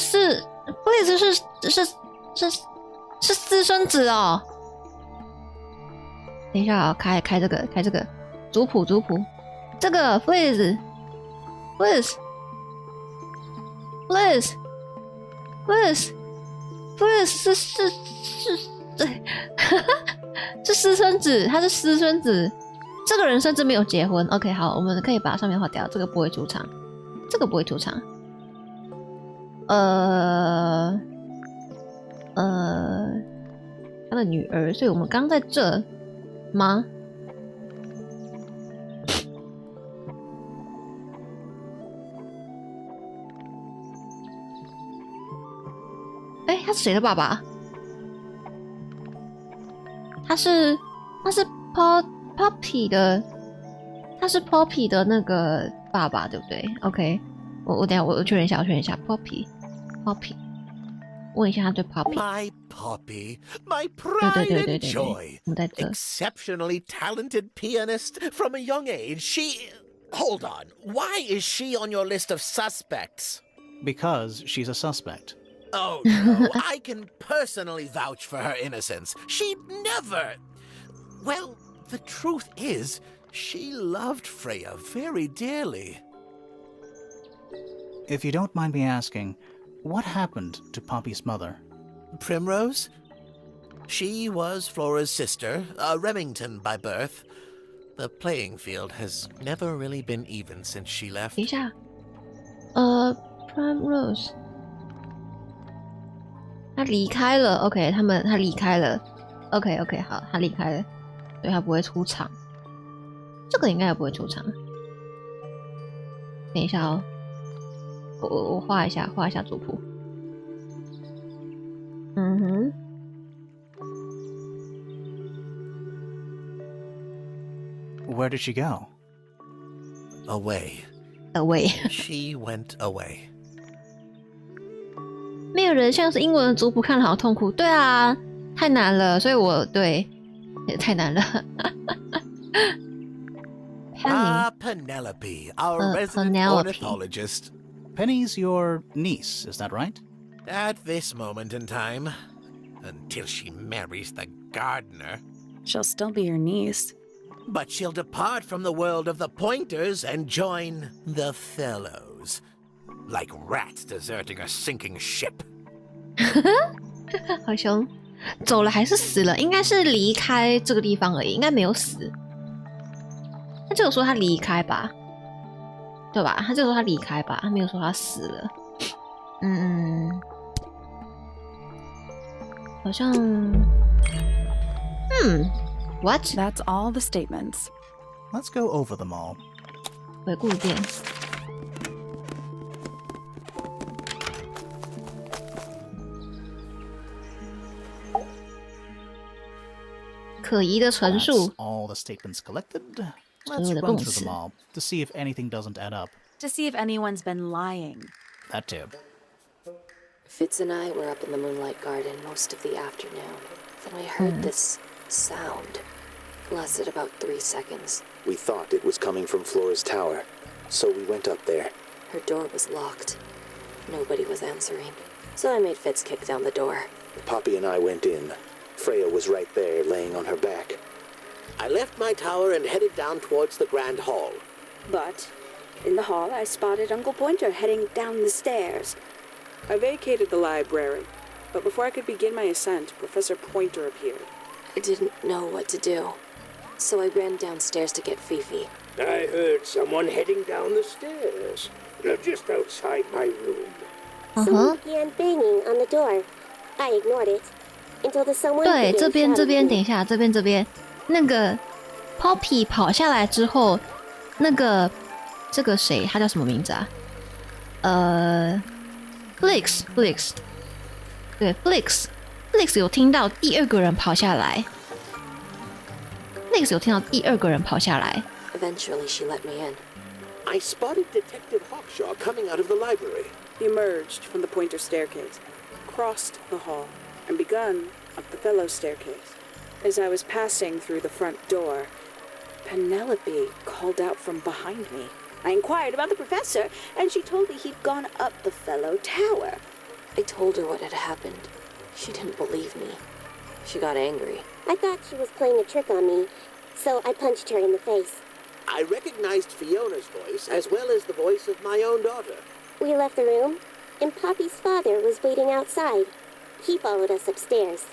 是私生子哦。等一下啊，开这个族谱，这个 Blaze 对，是私生子，他是私生子。这个人甚至没有结婚。OK， 好，我们可以把上面划掉，这个不会出场，这个不会出场。他的女儿，所以我们刚在这吗？他是谁的爸爸？他是 Poppy 的，他是 Poppy 的那个爸爸，对不对 ？OK， 我等一下我确认一下 Poppy， 问一下他对 Poppy。My Poppy, my pride and joy. 我们在这。Exceptionally talented pianist from a young age. Hold on. Why is she on your list of suspects? Because she's a suspect. Oh, no. I can personally vouch for her innocence. She'd never... Well, the truth is, she loved Freya very dearly. If you don't mind me asking, what happened to Poppy's mother? Primrose? She was Flora's sister, a Remington by birth. The playing field has never really been even since she left. 等一下，Primrose 他离开了 ，OK， 他离开了 ，OK， 好，他离开了，所以他不会出场，这个应该也不会出场。等一下哦，我画一下族谱。Where did she go? Away. She went away. 没有人像是英文的族谱看了好痛苦，对啊，太难了，所以也太难了。Penelope, our resident ornithologist. Penny's your niece, is that right? At this moment in time, until she marries the gardener. She'll still be your niece. But she'll depart from the world of the Pointers and join the Fellows. Like rats deserting a sinking ship. 好凶，走了还是死了？应该是离开这个地方而已，应该没有死。他只有说他离开吧，对吧？他只有说他离开吧，他没有说他死了。好像，What? That's all the statements. Let's go over them all. 回顾一遍。可疑的陈述。 All the statements collected. Let's run through them all to see if anything doesn't add up. to see if anyone's been lying. That too. Fitz and I were up in the moonlight garden most of the afternoon. Then we heard this sound. Lasted about 3 seconds. We thought it was coming from Flora's tower, so we went up there. Her door was locked. Nobody was answering. So I made Fitz kick down the door. Poppy and I went in. Freya was right there, laying on her back. I left my tower and headed down towards the Grand Hall. But in the hall, I spotted Uncle Pointer heading down the stairs. I vacated the library, but before I could begin my ascent, Professor Pointer appeared. I didn't know what to do, so I ran downstairs to get Fifi. I heard someone heading down the stairs, just outside my room. Someone began banging on the door. I ignored it until the someone. 对，这边，等一下，这边，那个 Poppy 跑下来之后，那个这个谁，他叫什么名字啊？Flix， 对 ，Flix 有听到第二个人跑下来。Flix 有听到第二个人跑下来。Eventually, she let me in. I spotted Detective Hawkshaw coming out of the library. He emerged from the Pointer staircase, crossed the hall, and begun up the Fellows staircase. As I was passing through the front door, Penelope called out from behind me. I inquired about the professor, and she told me he'd gone up the Fellow Tower. I told her what had happened. She didn't believe me. She got angry. I thought she was playing a trick on me, so I punched her in the face. I recognized Fiona's voice as well as the voice of my own daughter. We left the room, and Poppy's father was waiting outside. He followed us upstairs.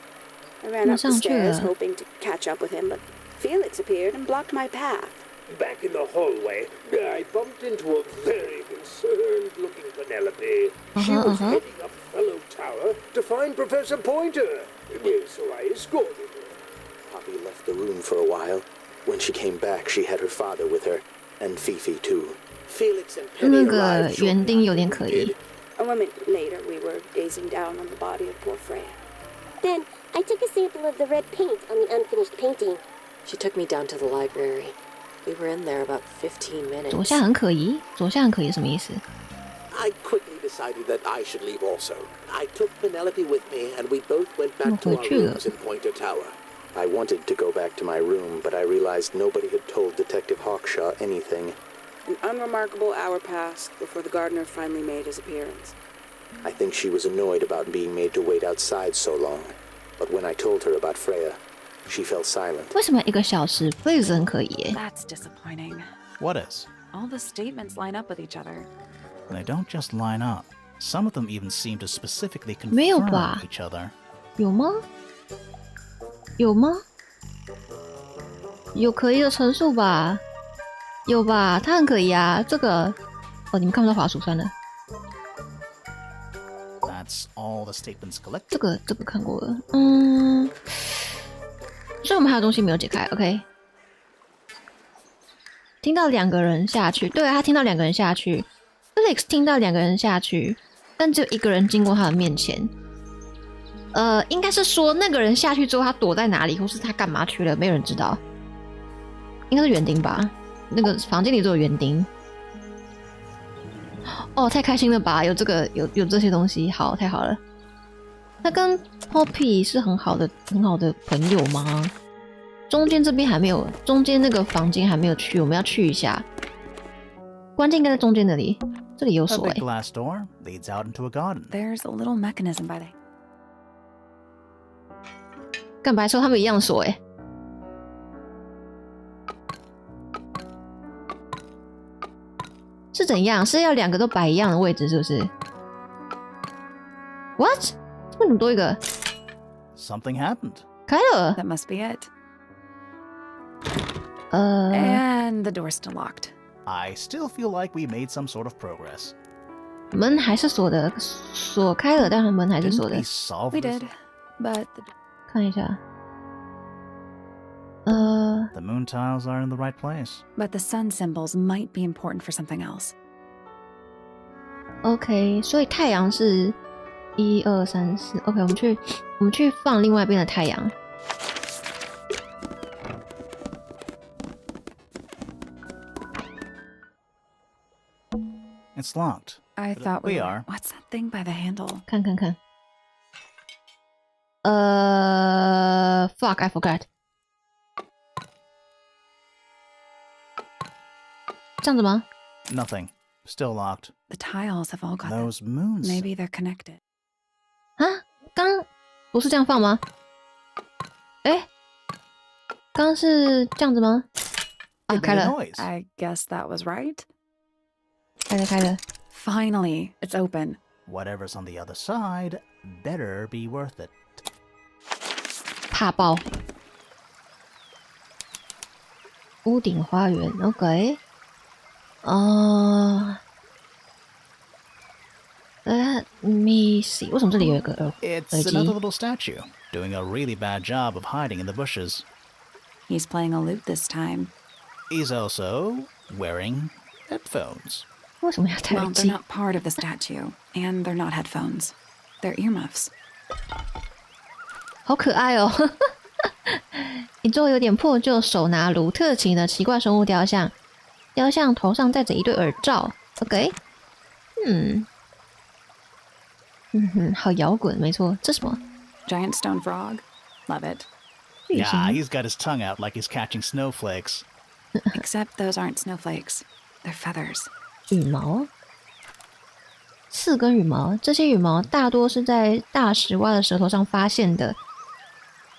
I ran up the stairs, hoping to catch up with him, but Felix appeared and blocked my path. Back in the hallway, I bumped into a very concerned-looking Penelope. She was heading up Fellow Tower to find Professor Pointer, so I escorted her. Poppy left the room for a while. When she came back, she had her father with her, and Fifi too. Felix and Penny arrived shortly. A moment later, we were gazing down on the body of poor Freya. Then I took a sample of the red paint on the unfinished painting. She took me down to the library. We were in there about 15 minutes. 左下很可疑什么意思？ I quickly decided that I should leave also. I took Penelope with me, and we both went back to our rooms in Pointer Tower. I wanted to go back to my room, but I realized nobody had told Detective Hawkshaw anything. An unremarkable hour passed before the gardener finally made his appearance. I think she was annoyed about being made to wait outside so long. But when I told her about Freya, she fell silent. 为什么1个小时 Freeze 很可疑耶？ That's disappointing. What is? All the statements line up with each other. They don't just line up. Some of them even seem to specifically 没有 confirm 吧？ each other. 有吗？有可疑的陈述吧？有吧？他很可疑啊，这个你们看不到滑鼠算了。 That's all the statements collected. 这个看过了，所以我们还有东西没有解开。OK， 听到2个人下去，对，他听到2个人下去 ，Felix 听到2个人下去，但只有1个人经过他的面前。应该是说那个人下去之后，他躲在哪里，或是他干嘛去了，没有人知道。应该是园丁吧？那个房间里只有园丁。哦，太开心了吧！有这个有这些东西，好，太好了。他跟 Poppy 是很好的朋友吗？中间这边还没有，中间那个房间还没有去，我们要去一下。关键应该在中间那里，这里有 A 锁 big glass door leads out into a garden. There's a little mechanism by the... 干白说他们一样锁是怎样？是要2个都摆一样的位置，是不是 ？What？ 为什么多一个？ Something happened. 开了。 That must be it. And the door's still locked. I still feel like we made some sort of progress. 门还是锁的，锁开了，但是门还是锁 Didn't 的 we。solve We this? did, but... 看一下。The moon tiles are in the right place. But the sun symbols might be important for something else. OK， 所以太阳是1、2、3、4。OK， 我们去放另外一边的太阳。It's locked. I thought we are. What's that thing by the handle? 看。Fuck, I forgot. 这样子吗？ Nothing. Still locked. The tiles have all got Those moons. Maybe they're connected. 啊，刚不是这样放吗？哎，刚是这样子吗？啊，开了。I guess that was right. 开了。Finally, it's open. Whatever's on the other side better be worth it. 怕爆。屋顶花园 ，OK。Let me see， 为什么这里有一个耳机 It's another little statue, doing a really bad job of hiding in the bushes. He's playing a lute this time. He's also wearing headphones. 为什么要戴耳 Well, 机 they're not part of the statue, and they're not headphones. They're earmuffs. 好可爱哦！一座有点破旧、手拿鲁特琴的奇怪生物雕像，雕像头上戴着一对耳罩。OK， 好摇滚，没错。这什么 Giant stone frog. Love it. Yeah, he's got his tongue out like he's catching snowflakes. Except those aren't snowflakes. They're feathers. 羽毛，4根羽毛，这些羽毛大多是在大石蛙的舌头上发现的。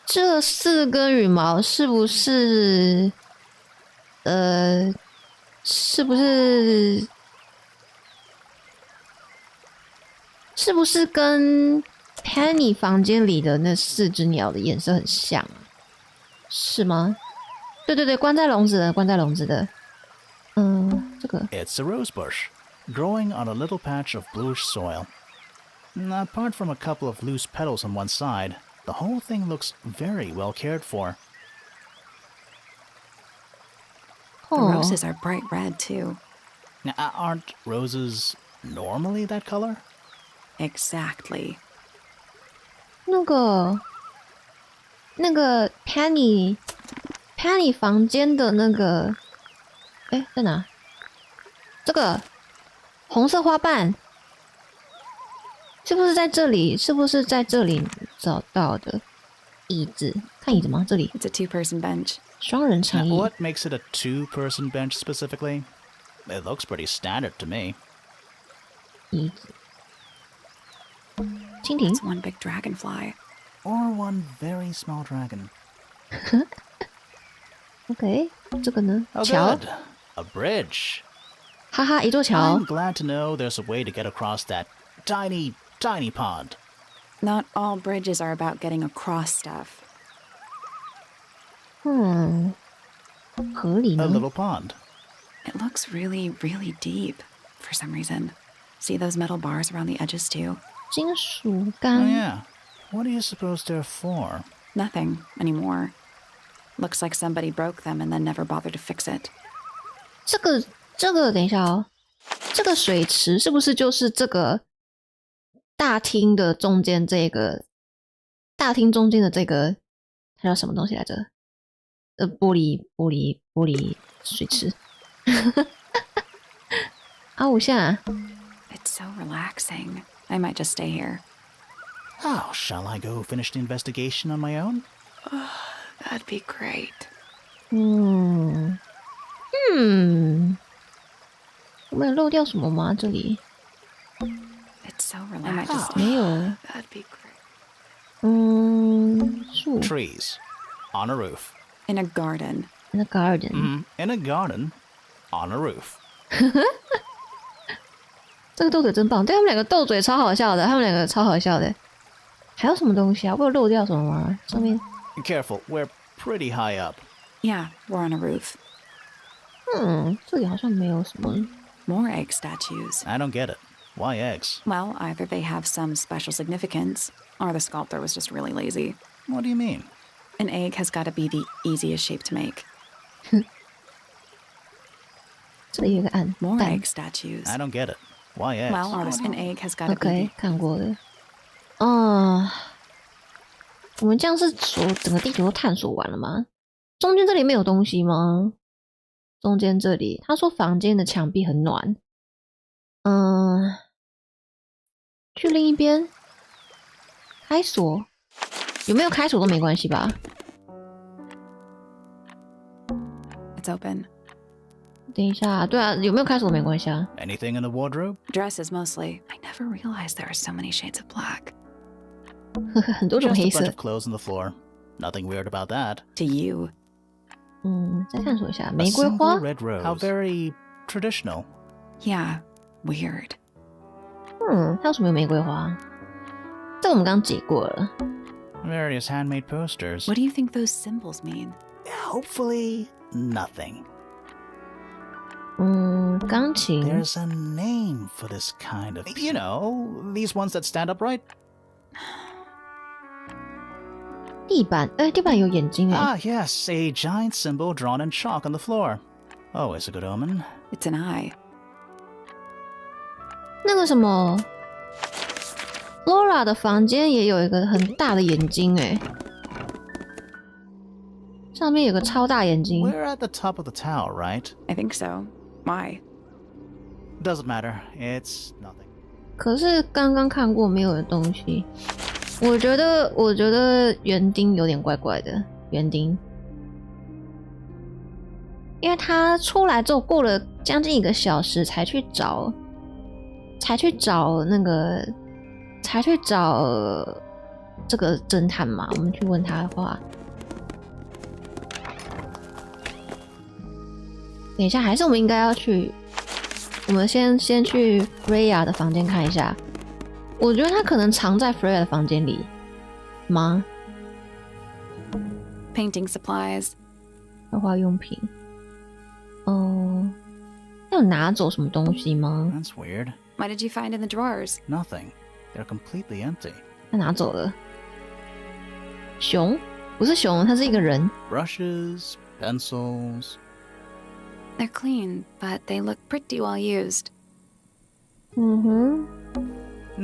这4根羽毛是不是？是不是跟 Penny 房间里的那4只鸟的颜色很像啊？是吗？对，关在笼子的。这个 It's a rose bush, growing on a little patch of bluish soil. Apart from a couple of loose petals on one side, the whole thing looks very well cared for. The roses are bright red, too. Now, aren't roses normally that color? Exactly. 那个 Penny 房间的那个，在哪？这个红色花瓣是不是在这里？找到的椅子？看椅子吗？这里 It's a two-person bench. 双人长椅。What makes it a two-person bench specifically? It looks pretty standard to me. 椅子。蜻蜓 It's one big dragonfly. Or one very small dragon. OK， 这个呢？ Oh, 桥 good. A bridge. 哈哈，一座桥 I'm。glad to know there's a way to get across that tiny, tiny pond. Not all bridges are about getting across stuff. 河里 A 呢？ little pond. It looks really, really deep for some reason. See those metal bars around the edges, too? 金属 Oh, 杆。 yeah. What do you suppose they're for? Nothing anymore. Looks like somebody broke them and then never bothered to fix it. 这个，等一下哦，这个水池是不是就是这个大厅的中间这个大厅中间的这个，它叫什么东西来着？玻璃水池。啊，我下 It's so relaxing. I might just stay here. Oh, shall I go finish the investigation on my own? That'd be great. 我们有漏掉什么吗？这里 It's so relaxing. 没有。 That'd be great. 树 Trees. On a roof. In a garden. in the garden。 In a garden. On a roof. 这个斗嘴真棒，对他们两个斗嘴超好笑的，他们两个超好笑的。还有什么东西啊？我有漏掉什么吗？上面 Careful, we're pretty high up. Yeah, we're on a roof. 这里好像没有什么。 More egg statues. I don't get it. Why eggs? Well, either they have some special significance, or the sculptor was just really lazy. What do you mean? An egg has got to be the easiest shape to make. 这里有一个蛋。 More 蛋 egg statues. I don't get it. Why eggs? Well, an egg has got to OK， be 看过的。我们这样是说整个地球都探索完了吗？中间这里没有东西吗？中间这里，他说房间的墙壁很暖，去另一边开锁，有没有开锁都没关系吧 It's open. 等一下，对啊，有没有开锁没关系啊。Anything in the wardrobe? Dresses mostly. I never realized there are so many shades of black. 很多种 Just 黑 a bunch 色 of。clothes on the floor. Nothing weird about that. To you. 再探索一下 A 玫瑰花 single。red rose. How very traditional. Yeah, weird. 它为什么有玫瑰花？这个我们刚刚解过了。Various handmade posters. What do you think those symbols mean? Hopefully, nothing. 钢琴。 There's a name for this kind of... You know, these ones that stand upright. 地板，地板有眼睛哎。Ah, yes, a giant symbol drawn in chalk on the floor. Always a good omen. It's an eye. 那个什么 ，Laura 的房间也有一个很大的眼睛哎，上面有个超大眼睛。 We're at the top of the tower, right? I think so. Why? Doesn't matter. It's nothing. 可是刚刚看过没有的东西，我觉得园丁有点怪怪的，园丁，因为他出来之后过了将近1个小时才去找这个侦探嘛，我们去问他的话。等一下，还是我们应该要去，我们先去 Freya 的房间看一下。我觉得他可能藏在 Freya 的房间里吗？ Painting supplies. 绘画用品。要拿走什么东西吗？ That's weird. What did you find in the drawers? Nothing. They're completely empty. 他拿走了。熊？不是熊，他是一个人。 Brushes, pencils. They're clean, but they look pretty well used.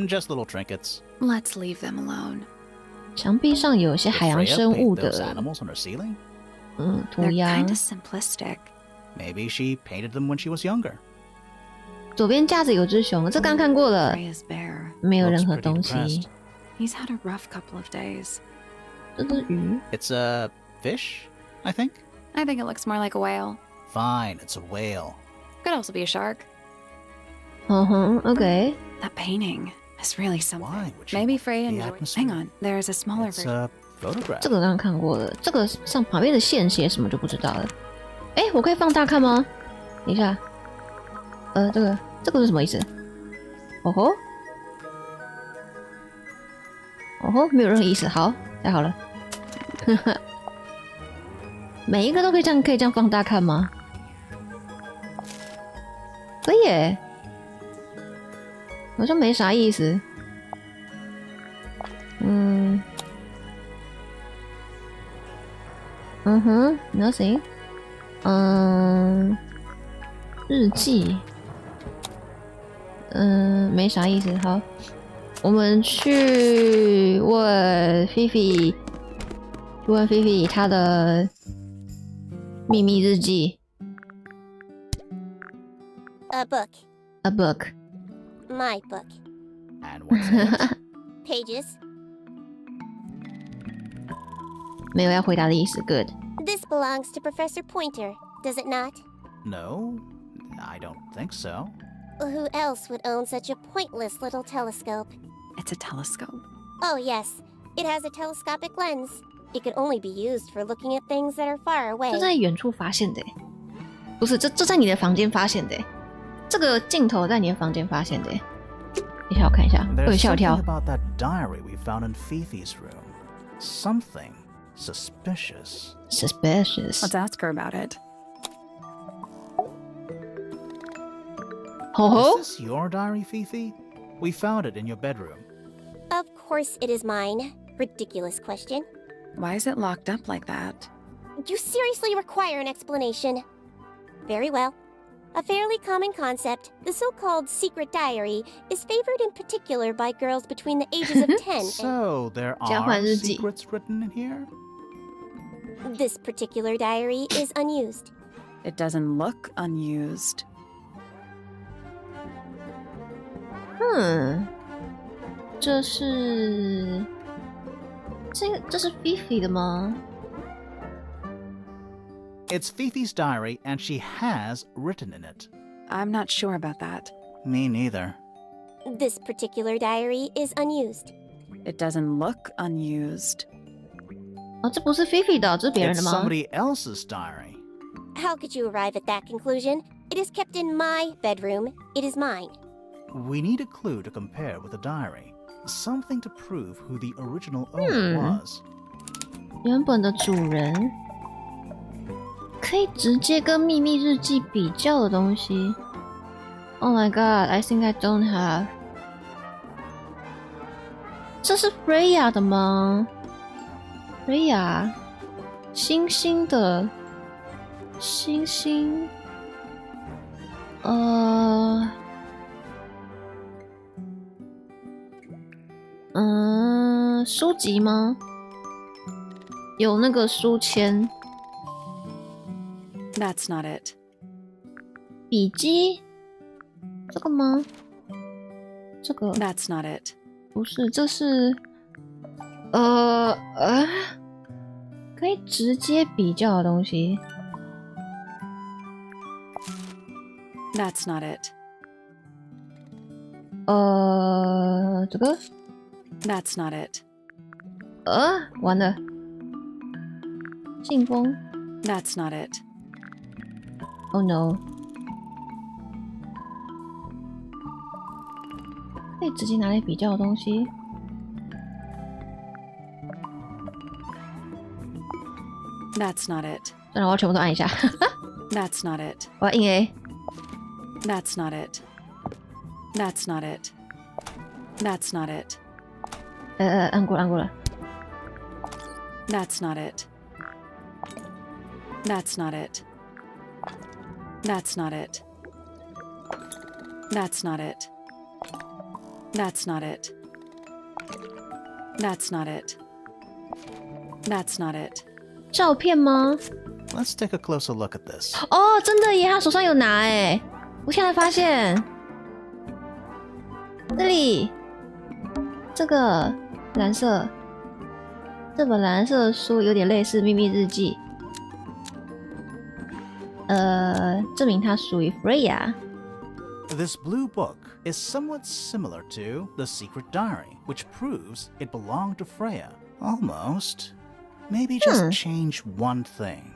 Just little trinkets. Let's leave them alone. 墙壁上有一些海洋 Freya 生物 paint 的 those animals on her ceiling? 涂 They're 鸦 kind of。simplistic. Maybe she painted them when she was younger. 左边架子有只熊，这刚看过了， Freya's bear. 没有 Looks 任何 pretty 东西 depressed.。 He's had a rough couple of days. 这是鱼。 It's a fish, I think? I think it looks more like a whale. Fine, it's a whale. Could also be a shark. OK。 That painting is really something. Why would she Maybe want Freya the enjoyed. atmosphere? Hang on, there's a smaller It's version. a photograph. 这个刚刚看过了，这个上旁边的线写什么就不知道了。我可以放大看吗？等一下，这个是什么意思？哦吼，没有任何意思。好，太好了。每一个都可以这样放大看吗？可以耶，好像没啥意思。nothing。日记，没啥意思。好，我们去问菲菲，她的秘密日记。A book. A book. My book. And what's in it? Pages. 没有要回答的意思。Good. This belongs to Professor Pointer, does it not? No, I don't think so. Who else would own such a pointless little telescope? It's a telescope. Oh, yes. It has a telescopic lens. It could only be used for looking at things that are far away. 这在远处发现的，不是这在你的房间发现的。这个镜头在你的房间发现的。等一下，我看一下，我有 There's 吓我 something 跳。 about that diary we found in Fifi's room. Something suspicious. Suspicious. Let's ask her about it. Oh, Is this your diary, Fifi? We found it in your bedroom. Of course it is mine. Ridiculous question. Why is it locked up like that? You seriously require an explanation. Very well. A fairly common concept, the so-called secret diary, is favored in particular by girls between the ages of 10 So there 交换 are 日记。 secrets written in here? and this particular diary is unused. It doesn't look unused. 这是Fifi 的吗？ It's Fifi's diary, and she has written in it. I'm not sure about that. Me neither. This particular diary is unused. It doesn't look unused. 哦，这不是 Fifi 的，这是别人 It's 的吗？ somebody else's diary. How could you arrive at that conclusion? It is kept in my bedroom. It is mine. We need a clue to compare with the diary. Something to prove who the original owner was. 原本的主人可以直接跟秘密日记比较的东西。Oh my god, I think I don't have. 这是 Freya 的吗 ？Freya， 星星的星星，书籍吗？有那个书签。That's not it. 笔记，这个吗？这个 That's not it. 不是，这是可以直接比较的东西。That's not it. 这个 That's not it. 完了，信封。That's not it. Oh no！ 可以直接拿来比较的东西。That's not it. 算了，我要全部都按一下。That's not it. 我要印 A。That's not it. That's not it. That's not it. 按过了。That's not it. That's not it. That's not it. That's not it. That's not it. That's not it. That's not it. 照片吗？ Let's take a closer look at this. 哦，真的耶，他手上有拿哎，我现在发现，这里这个蓝色，这本蓝色的书有点类似《秘密日记》，证明它属于 Freya。 This blue book is somewhat similar to The Secret Diary, which proves it belonged to Freya. Almost. Maybe just change one thing.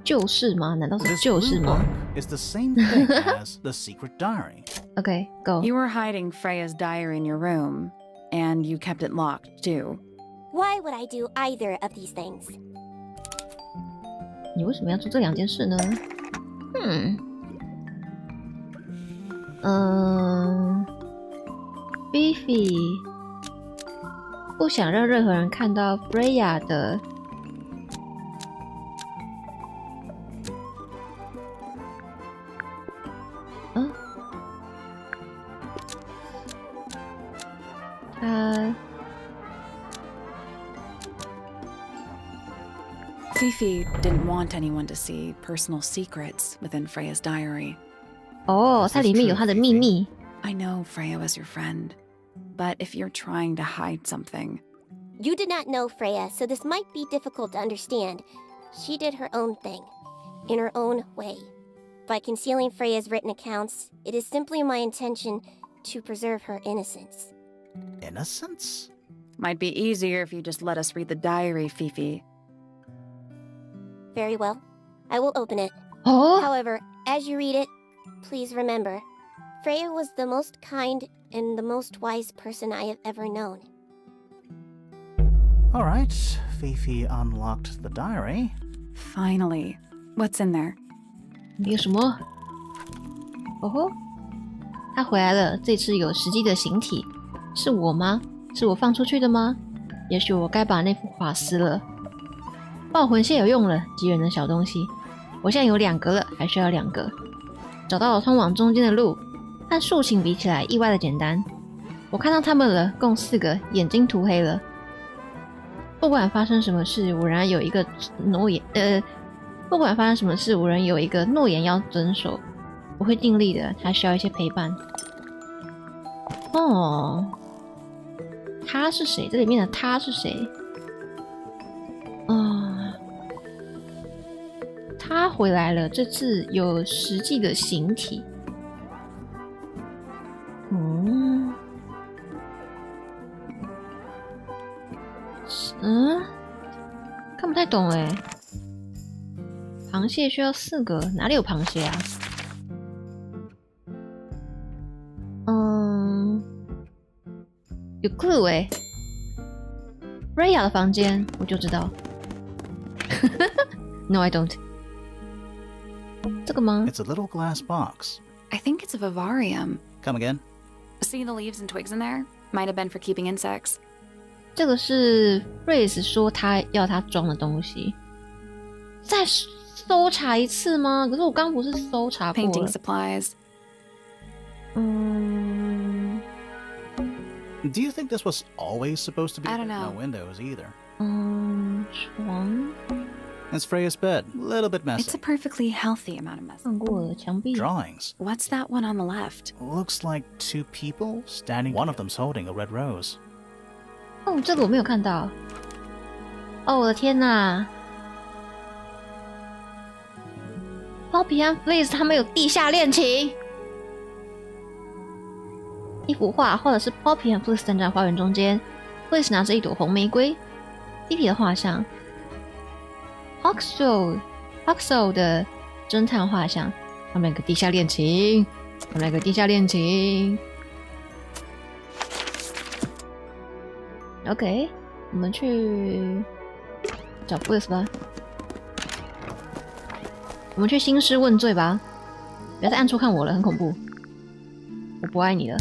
就是吗？难道是 This 就 blue 是吗 book is the same thing as The Secret Diary.？OK, go. You were hiding Freya's diary in your room, and you kept it locked, too. Why would I do either of these things? 你为什么要做这两件事呢？Fifi 不想让任何人看到 Freya 的Fifi didn't want anyone to see personal secrets within Freya's diary. 哦，它里面有它的秘密。I know Freya was your friend, but if you're trying to hide something... You did not know Freya, so this might be difficult to understand. She did her own thing, in her own way. By concealing Freya's written accounts, it is simply my intention to preserve her innocence. Innocence? Might be easier if you just let us read the diary, Fifi. Very well. I will open it. Oh? However, as you read it, please remember, Freya was the most kind and the most wise person I have ever known. All right, Fifi unlocked the diary. Finally. What's in there? 有什么？哦吼，他回来了，这次有实际的形体。是我吗？是我放出去的吗？也许我该把那幅画撕了。爆魂线有用了，急人的小东西。我现在有2个了，还需要2个。找到了通往中间的路，和竖琴比起来意外的简单。我看到他们了，共4个，眼睛涂黑了。不管发生什么事，我仍然有一个不管发生什么事，五人有一个诺言要遵守，我会尽力的，还需要一些陪伴。哦，他是谁？这里面的他是谁？他回来了，这次有实际的形体。看不太懂哎。螃蟹需要4个，哪里有螃蟹啊？有 clue 哎。Raya 的房间我就知道。No, I don't. 这个吗？ It's a little glass box. I think it's a vivarium. Come again? See the leaves and twigs in there? Might have been for keeping insects. 这个是 Grace 说他要他装的东西。再搜查一次吗？可是我刚不是搜查过了。 Painting supplies. Do you think this was always supposed to be? I don't know. No windows either. 床。 It's Freya's bed. A little bit messy. It's a perfectly healthy amount of mess. 看过了，墙壁。 Drawings. What's that one on the left? Looks like 2 people standing. One of them's holding a red rose. 这个我没有看到。我的天哪 ！Poppy and Fleece 他们有地下恋情。一幅画画的是 Poppy and Fleece 站在花园中间 ，Fleece 拿着一朵红玫瑰。弟弟的画像 ，Hoxo 的侦探画像，他们有个地下恋情，OK， 我们去找 Fleece 吧。我们去兴师问罪吧！不要在暗处看我了，很恐怖。我不爱你了，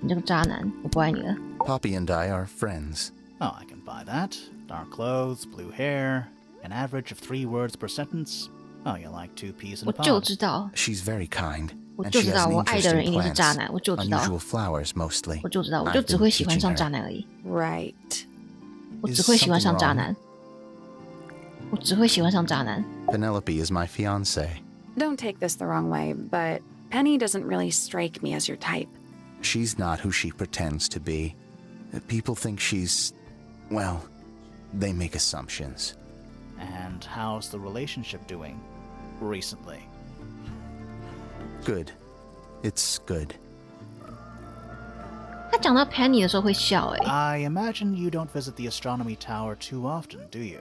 你这个渣男，我不爱你了。Poppy and I are friends. Oh, I can buy that. Dark clothes, blue hair, an average of 3 words per sentence. Oh, you like 2 peas and 我就 pods. 知道， She's very kind. 我 And 就 she 知 has 道， an 我爱的 interest 人一 in 定是渣 plants. 男，我就知道， Unusual flowers mostly. 我就知道，我 I've 就只 been 会喜欢 teaching 上 her. 渣男而已， Right. 我只会喜欢上渣男，我只会喜欢上渣男。 Penelope is my fiancée. Don't take this the wrong way, but Penny doesn't really strike me as your type. She's not who she pretends to be. People think she's... well, they make assumptions. And how's the relationship doing recently? Good. It's good. 他讲到 Penny 的时候会笑哎。 I imagine you don't visit the astronomy tower too often, do you?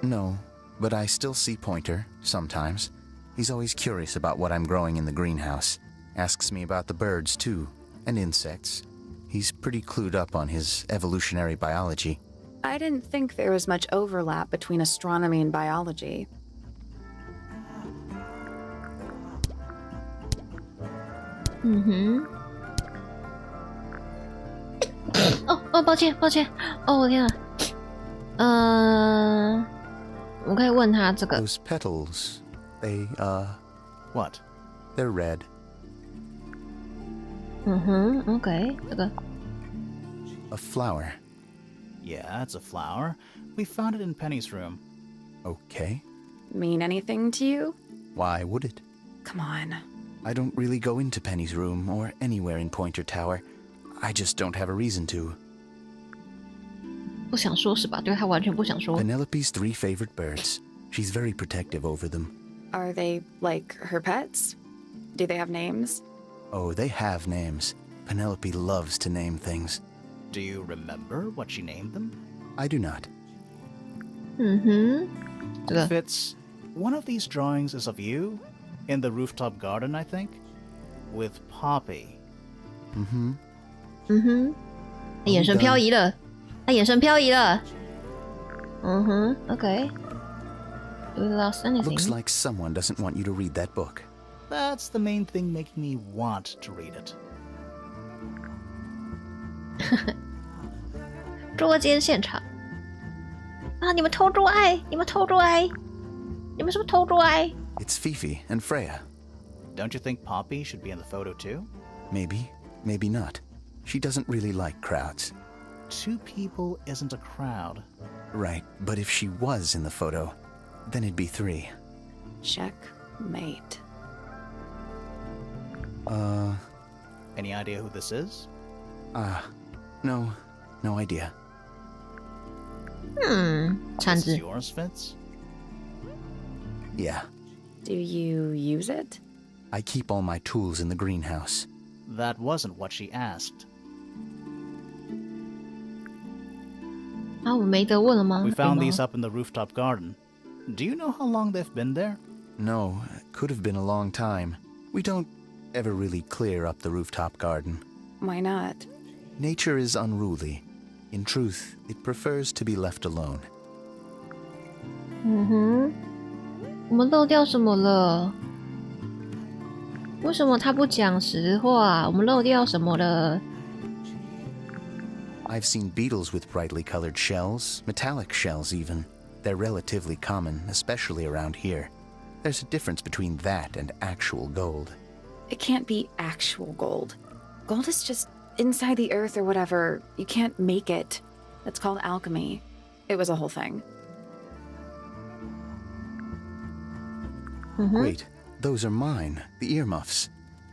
No, but I still see Pointer, sometimes. He's always curious about what I'm growing in the greenhouse. Asks me about the birds, too, and insects. He's pretty clued up on his evolutionary biology. I didn't think there was much overlap between astronomy and biology. Oh, 抱歉，我天啊，我可以问他这个。 Those petals, they, What? they're red. OK， 这个 A flower. Yeah, it's a flower. We found it in Penny's room. Okay. Mean anything to you? Why would it? Come on. I don't really go into Penny's room or anywhere in Pointer Tower. I just don't have a reason to. 不想说是吧？对他完全不想说。 Penelope's 3 favorite birds. She's very protective over them. Are they like her pets? Do they have names? Oh, they have names. Penelope loves to name things. Do you remember what she named them? I do not. 这个 Fitz, one of these drawings is of you in the rooftop garden, I think, with Poppy. 他眼神飘移了，OK。Do we lost anything? Looks like someone doesn't want you to read that book. That's the main thing making me want to read it. 捉奸现场啊！你们偷捉爱，你们是不是偷捉爱？ It's Fifi and Freya. Don't you think Poppy should be in the photo too? Maybe, maybe not. She doesn't really like crowds. 2 people isn't a crowd. Right, but if she was in the photo, then it'd be 3. Checkmate. Any idea who this is? No idea. 铲 This 子 is yours, Fitz? Yeah, Do you use it? I keep all my tools in the greenhouse. That wasn't what she asked. 啊，我没得问了吗？ We 有 found 吗 these up in the rooftop garden. Do you know how long they've been there? No, could have been a long time. We don't ever really clear up the rooftop garden. Why not? Nature is unruly. In truth, it prefers to be left alone. 我们漏掉什么了？为什么他不讲实话？我们漏掉什么了？ I've seen beetles with brightly colored shells, metallic shells even. They're relatively common, especially around here. There's a difference between that and actual gold. It can't be actual gold. Gold is just inside the earth or whatever. You can't make it. That's called alchemy. It was a whole thing. Wait, those are mine, the earmuffs.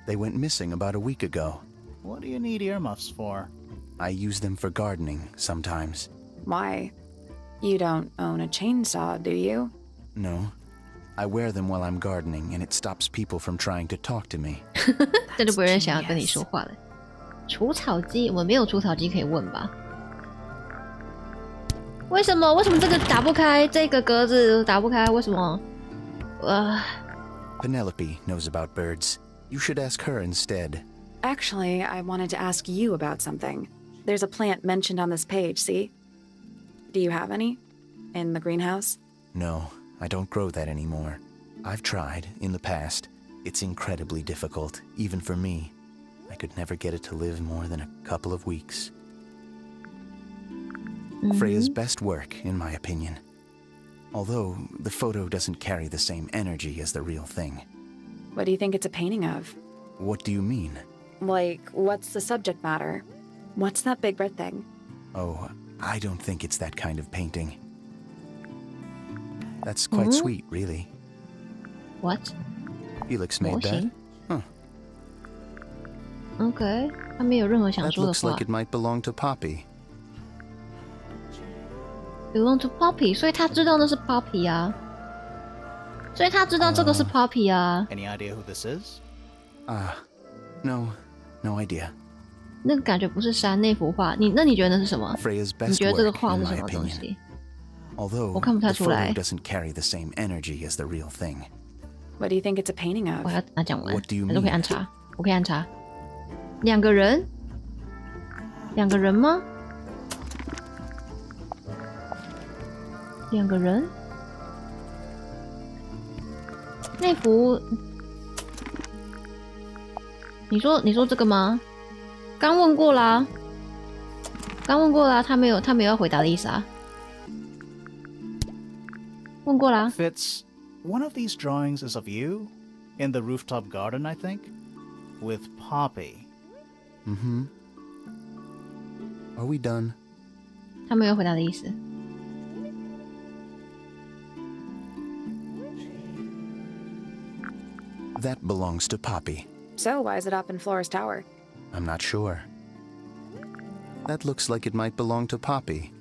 They went missing about a week ago. What do you need earmuffs for? I use them for gardening sometimes. Why? You don't own a chainsaw, do you? No. I wear them while I'm gardening, and it stops people from trying to talk to me. 真的不会有人想要跟你说话了。除草机，我们没有除草机可以问吧？为什么这个打不开？这个格子打不开？为什么？Penelope knows about birds. You should ask her instead. Actually, I wanted to ask you about something. There's a plant mentioned on this page, see? Do you have any? In the greenhouse? No, I don't grow that anymore. I've tried, in the past. It's incredibly difficult, even for me. I could never get it to live more than a couple of weeks. Freya's best work, in my opinion. Although, the photo doesn't carry the same energy as the real thing. What do you think it's a painting of? What do you mean? Like, what's the subject matter? What's that big red thing? Oh, I don't think it's that kind of painting. That's quite sweet, really. What? Felix made that? Huh. Okay. 他没有任何想 That 说的 looks 话。 like it might belong to Poppy. Belong to Poppy， 所以他知道那是 Poppy 啊。所以他知道这个是 Poppy 啊。 Any idea who this is? No idea. 那个感觉不是山那幅画，那你觉得那是什么？ Freya's 你 best 觉得这个 work, 画 in 是 my 什么东 opinion. 西？ Although 我看不太 the 出来。 photo doesn't carry the same energy as the real thing. What do you think it's a painting of? 我要拿讲完， What do you 还是可以 mean? 按叉？我可以按叉。两个人？两个人吗？两个人？那幅，你说这个吗？刚问过啦，他没有要回答的意思啊。问过啦。 Fitz, one of these drawings is of you in the rooftop garden, I think, with Poppy. Are we done? 他没有回答的意思。That belongs to Poppy. So, why is it up in Flora's tower? I'm not sure. That looks like it might belong to Poppy.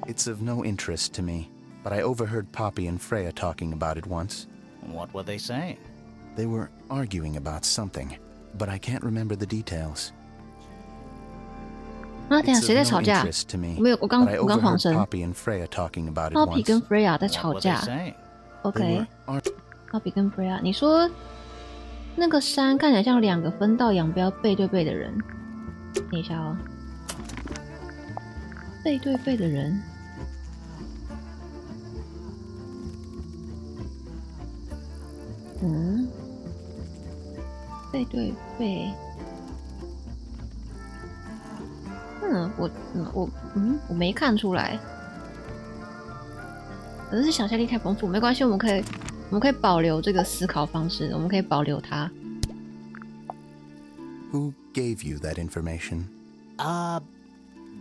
It's of no interest to me, but I overheard Poppy and Freya talking about it once. What were they saying? They were arguing about something, but I can't remember the details. 啊，等一下 It's 谁在 of 吵 no 架？ interest to me, 没有，我刚 but I 晃 overheard 神。 Poppy and Freya talking about it Poppy once. 跟 Freya 在 What 吵 were they 架。 saying? They OK， were Poppy 跟 Freya， 你说那个山看起来像两个分道扬镳、背对背的人。等一下哦，背对背的人。背对背。我没看出来，可能是想象力太丰富，没关系，我们可以保留这个思考方式，我们可以保留它。Who gave you that information?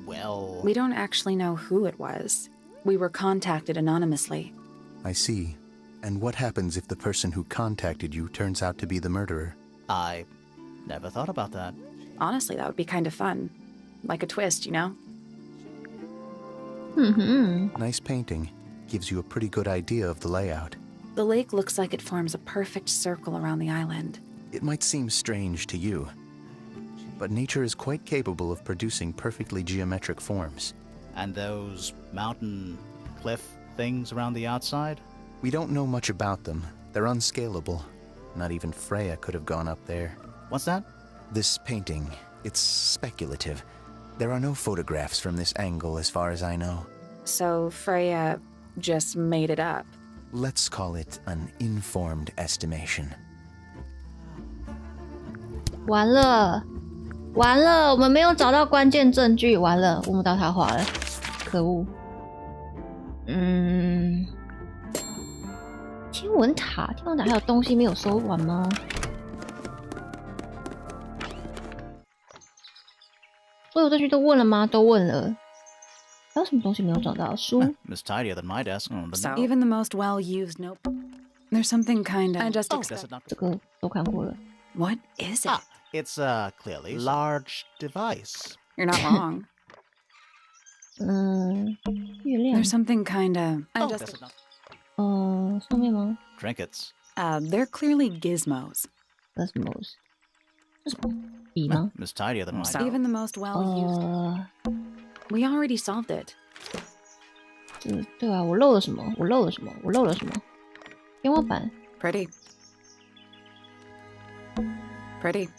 Well... We don't actually know who it was. We were contacted anonymously. I see. And what happens if the person who contacted you turns out to be the murderer? I never thought about that. Honestly, that would be kind of fun. Like a twist, you know? Nice painting. Gives you a pretty good idea of the layout. The lake looks like it forms a perfect circle around the island. It might seem strange to you, but nature is quite capable of producing perfectly geometric forms. And those mountain cliff things around the outside? We don't know much about them. They're unscalable. Not even Freya could have gone up there. What's that? This painting, it's speculative. There are no photographs from this angle as far as I know. So Freya just made it up. Let's call it an informed estimation. 完了，完了，我们没有找到关键证据，完了，我们到他画了，可恶。天文塔还有东西没有收完吗？所有证据都问了吗？都问了。还有什么东西没有找到？书 It's tidier than my desk. So even the most well-used notebook. There's something kind of. I just expect. 这个都看过了。What is it? It's a clearly large device. You're not wrong. 月亮。 There's something kind of. I just. 上面吗 Trinkets. They're clearly gizmos. Gizmos. 这是什么？笔吗？ It's tidier than my desk. Even the most well-used. We already solved it. 对啊，我漏了什么？我漏了什么？我漏了什么？天花板。Pretty. Pretty.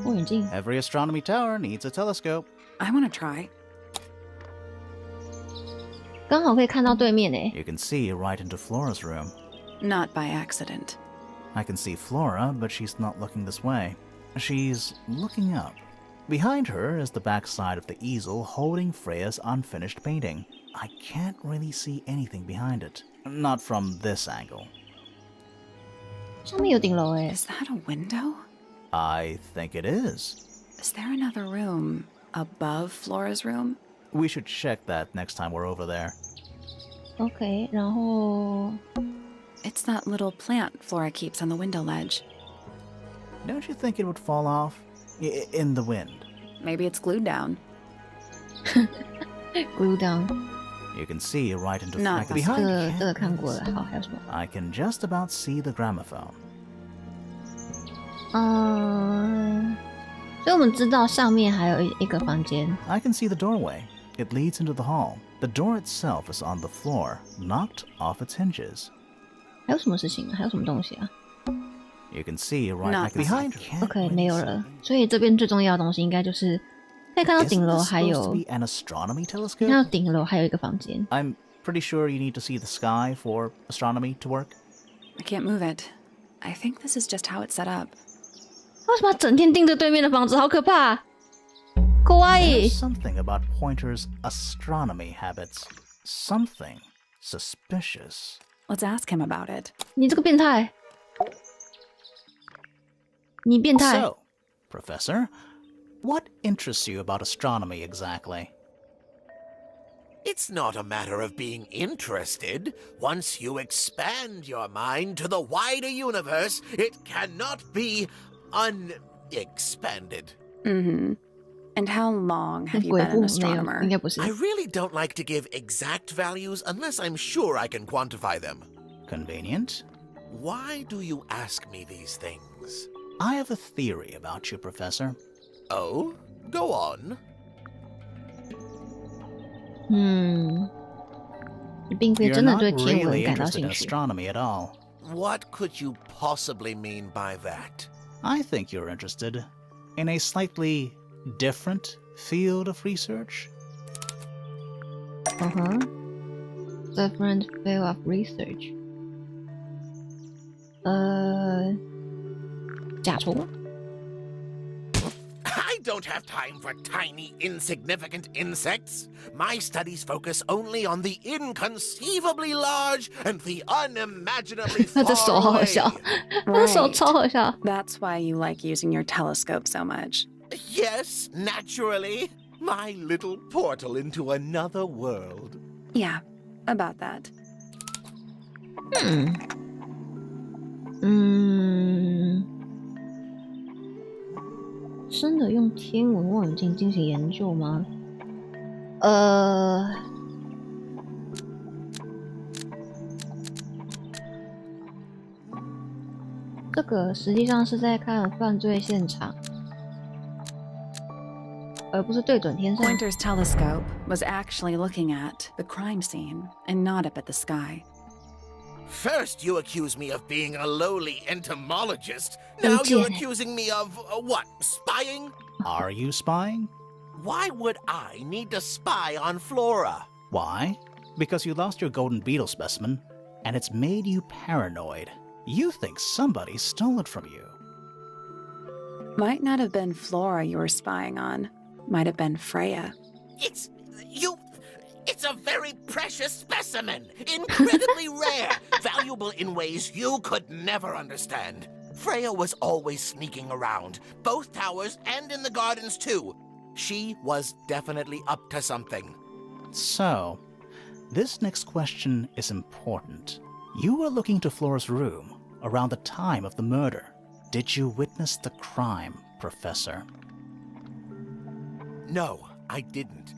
望远镜。 Every astronomy tower needs a telescope. I want to try. 刚好可以看到对面诶。 You can see right into Flora's room. Not by accident. I can see Flora, but she's not looking this way. She's looking up. Behind her is the backside of the easel holding Freya's unfinished painting. I can't really see anything behind it. Not from this angle. 上面有顶楼诶。 Is that a window? I think it is. Is there another room above Flora's room? We should check that next time we're over there. OK， 然后 It's that little plant Flora keeps on the window ledge. Don't you think it would fall off? In the wind. Maybe it's glued down. glue down。 You can see right into Not behind. 这个看过了。好，还有什么？ I can just about see the gramophone. 所以我们知道上面还有一个房间。 I can see the doorway. It leads into the hall. The door itself is on the floor, knocked off its hinges. 还有什么事情啊？还有什么东西啊 You can see right Not behind.？OK， 没有了。所以这边最重要的东西应该就是可以看到顶楼，还有 an astronomy 看到 telescope. 顶楼还有一个房间。 I'm pretty sure you need to see the sky for astronomy to work. I can't move it. I think this is just how it's set up. 为什么要整天盯着对面的房子？好可怕！可愛い。 There's something about Pointer's astronomy habits. Something suspicious. Let's ask him about it. 你这个变态！你变态！ So, Professor, what interests you about astronomy exactly? It's not a matter of being interested. Once you expand your mind to the wider universe, it cannot be unexpanded. Mm-hmm. And how long have you been an astronomer? 应该不是。 I really don't like to give exact values unless I'm sure I can quantify them. Convenient. Why do you ask me these things? I have a theory about you, Professor. Oh, go on. 你并非 You're 真的 not 对天文 really 感到 interested 兴 in 趣。 astronomy at all. What could you possibly mean by that? I think you're interested in a slightly different field of research. Different field of research. 甲虫 I don't have time for tiny, insignificant insects. My studies focus only on the inconceivably large and the unimaginably 他的 far 手好好 away. 笑，他的手超好笑。 That's why you like using your telescope so much. Yes, naturally. My little portal into another world. Yeah, About that. 真的用天文望远镜进行研究吗？这个实际上是在看犯罪现场，而不是对准天上。 Pointer's telescope was actually looking at the crime scene and not up at the sky. First, you accuse me of being a lowly entomologist. Now you're accusing me of, what, spying? Are you spying? Why would I need to spy on Flora? Why? Because you lost your golden beetle specimen, and it's made you paranoid. You think somebody stole it from you. Might not have been Flora you were spying on. Might have been Freya. It's a very precious specimen. Incredibly rare. Valuable in ways you could never understand. Freya was always sneaking around, both towers and in the gardens too. She was definitely up to something. So, this next question is important. You were looking to Flora's room around the time of the murder. Did you witness the crime, Professor? No, I didn't.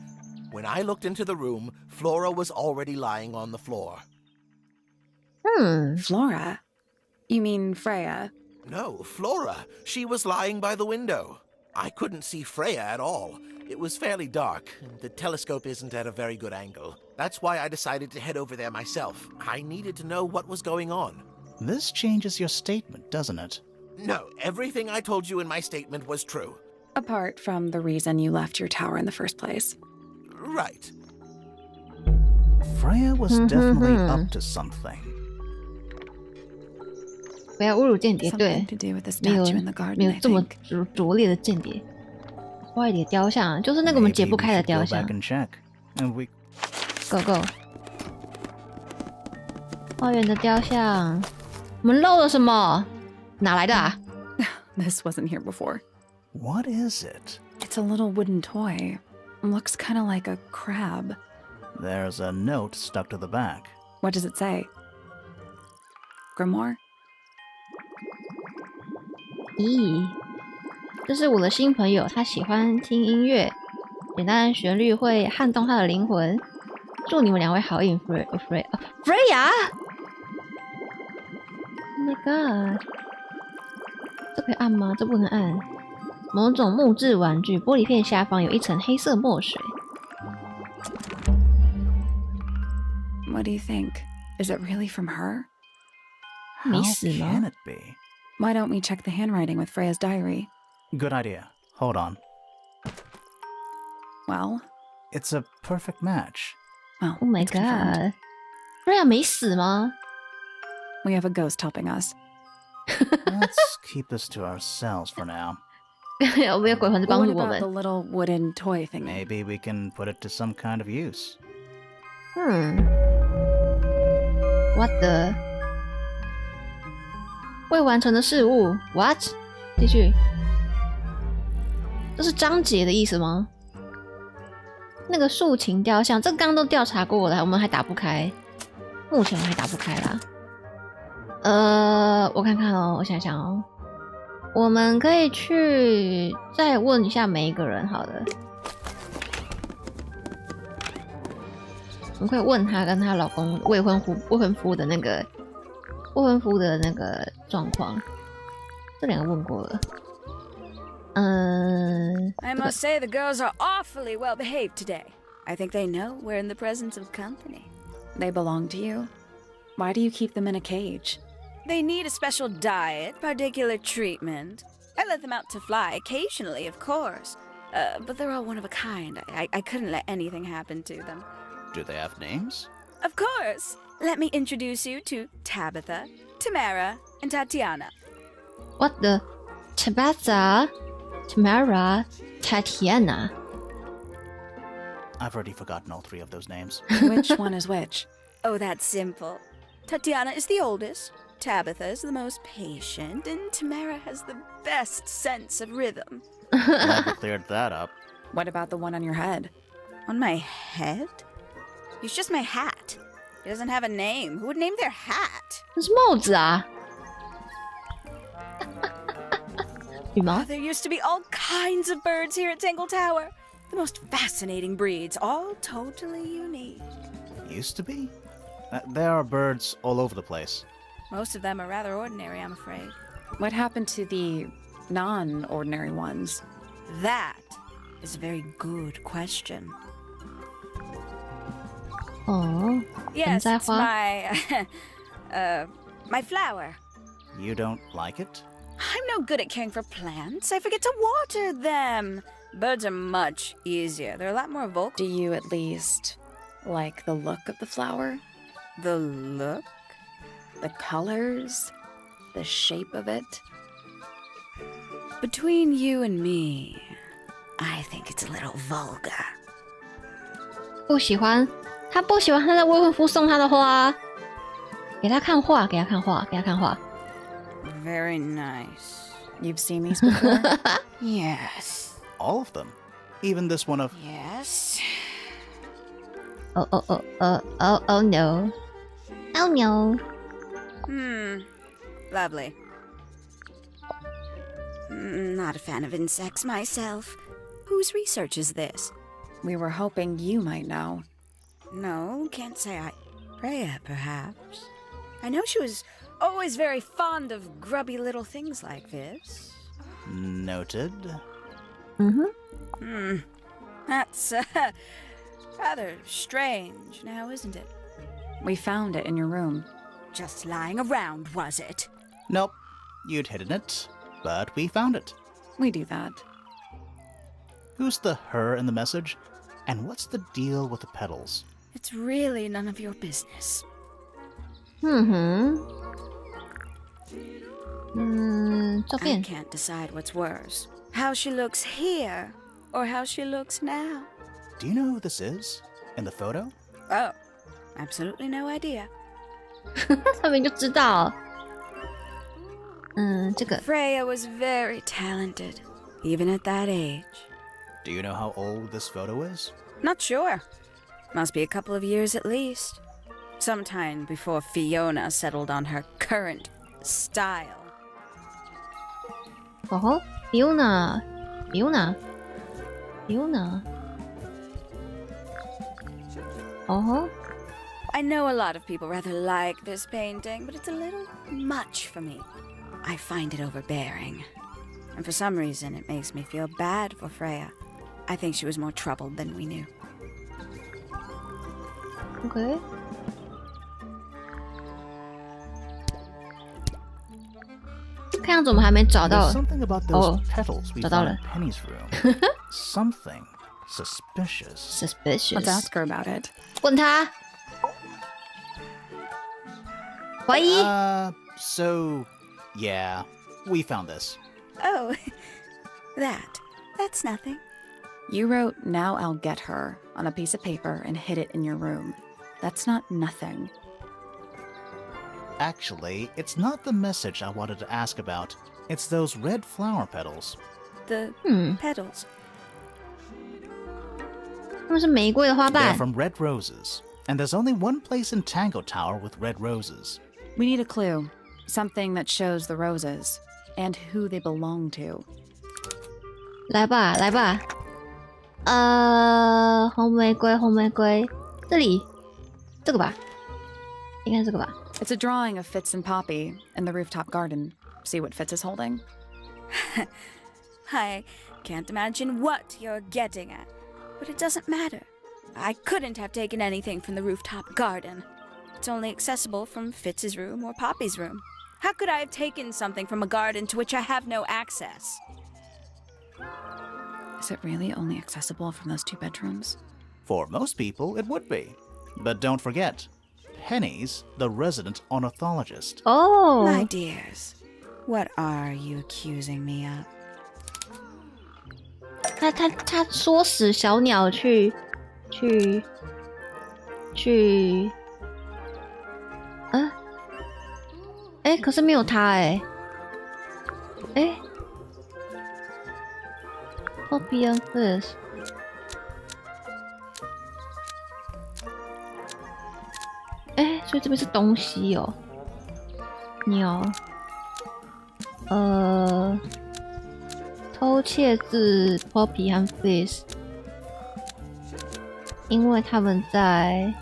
When I looked into the room, Flora was already lying on the floor. Flora? You mean Freya? No, Flora. She was lying by the window. I couldn't see Freya at all. It was fairly dark, and the telescope isn't at a very good angle. That's why I decided to head over there myself. I needed to know what was going on. This changes your statement, doesn't it? No, everything I told you in my statement was true. Apart from the reason you left your tower in the first place. Right. Freya was definitely up to something. 不要侮辱间谍，对， Something to do with the 没有 statue in the garden, 没有 I 这么 think. 拙劣的间谍。坏的雕像，就是那个我们解不开的雕 Maybe we 像 should go back and check. And we... Go go。花园的雕像，我们漏了什么？哪来的啊？ This wasn't here before. What is it? It's a little wooden toy. Looks kind of like a crab. There's a note stuck to the back. What does it say? Grimoire? 咦，这是我的新朋友，他喜欢听音乐，简单的旋律会撼动他的灵魂。祝你们两位好运 ，Freya。Oh my god！ 这可以按吗？这不能按。某种木质玩具，玻璃片下方有一层黑色墨水。What do you think? Is it really from her? How 没死吗？ can it be? Why don't we check the handwriting with Freya's diary? Good idea. Hold on. Well? It's a perfect match. Oh, Oh my it's confirmed. god！Freya 没死吗？ We have a ghost helping us. Let's keep this to ourselves for now. 我们有鬼魂在帮 What 助我 about the 们。 little wooden toy thingy? Maybe we can put it to some kind of use. What the？ 未完成的事物 ？What？ 继续。这是章节的意思吗？那个竖琴雕像，这刚刚都调查过了，我们还打不开。目前我们还打不开啦。我看看哦，我想想哦，我们可以去再问一下每一个人，好了。我们可以问她跟她老公未婚夫的那个状况，这两个问过了。I must say the girls are awfully well behaved today. I think they know we're in the presence of company. They belong to you? Why do you keep them in a cage? They need a special diet, particular treatment. I let them out to fly occasionally, of course. But they're all one of a kind. I couldn't let anything happen to them. Do they have names? Of course. Let me introduce you to Tabitha, Tamara, and Tatiana. What the? Tabitha, Tamara, Tatiana. I've already forgotten all three of those names. Which one is which? Oh, that's simple. Tatiana is the oldest, Tabitha is the most patient, and Tamara has the best sense of rhythm. Glad we cleared that up. What about the one on your head? On my head? It's just my hat. It doesn't have a name. Who would name their hat? 那是帽子啊。羽毛 There used to be all kinds of birds here at Tangle Tower. The most fascinating breeds, all totally unique. Used to be? There are birds all over the place. Most of them are rather ordinary, I'm afraid. What happened to the non-ordinary ones? That is a very good question. 哦， Yes, 盆栽 it's 花。 my flower. You don't like it? I'm no good at caring for plants. I forget to water them. Birds are much easier. They're a lot more vocal. Do you at least like the look of the flower? The look? The colors? The shape of it? Between you and me, I think it's a little vulgar. 不喜欢，他不喜欢他的未婚夫送他的花。给他看画，给他看画，给他看画。 Very nice. You've seen these before? Yes. All of them? Even this one of... Yes. Oh no. Oh no. Lovely. Not a fan of insects myself. Whose research is this? We were hoping you might know. No, can't say I... Freya, perhaps. I know she was always very fond of grubby little things like this. Noted. That's, rather strange now, isn't it? We found it in your room. Just lying around, was it? Nope. You'd hidden it, but we found it. We do that. Who's the her in the message? And what's the deal with the petals? It's really none of your business. 照 I 片 can't decide what's worse. How she looks here, or how she looks now. Do you know who this is? In the photo? Oh, absolutely no idea. 上面就知道。这个 Freya was very talented, even at that age. Do you know how old this photo is? Not sure. Must be a couple of years at least. Sometime before Fiona settled on her current style. 哦吼 ，Fiona。哦吼， I know a lot of people rather like this painting, but it's a little much for me. I find it overbearing. And for some reason, it makes me feel bad for Freya. I think she was more troubled than we knew. OK。看样子我们还没找到。 There's something about those petals we 找到 found 了 in Penny's room. Something suspicious. Suspicious。 Let's ask her about it. 问他。怀疑。 So, yeah, we found this. Oh, that's nothing. You wrote, "Now I'll get her," on a piece of paper and hid it in your room. That's not nothing. Actually, it's not the message I wanted to ask about. It's those red flower petals. The petals. 他们是玫瑰的花 They're 瓣。 from red roses. And there's only one place in Tangle Tower with red roses. We need a clue. Something that shows the roses. And who they belong to. 来吧，来吧。红玫瑰，红玫瑰，这里，这个吧，应该是这个吧。 It's a drawing of Fitz and Poppy in the rooftop garden. See what Fitz is holding? I can't imagine what you're getting at, but it doesn't matter. I couldn't have taken anything from the rooftop garden. It's only accessible from Fitz's room or Poppy's room. How could I have taken something from a garden to which I have no access? Is it really only accessible from those two bedrooms? For most people, it would be. But don't forget, Penny's the resident ornithologist. Oh. My dears, what are you accusing me of? 他唆使小鸟去，可是没有他Poppy and Fizz。所以这边是东西哦。鸟，偷窃自 Poppy 和 Fizz， 因为他们在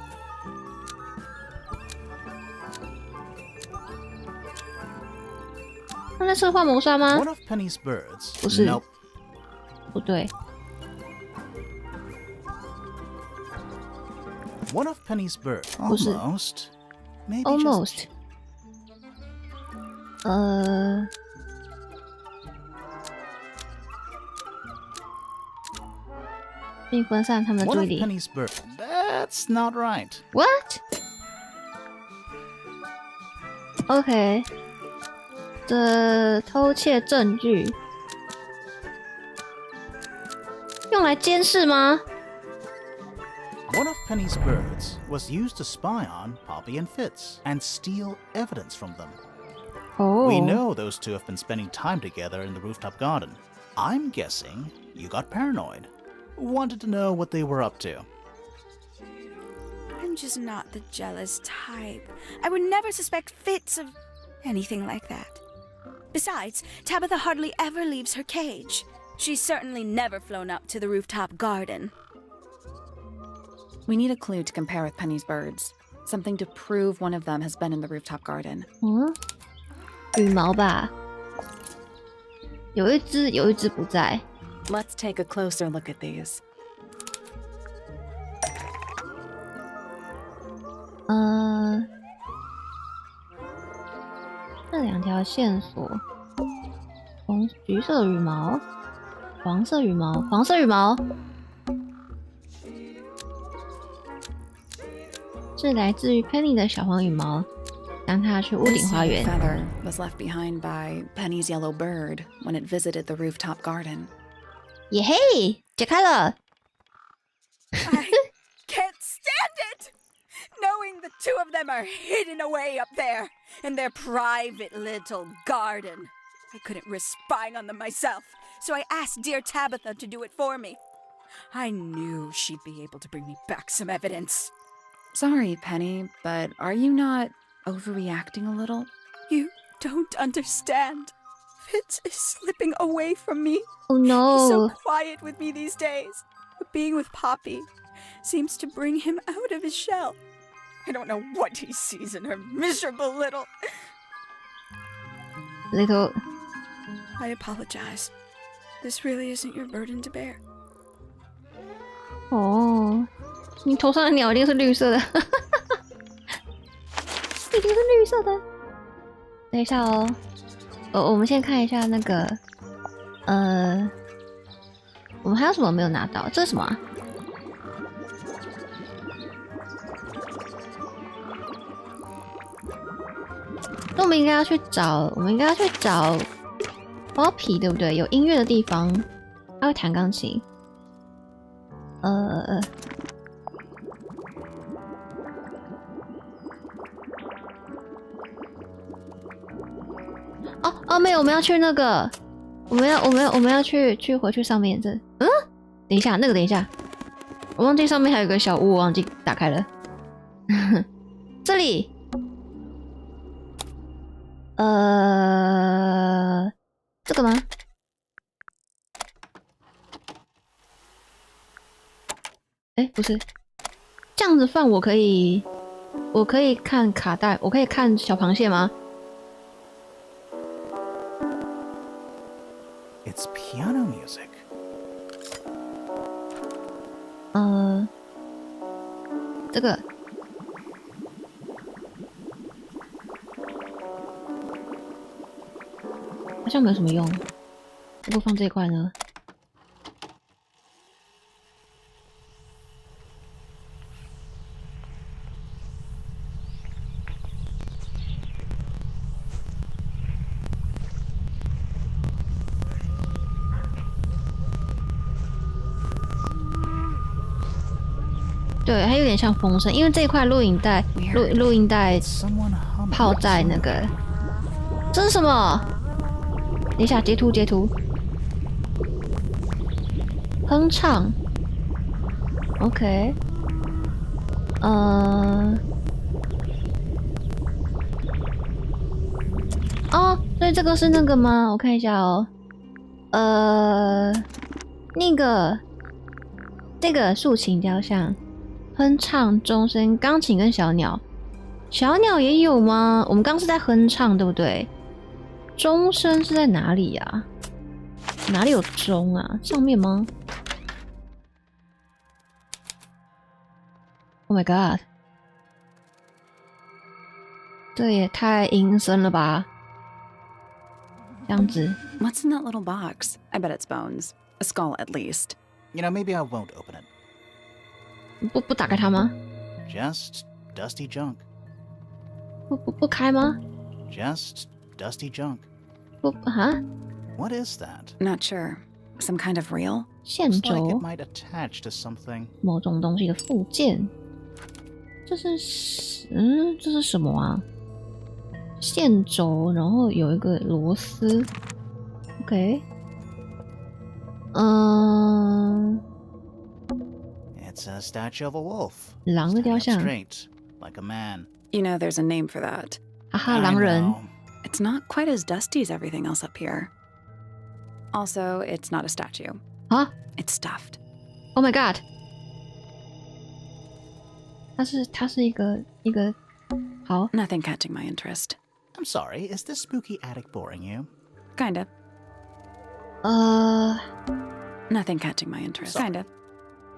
那是幻谋杀吗？ One of Penny's birds. 不是， Nope. 不对。One of Penny's birds. 不是 Almost. Maybe almost。并分散他们的 One 注 of 意力。 Penny's birds. That's not right. What? OK， 这偷窃证据用来监视吗？ One of Penny's birds was used to spy on Poppy and Fitz and steal evidence from them. 哦 We know those two have been spending time together in the rooftop garden. I'm guessing you got paranoid. Wanted to know what they were up to. I'm just not the jealous type. I would never suspect Fitz of anything like that. Besides, Tabitha hardly ever leaves her cage. She's certainly never flown up to the rooftop garden. We need a clue to compare with Penny's birds. Something to prove one of them has been in the rooftop garden. 羽毛吧，有一只不在。 Let's take a closer look at these. 这两条线索，橘色羽毛，黄色羽毛，黄色羽毛，是来自于 Penny 的小黄羽毛。当它去屋顶花园。 This feather was left behind by Penny's yellow bird when it visited the rooftop garden. 耶嘿，解开了。 I can't stand it! Knowing the two of them are hidden away up there in their private little garden. I couldn't risk spying on them myself, so I asked dear Tabitha to do it for me. I knew she'd be able to bring me back some evidence. Sorry, Penny, but are you not overreacting a little? You don't understand. Fitz is slipping away from me. Oh He's so no! quiet with me these days. But being with Poppy seems to bring him out of his shell. I don't know what he sees in her miserable little... I apologize. This really isn't your burden to bear. 哦，你头上的鸟一定是绿色的，一定是绿色的。等一下哦，我们先看一下那个，我们还有什么没有拿到？这是什么啊？那我们应该要去找，包皮，对不对？有音乐的地方，他会弹钢琴。没有，我们要去那个，我们要去回去上面这，等一下，等一下，我忘记上面还有个小屋，我忘记打开了。这里，这个吗？不是，这样子放我可以看卡带，我可以看小螃蟹吗？ It's piano music. 这个好像没有什么用，如果放这一块呢？对，它有点像风声，因为这一块录音带泡在那个，这是什么？等一下，截图，哼唱 ，OK，哦，所以这个是那个吗？我看一下哦。那个这个竖琴雕像，哼唱、钟声、钢琴跟小鸟，小鸟也有吗？我们刚是在哼唱，对不对？钟声是在哪里啊？哪里有钟啊？上面吗 ？Oh my god！ 这也太阴森了吧！这样子。What's in that little box? I bet it's bones. A skull, at least. You know, maybe I won't open it. 不打开它吗？ Just dusty junk. 不开吗？ Just dusty junk. 啊？ What is that? Not sure. Some kind of reel? 线 Looks like 轴 it， might attach to something. 某种东西的附件。这是这是什么啊？线轴，然后有一个螺丝。OK。It's a statue of a wolf. 狼的雕像。 Straight, like a man. You know, there's a name for that. 哈哈，狼人。It's not quite as dusty as everything else up here. Also, it's not a statue. 啊 It's stuffed.！Oh my god！ 它是一个好。 Nothing catching my interest. I'm sorry, is this spooky attic boring you? Kinda. Nothing catching my interest. Kinda.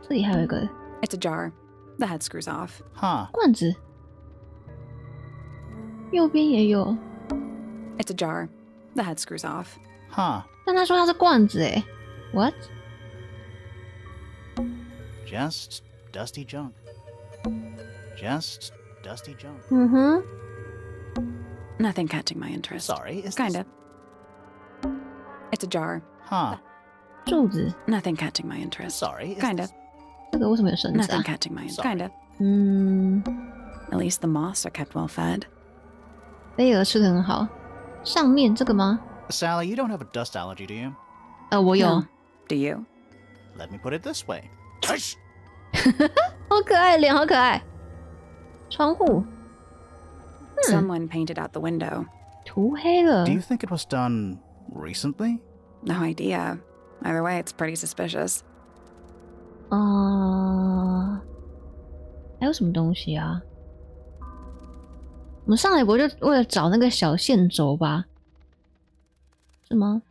这里还有一个 It's a jar. The head screws off. Huh. 罐子，右边也有。 It's a jar. The head screws off. Huh. 但他说它是罐子诶 ，What？ Just dusty junk. Just dusty junk. 嗯哼， Nothing catching my interest. Sorry, is Kinda. It's a jar. Huh. 柱子， Nothing catching my interest. Sorry, is Kinda. 这个为什么有绳子 Nothing 啊？ catching my interest. Sorry. Kinda. 嗯， At least the moths are kept well fed. 飞蛾吃的很好。上面这个吗？ Sally, you don't have a dust allergy, do you? 我有。 No. Do you? Let me put it this way. Tush! 好可爱，脸好可爱。窗户 Someone painted out the window. 涂黑了 Do。you think it was done recently? No idea. Either way, it's pretty suspicious. 还有什么东西啊？我们上来不就为了找那个小线轴吧？是吗？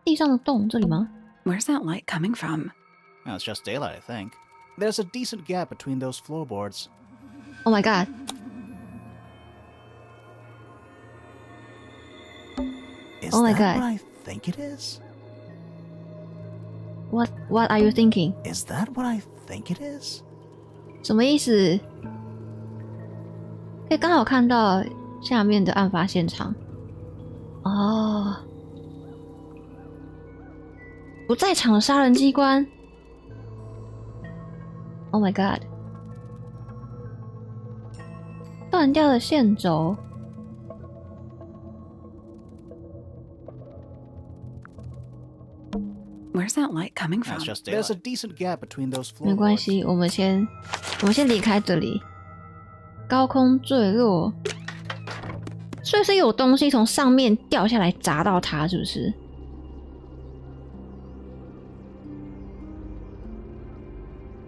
地上的洞这里吗？ Where's that light coming from? No, it's just daylight, I think. There's a decent gap between those floorboards. Oh my god! Is Oh my that God. what I think it is? What are you thinking? Is that what I think it is? 什么意思？可以刚好看到下面的案发现场。哦，不在场的杀人机关。Oh my god！ 断掉的线轴。Where's that light coming No, from? it's just daylight. There's a decent gap between those 没关 floorboards. 系，我们先离开这里。高空坠落，所以是有东西从上面掉下来砸到它，是不是？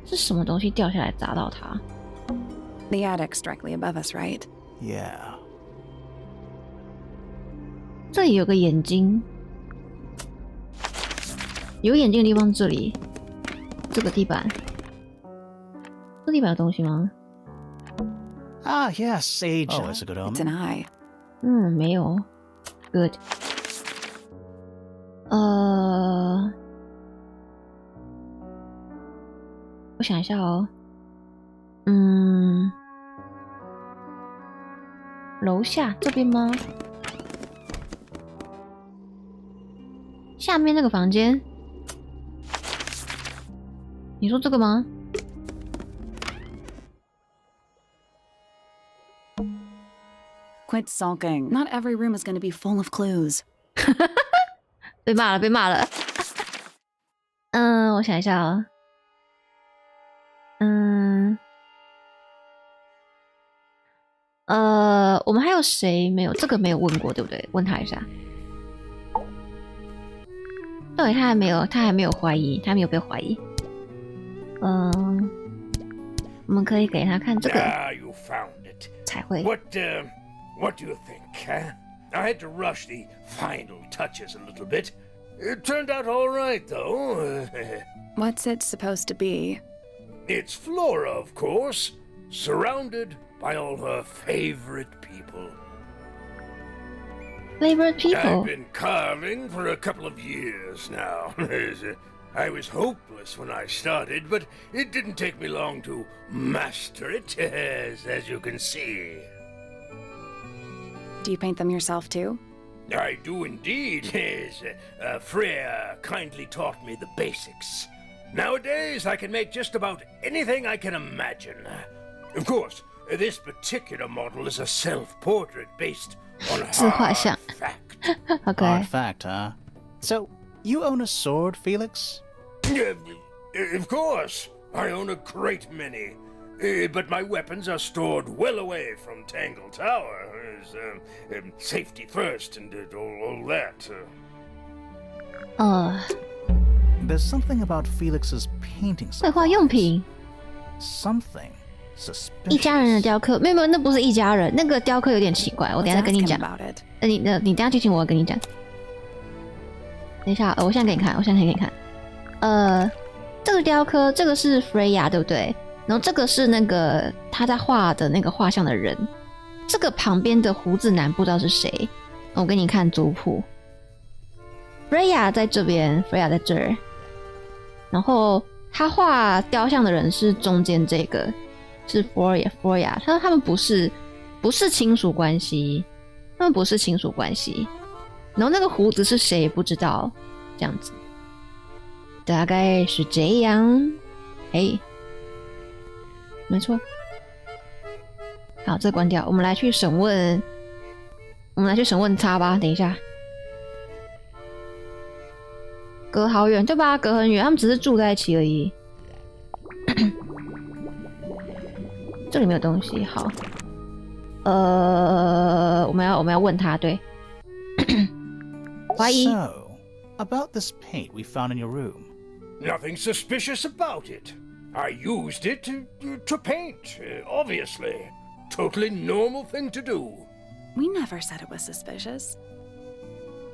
是什么东西掉下来砸到它？ The attic's directly above us, right? Yeah. 这里有个眼睛，有眼睛的地方这里，这个地板，这地板有东西吗？ Ah, yes, sage. Oh, it's a good It's omen. an eye. 没有。Good。我想一下哦。楼下这边吗？下面那个房间？你说这个吗？ Quit sulking. Not every room is going to be full of clues. 被骂了，被骂了。我想一下啊。我们还有谁没有？这个没有问过，对不对？问他一下。对，他还没有怀疑，他没有被怀疑。我们可以给他看这个。You found it. 彩绘。What do you think? Huh? I had to rush the final touches a little bit. It turned out all right, though. What's it supposed to be? It's Flora, of course, surrounded by all her favorite people. Favorite people? I've been carving for a couple of years now. I was hopeless when I started, but it didn't take me long to master it, as you can see. Do you paint them yourself, too? I do indeed. Freya kindly taught me the basics. Nowadays, I can make just about anything I can imagine. Of course, this particular model is a self-portrait based on hard fact. Okay. Hard fact, huh? So, you own a sword, Felix? Of course. I own a great many. But my weapons are stored well away from Tangle Tower. Safety first and all that. There's something about Felix's painting 绘画用品 Something suspicious. 一家人的雕刻，没有，那不是一家人，那个雕刻有点奇怪，我等一下跟你讲。你等一下剧情我跟你讲。等一下，我现在给你看，这个雕刻，这个是 Freya 对不对？然后这个是那个他在画的那个画像的人，这个旁边的胡子男不知道是谁。我给你看族谱 ，Freya 在这边 ，Freya 在这儿，然后他画雕像的人是中间这个，是 Freya，他们不是亲属关系，然后那个胡子是谁不知道，这样子，大概是这样，没错。好，这个关掉，我们来去审问他吧。等一下，隔好远，对吧？隔很远，他们只是住在一起而已。这里没有东西，好。我们要问他，对。怀疑。So, about this paint we found in your room. Nothing suspicious about it. I used it to paint, obviously. Totally normal thing to do. We never said it was suspicious.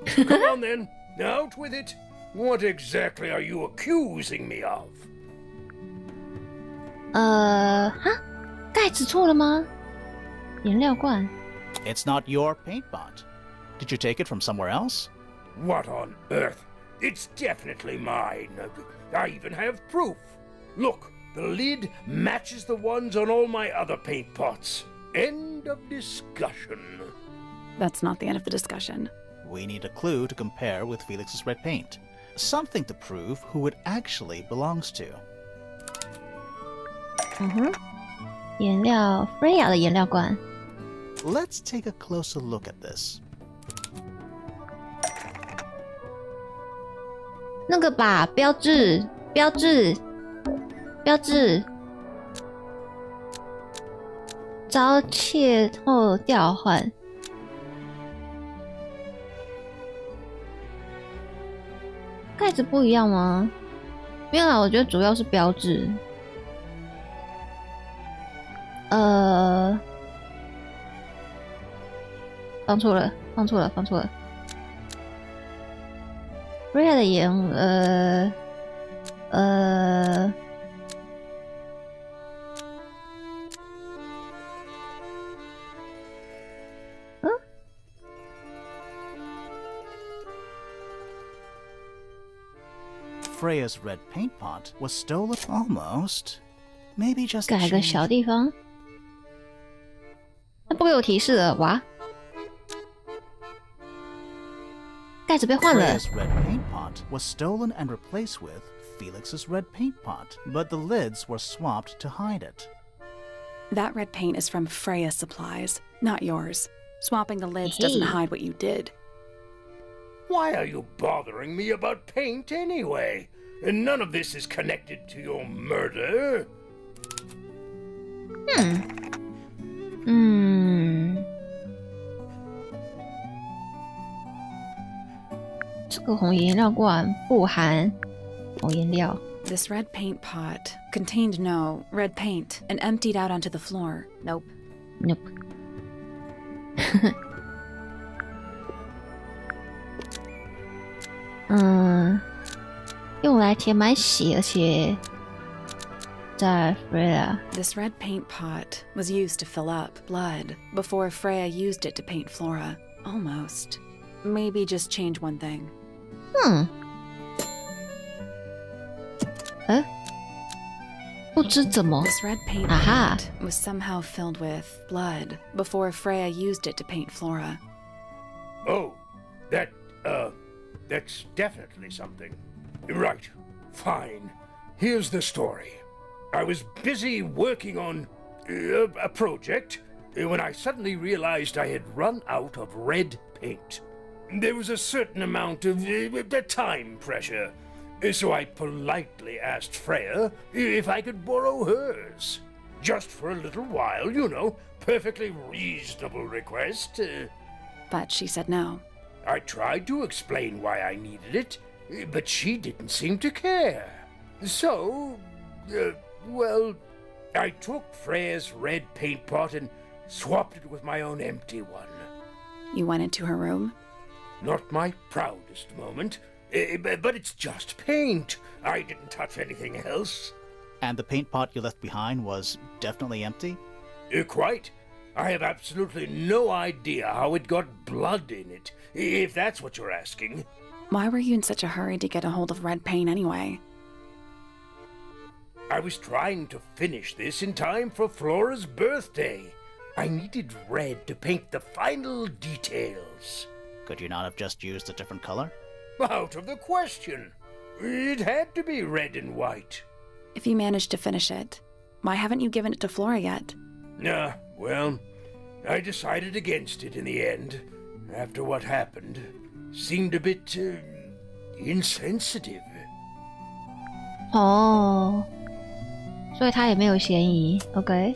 Come on then, out with it. What exactly are you accusing me of? 盖子错了吗？颜料罐。It's not your paint pot. Did you take it from somewhere else? What on earth? It's definitely mine. I even have proof. Look, the lid matches the ones on all my other paint pots. End of discussion. That's not the end of the discussion. We need a clue to compare with Felix's red paint. Something to prove who it actually belongs to. 颜料 Freya 的颜料罐。Let's take a closer look at this. 那个吧，标志，遭窃后调换。盖子不一样吗？没有啦，我觉得主要是标志。放错了。Freya 的颜，Freya's red paint pot was stolen almost. Maybe just 改个小地方。那不给我提示了，哇！盖子被换了。 Freya's red paint pot was stolen and replaced with Felix's red paint pot, but the lids were swapped to hide it. That red paint is from Freya supplies, not yours. Swapping the lids doesn't hide what you did. Why are you bothering me about paint anyway? And none of this is connected to your murder. 这个红颜料罐不含红颜料。This red paint pot contained no red paint and emptied out onto the floor. Nope. Nope. 用来填满血，而且在 Freya. This red paint pot was used to fill up blood before Freya used it to paint Flora. Almost. Maybe just change one thing. 不知怎么 This red paint pot was somehow filled with blood before Freya used it to paint Flora. Oh, that's definitely something. Right. Fine. Here's the story. I was busy working on a project when I suddenly realized I had run out of red paint. There was a certain amount of time pressure, so I politely asked Freya if I could borrow hers. Just for a little while, you know, perfectly reasonable request. But she said no. I tried to explain why I needed it, but she didn't seem to care. So, well, I took Freya's red paint pot and swapped it with my own empty one. You went into her room? Not my proudest moment, but it's just paint. I didn't touch anything else. And the paint pot you left behind was definitely empty? Quite. I have absolutely no idea how it got blood in it, if that's what you're asking. Why were you in such a hurry to get a hold of red paint anyway? I was trying to finish this in time for Flora's birthday. I needed red to paint the final details. Could you not have just used a different color? Out of the question. It had to be red and white. If you managed to finish it, why haven't you given it to Flora yet? Well, I decided against it in the end. After what happened, seemed a bit insensitive. 哦，所以他也没有嫌疑。OK，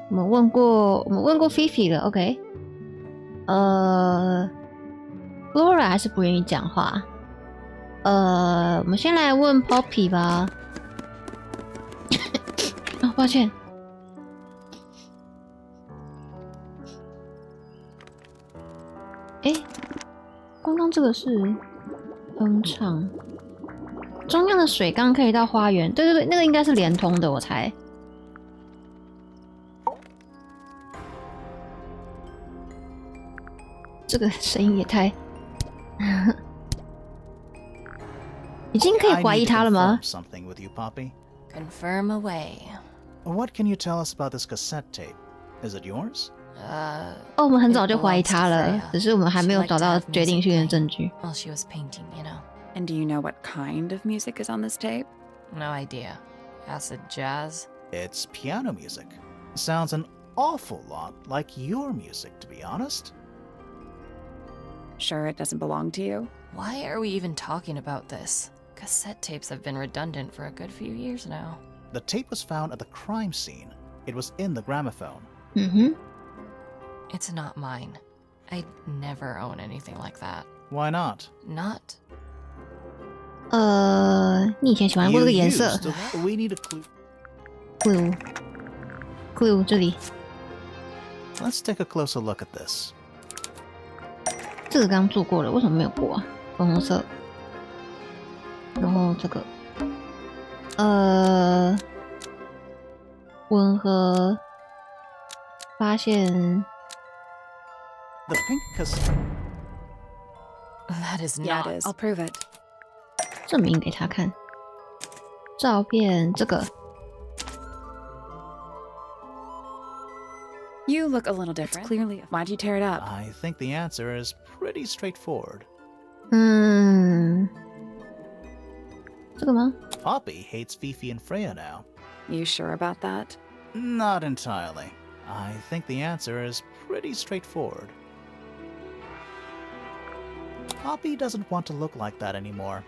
我们问过 Fifi 了。OK， Flora 还是不愿意讲话。我们先来问 Poppy 吧。哦，抱歉。刚刚这个是哼唱，中央的水缸可以到花园。对对对，那个应该是连通的，我猜。这个声音也太……已经可以怀疑他了吗 ？Something with you, Poppy. Confirm away. What can you tell us about this cassette tape? Is it yours? 我们很早就怀疑他了，只是我们还没有找到决定性的证据。While she was painting, you know. And do you know what kind of music is on this tape? No idea. Acid jazz? It's piano music. Sounds an awful lot like your music, to be honest. Sure it doesn't belong to you? Why are we even talking about this? Cassette tapes have been redundant for a good few years now. The tape was found at the crime scene. It was in the gramophone. It's not mine. I'd never own anything like that. Why not? Not. 你以前喜欢过这个颜色 We need a clue. Clue 这里。Let's take a closer look at this. 这个刚做过了，为什么没有过啊？粉红色。然后这个，温和发现。The pink cassette. That is Yeah, not. it is. I'll prove it. 证明给他看。照片这个。You look a little different. It's clearly. Why'd you tear it up? I think the answer is pretty straightforward. 这个吗 Poppy hates Fifi and Freya now. You sure about that? Not entirely. I think the answer is pretty straightforward. Poppy doesn't want to look like that anymore.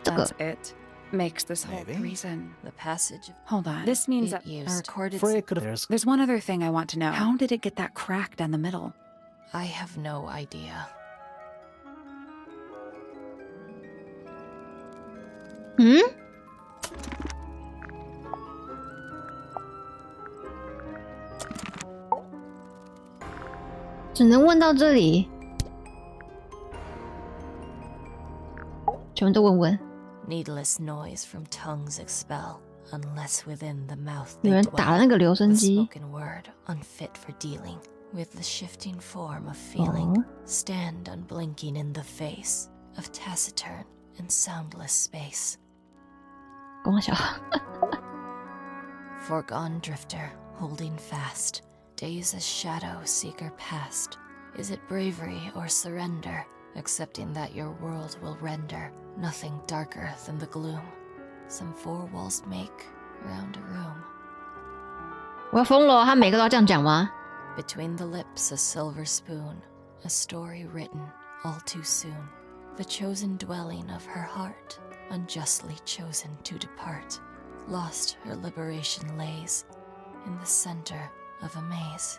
That's it. Makes this whole Maybe. reason. The passage. Hold on. This means that used. recorded. Freya could have... There's one other thing I want to know. How did it get that crack down the middle? I have no idea. 嗯？只能问到这里，全部都问问。Needless noise from tongues expel, unless within the mouth 有 they 人打了那个留声 dwell. 机。 The spoken word unfit for dealing with the shifting form of feeling. Stand unblinking in the face of taciturn and soundless space. 跟我小。Foregone drifter, holding fast. Days as shadow seeker past. Is it bravery or surrender? Accepting that your world will render nothing darker than the gloom. Some four walls make round a room. 我要疯了！他每个都要这样讲吗？ Between the lips a silver spoon. A story written all too soon. The chosen dwelling of her heart. Unjustly chosen to depart. Lost her liberation lays. In the center of a maze.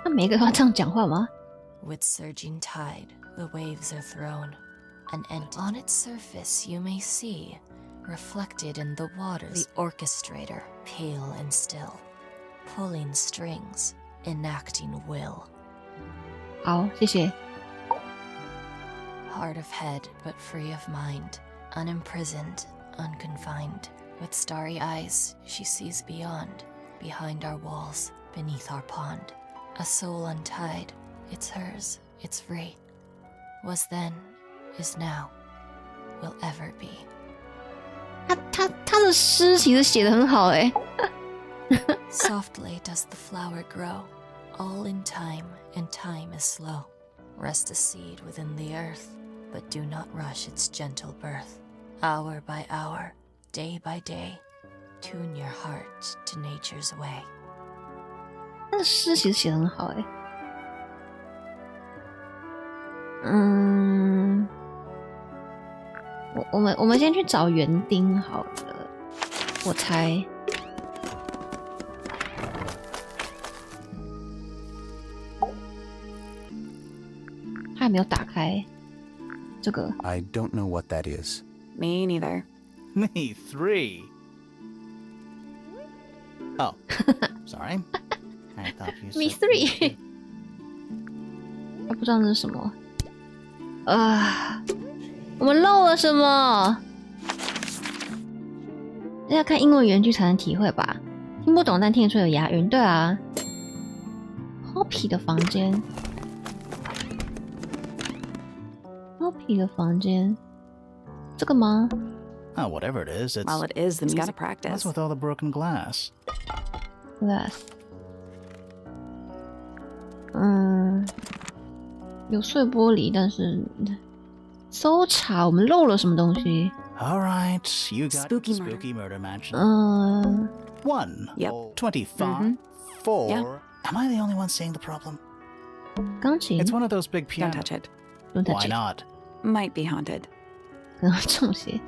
他每个都要这样讲话吗？ With surging tide, the waves are thrown. An end on its surface you may see, reflected in the waters, the orchestrator, pale and still, pulling strings, enacting will. 好，谢谢。 Hard of head, but free of mind, unimprisoned, unconfined. With starry eyes, she sees beyond, behind our walls, beneath our pond. A soul untied, it's hers, it's free. Was then, is now, will ever be. 他的诗其实写得很好哎。Softly does the flower grow, all in time, and time is slow. Rest a seed within the earth, but do not rush its gentle birth. Hour by hour, day by day, tune your heart to nature's way. 他的诗其实写得很好哎。我们先去找园丁好了，我猜。他还没有打开这个。 I don't know what that is. Me neither. Me 3. Oh, sorry. I thought you said Me 3. 他不知道那是什么。我们漏了什么？要看英文原句才能体会吧？听不懂但听得出有押韵。对啊。Hoppy 的房间。Hoppy 的房间，这个吗？ Oh, whatever it is, it's... Well, it is the music. Gotta practice. What's with all the broken glass? Glass。有碎玻璃，但是搜查我们漏了什么东西 All right, you got Spooky spooky murder mansion. 1. Yep. 25. 4. Yeah. Am I the only one seeing the problem? 钢琴 It's one of those big Don't pianos. touch it. Don't touch Why it. not? Might be haunted. 可能中邪。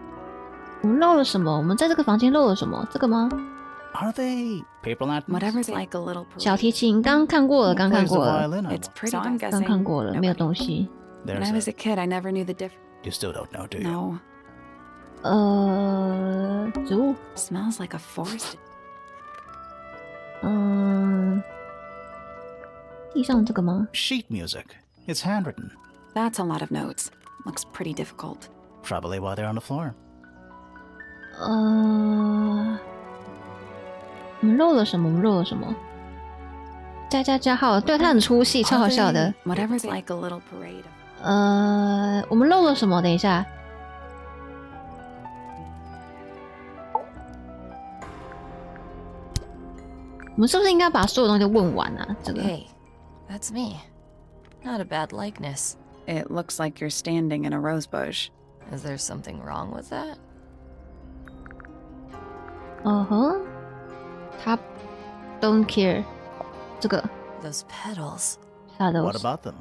我们漏了什么？我们在这个房间漏了什么？这个吗？ Are they paper lanterns? Whatever's like a little. 小提琴刚看过了， Who 刚看 plays the 过了， violin on It's one? pretty. So I'm decent. 刚看过了，没有 Nobody. 东西。 When There's I was a... a kid, I never knew the difference. You still don't know, do you? No. 植物。 Smells like a forest. 地上这个吗？ Sheet music. It's handwritten. That's a lot of notes. Looks pretty difficult. Probably why they're on the floor. 我们漏了什么？我们漏了什么？加号，对他很出戏，超好笑的。 Whatever's like a little parade. 我们漏了什么？等一下，我们是不是应该把所有东西都问完啊？这个 Hey, that's me. Not a bad likeness. It looks like you're standing in a rose bush. Is there something wrong with that? 他 don't care 这个 Those petals. shadows What about them?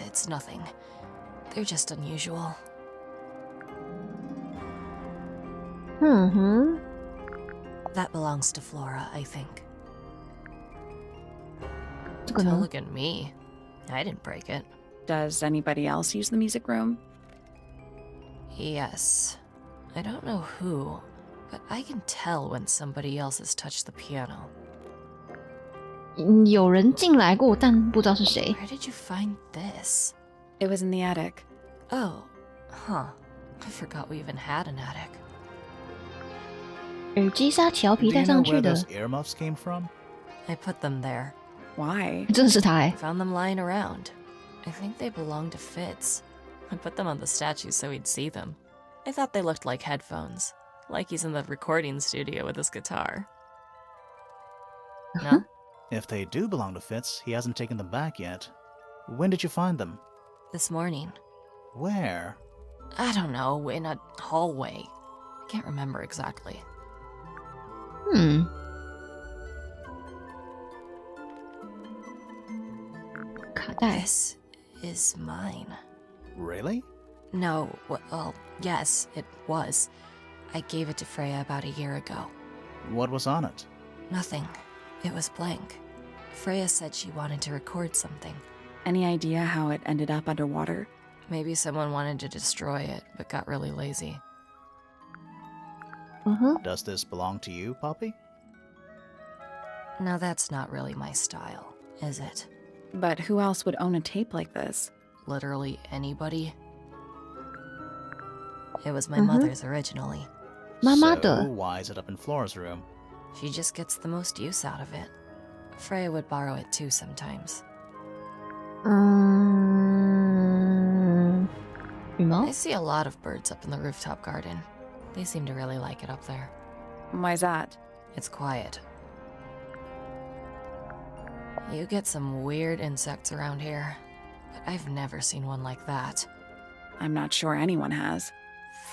It's nothing. They're just unusual. That belongs to Flora, I think. 这个 Don't 呢？ look at me. I didn't break it. Does anybody else use the music room? Yes. I don't know who, but I can tell when somebody else has touched the piano. 有人进来过，但不知道是谁。 Where did you find this? It was in the attic. Oh, huh. I forgot we even had an attic. 耳机是他调皮 Do 带 you 上 know 去 where 的， those earmuffs came from? I put them there. Why? 真的是他 I 哎！ found them lying around. I think they belonged to Fitz. I put them on the statue so he'd see them. I thought they looked like headphones, like he's in the recording studio with his guitar. No? If they do belong to Fitz, he hasn't taken them back yet. When did you find them? This morning. Where? I don't know, in a hallway. I can't remember exactly. 卡带 This is mine. Really? No, well, yes, it was. I gave it to Freya about a year ago. What was on it? Nothing. It was blank. Freya said she wanted to record something. Any idea how it ended up underwater? Maybe someone wanted to destroy it, but got really lazy. Does this belong to you, Poppy? Now that's not really my style, is it? But who else would own a tape like this? Literally anybody? It was my mother's originally. 妈妈 So 的 why is it up in Flora's room? She just gets the most use out of it. Freya would borrow it too sometimes. 羽毛 I see a lot of birds up in the rooftop garden. They seem to really like it up there. Why's that? It's quiet. You get some weird insects around here, but I've never seen one like that. I'm not sure anyone has.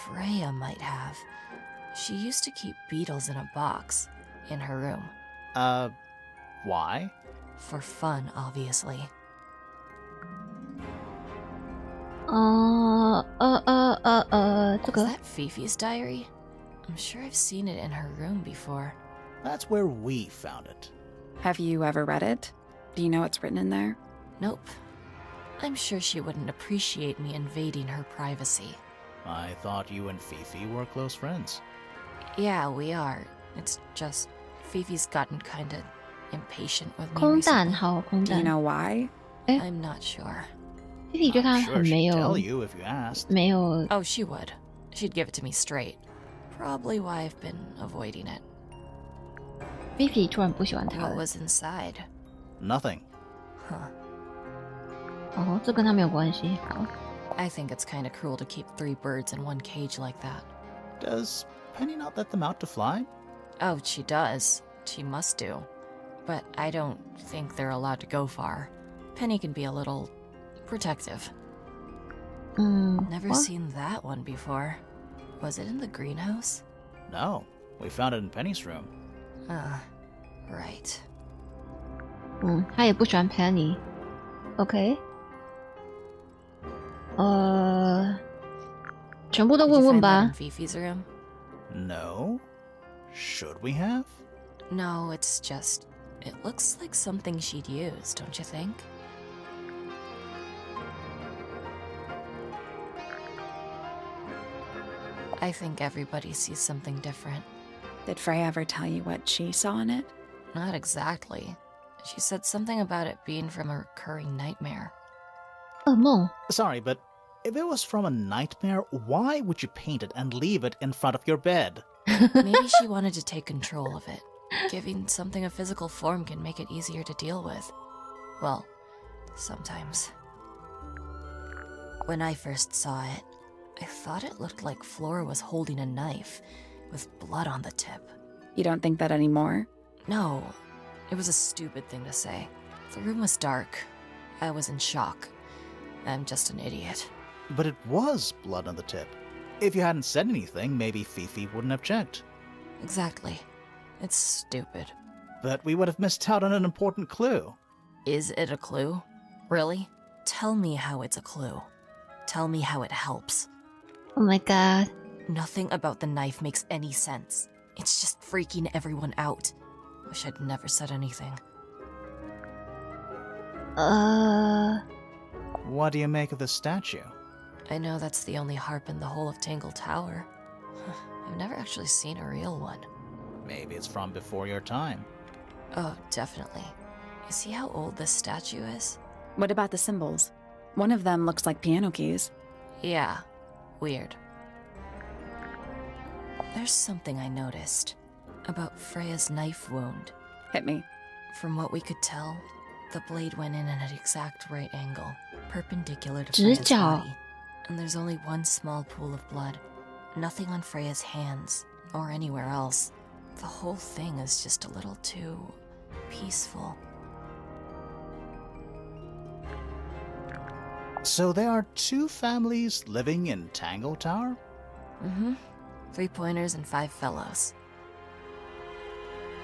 Freya might have. She used to keep beetles in a box in her room. Why? For fun, obviously. 这个 Is that Fifi's diary? I'm sure I've seen it in her room before. That's where we found it. Have you ever read it? Do you know what's written in there? Nope. I'm sure she wouldn't appreciate me invading her privacy. I thought you and Fifi were close friends. Yeah, we are. It's just Fifi's gotten kinda impatient with me 空弹 recently. 好空 Do you 弹 know why? I'm not sure. 菲菲对他 I'm 很 sure 没 she'd 有 tell you if you asked. 没有 Oh, she would. She'd give it to me straight. Probably why I've been avoiding it. 菲菲突然不喜欢他 What 了 was inside? Nothing. Huh. 哦，这跟他没有关系。好， I think it's kinda cruel to keep 3 birds in one cage like that. Does Penny not let them out to fly? Oh, she does. She must do. But I don't think they're allowed to go far. Penny can be a little protective. Never what? seen that one before. Was it in the greenhouse? No. We found it in Penny's room. Right. 他也不喜欢 Penny。OK， 全部都 Did 问 you 问 find that 吧 in。Fifi's room? No? Should we have? No, it's just... It looks like something she'd use, don't you think? I think everybody sees something different. Did Freya ever tell you what she saw in it? Not exactly. She said something about it being from a recurring nightmare. 噩梦 Sorry, but if it was from a nightmare, why would you paint it and leave it in front of your bed? Maybe she wanted to take control of it. Giving something a physical form can make it easier to deal with. Well, sometimes. When I first saw it, I thought it looked like Flora was holding a knife, with blood on the tip. You don't think that anymore? No, it was a stupid thing to say. The room was dark. I was in shock. I'm just an idiot. But it was blood on the tip. If you hadn't said anything, maybe Fifi wouldn't have checked. Exactly. It's stupid. But we would have missed out on an important clue. Is it a clue? Really? Tell me how it's a clue. Tell me how it helps. Oh my god， Nothing about the knife makes any sense. It's just freaking everyone out. Wish I'd never said anything. What do you make of the statue? I know that's the only harp in the whole of Tangle Tower. I've never actually seen a real one. Maybe it's from before your time. Oh, definitely. You see how old this statue is? What about the symbols? One of them looks like piano keys. Yeah, weird. There's something I noticed about Freya's knife wound. Hit me. From what we could tell, the blade went in at an exact right angle, perpendicular to 直 Freya's 角 body. And there's only one small pool of blood. Nothing on Freya's hands, or anywhere else. The whole thing is just a little too peaceful. So there are 2 families living in Tangle Tower? Mm-hmm. 3 pointers and 5 fellows.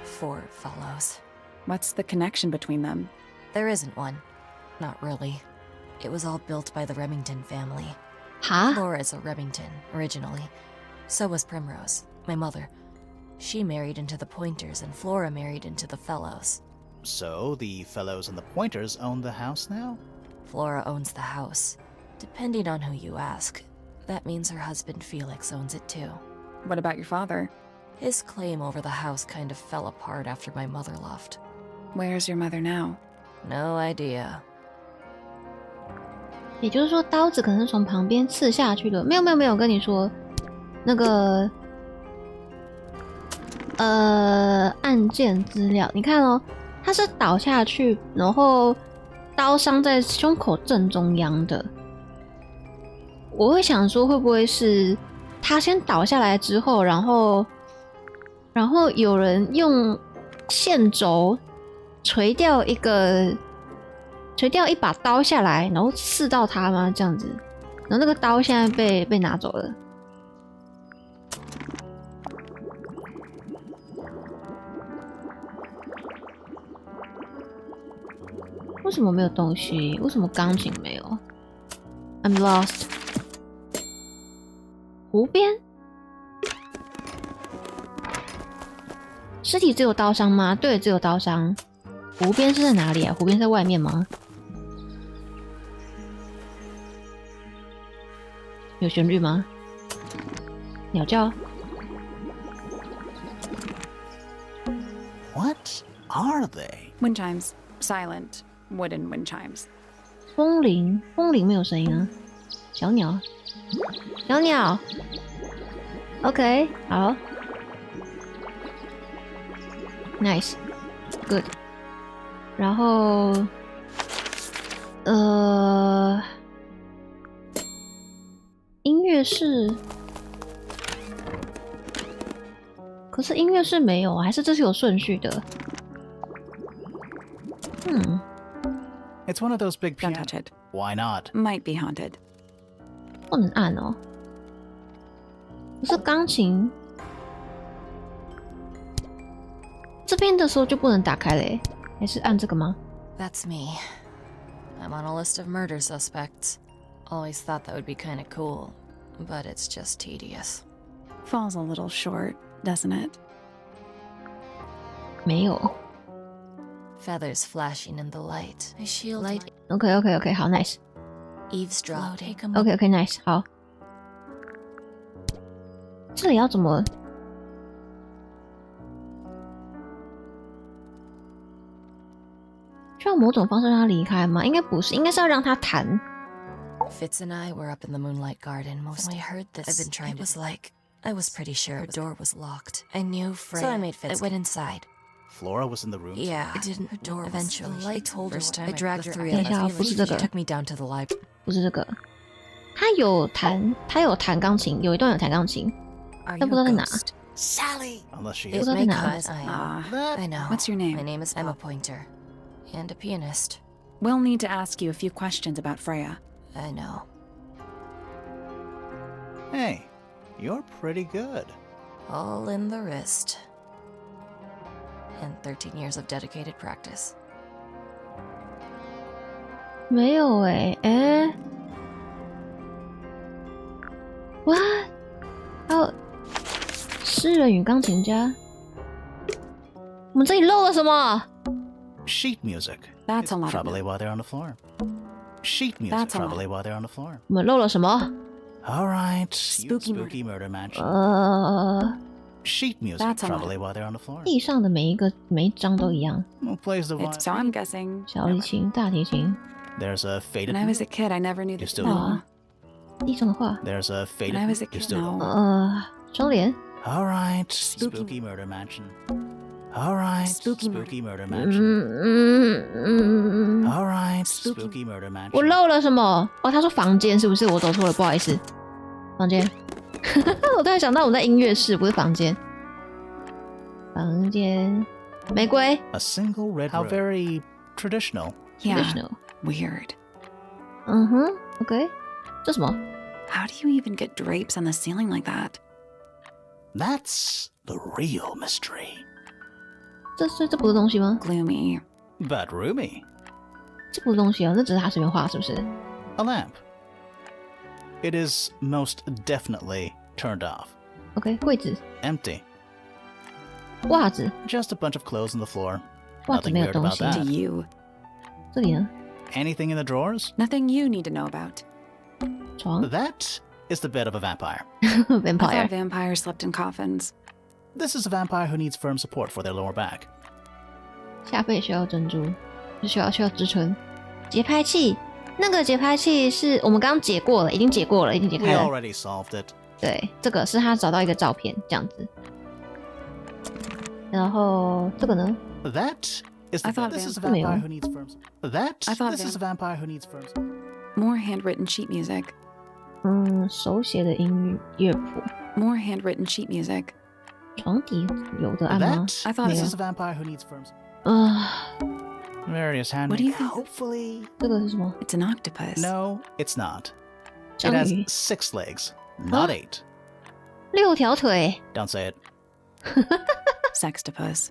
4 fellows. What's the connection between them? There isn't one. Not really. It was all built by the Remington family. Huh? Flora's a Remington, originally. So was Primrose, my mother. She married into the Pointers, and Flora married into the Fellows. So the Fellows and the Pointers own the house now? Flora owns the house. Depending on who you ask, that means her husband Felix owns it too. What about your father? His claim over the house kind of fell apart after my mother left. Where's your mother now? No idea. 也就是说，刀子可能是从旁边刺下去的。没有，我跟你说，那个案件资料，你看哦，他是倒下去，然后刀伤在胸口正中央的。我会想说，会不会是他先倒下来之后，然后有人用线轴垂掉一把刀下来，然后刺到他吗？这样子，然后那个刀现在被拿走了。为什么没有东西？为什么钢琴没有 ？I'm lost。湖边，尸体只有刀伤吗？对，只有刀伤。湖边是在哪里啊？湖边在外面吗？有旋律吗？鸟叫。What are they? Wind chimes. Silent. Wooden wind chimes. 风铃没有声音啊。小鸟 OK 好 Nice Good 然后音乐室可是音乐室没有还是这是有顺序的It's one of those big Don't pianos. touch it. Why not? Might be haunted. 不能按哦可是钢琴这边的时候就不能打开嘞还是按这个吗 That's me. I'm on a list of murder suspects. Always thought that would be kind of cool, but it's just tedious. Falls a little short, doesn't it? 没有 Feathers flashing in the light. I shield light. OK 好 nice Eavesdrop. Take a OK nice 好这里要怎么需要某种方式让他离开吗？应该不是，应该是要让他弹。Fitz and I were up in the moonlight garden most. When I heard this, I've been trying. It was like I was pretty sure her door was locked. I knew Freya. So I made Fitz. I went inside. Flora was in the room. Yeah, it didn't. Her door eventually. I told her. I dragged her. 等一下，不是这个， She took me down to the library. 不是这个。他有弹钢琴，有一段有弹钢琴，但不知道在哪。 Sally! Unless she It is. may Not come now. as I am. I know. What's your name? My name is Emma Pointer, and a pianist. We'll need to ask you a few questions about Freya. I know. Hey, you're pretty good. All in the wrist. And 13 years of dedicated practice. 没有What？ 还有诗人与钢琴家。我们这里漏了什么 Sheet music. That's a lot of Probably why they're on the floor. Sheet music That's a lot. probably while they're on the floor. 我们漏了什么？ All right. Spooky murder mansion. Sheet music That's a lot. probably while they're on the floor. 地上的每一张都一样。 Who plays the So violin? I'm guessing. 小提琴、大提琴。 There's a faded. When I was a kid, I never knew You're this. still- No. 地上的画。 There's a faded. When I was a You're kid, still- no. 窗帘。 All right. Spooky. murder mansion. All right. Spooky murder 嗯 mansion. 嗯嗯嗯。 All right. Spooky. murder mansion. 我漏了什么？哦，他说房间是不是？我走错了，不好意思。房间。我突然想到我们在音乐室，不是房间。房间。玫瑰。 A single red. How very traditional. Yeah. Traditional. Weird. 嗯哼 ，OK。这什么？ How do you even get drapes on the ceiling like that? That's the real mystery. 这不是东西吗？ Gloomy. But roomy. 这不是东西哦，那只是他随便画，是不是？ A lamp. It is most definitely turned off. OK， 柜子、 Empty. 袜子， Just a bunch of clothes on the floor. 袜子 Nothing 没有 weird 东 about 西。 To that. you. 这里呢？ Anything in the drawers? Nothing you need to know about. 床 That is the bed of a vampire. I thought ，vampire。 vampires slept in coffins. This is a vampire who needs firm support for their lower back. 下背需要珍珠，需要支撑。节拍器，那个节拍器是我们刚刚解过了，已经解过了，已经解 We 开了。 already solved it. 对，这个是他找到一个照片这样子。然后这个呢？ That is the I thought this is a vamp- vampire who needs firm support. That I thought this is a vampire who needs firm support. More handwritten sheet music. 手写的音乐谱， More handwritten sheet music. 床底有的按吗？ That I thought this it is a vampire who needs firm support. 啊，Various hand. What do you think? Hopefully. 这个是什么？ It's an octopus. No, it's not. It 章 has 鱼， 6 legs, not 8. 6条腿。 Don't say it. Sextopus.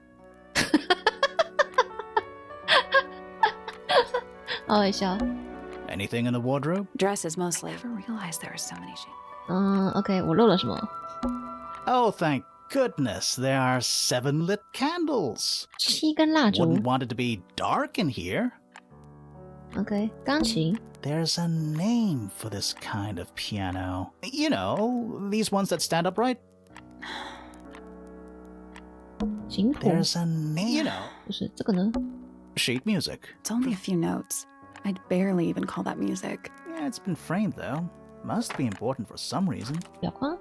好好笑。 Anything in the wardrobe? Dresses mostly. I never realized there are so many shapes. OK， 我漏了什么？ Oh, thank goodness, there are 7 lit candles. 7根蜡烛。 Wouldn't want it to be dark in here. OK， 钢琴。 There's a name for this kind of piano. You know, these ones that stand upright. 琴谱。 There's a name. You know, 不是这个呢？ sheet music. It's only a few notes. I'd barely even call that music. Yeah, it's been framed though. Must be important for some reason. 表框。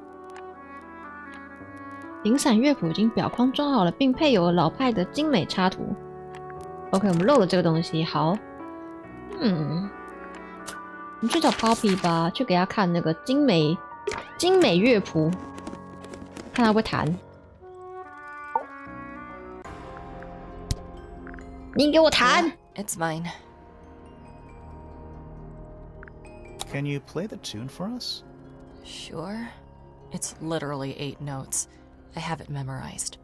零散乐谱已经表框装好了，并配有老派的精美插图。OK， 我们漏了这个东西。好，我们去找 Poppy 吧，去给他看那个精美乐谱，看他会不会弹。你给我弹！ It's mine. Can you play the tune for us? Sure. It's literally 8 notes. I have it memorized.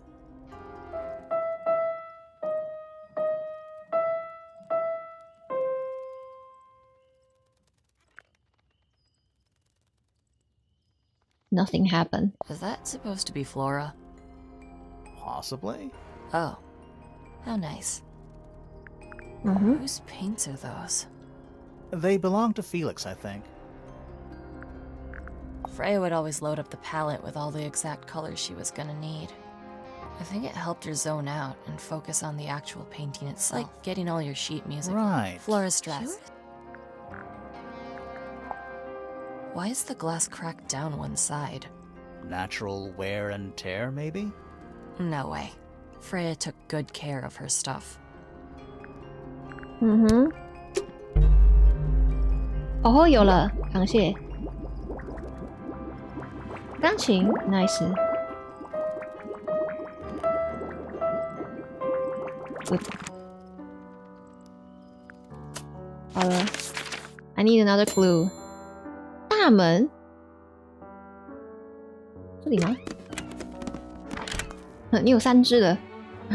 Nothing happened. Is that supposed to be Flora? Possibly. Oh. How nice. Mm-hmm. Whose paints are those? They belong to Felix, I think. Freya would always load up the palette with all the exact colors she was gonna need. I think it helped her zone out and focus on the actual painting itself. Like getting all your sheet music. Right. Flora's dress. Why is the glass cracked down one side? Natural wear and tear, maybe? No way. Freya took good care of her stuff. 哦，有了，螃蟹。钢琴 ，nice。好了 ，I need another clue。大门，这里吗？你有3只的，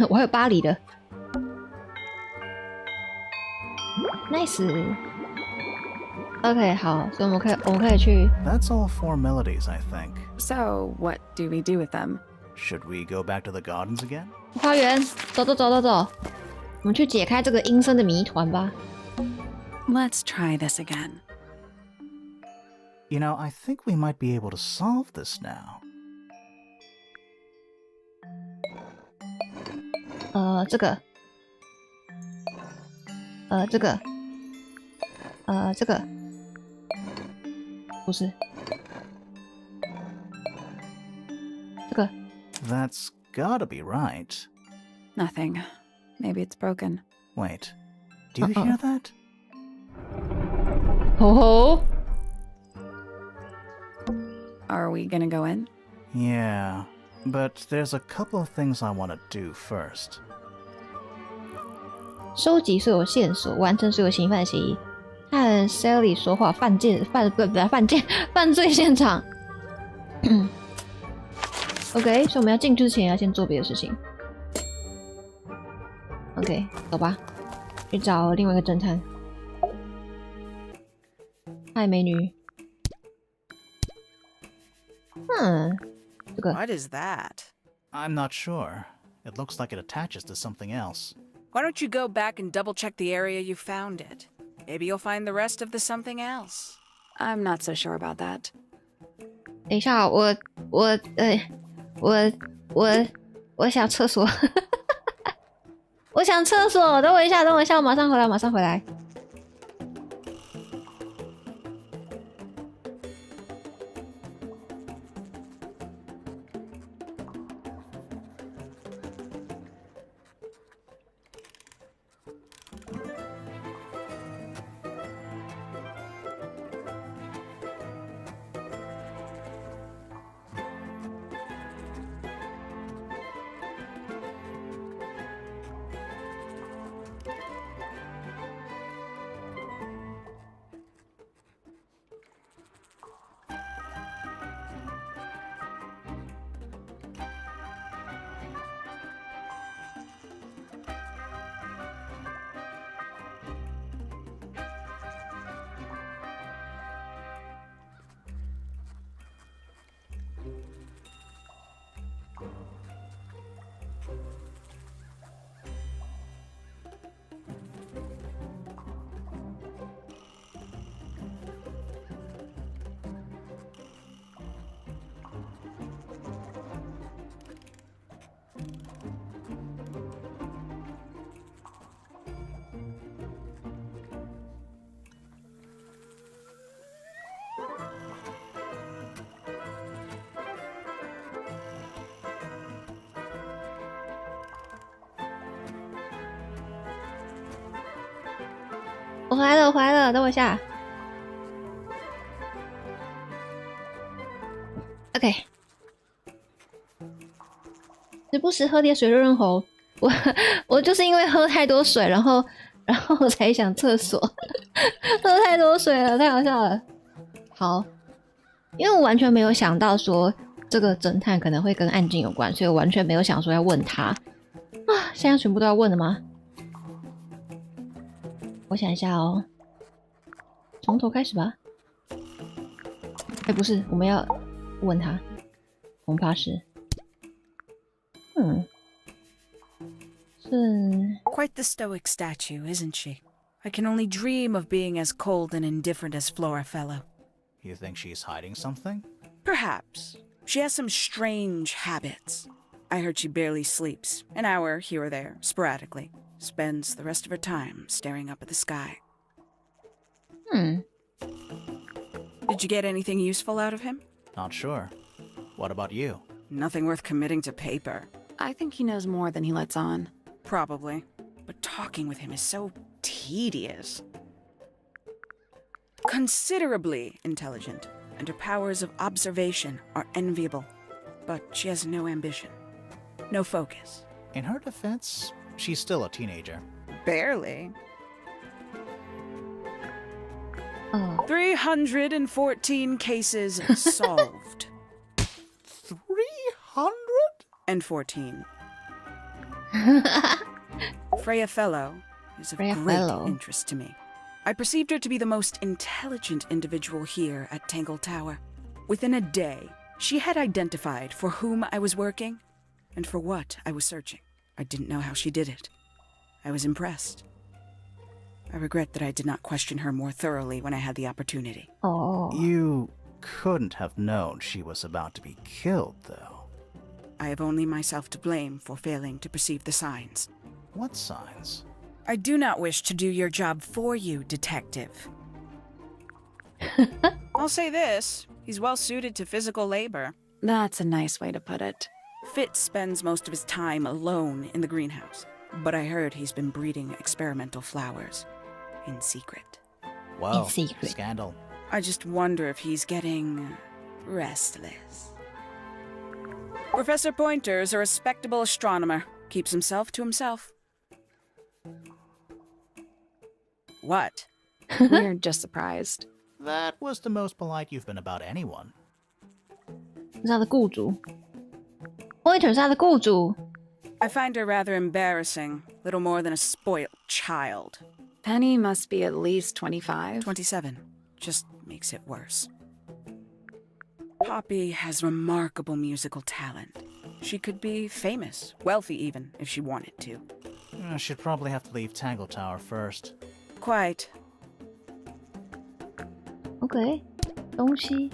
我还有巴黎的。nice。OK， 好，所以我们可以去。 That's all 4 melodies, I think. So, what do we do with them? Should we go back to the gardens again? 花园，走，我们去解开这个阴森的谜团吧。Let's try this again. You know, I think we might be able to solve this now. 这个，这个，这个，不是，这个。That's gotta be right. Nothing. Maybe it's broken. Wait, do you hear that? Oh. Are we gonna go in? Yeah, but there's a couple of things I want to do first. 收集所有线索，完成所有刑犯协议，和 Sally 说话，犯罪现场。OK， 所以我们要进之前要先做别的事情。OK， 走吧，去找另外一个侦探。嗨，美女。这个。What is that? I'm not sure. It looks like it attaches to something else. Why don't you go back and double-check the area you found it? Maybe you'll find the rest of the something else. I'm not so sure about that. 等一下，我想厕所，我想厕所，等我一下，我马上回来。我回来了，等我一下。OK， 时不时喝点水润喉。我就是因为喝太多水，然后我才想厕所。喝太多水了，太好笑了。好，因为我完全没有想到说这个侦探可能会跟案件有关，所以我完全没有想说要问他。啊，现在全部都要问了吗？我想一下哦，从头开始吧。哎，不是，我们要问他，恐怕是，是 Quite the stoic statue, isn't she? I can only dream of being as cold and indifferent as Flora Fellow. You think she's hiding something? Perhaps. She has some strange habits. I heard she barely sleeps, an hour here or there, sporadically. Spends the rest of her time staring up at the sky. Did you get anything useful out of him? Not sure. What about you? Nothing worth committing to paper. I think he knows more than he lets on. Probably. But talking with him is so tedious. Considerably intelligent, and her powers of observation are enviable. But she has no ambition. No focus. In her defense, she's still a teenager. Barely. Oh. 314 cases solved. 314. Freya Fellow is of great interest to me. I perceived her to be the most intelligent individual here at Tangle Tower. Within a day, she had identified for whom I was working and for what I was searching. I didn't know how she did it. I was impressed. I regret that I did not question her more thoroughly when I had the opportunity. Oh. You couldn't have known she was about to be killed, though. I have only myself to blame for failing to perceive the signs. What signs? I do not wish to do your job for you, Detective. I'll say this, he's well suited to physical labor. That's a nice way to put it. Fitz spends most of his time alone in the greenhouse, but I heard he's been breeding experimental flowers in secret. Whoa, In secret. Scandal. I just wonder if he's getting restless. Professor Pointer's a respectable astronomer. Keeps himself to himself. What? We're just surprised. That was the most polite you've been about anyone. 是他的雇主 ，Pointer 是他的雇主。 I find her rather embarrassing, little more than a spoiled child. Penny must be at least 25. 27. Just makes it worse. Poppy has remarkable musical talent. She could be famous, wealthy even, if she wanted to. She'd probably have to leave Tangle Tower first. Quite. OK， 东西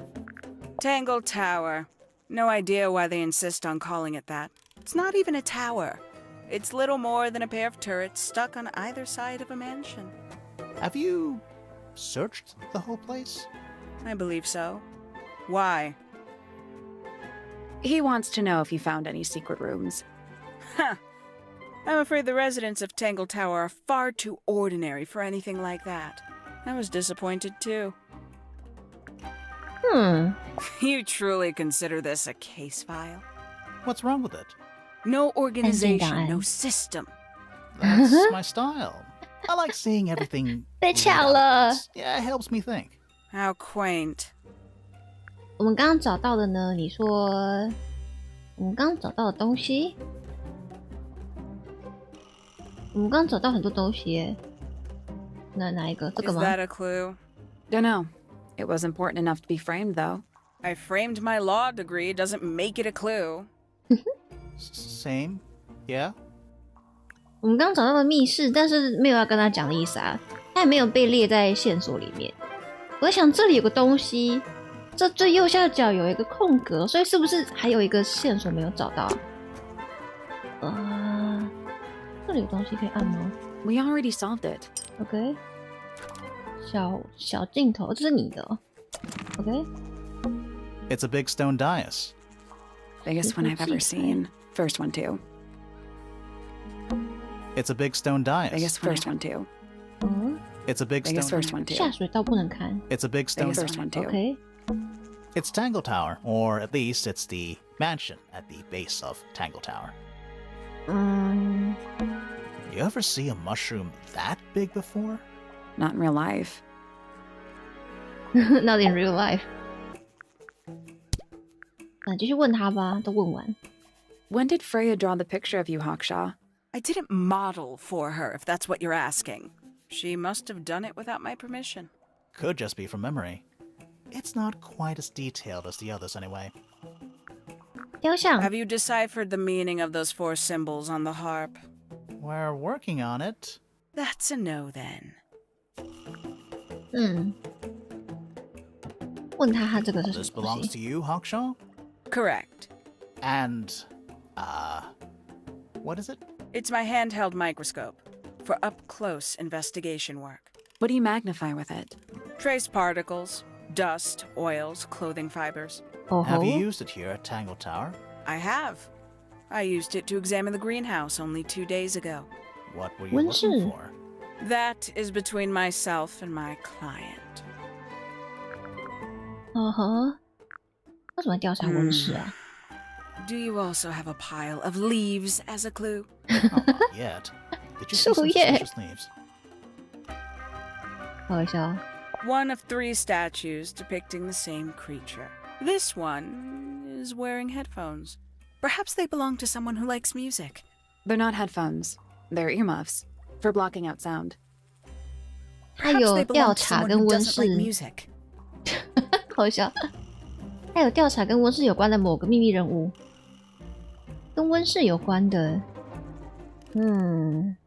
Tangle Tower. No idea why they insist on calling it that. It's not even a tower. It's little more than a pair of turrets stuck on either side of a mansion. Have you searched the whole place? I believe so. Why? He wants to know if you found any secret rooms. Huh. I'm afraid the residents of Tangle Tower are far too ordinary for anything like that. I was disappointed too. You truly consider this a case file? What's wrong with it? No organization, Done. no system. That's my style. I like seeing everything. 被抢了。 Yeah, it helps me think. How quaint. 我们刚刚找到的呢？你说我们刚刚找到的东西，我们刚刚找到很多东西耶。哪一个？这个 Is 吗？ that a clue? Don't know. It was important enough to be framed, though. I framed my law degree, doesn't make it a clue. Same. Yeah. 我们刚刚找到的密室，但是没有要跟他讲的意思啊，它也没有被列在线索里面。我在想这里有个东西，这最右下角有一个空格，所以是不是还有一个线索没有找到？这里有东西可以按吗 We already solved it.？OK， 小镜头，这是你的。OK， It's a big stone dais. Biggest one I've ever seen. First one, too. It's a big stone dais. Biggest first one, too. It's a big Biggest stone. first one, too. 下水道不能看。 It's a big stone. Biggest first one, too. OK， It's Tangle Tower, or at least it's the mansion at the base of Tangle Tower. You ever see a mushroom that big before? Not in real life. Not in real life。继续问他吧，都问完。 When did Freya draw the picture of you, Hawkshaw? I didn't model for her, if that's what you're asking. She must have done it without my permission. Could just be from memory. It's not quite as detailed as the others anyway. 雕像 Have you deciphered the meaning of those 4 symbols on the harp? We're working on it. That's a no then. 问他这个是什 This 么东 belongs 西 to you, Hawkshaw? Correct. And, what is it? It's my handheld microscope for up-close investigation work. What do you magnify with it? Trace particles, dust, oils, clothing fibers. Have you 哦 used it here at Tangle Tower? I have. I used it to examine the greenhouse only 2 days ago. What were you 温 looking 室 for? That is between myself and my client. 为什么调查温室啊？ Do you also have a pile of leaves as a clue? Oh, not yet. Did you see some 树叶 suspicious leaves? 好好笑。 One of 3 statues depicting the same creature. This one is wearing headphones. Perhaps they belong to someone who likes music. They're not headphones. They're earmuffs. For blocking out sound. 他 Perhaps 有 they 调 belong to 查 someone 跟 who 温 doesn't like 室， music. 好笑。他有调查跟温室有关的某个秘密任务，跟温室有关的，跟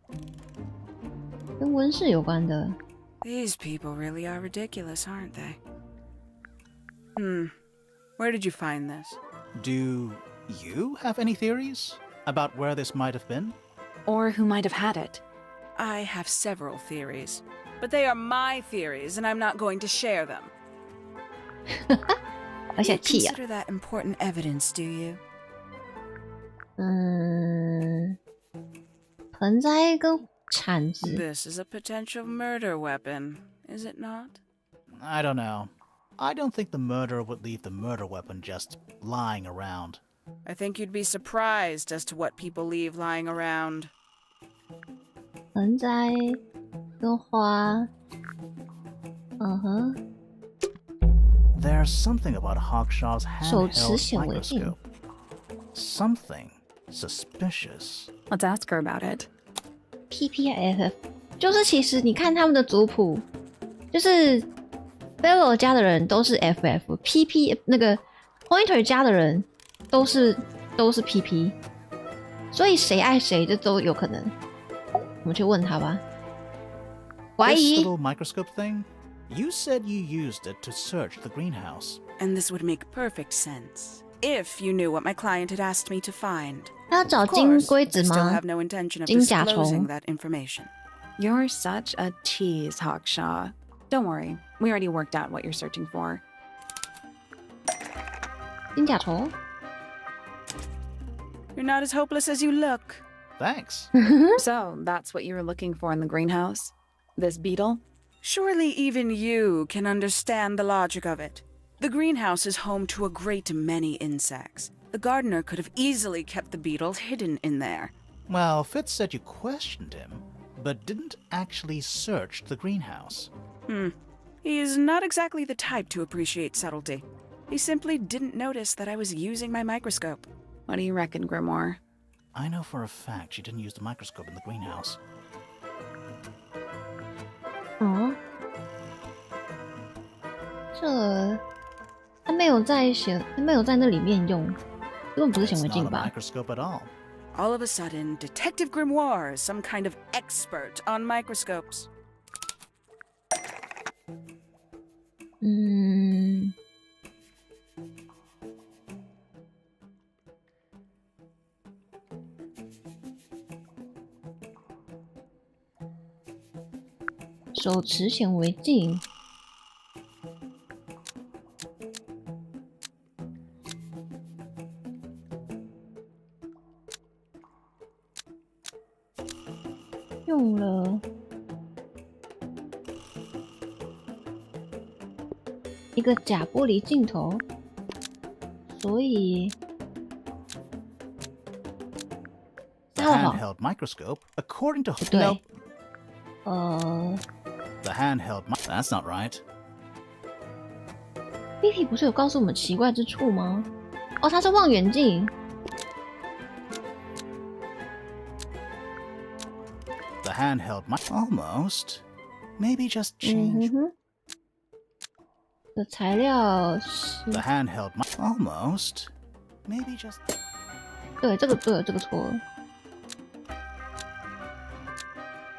跟温室有关的。These people really are ridiculous, aren't they? Where did you find this? Do you have any theories about where this might have been? Or who might have had it? I have several theories, but they are my theories, and I'm not going to share them. 而且气啊。 Consider that important evidence, do you? 盆栽跟铲子。 This is a potential murder weapon, is it not? I don't know. I don't think the murderer would leave the murder weapon just lying around. I think you'd be surprised as to what people leave lying around. 盆栽跟花。There's something about Hawkshaw's 手持 handheld 显微镜。 microscope. Something suspicious. Let's ask her about it. PPFF 就是其实你看他们的族谱，就是 Bello 家的人都是 FF，PP 那个 Pointer 家的人都是 PP， 所以谁爱谁这都有可能。我们去问他吧。怀 This 疑 little microscope thing? You said you used it to search the greenhouse. And this would make perfect sense if you knew what my client had asked me to find. 他要找 Of 金 course, 龟 I 子 still 吗 have？ no intention of 金甲虫。 disclosing that information. You're such a tease, Hawkshaw. Don't worry, we already worked out what you're searching for. 金甲虫。 You're not as hopeless as you look. Thanks. So, that's what you were looking for in the greenhouse? This beetle? Surely even you can understand the logic of it. The greenhouse is home to a great many insects. The gardener could have easily kept the beetle hidden in there. Well, Fitz said you questioned him, but didn't actually search the greenhouse. He is not exactly the type to appreciate subtlety. He simply didn't notice that I was using my microscope. What do you reckon, Grimoire? I know for a fact she didn't use the microscope in the greenhouse. 这他没有在那里面用，根本不是显 It's 微镜 not a 吧？ microscope at all. All of a sudden, Detective Grimoire is some kind of expert on microscopes. 手持显微镜。用了一个假玻璃镜头，所以 The 撒谎。 handheld microscope, according to 不对 Nope. The That's not right. Vicky 不是有告诉我们奇怪之处吗？哦，它是望远镜。 The handheld almost. Maybe just change. 的材料是 The handheld almost. Maybe just. 对，这个错了。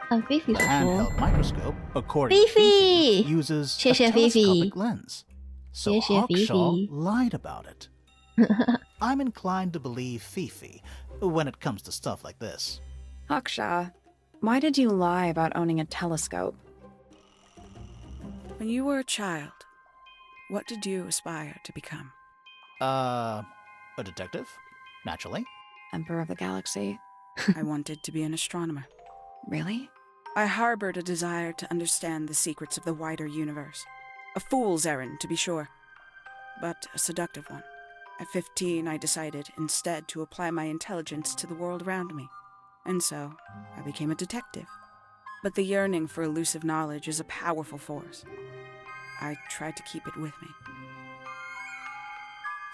按 Vicky The 所说 handheld microscope, according to ，Vicky uses 谢 a 谢 telescopic Vivi lens. So 谢谢 Hawkshaw Vivi lied about it. I'm inclined to believe Fifi when it comes to stuff like this. Hawkshaw, why did you lie about owning a telescope? When you were a child, what did you aspire to become? A detective, naturally. Emperor of the Galaxy? I wanted to be an astronomer. Really? I harbored a desire to understand the secrets of the wider universe. A fool's errand, to be sure, but a seductive one. At 15, I decided instead to apply my intelligence to the world around me. And so, I became a detective. But the yearning for elusive knowledge is a powerful force. I tried to keep it with me.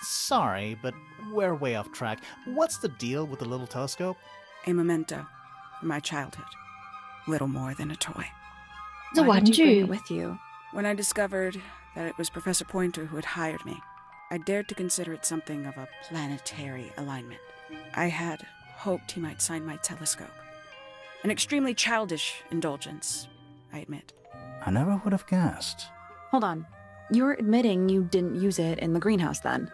Sorry, but we're way off track. What's the deal with the little telescope? A memento from my childhood. Little more than a toy. 这 Why 玩 did you bring 具 it with you? When I discovered that it was Professor Pointer who had hired me, I dared to consider it something of a planetary alignment. I had hoped he might sign my telescope. An extremely childish indulgence, I admit. I never would have guessed. Hold on. You're admitting you didn't use it in the greenhouse then?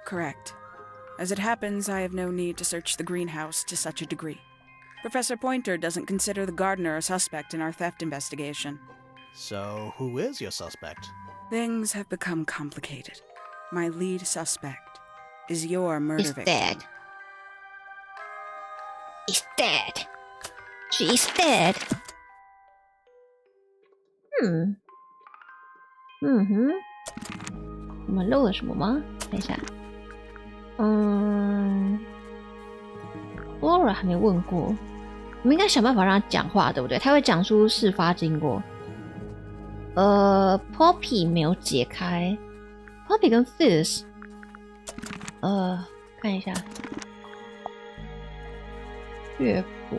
Correct. As it happens, I have no need to search the greenhouse to such a degree. Professor Pointer doesn't consider the gardener a suspect in our theft investigation. So, who is your suspect? Things have become complicated. My lead suspect is your murder Is victim. dead. Is dead. She is dead. 我们漏了什么吗？看一下。Laura 还没问过，我们应该想办法让他讲话，对不对？他会讲出事发经过。Poppy 没有解开 ，Poppy 跟 Fizz， 看一下乐谱，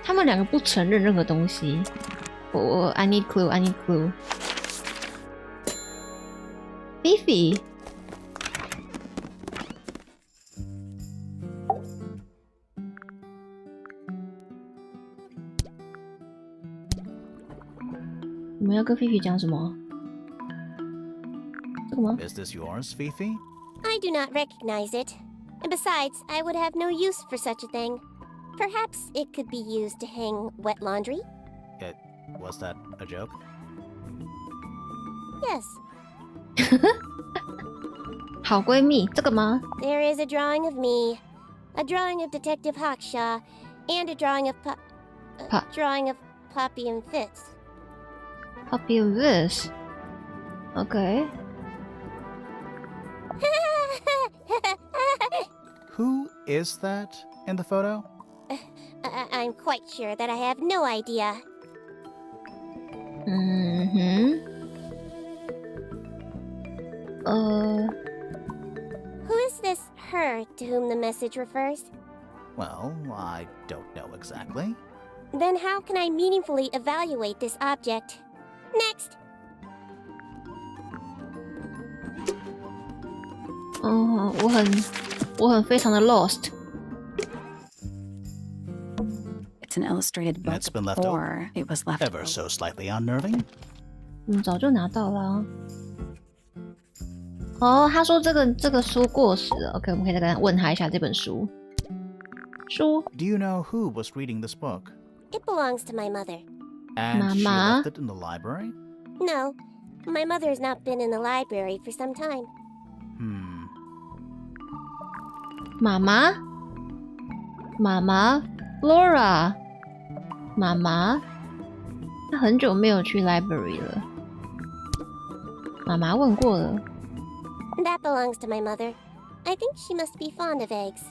他们两个不承认任何东西。I need clue, I need clue. Fifi， 我们要跟 Fifi 讲什么？这个吗？ Is this yours, Fifi? I do not recognize it. And besides, I would have no use for such a thing. Perhaps it could be used to hang wet laundry? Was that a joke? Yes. 好闺蜜，这个吗？ There is a drawing of me, a drawing of Detective Hawkshaw, and a drawing of drawing of Poppy and Fitz. Poppy and Fizz. Okay. Who is that in the photo? I'm quite sure that I have no idea. Who is this her to whom the message refers? Well, I don't know exactly. Then how can I meaningfully evaluate this object? Next! 我很非常的 lost. It's an illustrated book, It's been left or it was left Ever so slightly unnerving. 早就拿到了啊。他说这个书过时了。OK， 我们可以再跟他问他一下这本书。Do you know who was reading this book? It belongs to my mother. And she Mama? left it in the library? No, my mother has not been in the library for some time. 妈妈 Laura 妈妈，她很久没有去 library 了。妈妈问过了。That belongs to my mother. I think she must be fond of eggs.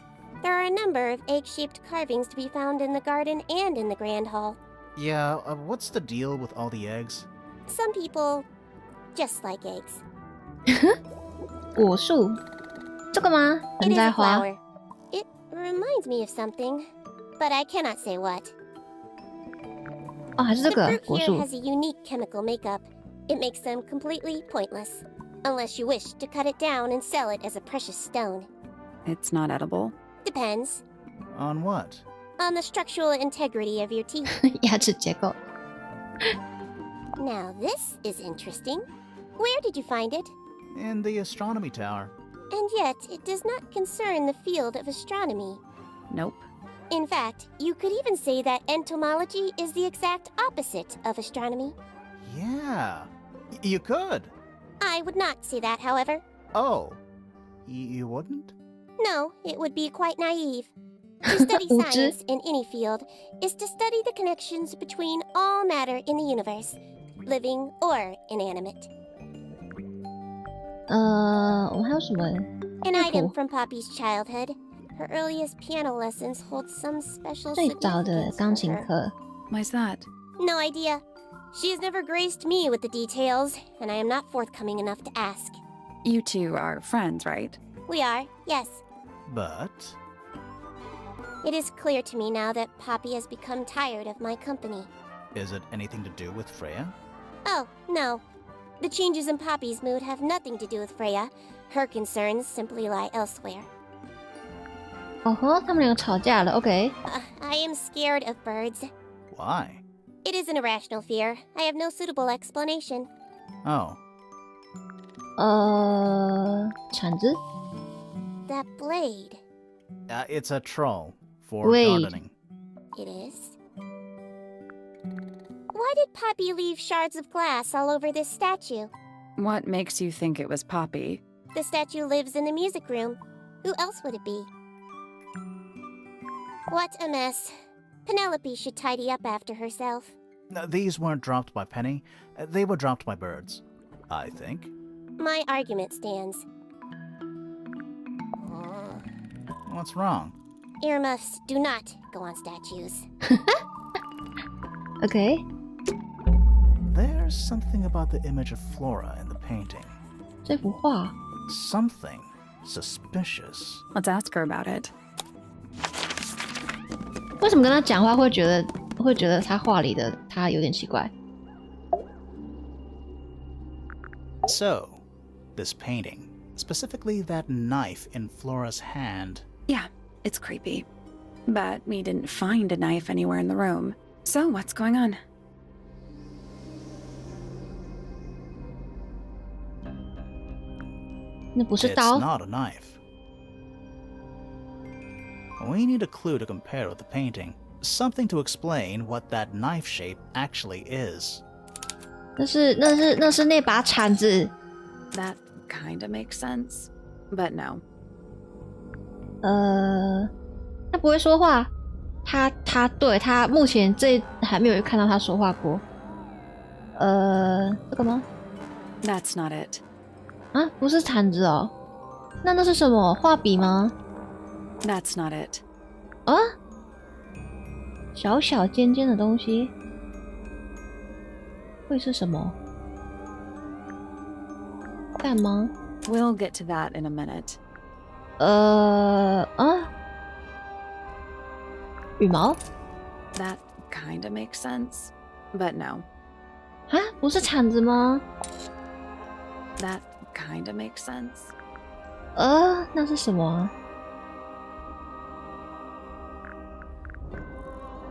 There are a number of egg-shaped carvings to be found in the garden and in the grand hall. Yeah, what's the deal with all the eggs? Some people just like eggs. 果树，这个吗？ It 盆 is 栽 a 花。 flower. It reminds me of something, but I cannot say what. 哦，还是这 The 个 fruit 果 here 树。 has a unique chemical makeup. It makes them completely pointless, unless you wish to cut it down and sell it as a precious stone. It's not edible. Depends On what? on the structural integrity of your teeth. 牙齿结构。 Now this is interesting. Where did you find it? In the astronomy tower. And yet, it does not concern the field of astronomy. Nope. In fact, you could even say that entomology is the exact opposite of astronomy. Yeah, you could. I would not say that, however. Oh, you wouldn't? No, it would be quite naive. To study science in any field is to study the connections between all matter in the universe, living or inanimate. 我们还有什么？ An item from Poppy's childhood. Her earliest piano lessons hold some special 最早的 significance 钢 for 琴 her. 课。 Why's that? No idea. She has never graced me with the details, and I am not forthcoming enough to ask. You two are friends, right? We are, yes. But It is clear to me now that Poppy has become tired of my company. is it anything to do with Freya? Oh, no. The changes in Poppy's mood have nothing to do with Freya. Her concerns simply lie elsewhere. 哦吼，他们两个吵架了。OK。I am scared of birds. Why? It is an irrational fear. I have no suitable explanation. Oh. 铲子。That blade. It's a troll for Blade. gardening. It is. Why did Poppy leave shards of glass all over this statue? What makes you think it was Poppy? The statue lives in the music room. Who else would it be? What a mess. Penelope should tidy up after herself. These weren't dropped by Penny. They were dropped by birds, I think. My argument stands. What's wrong? Earmuffs do not go on statues. OK。 There's something about the image of Flora in the painting. 这幅画。 Something suspicious. Let's ask her about it. 为什么跟他讲话会觉得他画里的他有点奇怪 So, this painting, specifically that knife in Flora's hand. Yeah, it's creepy. But we didn't find a knife anywhere in the room. So what's going on? It's not a knife. We need a clue to compare with the painting. Something to explain what that knife shape actually is. 那是那把铲子。 That kinda makes sense, but no. 他不会说话。他目前还没有看到他说话过。这个吗？ That's not it. 啊，不是铲子哦。那是什么？画笔吗？ That's not it. 啊？小小尖尖的东西，会是什么？蛋吗？ We'll get to that in a minute. 羽毛？ That kinda makes sense, but no. 啊，不是铲子吗？ That kinda makes sense. 那是什么啊？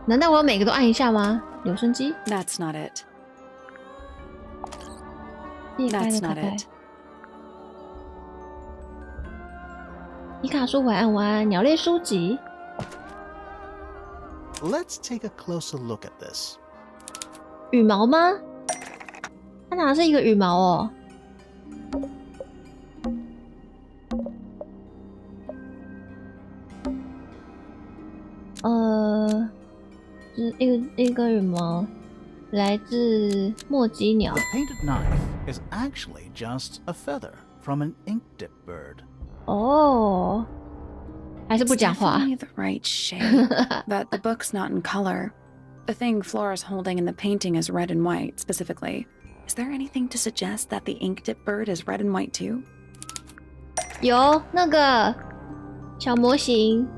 难道我要每个都按一下吗？留声机 That's not it. 裂开 That's 的 not 大概 it. 皮卡说晚安晚安，鸟类书籍。 Let's take a closer look at this. 羽毛吗？它哪是一个羽毛哦？是一个羽毛，来自墨姬鸟。 The painted knife is actually just a feather from an ink dip bird. 哦，还是不讲话。 It's definitely the right shape, but the book's not in color. The thing Flora's holding in the painting is red and white, specifically. Is there anything to suggest that the ink dip bird is red and white too? 有那个小模型。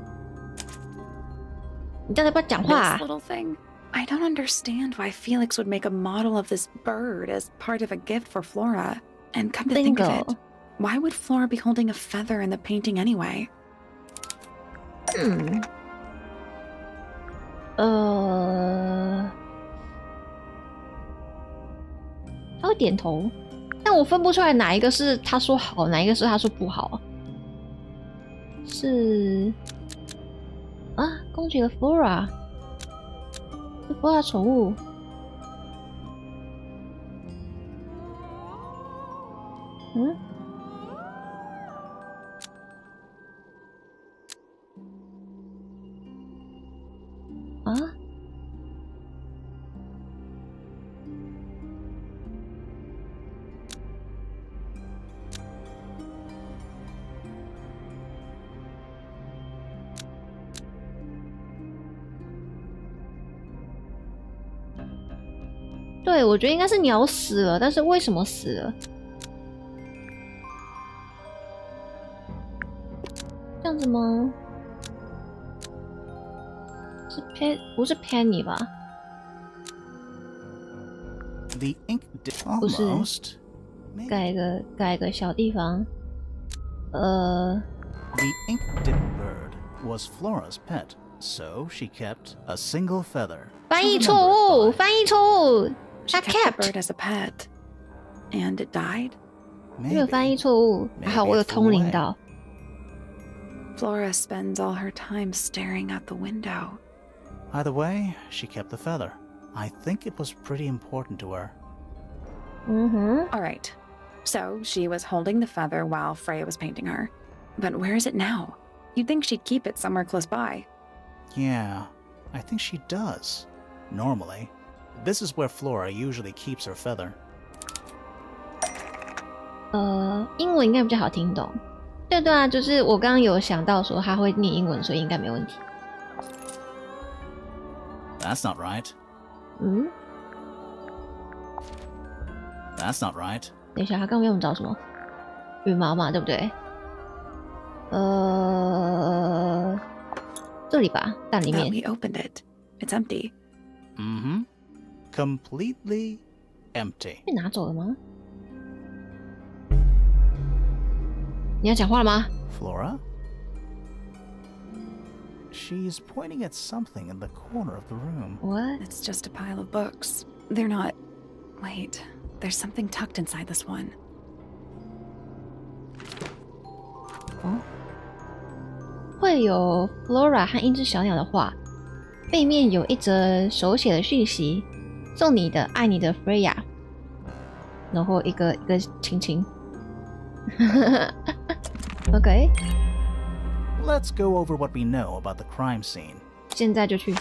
你到底要不要讲话啊 This little thing? I don't understand why Felix would make a model of this bird as part of a gift for Flora. And come to think of it, why would Flora be holding a feather in the painting anyway? 他会点头，但我分不出来哪一个是他说好，哪一个是他说不好。是啊，攻击了 Flora， 是 Flora 宠物。啊？对，我觉得应该是鸟死了，但是为什么死了？这样子吗？不是 Penny 吧？ The ink dip 不是 almost. 改个小地方。 The ink dip bird was Flora's pet, so she kept a single feather. 翻译错误，翻译错误。She She kept the kept bird as a pet, and it died. 没有翻译错误，还好我有通灵到。Flora spends all her time staring out the window. Either way, she kept the feather. I think it was pretty important to her. All right. So she was holding the feather while Freya was painting her. But where is it now? You'd think she'd keep it somewhere close by. Yeah, I think she does. Normally. This is where Flora usually keeps her feather. 英文应该比较好听懂。对啊，就是我刚刚有想到说他会念英文，所以应该没问题。That's not right. That's not right. 等一下，他刚刚用找什么？羽毛嘛，对不对？这里吧，蛋里面。But we opened it. It's empty. Completely empty. 被拿走了吗？你要讲话了吗 Flora? She's pointing at something in the corner of the room.？What？ It's just a pile of books. They're not... Wait, there's something tucked inside this one. 会有 Flora 和一只小鸟的画，背面有一则手写的讯息：送你的，爱你的 Freya。然后一个亲亲。OK， Let's go over what we know about the crime scene. 现在就去。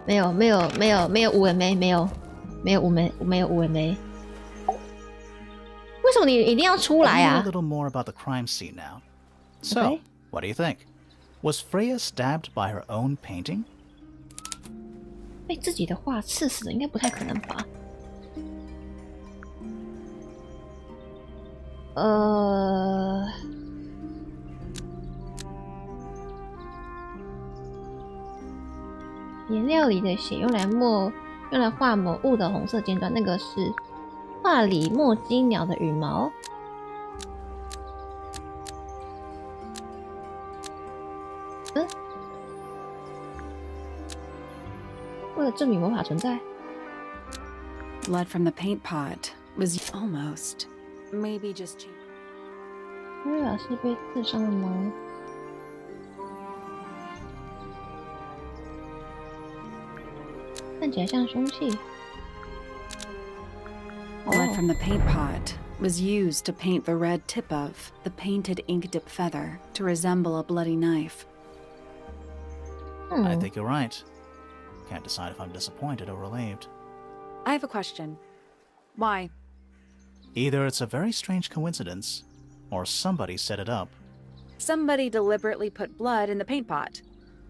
没有五尾梅，没有五尾梅。为什么你一定要出来 I know 啊 a little more about the crime scene now. So, Okay. what do you think? Was Freya stabbed by her own painting? 被自己的画刺死的，应该不太可能吧？颜料里的血用来画某物的红色尖端，那个是画里墨姬鸟的羽毛。为了证明魔法存在。 Blood from the paint pot was almost. Maybe just cheap. 瑞尔是被刺伤了吗？ 看起来像凶器。 Blood from the paint pot was used to paint the red tip of the painted ink dip feather to resemble a bloody knife. I think you're right. Can't decide if I'm disappointed or relieved. I have a question. Why? Either it's a very strange coincidence, or somebody set it up. Somebody deliberately put blood in the paint pot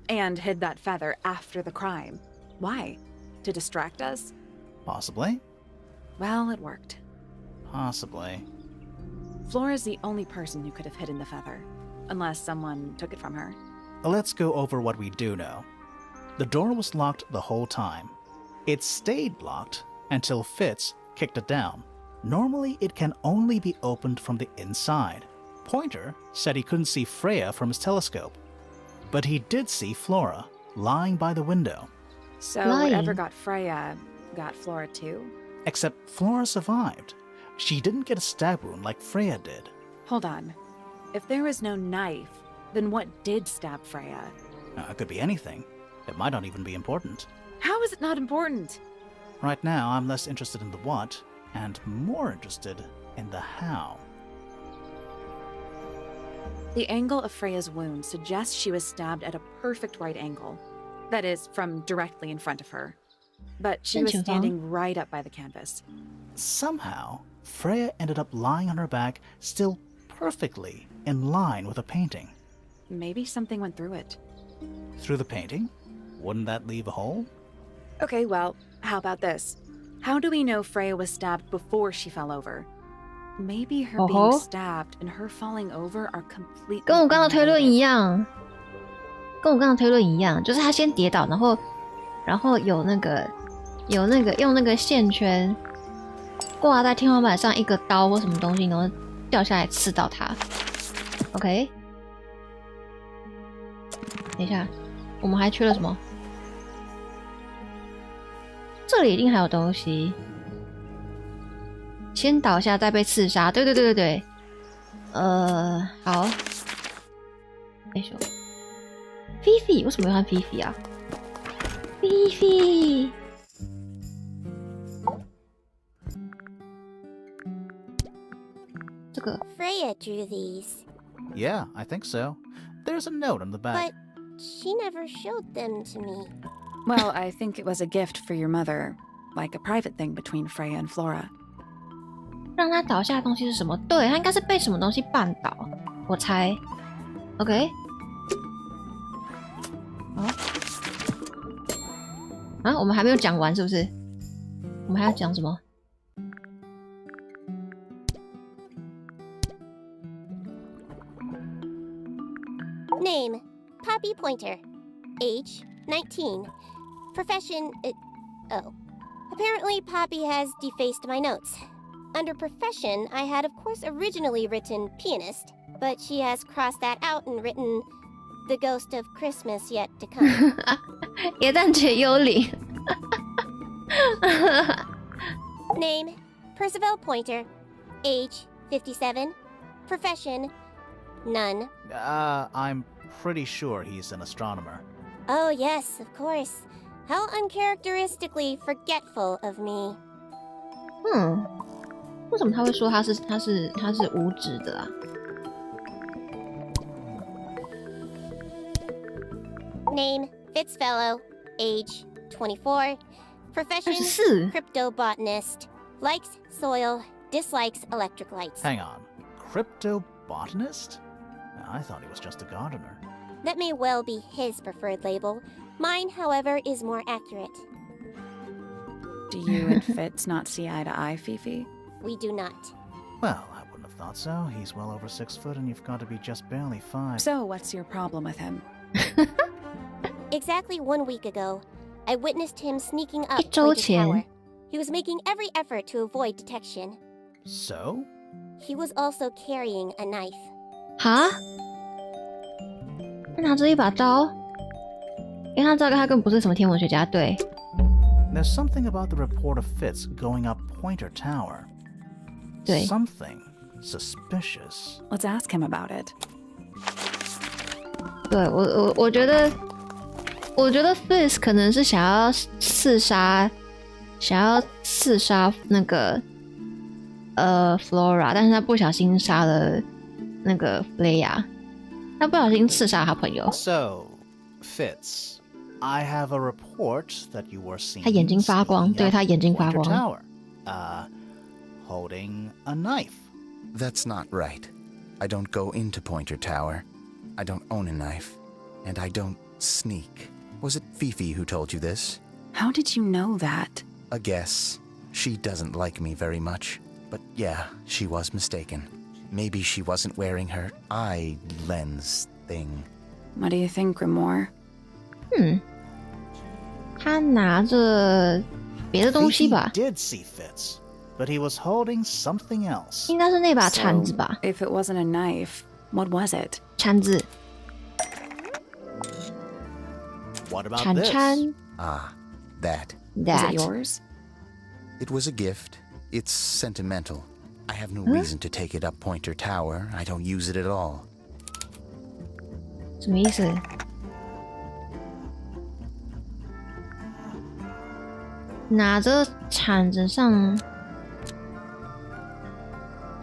and hid that feather after the crime. Why? To distract us? Possibly. Well, it worked. Possibly. Flora's the only person who could have hidden the feather, unless someone took it from her. Let's go over what we do know. The door was locked the whole time. It stayed locked until Fitz kicked it down. Normally, it can only be opened from the inside. Pointer said he couldn't see Freya from his telescope, but he did see Flora lying by the window. So Lying. whatever got Freya got Flora too? Except Flora survived. She didn't get a stab wound like Freya did. Hold on. If there was no knife, then what did stab Freya? It could be anything. It might not even be important. How is it not important? Right now, I'm less interested in the what and more interested in the how. The angle of Freya's wound suggests she was stabbed at a perfect right angle. That is, from directly in front of her. But she was standing right up by the canvas. Somehow, Freya ended up lying on her back, still perfectly in line with the painting. Maybe something went through it. Through the painting? Wouldn't that leave a hole? Okay, well, how about this? How do we know Freya was stabbed before she fell over? Maybe her being stabbed and her falling over are completely 跟我刚刚的推论 unrelated. 一样，跟我刚刚推论一样，就是他先跌倒，然后有那个用那个线圈挂在天花板上一个刀或什么东西，然后掉下来刺到他。OK，等一下，我们还缺了什么？这里一定还有东西。先倒下，再被刺杀。对。好。哎呦，菲菲为什么要换菲菲啊？菲菲。这个 Freya drew these. Yeah, I think so. There's a note on the back. But she never showed them to me. Well, I think it was a gift for your mother, like a private thing between Freya and Flora. 让他倒下的东西是什么？对，他应该是被什么东西绊倒，我猜。OK。好。啊，我们还没有讲完是不是？我们还要讲什么？ Name, Poppy Pointer. Age, 19. Profession, oh. Apparently Poppy has defaced my notes. Under profession, I had of course originally written pianist, but she has crossed that out and written the ghost of Christmas yet to come. 耶诞节幽灵。Name, Percival Pointer. Age, 57. Profession, none. I'm pretty sure he's an astronomer. Oh yes, of course. How uncharacteristically forgetful of me. 为什么他会说他是无职的啊？ Name, Fitzfellow. Age, 24. Profession, 24. cryptobotanist. Likes soil, dislikes electric lights. Hang on. Cryptobotanist? I thought he was just a gardener. That may well be his preferred label. Mine, however, is more accurate. Do you and Fitz not see eye to eye, Fifi? We do not. Well, I wouldn't have thought so. He's well over 6 foot and you've got to be just barely 5. So what's your problem with him? Exactly 1 week ago, I witnessed him sneaking up 1周 Pointer 前 Tower. He was making every effort to avoid detection. So? He was also carrying a knife. 哈？他拿着一把刀？因为他知道他根本不是什么天文学家，对。 There's something about the report of Fitz going up Pointer Tower. 对。 Something suspicious. Let's ask him about it. 对，我觉得 Fizz 可能是想要刺杀那个Flora， 但是他不小心杀了那个 Freya， 他不小心刺杀他朋友。 So, Fitz, I have a report that you were seen 他眼睛发光，对，他眼睛发 Pointer 光。 Tower, holding a knife. That's not right. I don't go into Pointer Tower. I don't own a knife. And I don't sneak. Was it Fifi who told you this? How did you know that? A guess. She doesn't like me very much. But yeah, she was mistaken. Maybe she wasn't wearing her eye lens thing. What do you think, Grimoire? 他拿着别的东西吧？ Fifi did see Fitz, but he was holding something else. 应该是那把铲子吧？ If it wasn't a knife, what was it? 铲子。 What about 铲 this? 铲。 Ah, that. Was it yours? It was a gift. It's sentimental. I have no reason to take it up Pointer Tower. I don't use it at all. 什么意思？拿着铲子上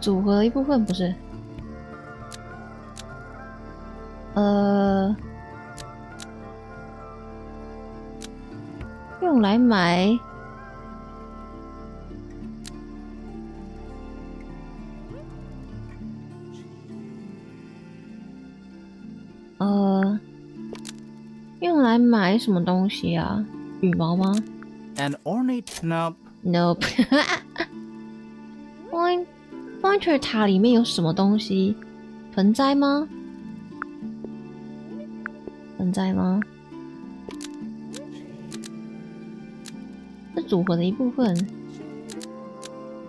组合一部分不是？用来买。用来买什么东西啊？羽毛吗 An ornate？Nope。Pointer 塔里面有什么东西？盆栽吗？盆栽吗？是组合的一部分。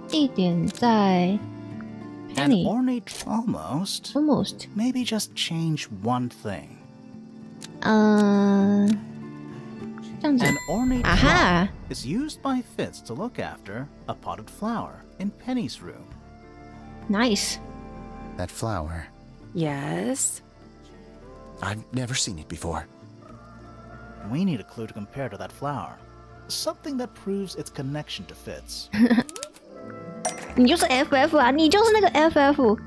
地点在 An ornate almost. Almost. Maybe just change one thing. 这样子。 An ornate Aha! clock is used by Fitz to look after a potted flower in Penny's room. Nice. That flower. Yes? I've never seen it before. We need a clue to compare to that flower. Something that proves its connection to Fitz. 你就是 FF 啊，你就是那个 FF。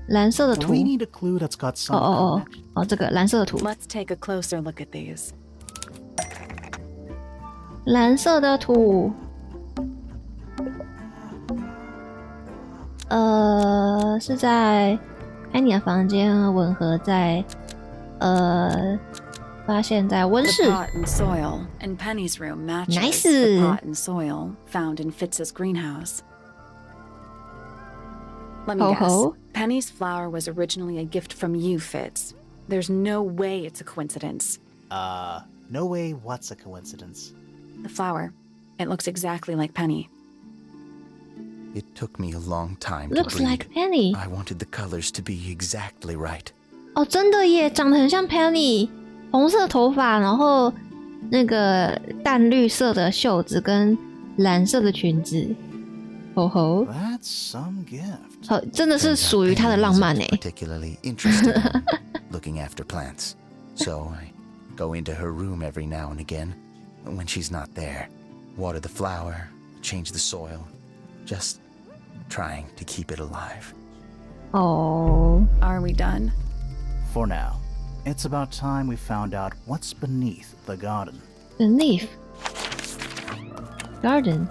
蓝色的图。 We need a clue that's got some 哦，这个蓝色的图。 Let's take a closer look at these. 蓝色的图。是在Penny的房间吻合在发现在温室。 The pot and soil in Penny's room matches Nice. the pot and soil found in Fitz's greenhouse. Let me Ho guess. ho. Penny's flower was originally a gift from you, Fitz. There's no way it's a coincidence. No way what's a coincidence. The flower. It looks exactly like Penny. It took me a long time Looks to breed. like Penny. I wanted the colors to be exactly right. 哦，真的耶，长得很像 Penny， 红色头发，然后那个淡绿色的袖子跟蓝色的裙子。吼吼， That's some gift. 好，真的是属于他的浪漫 Penny 哎。 isn't particularly interested in looking after plants, so I go into her room every now and again. When she's not there, water the flower, change the soil, just trying to keep it alive. 哦， Are we done? For now, it's about time we found out what's beneath the garden. Beneath garden.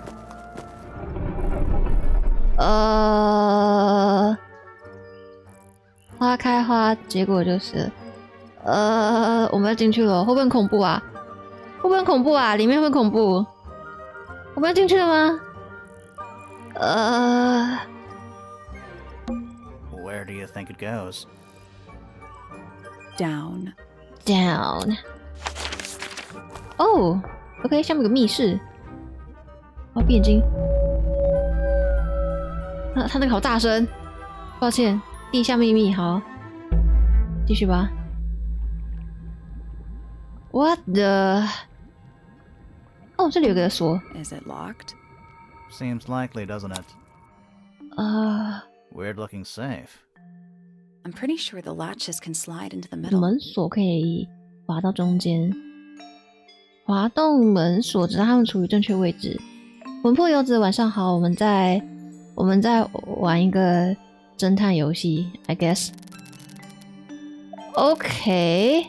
花开花，结果就是我们要进去了，会不会很恐怖啊？会不会很恐怖啊？里面会恐怖？我们要进去了吗Where do you think it goes? Down. Down. 哦 ，OK， 下面有个密室。哦，闭眼睛。他那个好大声，抱歉，地下秘密。好，继续吧。What the？ 哦，这里有个锁。 Is it locked? Seems likely, doesn't it? Weird looking safe. I'm pretty sure the latches can slide into the middle. 门锁可以滑到中间，滑动门锁，只让它们处于正确位置。魂魄游子，晚上好，我们在玩一个侦探游戏 ，I guess。OK，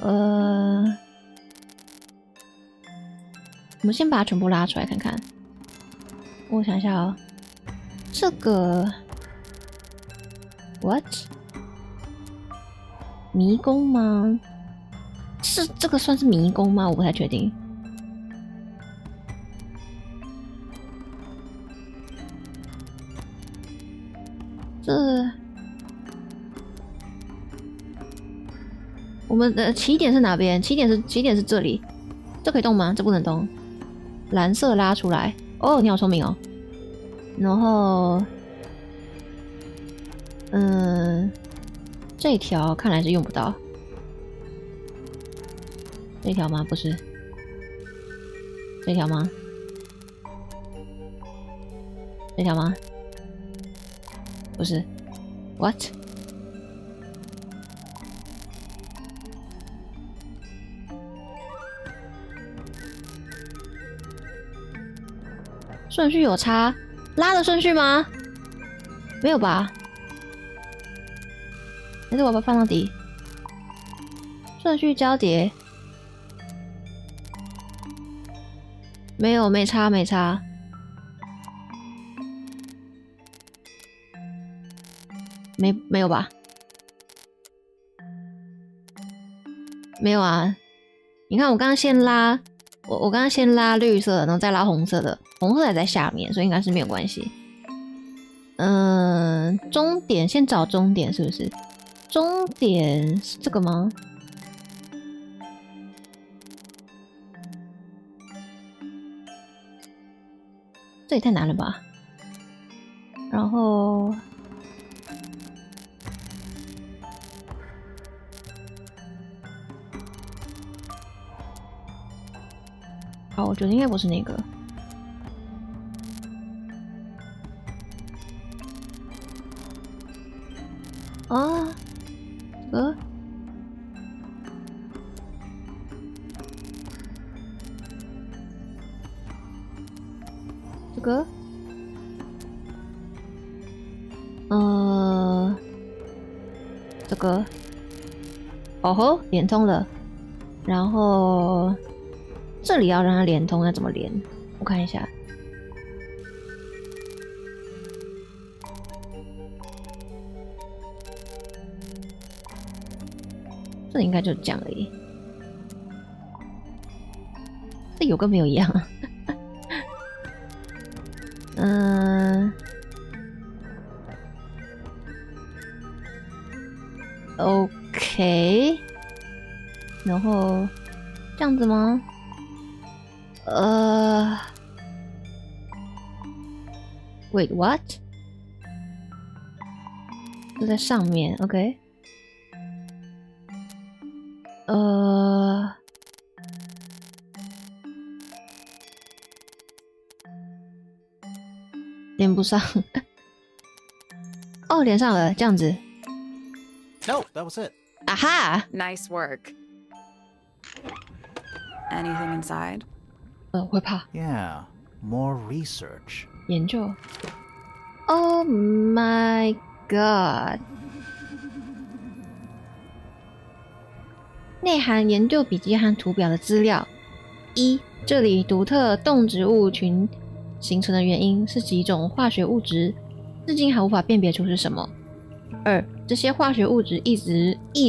我们先把它全部拉出来看看。我想一下哦，这个 what？ 迷宫吗？是这个算是迷宫吗？我不太确定。我们的起点是哪边？起点是这里，这可以动吗？这不能动。蓝色拉出来。哦，你好聪明哦。然后，这条看来是用不到。这条吗？不是。这条吗？这条吗？不是 ，what？ 顺序有差，拉的顺序吗？没有吧？还是我把它放到底？顺序交叠，没有，没差，没差。没有吧？没有啊！你看，我刚刚先拉，我刚刚先拉绿色的，然后再拉红色的，红色也在下面，所以应该是没有关系。终点先找终点是不是？终点是这个吗？这也太难了吧！然后好，我觉得应该不是那个。啊，这个，这个，哦吼，连通了。然后这里要让它连通，要怎么连？我看一下。这应该就这样而已。这有跟没有一样啊。OK， 然后这样子吗？Wait, what？ 就在上面 ，OK。连不上。哦，连上了，这样子。No, that was it. 啊哈 Nice work. Anything inside? 会怕。Yeah, more research. 研究。Oh my god！ 内含研究笔记和图表的资料。一，这里独特动植物群形成的原因是几种化学物质，至今还无法辨别出是什么。二，这些化学物质一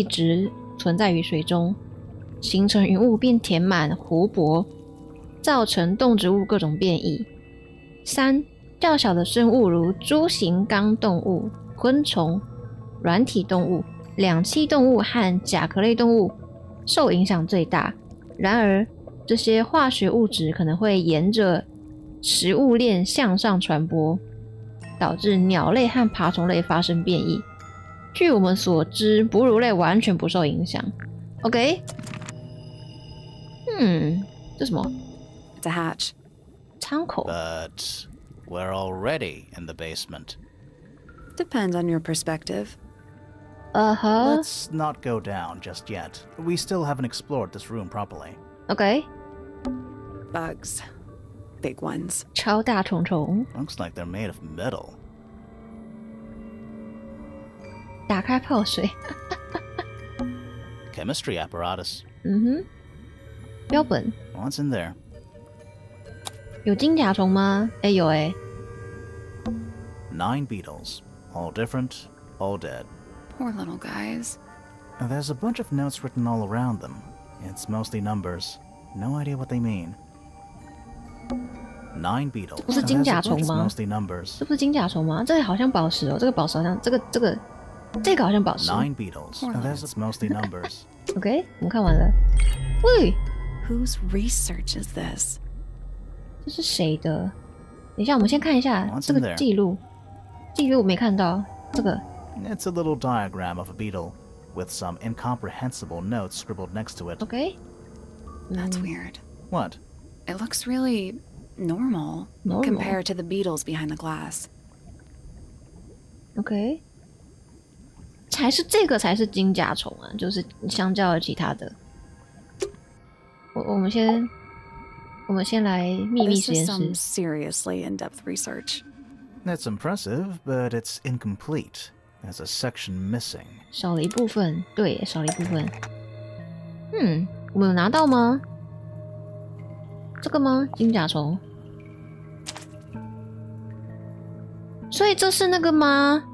直存在于水中，形成云雾并填满湖泊，造成动植物各种变异。三，较小的生物如蛛形纲动物、昆虫、软体动物、两栖动物和甲壳类动物受影响最大。然而，这些化学物质可能会沿着食物链向上传播，导致鸟类和爬虫类发生变异。据我们所知，哺乳类完全不受影响。OK， 这什么 It's a hatch. 仓口。 But we're already in the basement. Depends on your perspective. Let's not go down just yet. We still haven't explored this room properly. OK， Bugs. Big ones. 超大虫虫。 Looks like they're made of metal. 打开泡水。Chemistry apparatus. 标本。 What's in there? 有金甲虫吗？有9 beetles. All different, all dead. Poor little guys. There's a bunch of notes written all around them. It's mostly numbers. No idea what they mean. 9 beetles. 不是金甲虫 There's a bunch 吗？ of mostly numbers. 这不是金甲虫吗？这个好像宝石哦，这个宝石好像这个好像宝石。 9 beetles. There's mostly numbers. OK， 我们看完了。喂， Whose research is this? 这是谁的？等一下，我们先看一下 What's 这 in 个 there? 记录。记录我没看到这个。 It's a little diagram of a beetle with some incomprehensible notes scribbled next to it. OK， That's weird. What? It looks really normal compared to the beetles behind the glass. OK， 这个才是金甲虫啊，就是相较于其他的。我们先来秘密 This 实 is 验 some 室。 seriously in-depth research. It's impressive, but it's incomplete. There's a section missing. 少了一部分，对，少了一部分。我们有拿到吗？这个吗？金甲虫。所以这是那个吗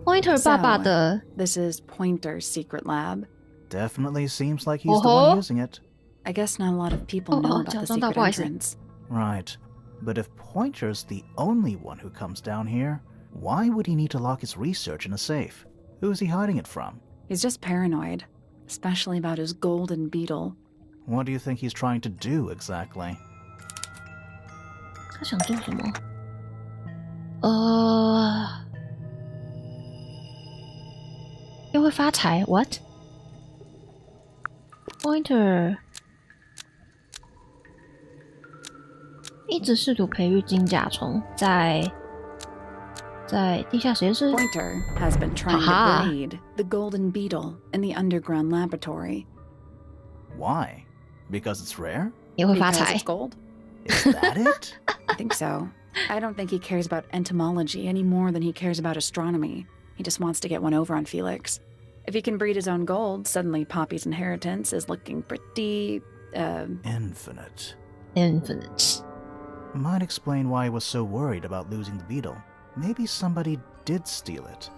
？Pointer 爸爸的。 This is Pointer's secret lab. Definitely seems like he's the one using it. I guess not a lot of people know about the secret entrance. Right. But if Pointer's the only one who comes down here, why would he need to lock his research in a safe? Who's he hiding it from? He's just paranoid, especially about his golden beetle. What do you think he's trying to do exactly? 他想做什么？又会发财 ？What？ Pointer 一直试图培育金甲虫，在地下实验室。Pointer has been trying to breed the golden beetle in the underground laboratory. Why? Because it's rare? 也会发财。 Because it's gold? Is that it? I think so. I don't think he cares about entomology any more than he cares about astronomy. He just wants to get one over on Felix. If he can breed his own gold, suddenly Poppy's inheritance is looking pretty, Infinite. Infinite. Might explain why he was so worried about losing the beetle. Maybe somebody did steal it.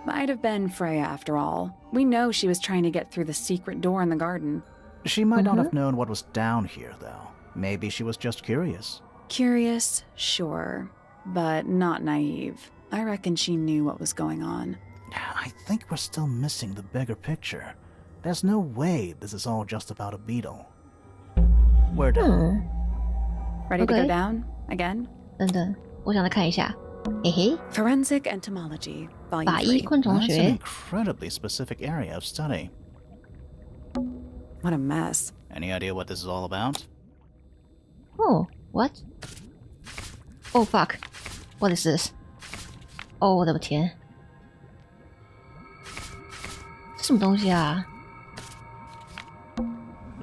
Might have been Freya after all. We know she was trying to get through the secret door in the garden. She might not have known what was down here, though. Maybe she was just curious. Curious, sure, but not naive. I reckon she knew what was going on. I think we're still missing the bigger picture. There's no way this is all just about a beetle. We're done. Ready to go down? Again? 等等，我想再看一下。嘿嘿， Forensic Entomology, 法 Volume 医 3. 昆虫 That's an 学。 incredibly specific area of study. What a mess. Any idea what this is all about? Oh, what? Oh fuck! What is this? 哦，我的天，这什么东西啊？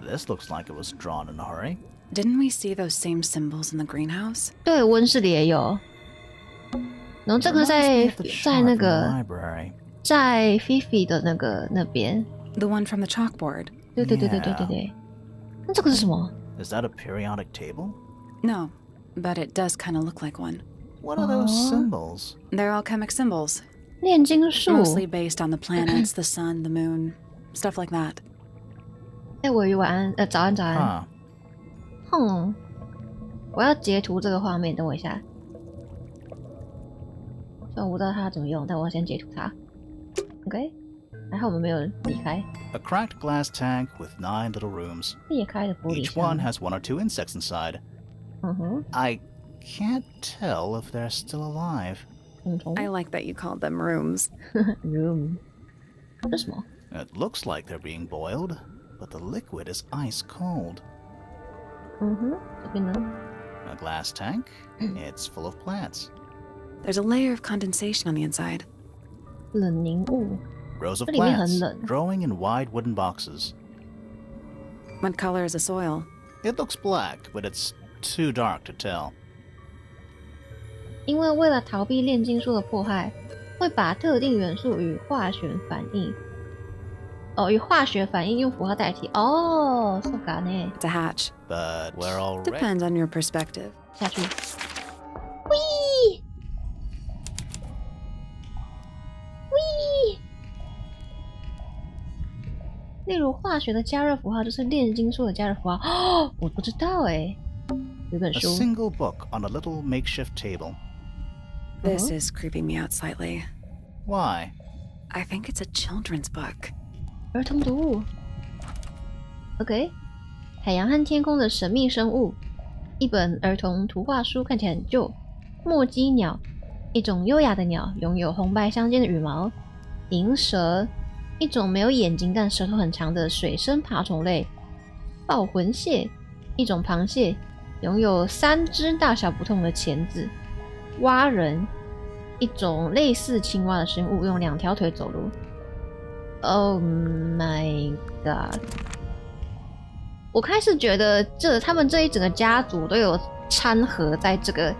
This looks like it was drawn in a hurry. Didn't we see those same symbols in the greenhouse? 对，温室里也有。然后这个 Reminds me 在 of the chart 那 from the 个 library. 在菲菲的那边。 The one from the chalkboard? 对对对对对对对。那这个是什么？ Is that a periodic table? No, but it does kind of look like one. What are those symbols? They're alchemic symbols, 炼金术。 mostly based on the planets, the sun, the moon, stuff like that. 哎，我晚安，早安早安。 Huh. 哼，我要截图这个画面，等我一下。虽然我不知道它怎么用，但我要先截图它。OK， 还好我们没有离开。 A cracked glass tank with 9 little rooms. 裂开的玻璃 Each 箱 one。has 1 or 2 insects inside. 嗯哼， I can't tell if they're still alive. 昆虫 I like that you called them rooms. room。这是什么？ It looks like they're being boiled, but the liquid is ice cold. 嗯哼，这边呢？ A glass tank? It's full of plants. There's a layer of condensation on the inside. 冷凝物。 Rows of 这里面 plants 很冷。 growing in wide wooden boxes. What color is the soil? It looks black, but it's too dark to tell. 因为为了逃避炼金术的迫害，会把特定元素与化学反应用符号代替。哦，そうかね。 It's a hatch. But we're already... Depends on your perspective. 下去。喂喂。例如化学的加热符号就是炼金术的加热符号。哦，我不知道哎。有本 A 书。 single book on a little makeshift table. This is creeping me out slightly. Why? I think it's a children's book. 儿童读物。OK， 海洋和天空的神秘生物，一本儿童图画书，看起来很旧。墨姬鸟，一种优雅的鸟，拥有红白相间的羽毛。银蛇，一种没有眼睛但舌头很长的水生爬虫类。豹魂蟹，一种螃蟹，拥有3只大小不同的钳子。蛙人，一种类似青蛙的生物，用2条腿走路。Oh my god！ 我开始觉得他们这一整个家族都有掺和在这个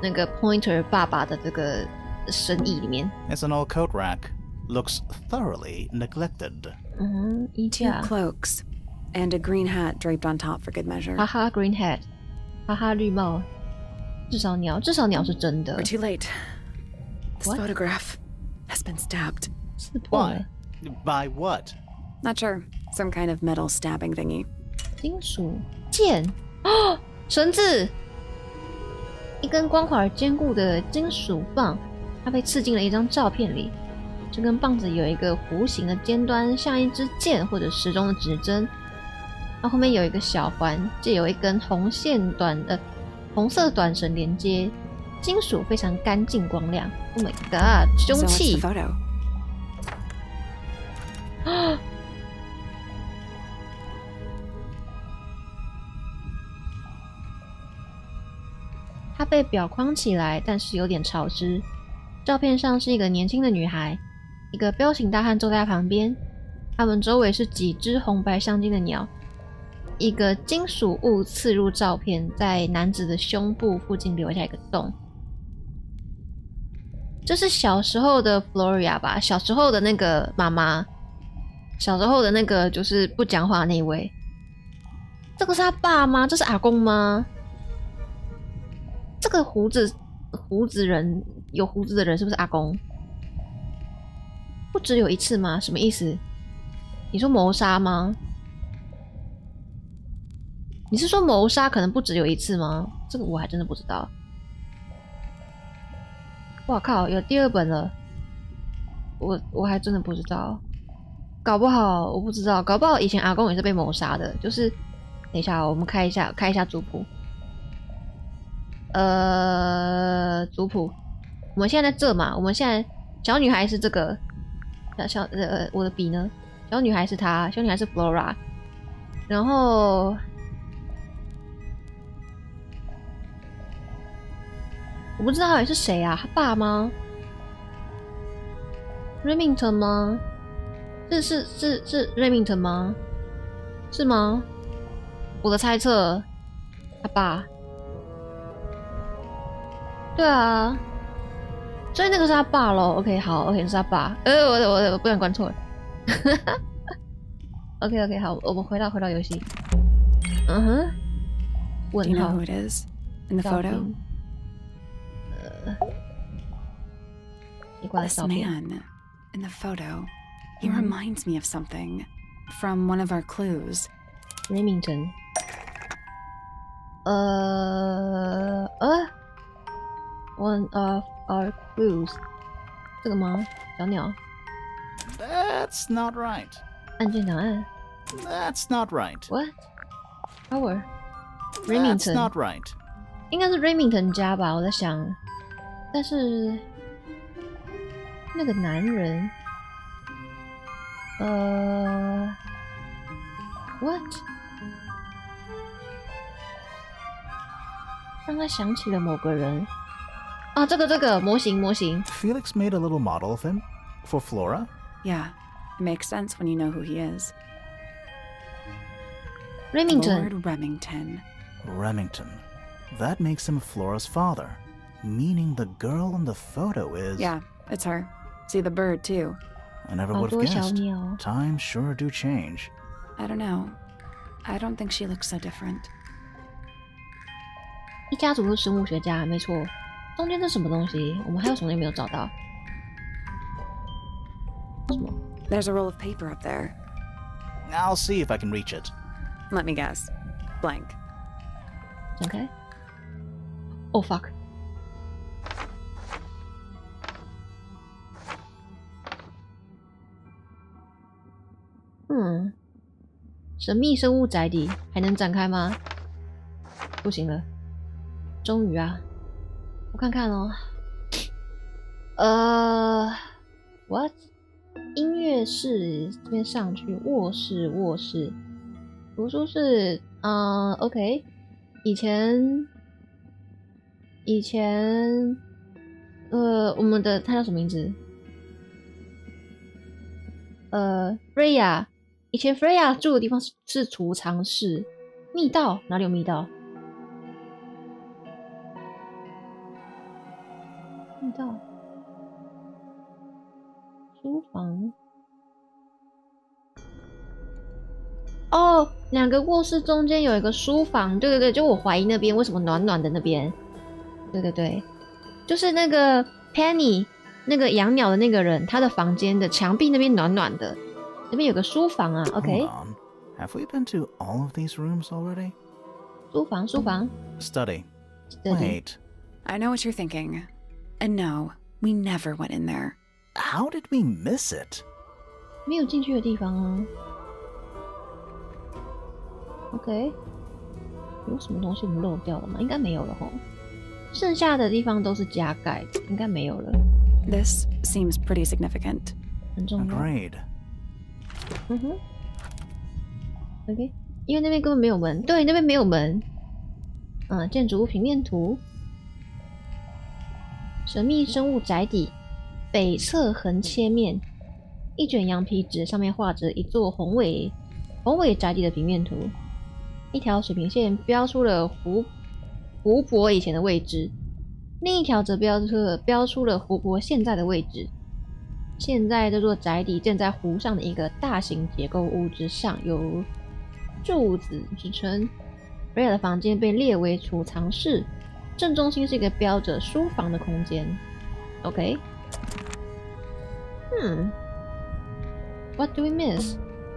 那个 Pointer 爸爸的这个生意里面。 It's an old coat rack. Looks thoroughly neglected. 衣 Two 架。 cloaks and a green hat draped on top for good measure. 哈哈 green hat， 哈哈绿帽。至少鸟是真的。 We're too late. This What? photograph has been stabbed. 刺破了。 By what? Not sure. Some kind of metal stabbing thingy. 金属剑哦，绳子，一根光滑而坚固的金属棒，它被刺进了一张照片里。这根棒子有一个弧形的尖端，像一支剑或者时钟的指针。它后面有一个小环，借由一根红色短绳连接。金属非常干净光亮。Oh my god！ 凶 So what's 器 the photo? 它被裱框起来，但是有点潮湿。照片上是一个年轻的女孩，一个彪形大汉坐在她旁边，他们周围是几只红白相间的鸟。一个金属物刺入照片，在男子的胸部附近留下一个洞。这是小时候的 Floria 吧？小时候的那个妈妈，小时候的那个就是不讲话的那一位。这个是他爸吗？这是阿公吗？这个胡子人，有胡子的人是不是阿公？不只有一次吗？什么意思？你说谋杀吗？你是说谋杀可能不只有一次吗？这个我还真的不知道。哇靠，有第2本了，我还真的不知道。搞不好我不知道，搞不好以前阿公也是被谋杀的。就是等一下，我们开一下族谱。族谱，我们现在在这嘛？我们现在小女孩是这个，我的笔呢？小女孩是她，小女孩是 Flora， 然后。我不知道到底是谁啊？他爸吗 ？Remington 吗？是 Remington 吗？是吗？我的猜测，他爸。对啊，所以那个是他爸咯。OK， 好 ，OK 是他爸。我不想关错了。OK， 好，我们回到游戏。嗯哼。Do you know who it is in the photo? This man in the photo, he reminds me of something from one of our clues. Remington. One of our clues. 这个吗？小鸟。 That's not right. 案件档案。 That's not right. What? Tower. Remington. That's not right. 应该是 Remington 家吧，我在想。但是那个男人，what？ 让他想起了某个人。啊，这个模型。Felix made a little model of him for Flora. Yeah, it makes sense when you know who he is. Remington. Lord Remington. Remington. That makes him Flora's father, meaning the girl in the photo is... Yeah, it's her. See the bird, too. I never would have guessed. Times sure do change. I don't know. I don't think she looks so different. 一家族是生物学家，没错。中间这什么东西？我们还有什么也没有找到？什么 There's a roll of paper up there. I'll see if I can reach it. Let me guess. Blank. Okay. Oh fuck. 神秘生物宅邸还能展开吗？不行了，终于啊！我看看哦。what？ 音乐室这边上去，卧室，图书室，OK。以前，我们的他叫什么名字？Freya。以前 Freya 住的地方是储藏室，密道哪里有密道？密道，书房。哦，两个卧室中间有一个书房，对，就我怀疑那边为什么暖暖的那边，对，就是那个 Penny 那个养鸟的那个人，他的房间的墙壁那边暖暖的。那边有个书房啊 ，OK。Have we been to all of these rooms already? 书房。Study. Wait. I know what you're thinking. And no, we never went in there. How did we miss it? 没有进去的地方啊。OK。有什么东西我们漏掉了吗？应该没有了齁。剩下的地方都是加盖的，应该没有了。This seems pretty significant. 很重要。Agreed. OK， 因为那边根本没有门，对，那边没有门。建筑物平面图，神秘生物宅邸北侧横切面，一卷羊皮纸上面画着一座宏伟宅邸的平面图，一条水平线标出了湖泊以前的位置，另一条则标出了湖泊现在的位置。现在这座宅邸正在湖上的一个大型结构物之上，有柱子支撑。瑞亚的房间被列为储藏室，正中心是一个标着书房的空间。OK， What do we miss?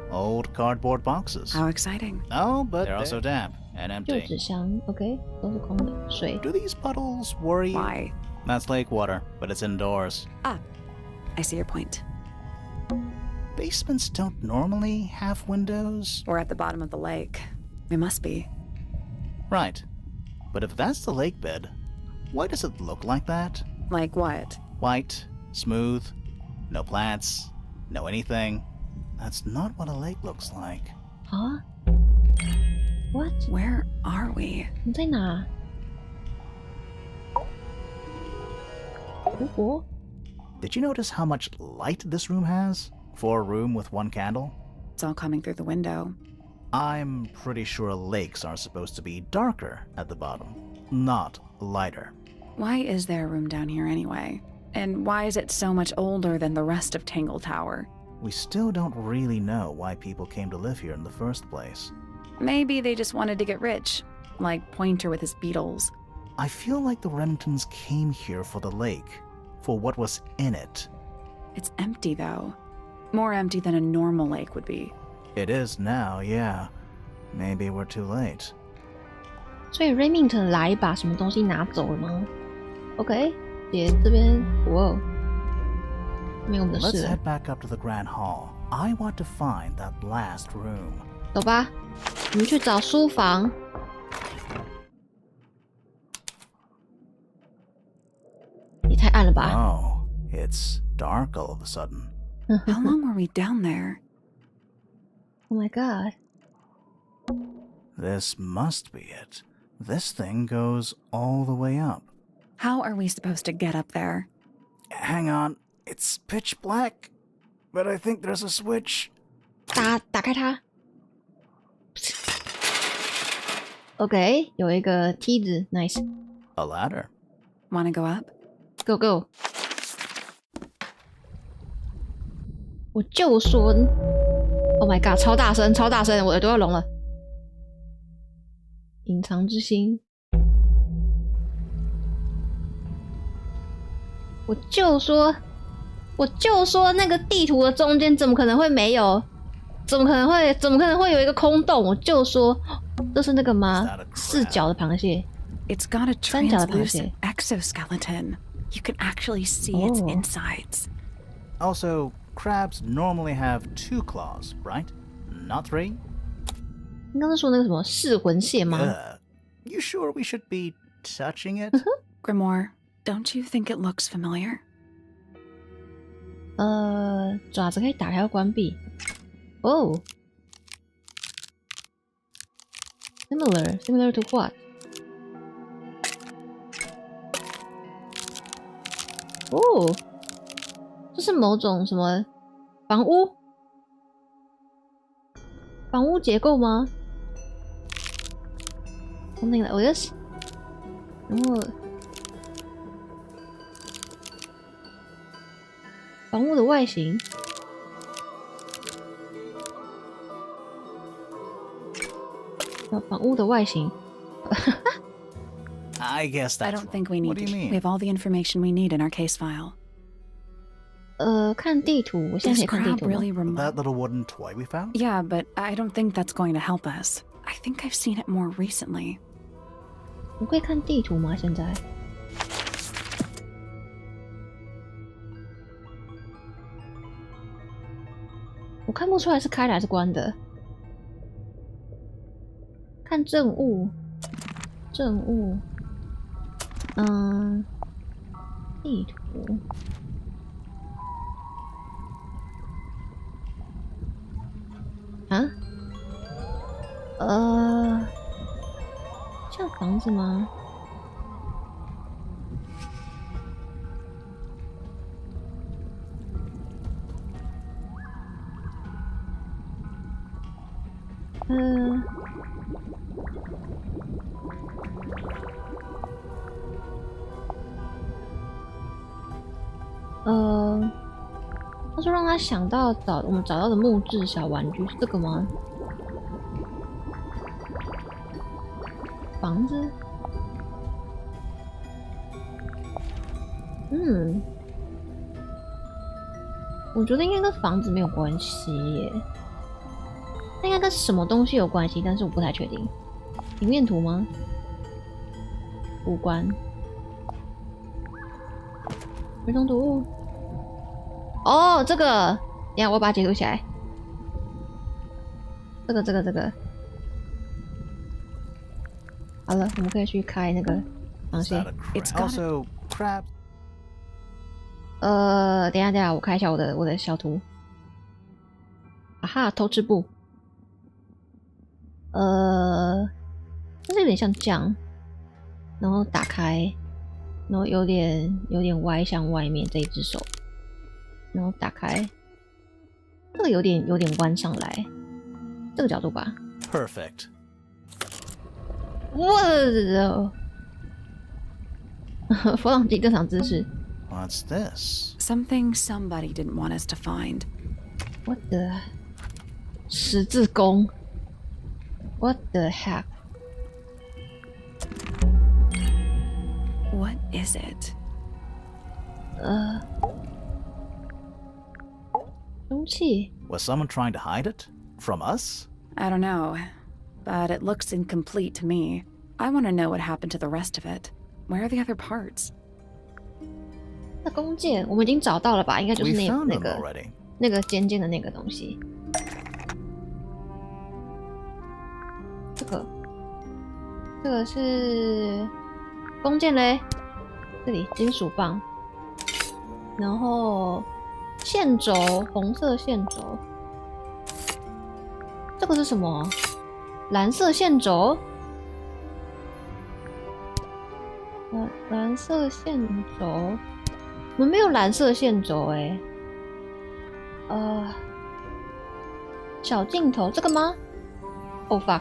Old cardboard boxes. How exciting. Oh, but they're also damp and 旧 empty. 纸箱 OK 都是空的。水 Do these puddles worry you? Why? That's lake water, but it's indoors. Ah, I see your point. Basements don't normally have windows. We're at the bottom of the lake. We must be. Right. But if that's the lake bed, why does it look like that? Like what? White, smooth, no plants, no anything. That's not what a lake looks like. Huh? What? Where are we? 你在哪？湖泊 Did you notice how much light this room has? For a room with one candle? It's all coming through the window. I'm pretty sure lakes are supposed to be darker at the bottom, not lighter. Why is there a room down here anyway? And why is it so much older than the rest of Tangle Tower? We still don't really know why people came to live here in the first place. Maybe they just wanted to get rich, like Pointer with his beetles. I feel like the Remingtons came here for the lake, for what was in it. It's empty though. More empty than a normal lake would be. It is now, yeah. Maybe we're too late. 所以 Remington 来把什么东西拿走了吗 ？OK， 姐这边，哇，没有我们的 Let's 事了。 head back up to the Grand Hall. I want to find that last room. 走吧，我们去找书房。也太暗了吧 Oh, it's dark all of a sudden. How long were we down there? ？Oh my god！ This must be it. This thing goes all the way up. How are we supposed to get up there? Hang on, it's pitch black, but I think there's a switch. 打开它。OK， 有一个梯子 ，nice。 A ladder. Wanna go up? Go go！ 我就说 ，Oh my god， 超大声，超大声，我耳朵要聋了。隐藏之心，我就说那个地图的中间怎么可能会没有？怎么可能会有一个空洞？我就说这是那个吗？四脚的螃蟹。 It's got a 三角的螃蟹。 translucent exoskeleton. You can actually see its insides. Also, crabs normally have 2 claws, right? Not 3? 你刚刚说那个什么噬魂蟹吗？ You sure we should be touching it? Grimoire, don't you think it looks familiar? 爪子可以打开或关闭。哦 ，similar to what？ 哦，这是某种什么房屋结构吗 ？Something like this。然后房屋的外形。房屋的外形。I guess that's I don't think we wrong. need What do you to. mean? We have all the information we need in our case file. 看地图，我现在可 This 以看地 crab 图吗 really reminds. That little wooden toy we found? Yeah, but I don't think that's going to help us. I think I've seen it more recently. 我可以看地图吗？现在？我看不出来是开的还是关的。看证物，地图。啊？像房子吗？他说让他想到我们找到的木质小玩具是这个吗？房子？我觉得应该跟房子没有关系耶，那应该跟什么东西有关系，但是我不太确定。平面图吗？无关。儿童读物。哦，这个，等一下我把它截图起来。这个。好了，我们可以去开那个螃蟹。Also, crab. 等一下，我开一下我的小图。啊哈，偷吃布。但是有点像酱，然后打开，然后有点歪向外面这一只手，然后打开，这个有点弯上来，这个角度吧。Perfect. 哇！佛朗机登场姿势。What's this? Something somebody didn't want us to find. What the? 十字弓。What the heck? What is it? 容器。Was someone trying to hide it? From us? I don't know, but it looks incomplete to me. I want to know what happened to the rest of it. Where are the other parts? 那弓箭我们已经找到了吧？应该就是 We found 那 them 个 already. 那个尖尖的那个东西。这个是弓箭嘞，这里金属棒，然后线轴，红色线轴。这个是什么？蓝色线轴。蓝色线轴，我们没有蓝色线轴哎。小镜头这个吗 ？Oh fuck！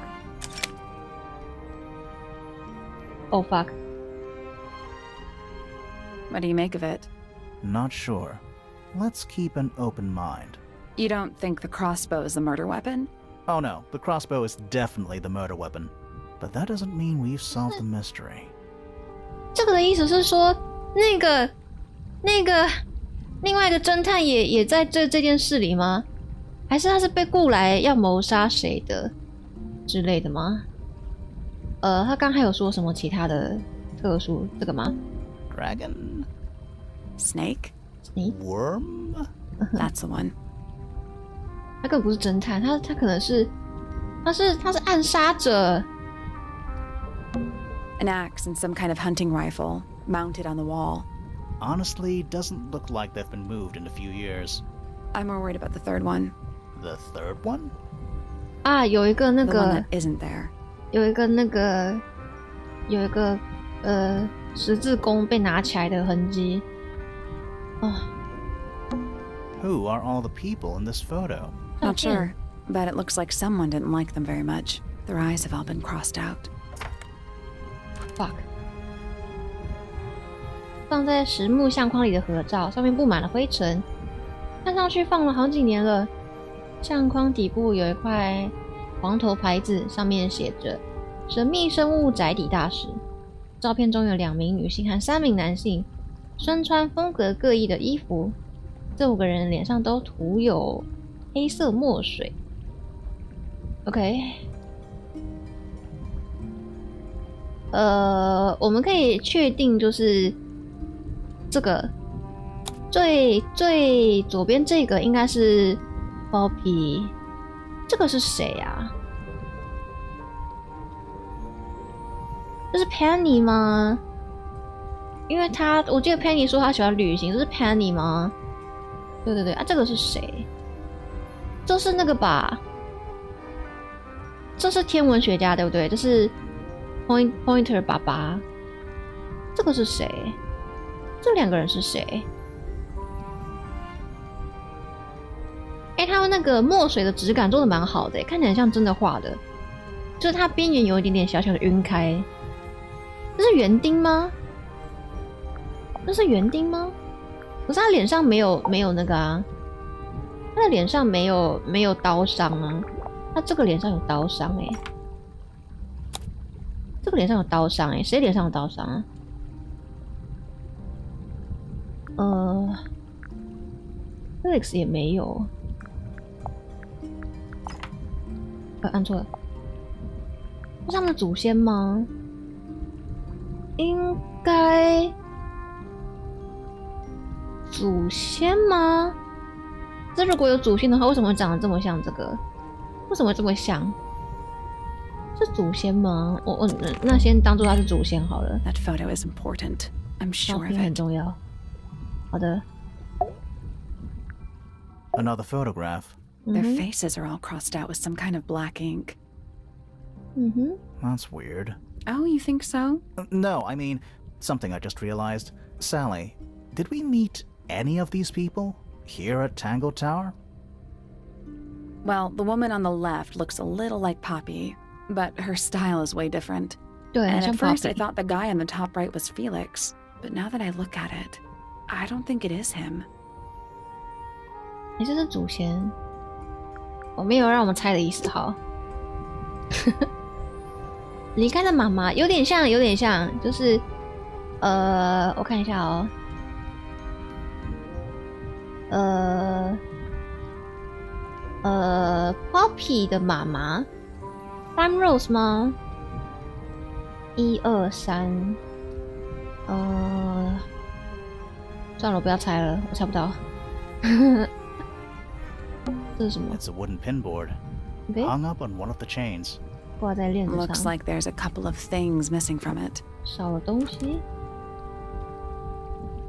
Oh fuck! What do you make of it? Not sure. Let's keep an open mind. You don't think the crossbow is the murder weapon? Oh no, the crossbow is definitely the murder weapon. But that doesn't mean we've solved the mystery. 这个的意思是说，那个另外一个侦探也在这件事里吗？还是他是被雇来要谋杀谁的之类的吗？他刚还有说什么其他的特殊这个吗 Dragon? Snake? Worm? That's the one. 他根本不是侦探，他可能是他是暗杀者。An axe and some kind of hunting rifle mounted on the wall. Honestly, doesn't look like they've been moved in a few years. I'm more worried about the third one. The third one? 啊，有一个那 The one 个 that isn't there. 有一个十字弓被拿起来的痕迹。Who are all the people in this photo? Not sure, but it looks like someone didn't like them very much. Their eyes have all been crossed out. Fuck. 放在实木相框里的合照，上面布满了灰尘，看上去放了好几年了。相框底部有一块黄头牌子，上面写着“神秘生物宅邸大使”。照片中有2名女性和3名男性，身穿风格各异的衣服。这5个人脸上都涂有黑色墨水。OK。我们可以确定就是这个最左边这个应该是 Poppy， 这个是谁啊？这是 Penny 吗？因为我记得 Penny 说她喜欢旅行，这是 Penny 吗？对啊，这个是谁？这是那个吧？这是天文学家对不对？这是Pointer 爸爸，这个是谁？这2个人是谁？他们那个墨水的质感做的蛮好的，看起来像真的画的，就是它边缘有一点点小小的晕开。这是园丁吗？这是园丁吗？可是他脸上没有那个啊，他的脸上没有刀伤啊，他这个脸上有刀伤哎，这个脸上有刀伤哎，谁脸上有刀伤啊？Felix 也没有，按错了，这是他们的祖先吗？应该祖先吗？这如果有祖先的话，为什么会长得这么像这个？为什么这么像？是祖先吗？那先当做他是祖先好了。That photo is important. I'm sure of 照片很 it. 重要。好的。Another photograph. Their faces are all crossed out with some kind of black ink. That's weird. Oh, you think so? No, I mean, something I just realized. Sally, did we meet any of these people here at Tangle Tower? Well, the woman on the left looks a little like Poppy, but her style is way different. 对， And 像 at first I Poppy。 thought the guy on the top right was Felix, but now that I look at it, I don't think it is him. 你这是祖先，我没有让我们猜的意思。好，离开的妈妈有点像，就是我看一下哦，Poppy 的妈妈 ，Prime Rose 吗？1、2、3，算了，我不要猜了，我猜不到。这是什么？ It's a wooden pinboard, hung up on one of the chains. 挂在链子上。 Looks like there's a couple of things missing from it. 少了东西。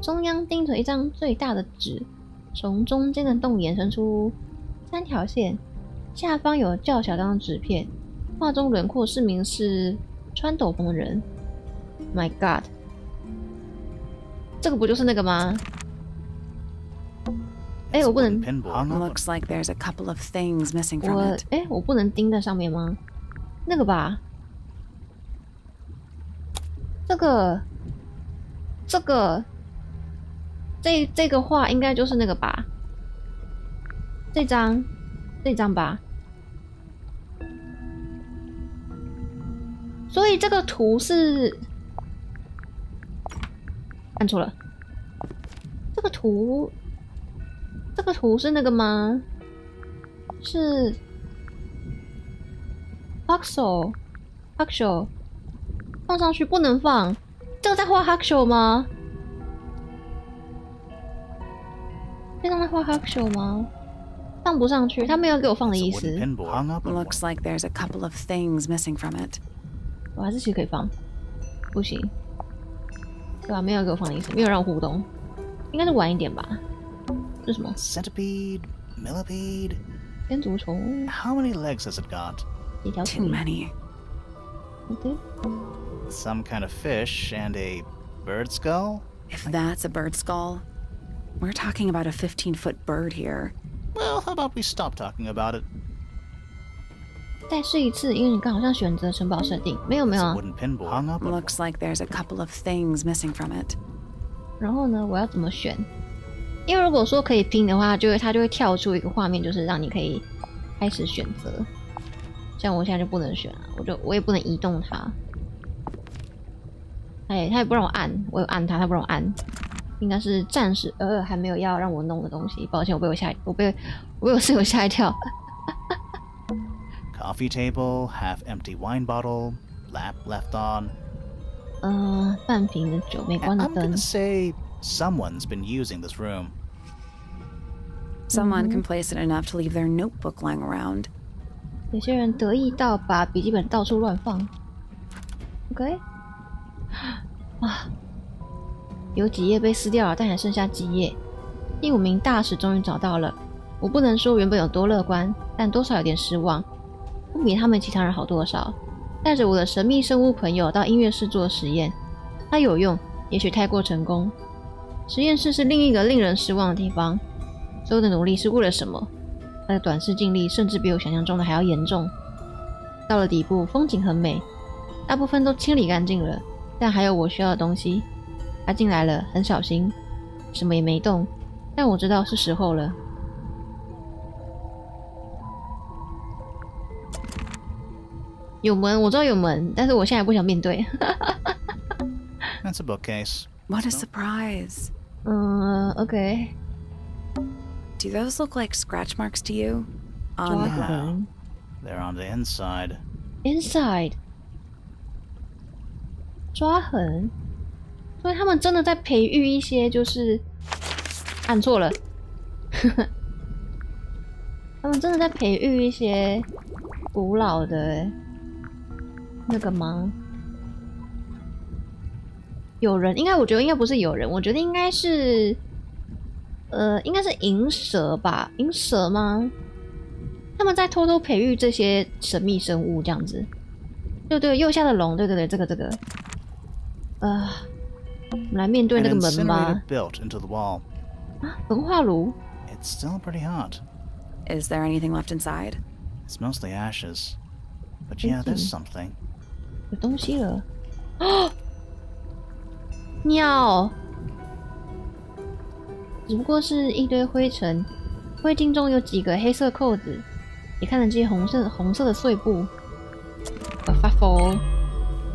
中央钉着一张最大的纸，从中间的洞延伸出3条线，下方有较小张的纸片，画中轮廓是名是穿斗篷的人。My God， 这个不就是那个吗？我不能。 Looks like there's a couple of things missing from it. 我不能钉在上面吗？那个吧。这个画应该就是那个吧？这张吧。所以这个图是按错了。这个图是那个吗？是 Hakusho 放上去不能放，这个在画 Hakusho 吗？这张在画 Hakusho 吗？放不上去，他没有给我放的意思。 Looks like there's a couple of things missing from it. 我还是其实可以放，不行，对吧？没有给我放的意思，没有让我互动，应该是晚一点吧。这是什么 Centipede, millipede. 天竺虫。 How many legs has it got? 几条 Too 腿 many. Some kind of fish and a bird skull? If that's a bird skull, we're talking about a 15-foot bird here. Well, how about we stop talking about it? 再试一次，因为你刚好像选择城堡设定，没有 It's a 啊。 wooden pinboard hung up on Looks like there's a couple of things missing from it. 然后呢，我要怎么选？因为如果说可以拼的话，它就会跳出一个画面，就是让你可以开始选择。像我现在就不能选啊，我也不能移动它。他也不让我按，我有按它，他不让我按。应该是暂时还没有要让我弄的东西，抱歉，我被我室友吓一跳。Coffee table, half empty wine bottle, lamp left on. 半瓶的酒，没关的 I'm 灯。 gonna say someone's been using this room. Someone complacent enough to leave their notebook lying around. 有些人得意到把笔记本到处乱放。OK， 啊，有几页被撕掉了，但还剩下几页。第5名大使终于找到了。我不能说原本有多乐观，但多少有点失望。不比他们其他人好多少。带着我的神秘生物朋友到音乐室做实验，它有用，也许太过成功。实验室是另一个令人失望的地方。所有的努力是为了什么？它的短视近利甚至比我想象中的还要严重。到了底部，风景很美，大部分都清理干净了，但还有我需要的东西。他进来了，很小心，什么也没动，但我知道是时候了。有门，我知道有门，但是我现在不想面对。That's a bookcase. What a surprise. Okay. Do those look like scratch marks to you? Yeah. They're on the inside. Inside. 抓痕。所以他们真的在培育一些，就是按错了。他们真的在培育一些古老的那个吗？有人应该，我觉得应该不是有人，我觉得应该是，应该是银蛇吧？银蛇吗？他们在偷偷培育这些神秘生物，这样子。对对，右下的龙，对对对，这个，我们来面对那个门吧。built into the wall. 啊，焚化炉。It's still pretty hot. Is there anything left inside? It's mostly ashes. But yeah, there's something. 有东西了。哦，鸟。只不过是一堆灰尘，灰烬中有几个黑色扣子，也看得见红色的碎布。我要发疯。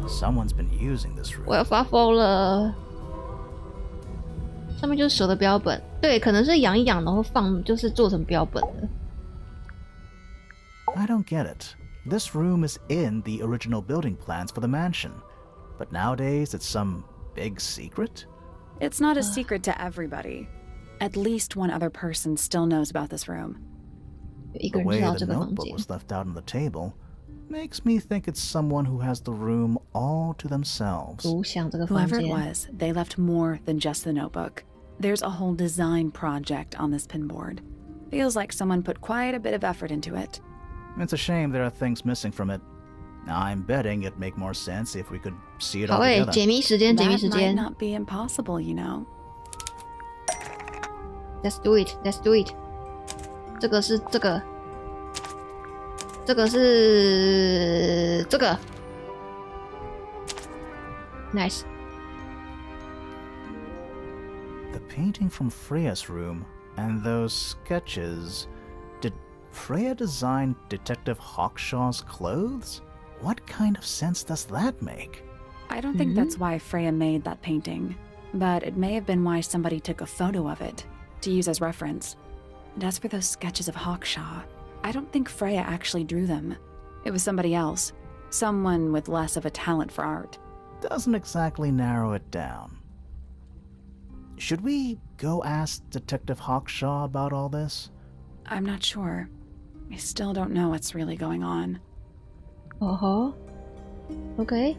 Someone's been using this room. 我要发疯了。上面就是蛇的标本，对，可能是养一养，然后放，就是做成标本的。I don't get it. This room is in the original building plans for the mansion, but nowadays it's some big secret? It's not a secret to everybody. At least one other person still knows about this room. The way the notebook was left out on the table makes me think it's someone who has the room all to themselves. Whoever it was, they left more than just the notebook. There's a whole design project on this pinboard. Feels like someone put quite a bit of effort into it. It's a shame there are things missing from it. I'm betting it'd make more sense if we could see it all together. 解谜时间，解谜时间。 That might not be impossible, you know. Let's do it. Let's do it. 这个是这个，这个是这个。Nice. The painting from Freya's room and those sketches. Did Freya design Detective Hawkshaw's clothes? What kind of sense does that make? I don't think that's why Freya made that painting, but it may have been why somebody took a photo of it to use as reference. And as for those sketches of Hawkshaw, I don't think Freya actually drew them. It was somebody else, someone with less of a talent for art. Doesn't exactly narrow it down. Should we go ask Detective Hawkshaw about all this? I'm not sure. I still don't know what's really going on. OK.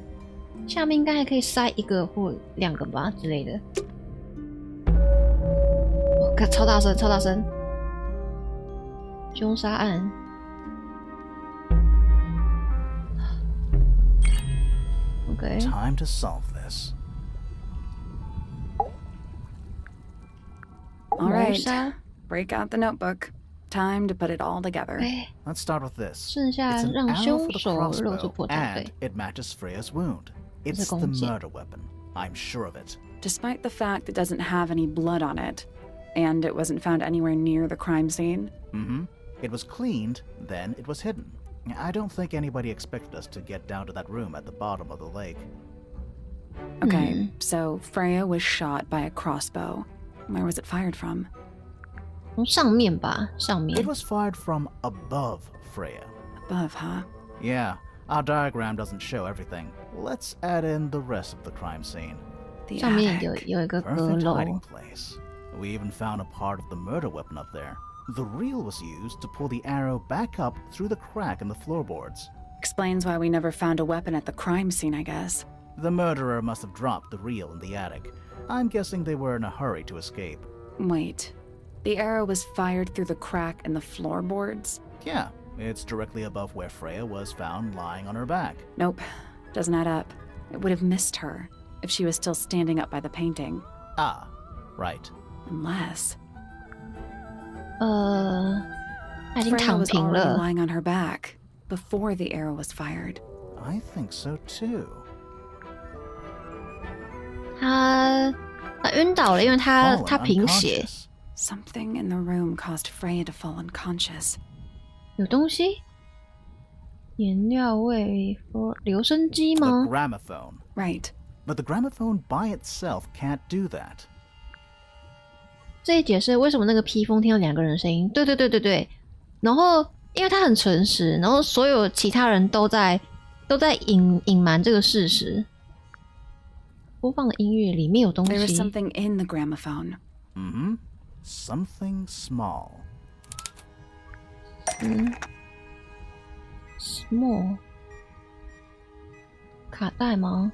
下面应该还可以塞一个或两个吧之类的。哦，超大声，超大声！凶杀案。OK. Time to solve this. All right. Break out the notebook. Time to put it all together. Let's start with this. 剩下 It's an 让 arrow 凶 for the 手露出 crossbow, 破绽， and 对， it matches Freya's wound. It's the murder weapon. I'm sure of it. Despite the fact it doesn't have any blood on it, and it wasn't found anywhere near the crime scene. It was cleaned, then it was hidden. I don't think anybody expected us to get down to that room at the bottom of the lake. Okay, so Freya was shot by a crossbow. Where was it fired from? 从上面吧，上面。 It was fired from above Freya. Above, huh? Yeah, our diagram doesn't show everything. Let's add in the rest of the crime scene. The 上面有 attic. 有一个阁 Perfect 楼， hiding place. We even found a part of the murder weapon up there. The reel was used to pull the arrow back up through the crack in the floorboards. Explains why we never found a weapon at the crime scene, I guess. The murderer must have dropped the reel in the attic. I'm guessing they were in a hurry to escape. Wait. The arrow was fired through the crack in the floorboards? Yeah, it's directly above where Freya was found lying on her back. Nope. Doesn't add up. It would have missed her if she was still standing up by the painting. Ah, right. Unless... 她已经 Freya 躺 was 平 already 了。 lying on her back before the arrow was fired. I think so too. 她晕倒了，因为她 Fallen 贫血。 unconscious. Something in the room caused Freya to fall unconscious. 有东西？颜料味留声机 The 吗？ gramophone. Right. But the gramophone by itself can't do that. 这也解释为什么那个披风听到2个人的声音。对。然后因为他很诚实，然后所有其他人都在隐瞒这个事实。播放的音乐里面有东 There was 西。 something in the gramophone. Mm-hmm. Something small. Small 卡带吗？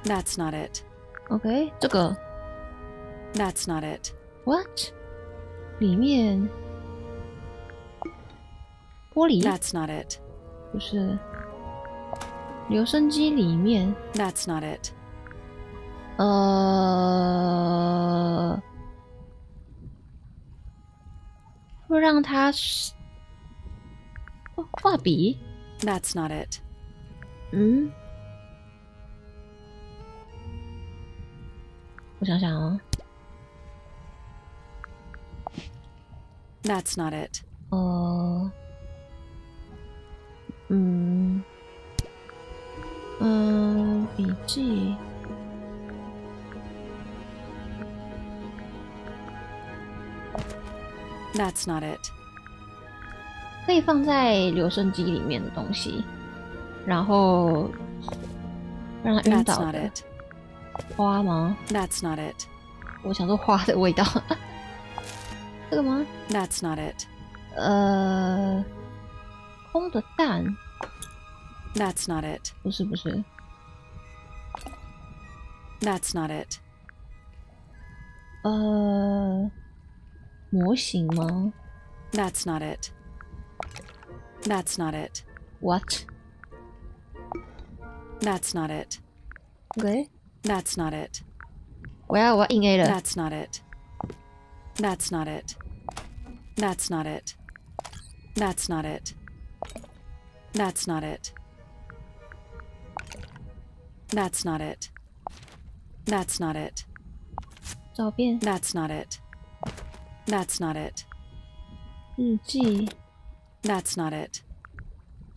That's not it. OK， 这个 That's not it. What？ 里面玻璃 That's not it. 不是留声机里面 That's not it. 会让他画笔 That's not it. 我想想啊 That's not it. 笔记 That's not it. 可以放在留声机里面的东西，然后让他晕 That's 倒 not 的 it. 花吗？ That's not it. 我想说花的味道，这个吗？ That's not it. 空的蛋 That's not it. 不是 That's not it. 模型吗 That's not it. That's not it. ？What？ That's not it. OK， That's not it. 我要印 A 了。 That's not it. That's not it. That's not it. That's not it. That's not it. That's not it. That's not it. 照片 That's not it. That's not it. 日记 That's not it.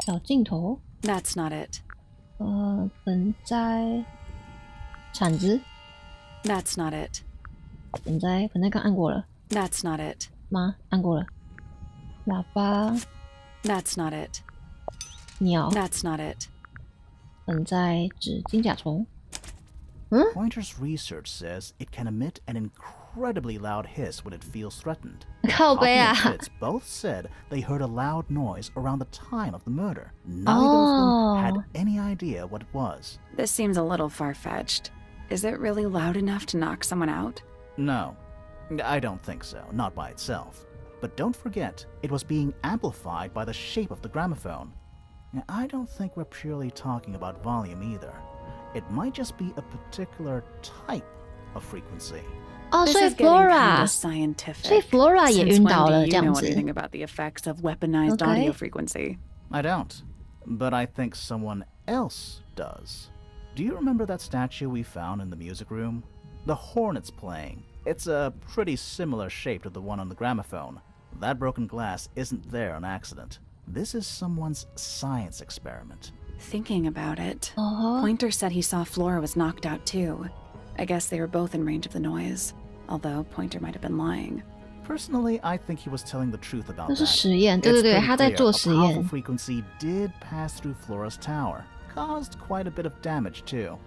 小镜头 That's not it. 盆栽铲子 That's not it. 盆栽刚按过了 That's not it. 吗？按过了。喇叭 That's not it. 鸟 That's not it. 盆栽指金甲虫。 Pointer's research says it can emit an incredibly loud hiss when it feels threatened. 靠背 Poppy 啊 and Fitz both said they heard a loud noise around the time of the murder. Neither of them had any idea what it was. This seems a little far-fetched. Is it really loud enough to knock someone out? No, I don't think so, not by itself. But don't forget, it was being amplified by the shape of the gramophone. I don't think we're purely talking about volume either. It might just be a particular type of frequency. 哦， This 所以 is getting kinda Flora， scientific. 所以 Flora 也 Since 晕 when 倒 do 了 you 这样 know 子。 anything about the effects of weaponized Okay. audio frequency? I don't, but I think someone else does. Do you remember that statue we found in the music room? The hornet's playing. It's a pretty similar shape to the one on the gramophone. That broken glass isn't there on accident. This is someone's science experiment. Thinking about it, Uh-huh. Pointer said he saw Flora was knocked out too. I guess they were both in range of the noise, although Pointer might have been lying. Personally, I think he was telling the truth about 那 that. 是实验， It's 对对对， pretty 他在 clear 做 a 实 powerful 验。 frequency did pass through Flora's tower, caused quite a bit of damage too.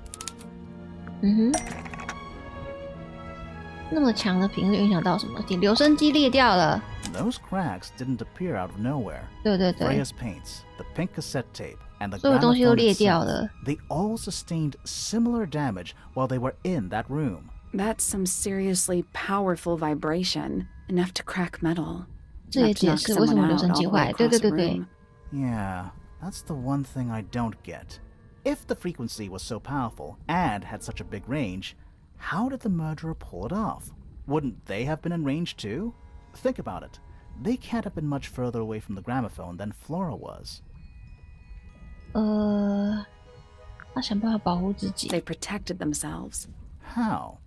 那么强的频率影响到什么？留声机裂掉了。 Those cracks didn't appear out of nowhere. 对 Freya's paints, the pink cassette tape, and the 所有东西都 gramophone 裂掉 itself, 了。 they all sustained similar damage while they were in that room. That's some seriously powerful vibration, enough to crack metal. 这也 Enough to 解 knock 释为什么 someone 留 out 声 all 机 the way 坏。对 across 对 a 对对 room. Yeah, that's the one thing I don't get. If the frequency was so powerful and had such a big range, how did the murderer pull it off? Wouldn't they have been in range too? Think about it. They can't have been much further away from the gramophone than Flora was. 他想办法保护自己。 They protected themselves. How?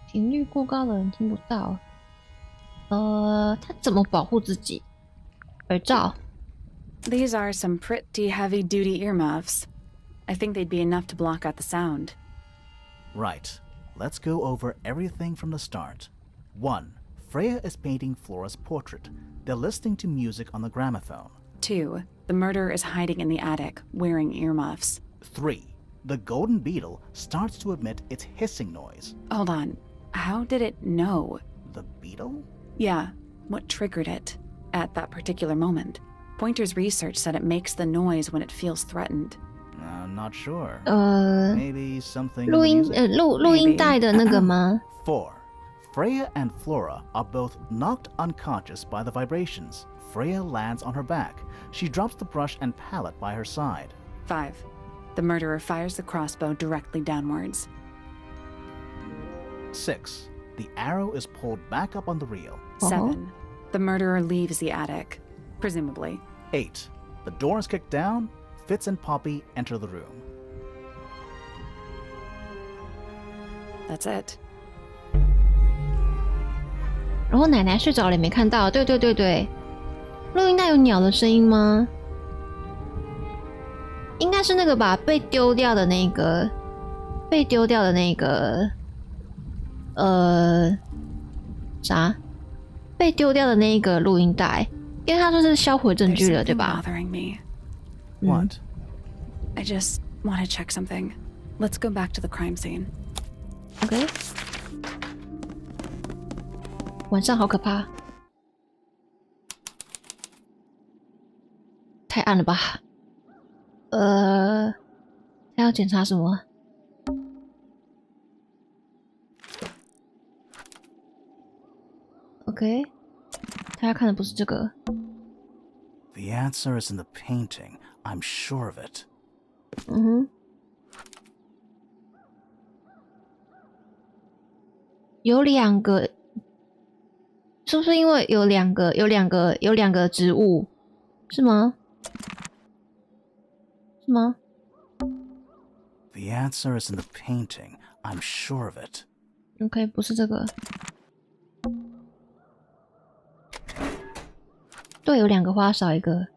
频率过高的人听不到。他怎么保护自己？耳罩。 These are some pretty heavy-duty earmuffs. I think they'd be enough to block out the sound. Right. Let's go over everything from the start. 1. Freya is painting Flora's portrait. They're listening to music on the gramophone. 2. The murderer is hiding in the attic, wearing earmuffs. 3. The golden beetle starts to emit its hissing noise. Hold on. How did it know? The beetle? Yeah, what triggered it at that particular moment? Pointer's research said it makes the noise when it feels threatened. I'm not sure. Maybe something. 录音带的那个吗？ 4. Freya and Flora are both knocked unconscious by the vibrations. Freya lands on her back. She drops the brush and palette by her side. 5. The murderer fires the crossbow directly downwards. 6. The arrow is pulled back up on the reel. 7. The murderer leaves the attic, presumably. 8. The door is kicked down. Fitz and Poppy enter the room. That's it. 然后奶奶睡着了也没看到。对。录音带有鸟的声音吗？应该是那个吧，被丢掉的那个，啥？被丢掉的那个录音带，因为他说是销毁证据了，对吧？ bothering me. What? I just want to check something. Let's go back to the crime scene. OK。晚上好可怕，太暗了吧？他要检查什么？ OK， 他要看的不是这个。 The answer is in the painting. I'm sure of it. 有两个，是不是因为有两个植物？是吗？ The answer is in the painting. I'm sure of it. OK， 不是这个。对，有两个花，少一个。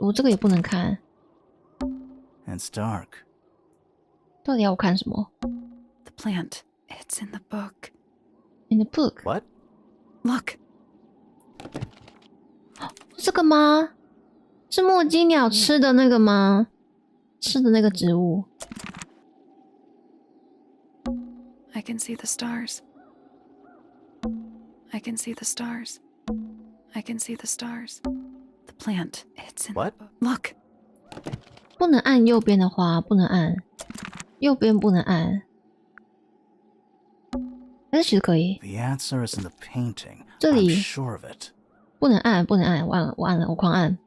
我这个也不能看。 It's dark. 到底要我看什么 The plant. It's in the book.？In the book. What? Look. 是这个吗？是墨姬鸟吃的那个吗？吃的那个植物。 I can see the stars. I can see the stars. I can see the stars. The plant. It's in What? the book. Look. 不能按右边的花，不能按，右边不能按，还是其实可以。 The answer is in the painting. 这里 I'm sure of it. 不能按，我按了，我狂按。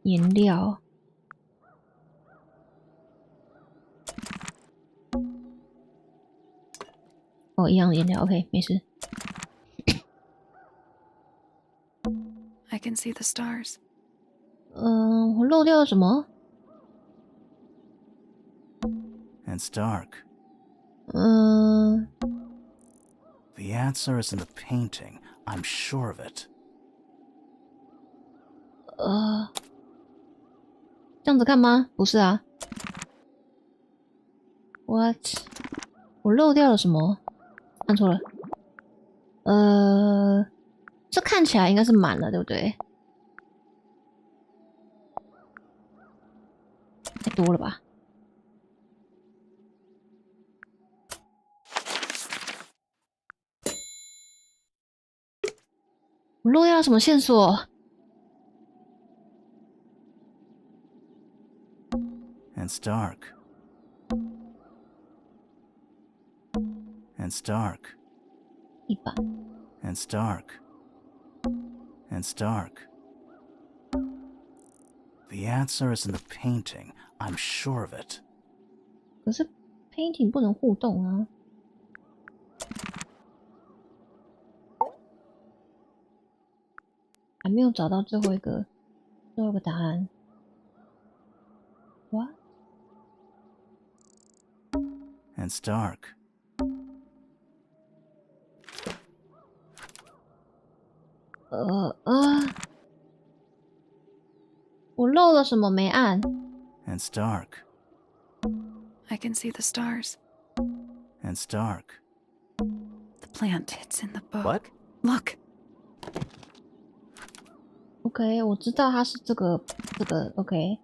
颜料。哦，一样的颜料 ，OK， 没事。 I can see the stars. 我漏掉了什么？ It's dark. The answer is in the painting. I'm sure of it. 这样子看吗？不是啊。What？ 我漏掉了什么？按错了。这看起来应该是满了，对不对？太多了吧？我漏掉了什么线索？ It's dark. It's dark. 一把。 It's dark. It's dark. The answer is in the painting. I'm sure of it. 可是 painting 不能互动啊。还没有找到最后一个答案。What? It's dark. 我漏了什么没按？ It's dark. I can see the stars. It's dark. The plant, it's in the book. What? Look. OK， 我知道它是这个 OK。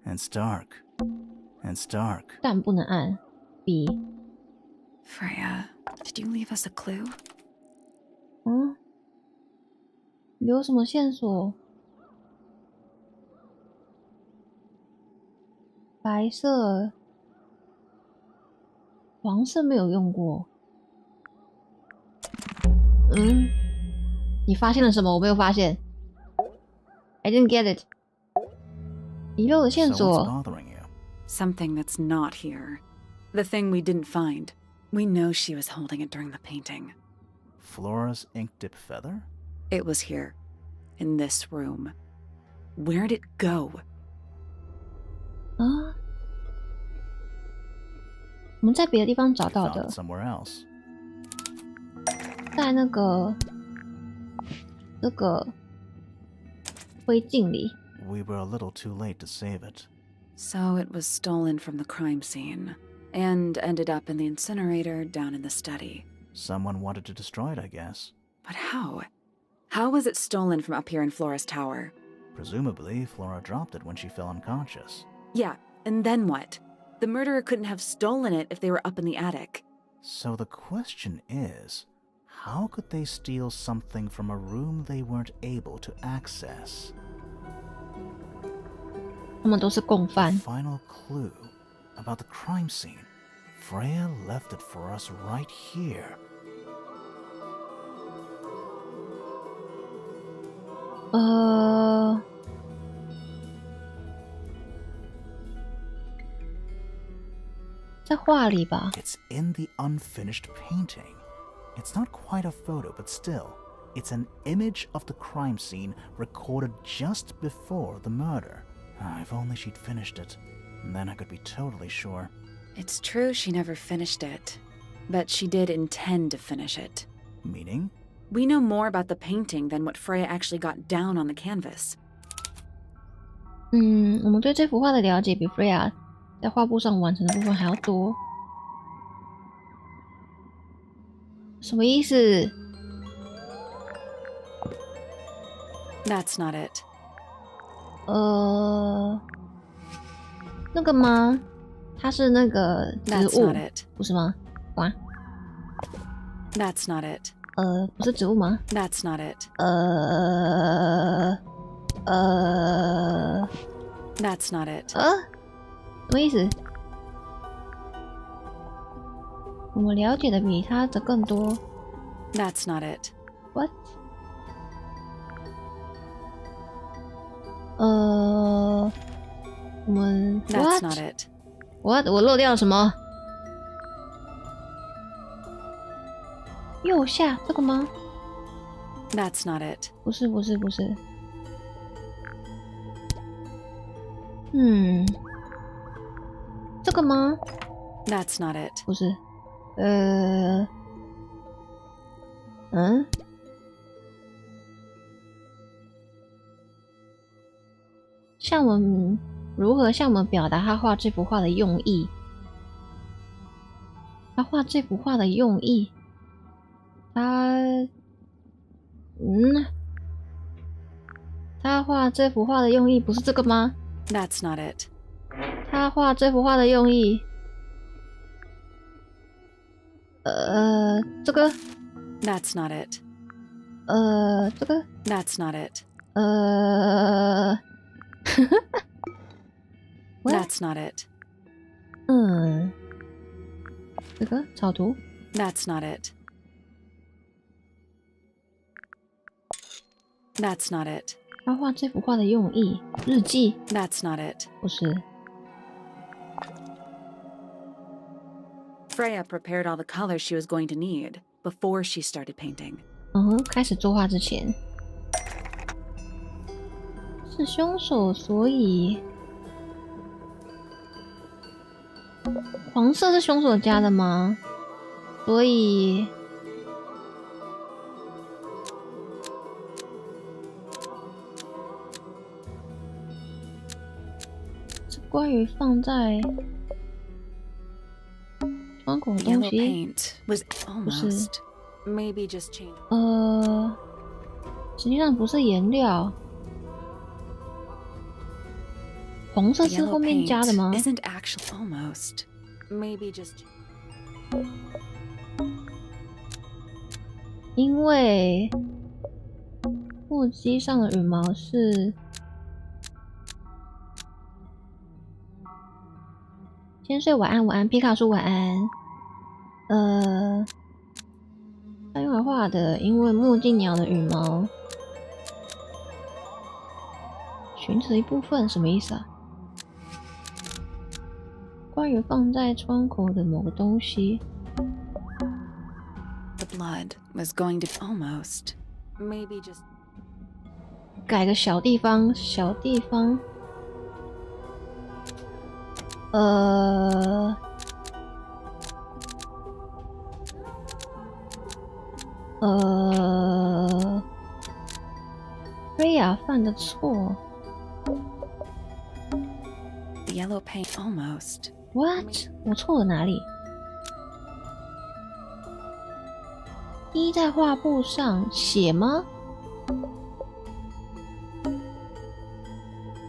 It's dark. It's dark. 但不能按 B。 Freya, did you leave us a clue? 留什么线索？白色、黄色没有用过。你发现了什么？我没有发现。I didn't get it。遗漏的线 So what's 索。 bothering you? Something that's not here. The thing we didn't find. We know she was holding it during the painting. Flora's ink dip feather? It was here. In this room. Where'd it go? 啊？我们在别的地方找 I 到 found 的 it， somewhere else. 在那个这个灰烬里。 We were a little too late to save it. So it was stolen from the crime scene. And ended up in the incinerator down in the study. Someone wanted to destroy it, I guess. But how? How was it stolen from up here in Flora's tower? Presumably, Flora dropped it when she fell unconscious. Yeah, and then what? The murderer couldn't have stolen it if they were up in the attic. So the question is, how could they steal something from a room they weren't able to access? 他们都是共犯。 Final clue about the crime scene. Freya left it for us right here. 在画里吧。 It's in the unfinished painting. It's not quite a photo, but still, it's an image of the crime scene recorded just before the murder. If only she'd finished it. Then I could be totally sure. It's true she never finished it. But she did intend to finish it. Meaning? We know more about the painting than what Freya actually got down on the canvas. 我们对这幅画的了解比 Freya 在画布上完成的部分还要多。什么意思？ That's not it. 那个吗？它是那个植 That's 物 not，it. 不是吗？哇， That's not it. 不是植物吗？ That's not it. That's not it. 什么意思？我们了解的比他的更多。 That's not it. What？ 我们 That's What？ not it. 我漏掉了什么？右下这个吗？ That's not it. 不是。这个吗？ That's not it. 不是。向我们如何向我们表达他画这幅画的用意？他画这幅画的用意，他画这幅画的用意不是这个吗？ That's not it. 他画这幅画的用意，这个， That's not it. 这个， That's not it. That's not it. 这个草图。 That's not it. That's not it. 他画这幅画的用意，日记 That's not it. 不是。Freya prepared all the colors she was going to need before she started painting. 开始作画之前是凶手，所以黄色是凶手家的吗？所以是关于放在窗口的东 Yellow 西， paint was almost. Maybe just change. 实际上不是颜料。红色 The 是 yellow 后面 paint 加的吗？ isn't actually almost. Maybe just. 因为木屐上的羽毛是千岁晚安，晚安，皮卡丘晚安。他用来画的，因为墨镜鸟的羽毛，裙子的一部分，什么意思啊？关于放在窗口的某个东西。The blood was going to almost. Maybe just. 改个小地方，小地方。菲亚犯的错。The yellow paint almost. What？ 我错了哪里？滴在画布上，血吗？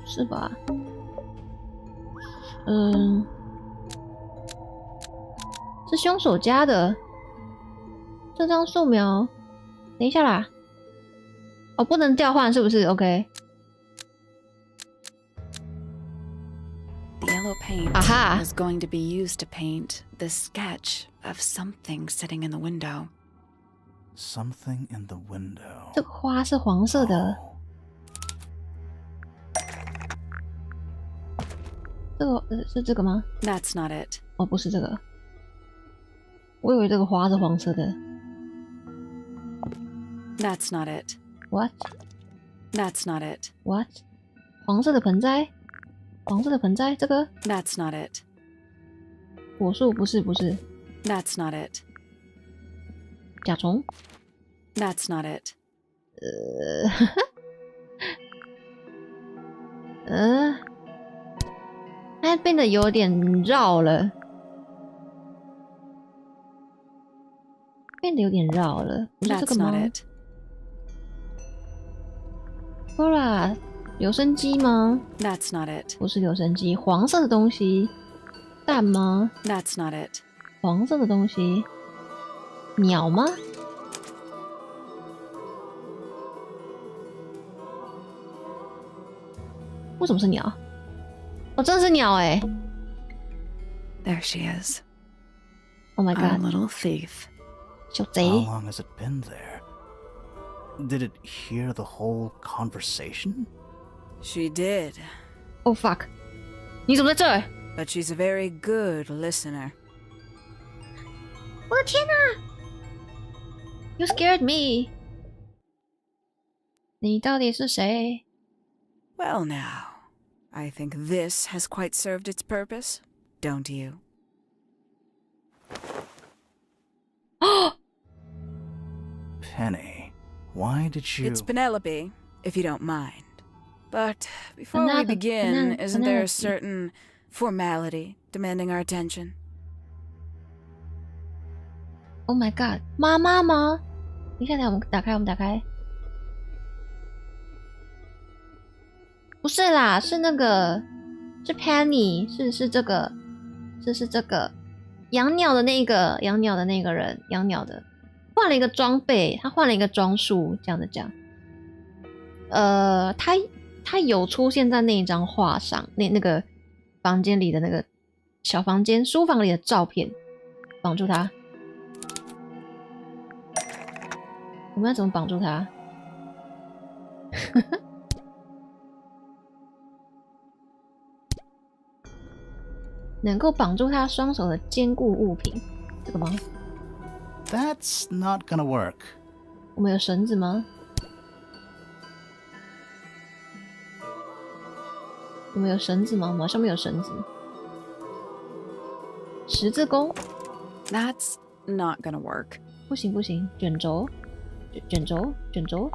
是吧？是凶手家的。这张素描，等一下啦。哦，不能调换是不是 ？OK。The yellow paint Aha. was going to be used to paint the sketch of something sitting in the window. Something in the window. 这个花是黄色的。这个是这个吗？ That's not it. 哦，不是这个。我以为这个花是黄色的。That's not it. What? That's not it. What? 黄色的盆栽？黄色的盆栽？这个？ That's not it. 果树？不是，不是。That's not it. 甲虫？ That's not it. 它变得有点绕了，变得有点绕了。不是这个 That's 吗 not it.？Flora， 留声机吗？ That's not it. 不是留声机，黄色的东西。蛋吗？ That's not it. 黄色的东西。鸟吗？为什么是鸟？哦，真的是鸟哎 There she is. ！Oh my Our god， little thief. 小 How 贼！ long has it been there? Did it hear the whole conversation? She did, Oh fuck！ 你怎么在这儿？ but she's a very good listener. 我的天哪 ！You scared me！ 你到底是谁？ Well, now, I think this has quite served its purpose, don't you? Penny, why did you... It's Penelope, if you don't mind. But before we begin, isn't there a certain formality demanding our attention? Oh my god！ 妈妈吗？等一下，我们打开，我们打开。不是啦，是那个，是 Penny， 是这个，是这个养鸟的那个，养鸟的那个人，养鸟的换了一个装备，他换了一个装束，这样子讲。他有出现在那一张画上，那个房间里的那个小房间书房里的照片，绑住他。我们要怎么绑住他？能够绑住他双手的坚固物品，这个吗？ That's not gonna work. 我们有绳子吗？我们有绳子吗？我们好像没有绳子。十字钩 That's not gonna work. 不行不行，卷轴，卷轴，卷轴。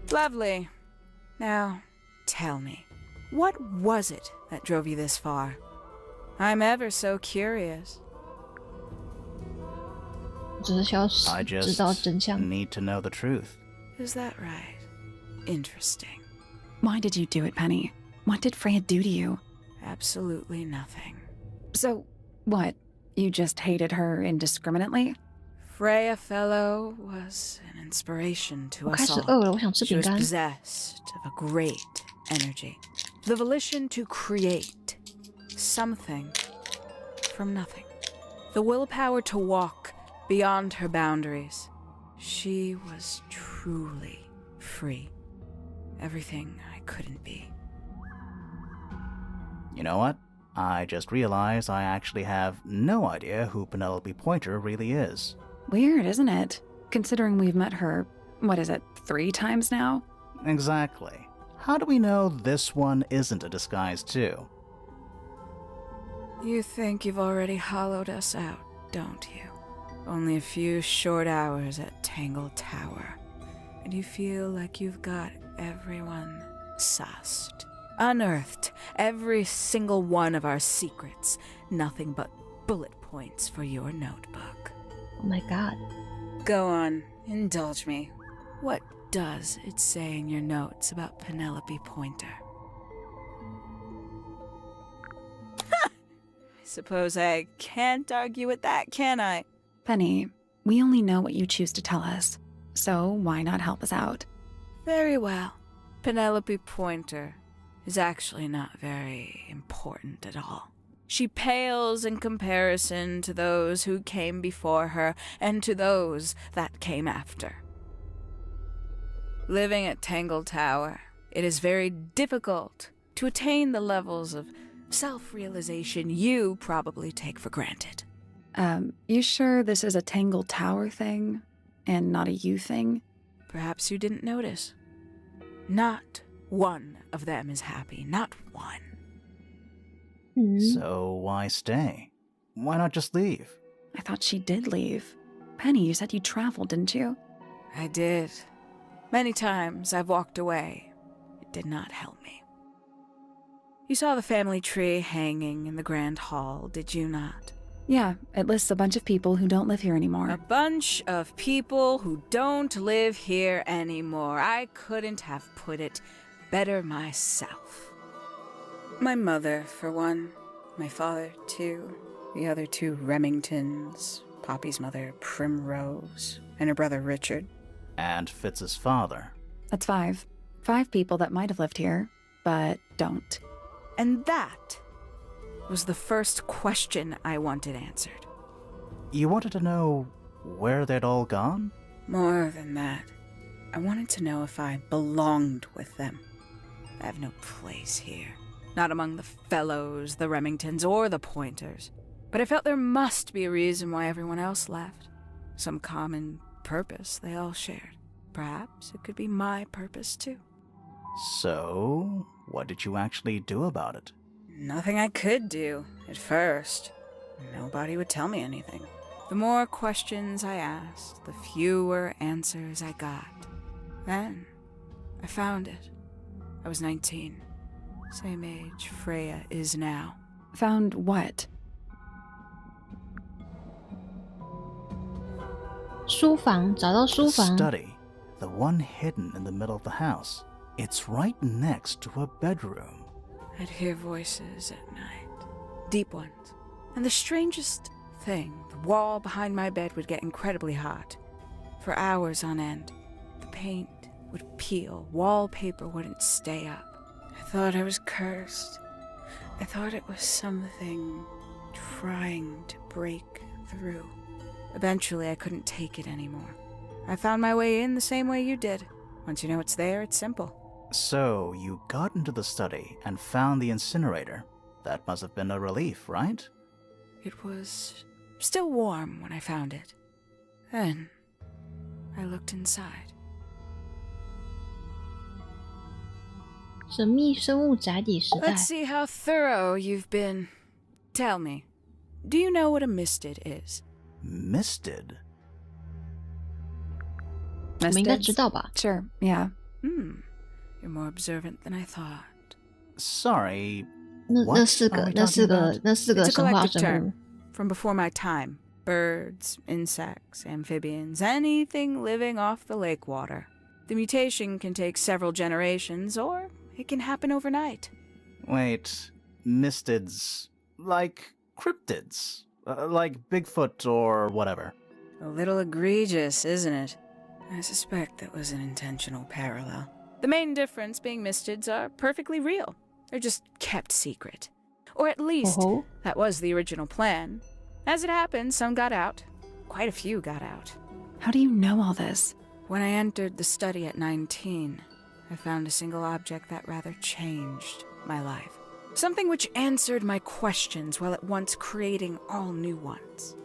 Lovely. Now, tell me, what was it that drove you this far? I'm ever so curious. 只是需要 I 知道 just 真相。 need to know the truth. Is that right? Interesting. Why did you do it, Penny? What did Freya do to you? Absolutely nothing. So, what? You just hated her indiscriminately? Freya Fellow was an inspiration to 我开 us 始 all. 饿了，我想吃 She 饼 was 干。 possessed of a great energy, the volition to create something from nothing, the willpower to walk beyond her boundaries. She was truly free. Everything I couldn't be. You know what? I just realized I actually have no idea who Penelope Pointer really is. Weird, isn't it? Considering we've met her, what is it, 3 times now? Exactly. How do we know this one isn't a disguise too? You think you've already hollowed us out, don't you? Only a few short hours at Tangle Tower, and you feel like you've got everyone sussed. Unearthed every single one of our secrets. Nothing but bullet points for your notebook. Oh my god. Go on, indulge me. What does it say in your notes about Penelope Pointer? I suppose I can't argue with that, can I? Penny, we only know what you choose to tell us, so why not help us out? Very well. Penelope Pointer is actually not very important at all. She pales in comparison to those who came before her and to those that came after. Living at Tangle Tower, it is very difficult to attain the levels of self-realization you probably take for granted. You sure this is a Tangle Tower thing and not a you thing? Perhaps you didn't notice. Not one of them is happy, not one. So why stay? Why not just leave? I thought she did leave. Penny, you said you traveled, didn't you? I did. Many times I've walked away. It did not help me. You saw the family tree hanging in the grand hall, did you not? Yeah, it lists a bunch of people who don't live here anymore. A bunch of people who don't live here anymore. I couldn't have put it better myself. My mother, for one. My father, too. The other 2 Remingtons. Poppy's mother, Primrose. And her brother, Richard. And Fitz's father. That's 5. 5 people that might have lived here, but don't. And that was the first question I wanted answered. You wanted to know where they'd all gone? More than that. I wanted to know if I belonged with them. I have no place here. Not among the Fellows, the Remingtons, or the Pointers. But I felt there must be a reason why everyone else left. Some common purpose they all shared. Perhaps it could be my purpose, too. So, what did you actually do about it? Nothing I could do, at first. Nobody would tell me anything. The more questions I asked, the fewer answers I got. Then, I found it. I was 19. Same age Freya is now. Found what? 书房，找到书 The 房。 study. The one hidden in the middle of the house. It's right next to a bedroom. I'd hear voices at night. Deep ones. And the strangest thing, the wall behind my bed would get incredibly hot. For hours on end. The paint would peel. Wallpaper wouldn't stay up. I thought I was cursed. I thought it was something trying to break through. Eventually, I couldn't take it anymore. I found my way in the same way you did. Once you know it's there, it's simple. So, you got into the study and found the incinerator. That must have been a relief, right? It was still warm when I found it. Then, I looked inside. 神秘生物宅邸时代。 Let's see how thorough you've been. Tell me, do you know what a misted is? Misted? 我们应该知道吧？ Sure, yeah. You're more observant than I thought. Sorry. 那四个 It's a 神话 collective 生物 term from before my time. Birds, insects, amphibians, anything living off the lake water. The mutation can take several generations, or it can happen overnight. Wait, mistids. Like cryptids. Like Bigfoot or whatever. A little egregious, isn't it? I suspect that was an intentional parallel. The main difference being mistids are perfectly real. They're just kept secret. Or at least, that was the original plan. As it happened, some got out. Quite a few got out. How do you know all this? When I entered the study at 19, I found a single object that rather changed my life. Something which answered my questions while at once creating all new ones.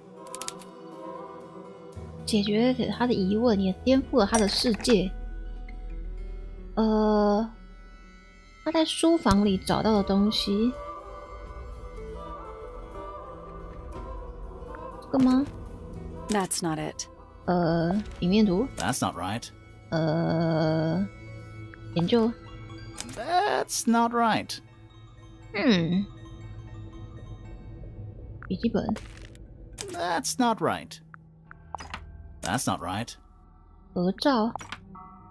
解决他的疑问，也颠覆了他的世界。他在书房里找到的东西，这个吗？ That's not it. 平面图。 That's not right. 研究。 That's not right. 笔记本。 That's not right. That's not right. 合照。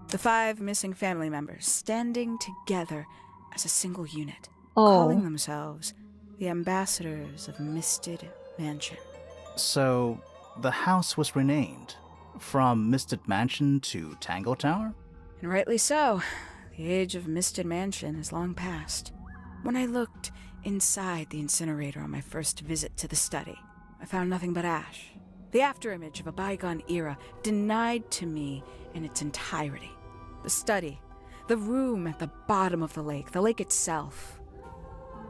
The 5 missing family members standing together as a single unit, calling themselves the ambassadors of Misted Mansion. So, the house was renamed from Misted Mansion to Tangle Tower? And rightly so. The age of Misted Mansion is long past. When I looked inside the incinerator on my first visit to the study, I found nothing but ash. The afterimage of a bygone era denied to me in its entirety. The study, the room at the bottom of the lake itself,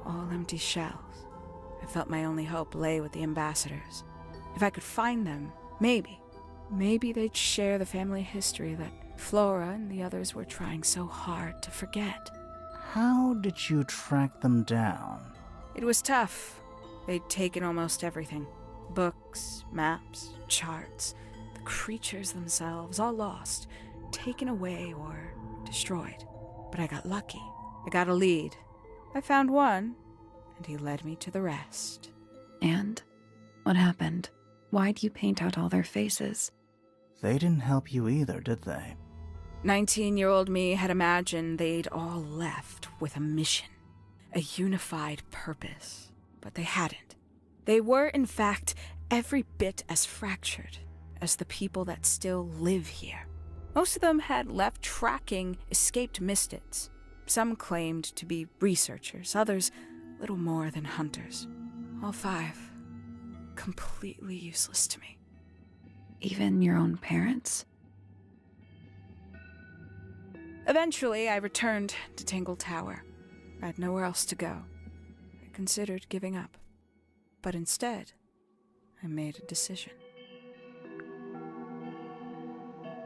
all empty shells. I felt my only hope lay with the ambassadors. If I could find them, maybe they'd share the family history that Flora and the others were trying so hard to forget. How did you track them down? It was tough. They'd taken almost everything. Books, maps, charts, the creatures themselves, all lost, taken away or destroyed. But I got lucky. I got a lead. I found one, and he led me to the rest. And? What happened? Why'd you paint out all their faces? They didn't help you either, did they? 19-year-old me had imagined they'd all left with a mission, a unified purpose, but they hadn't. They were, in fact, every bit as fractured as the people that still live here. Most of them had left tracking escaped mistids. Some claimed to be researchers, others little more than hunters. All 5 completely useless to me. Even your own parents? Eventually, I returned to Tangle Tower. I had nowhere else to go. I considered giving up. But instead, I made a decision.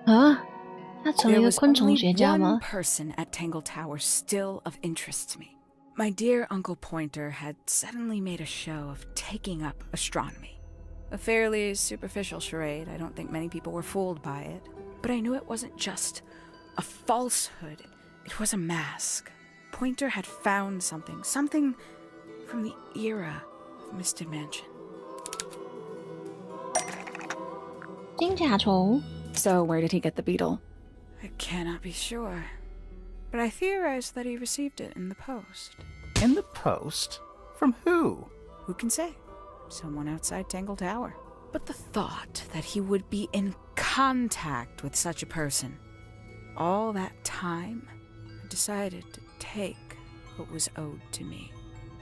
There was only one person at Tangle Tower still of interest to me. My dear Uncle Pointer had suddenly made a show of taking up astronomy. A fairly superficial charade. I don't think many people were fooled by it. But I knew it wasn't just a falsehood. It was a mask. Pointer had found something from the era of Misted Mansion. 金甲虫. So where did he get the beetle? I cannot be sure. But I theorized that he received it in the post. In the post? From who? Who can say? Someone outside Tangle Tower. But the thought that he would be in contact with such a person, all that time, I decided to take what was owed to me.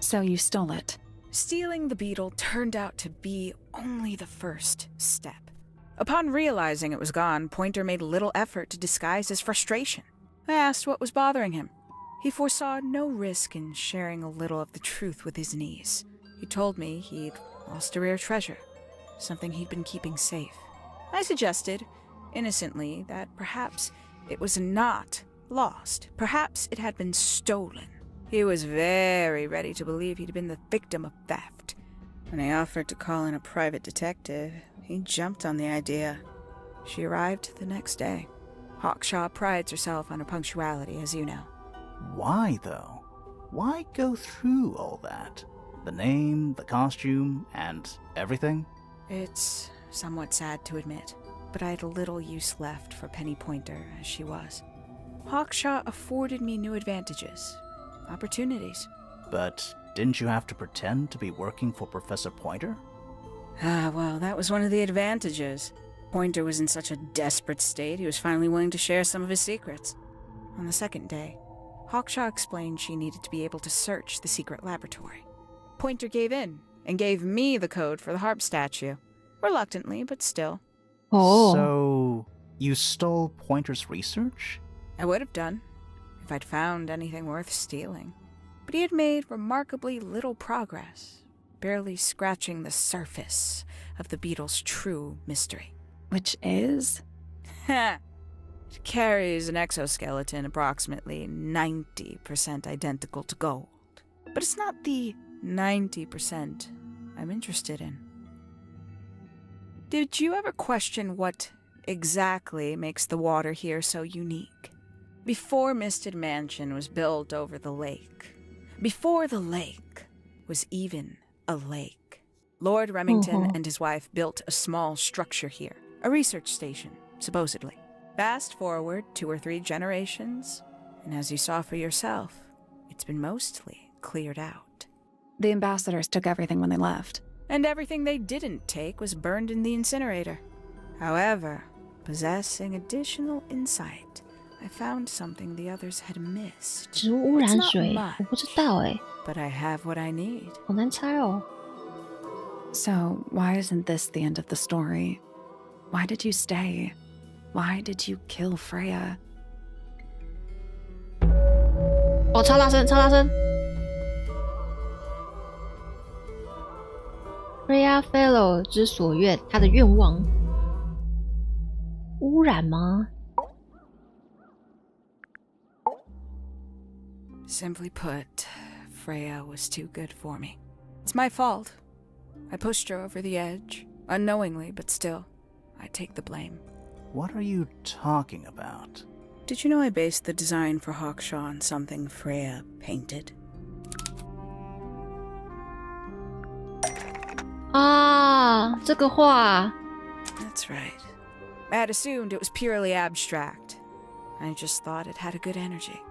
So you stole it. Stealing the beetle turned out to be only the first step. Upon realizing it was gone, Pointer made little effort to disguise his frustration. I asked what was bothering him. He foresaw no risk in sharing a little of the truth with his niece. He told me he'd lost a rare treasure, something he'd been keeping safe. I suggested, innocently, that perhaps it was not lost. Perhaps it had been stolen. He was very ready to believe he'd been the victim of theft. When I offered to call in a private detective, he jumped on the idea. She arrived the next day. Hawkshaw prides herself on her punctuality, as you know. Why, though? Why go through all that? The name, the costume, and everything? It's somewhat sad to admit, but I had little use left for Penny Pointer as she was. Hawkshaw afforded me new advantages, opportunities. But didn't you have to pretend to be working for Professor Pointer? Well, that was one of the advantages. Pointer was in such a desperate state, he was finally willing to share some of his secrets. On the second day, Hawkshaw explained she needed to be able to search the secret laboratory. Pointer gave in and gave me the code for the harp statue. Reluctantly, but still. Oh. So, you stole Pointer's research? I would have done, if I'd found anything worth stealing. But he had made remarkably little progress, barely scratching the surface of the beetle's true mystery. Which is? It carries an exoskeleton approximately 90% identical to gold. But it's not the 90% I'm interested in. Did you ever question what exactly makes the water here so unique? Before Misted Mansion was built over the lake, before the lake was even a lake, Lord Remington and his wife built a small structure here, a research station, supposedly. Fast forward 2 or 3 generations, and as you saw for yourself, it's been mostly cleared out. The ambassadors took everything when they left. And everything they didn't take was burned in the incinerator. However, possessing additional insight, I found something the others had missed. 植物污染水，我不知道哎。 But I have what I need. 好难猜哦。 So, why isn't this the end of the story? Why did you stay? Why did you kill Freya? 哦，超大声，超大声 ！Freya Fellow 之所愿，他的愿望。污染吗？ Simply put, Freya was too good for me. It's my fault. I pushed her over the edge, unknowingly, but still, I take the blame. What are you talking about? Did you know I based the design for Hawkshaw on something Freya painted? 啊，这个画。 That's right. I had assumed it was purely abstract. I just thought it had a good energy.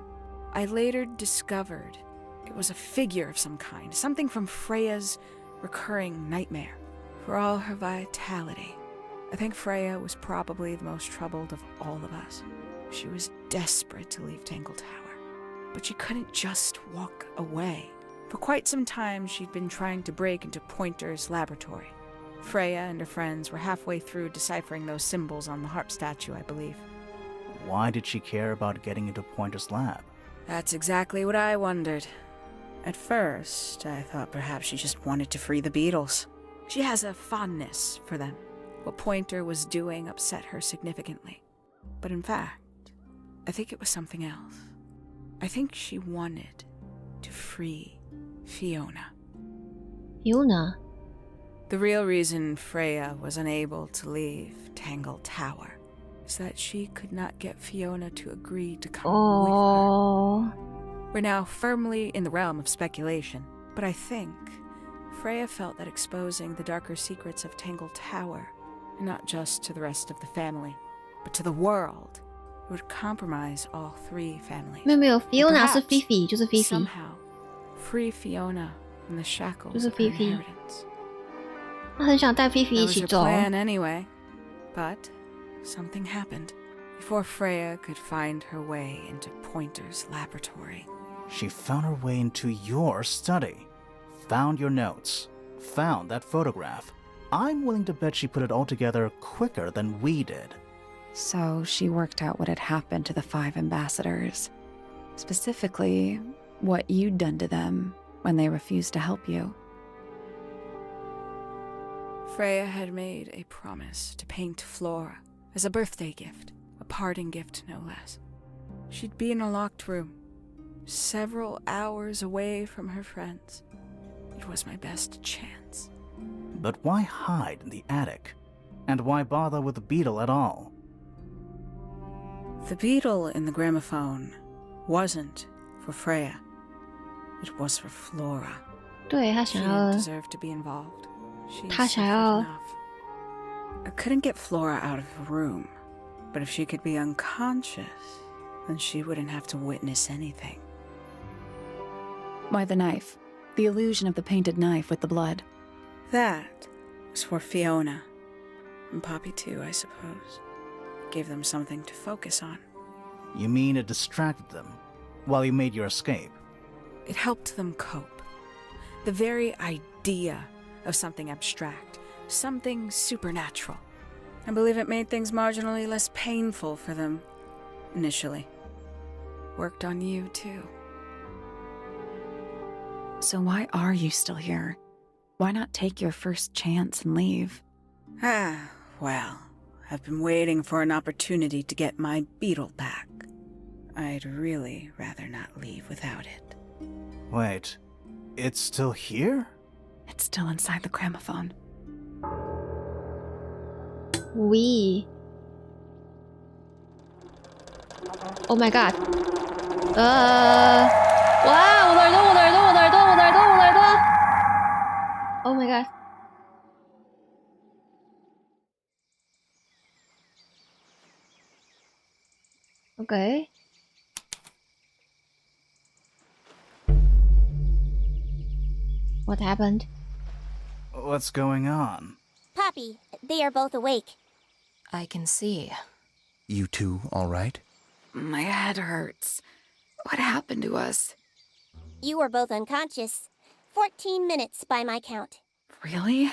I later discovered it was a figure of some kind, something from Freya's recurring nightmare. For all her vitality, I think Freya was probably the most troubled of all of us. She was desperate to leave Tangle Tower, but she couldn't just walk away. For quite some time, she'd been trying to break into Pointer's laboratory. Freya and her friends were halfway through deciphering those symbols on the harp statue, I believe. Why did she care about getting into Pointer's lab? That's exactly what I wondered. At first, I thought perhaps she just wanted to free the beetles. She has a fondness for them. What Pointer was doing upset her significantly. But in fact, I think it was something else. I think she wanted to free Fiona. Fiona? The real reason Freya was unable to leave Tangle Tower is that she could not get Fiona to agree to come with her. We're now firmly in the realm of speculation, but I think Freya felt that exposing the darker secrets of Tangle Tower, not just to the rest of the family, but to the world, would compromise all 3 families. 没有 Fiona 是 Fifi， 就是 Fifi。 Somehow, free Fiona from the shackles 就是 of her Fifi。 inheritance. 他很想带 Fifi 一 That was 起 her 走。 plan anyway, but something happened. Before Freya could find her way into Pointer's laboratory. She found her way into your study, found your notes, found that photograph. I'm willing to bet she put it all together quicker than we did. So she worked out what had happened to the 5 ambassadors. Specifically, what you'd done to them when they refused to help you. Freya had made a promise to paint Flora as a birthday gift, a parting gift no less. She'd be in a locked room, several hours away from her friends. It was my best chance. But why hide in the attic? And why bother with the beetle at all? The beetle in the gramophone wasn't for Freya. It was for Flora. 对，他 She 想 didn't 要 deserve to be involved. She 他想 suffered 要 enough. I couldn't get Flora out of the room, but if she could be unconscious, then she wouldn't have to witness anything. Why the knife? The illusion of the painted knife with the blood. That was for Fiona. And Poppy too, I suppose. Gave them something to focus on. You mean it distracted them while you made your escape? It helped them cope. The very idea of something abstract, something supernatural. I believe it made things marginally less painful for them, initially. Worked on you, too. So why are you still here? Why not take your first chance and leave? Well, I've been waiting for an opportunity to get my beetle back. I'd really rather not leave without it. Wait, it's still here? It's still inside the gramophone. We. Oh my god. 哇！我的耳朵，我的耳朵，我的耳朵，我的耳朵，我的耳朵。Oh my god. Okay. What happened? What's going on? Poppy, they are both awake. I can see. You two all right? My head hurts. What happened to us? You were both unconscious. 14 minutes by my count. Really?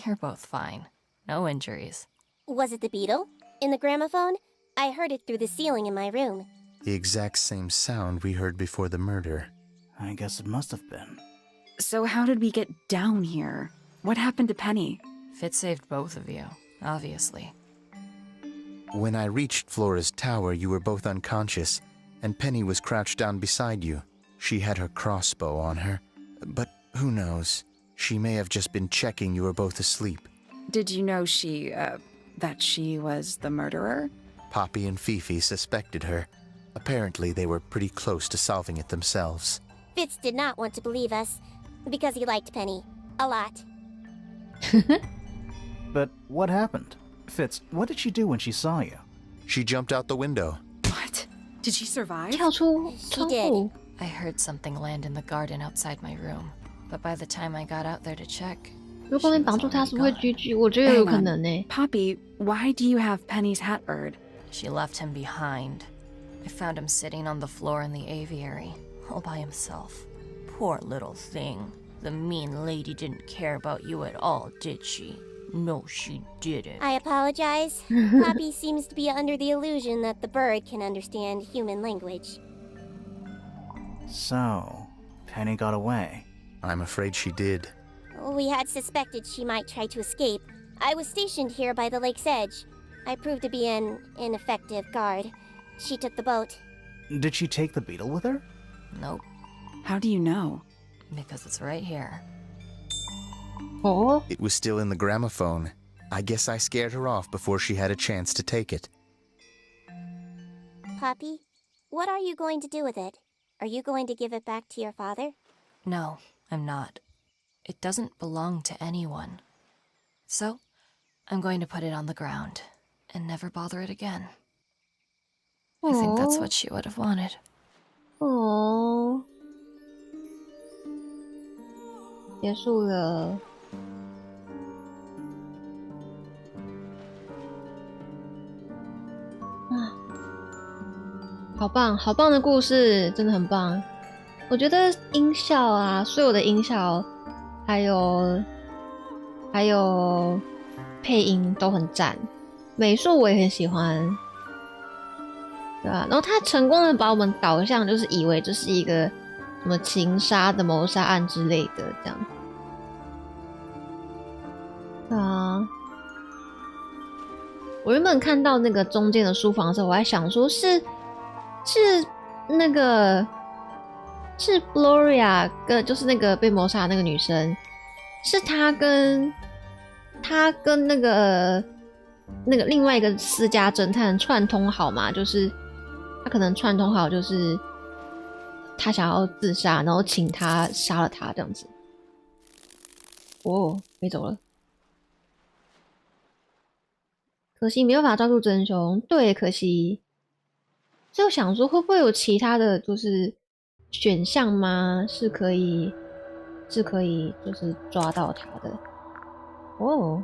You're both fine. No injuries. Was it the beetle? In the gramophone? I heard it through the ceiling in my room. The exact same sound we heard before the murder. I guess it must have been. So how did we get down here? What happened to Penny? Fitz saved both of you, obviously. When I reached Flora's tower, you were both unconscious, and Penny was crouched down beside you. She had her crossbow on her, but who knows? She may have just been checking you were both asleep. Did you know that she was the murderer? Poppy and Fifi suspected her. Apparently, they were pretty close to solving it themselves. Fitz did not want to believe us, because he liked Penny. A lot. But what happened? Fitz, what did she do when she saw you? She jumped out the window. What? Did she survive? 跳出 She 窗 did. 户。 I heard something land in the garden outside my room, but by the time I got out there to check, 如果你绑住他，是不是会GG？我觉得有可能呢。 Poppy, why do you have Penny's hat bird? she left him behind. I found him sitting on the floor in the aviary, all by himself. Poor little thing. The mean lady didn't care about you at all, did she? No, she didn't. I apologize. Poppy seems to be under the illusion that the bird can understand human language. So, Penny got away. I'm afraid she did. We had suspected she might try to escape. I was stationed here by the lake's edge. I proved to be an ineffective guard. She took the boat. Did she take the beetle with her? Nope, How do you know? because it's right here. 哦， It was still in the gramophone. I guess I scared her off before she had a chance to take it. Poppy, what are you going to do with it? Are you going to give it back to your father? No, I'm not. It doesn't belong to anyone. So, I'm going to put it on the ground and never bother it again. I think that's what she would have wanted. 哦，结束了。啊，好棒，好棒的故事，真的很棒。我觉得音效啊，所有的音效，还有配音都很赞，美术我也很喜欢。对对啊，然后他成功的把我们导向，就是以为这是一个什么情杀的谋杀案之类的这样。对啊，我原本看到那个中间的书房的时候，我还想说是那个是 Gloria 跟就是那个被谋杀的那个女生，是她跟那个另外一个私家侦探串通好嘛？就是他可能串通好，就是他想要自杀，然后请他杀了他这样子。哦，飞走了，可惜没有办法抓住真凶。对，可惜。所以我想说，会不会有其他的就是选项吗？是可以就是抓到他的。哦，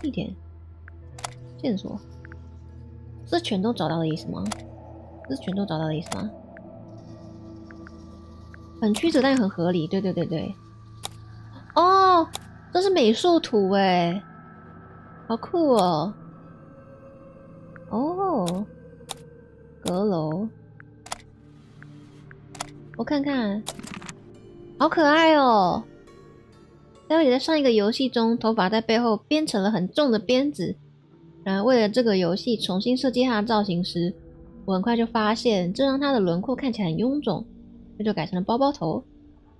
一点线索，这全都找到的意思吗？这是全都找到的意思吗？很曲折但很合理，对。哦，这是美术图诶，好酷哦！哦，阁楼，我看看，好可爱哦！Sally在上一个游戏中，头发在背后编成了很重的鞭子。然而，为了这个游戏重新设计她的造型时，我很快就发现，这让她的轮廓看起来很臃肿，这就改成了包包头。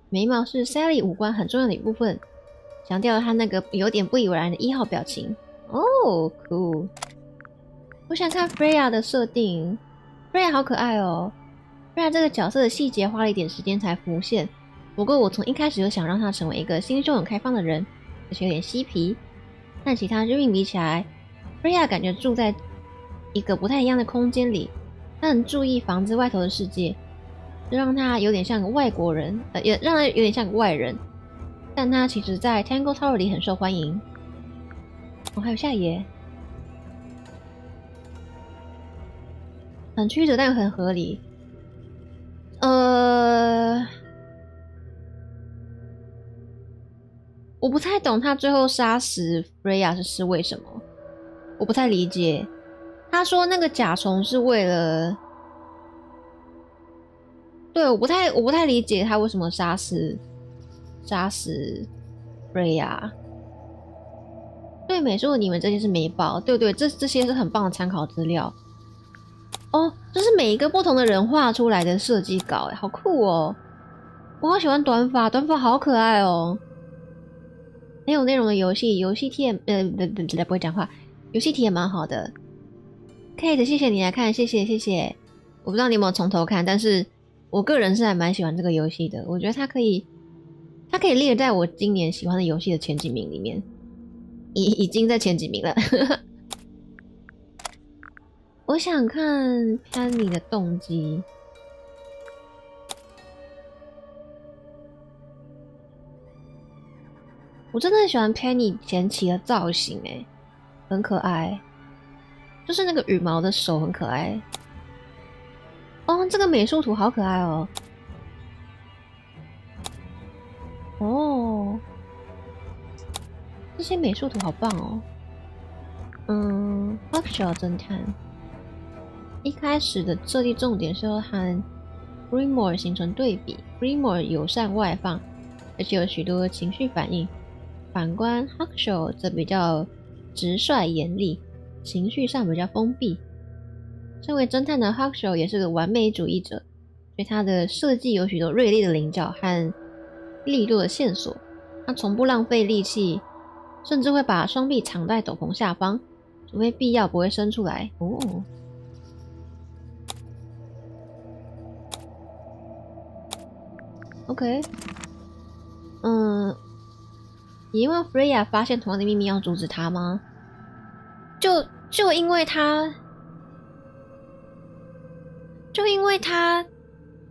眉毛是 Sally 五官很重要的一部分，强调了她那个有点不以为然的1号表情。哦，酷！我想看 Freya 的设定 ，Freya 好可爱哦。Freya 这个角色的细节花了一点时间才浮现，不过我从一开始就想让她成为一个心胸很开放的人，而且有点嬉皮。和其他日命比起来，Freya 感觉住在一个不太一样的空间里，她很注意房子外头的世界，这让她有点像个外国人，也让她有点像个外人。但她其实在 Tangle Tower 里很受欢迎。哦，还有下一页。很曲折但很合理。我不太懂他最后杀死 Freya 是为什么，我不太理解。他说那个甲虫是为了，对，我不太理解他为什么杀死 Freya。对，美术你们这些是没报，对，这些是很棒的参考资料。哦，这是每一个不同的人画出来的设计稿，好酷哦！我好喜欢短发好可爱哦。很有内容的游戏题不会讲话，游戏题也蛮好的。Kate， 谢谢你来看，谢谢。我不知道你有没有从头看，但是我个人是还蛮喜欢这个游戏的。我觉得它可以列在我今年喜欢的游戏的前几名里面，已经在前几名了。我想看 Penny 的动机。我真的很喜欢 Penny 前期的造型，很可爱，就是那个羽毛的手很可爱。哦，这个美术图好可爱哦。哦，这些美术图好棒哦。Huxley 侦探。一开始的设计重点是要和 Grimoire 形成对比。Grimoire 友善外放，而且有许多情绪反应。反观 Huxley 则比较直率严厉，情绪上比较封闭。身为侦探的 Huxley 也是个完美主义者，所以他的设计有许多锐利的棱角和利落的线索。他从不浪费力气，甚至会把双臂藏在斗篷下方，除非必要不会伸出来。哦。OK， 你因为 Freya 发现同样的秘密要阻止他吗？就因为他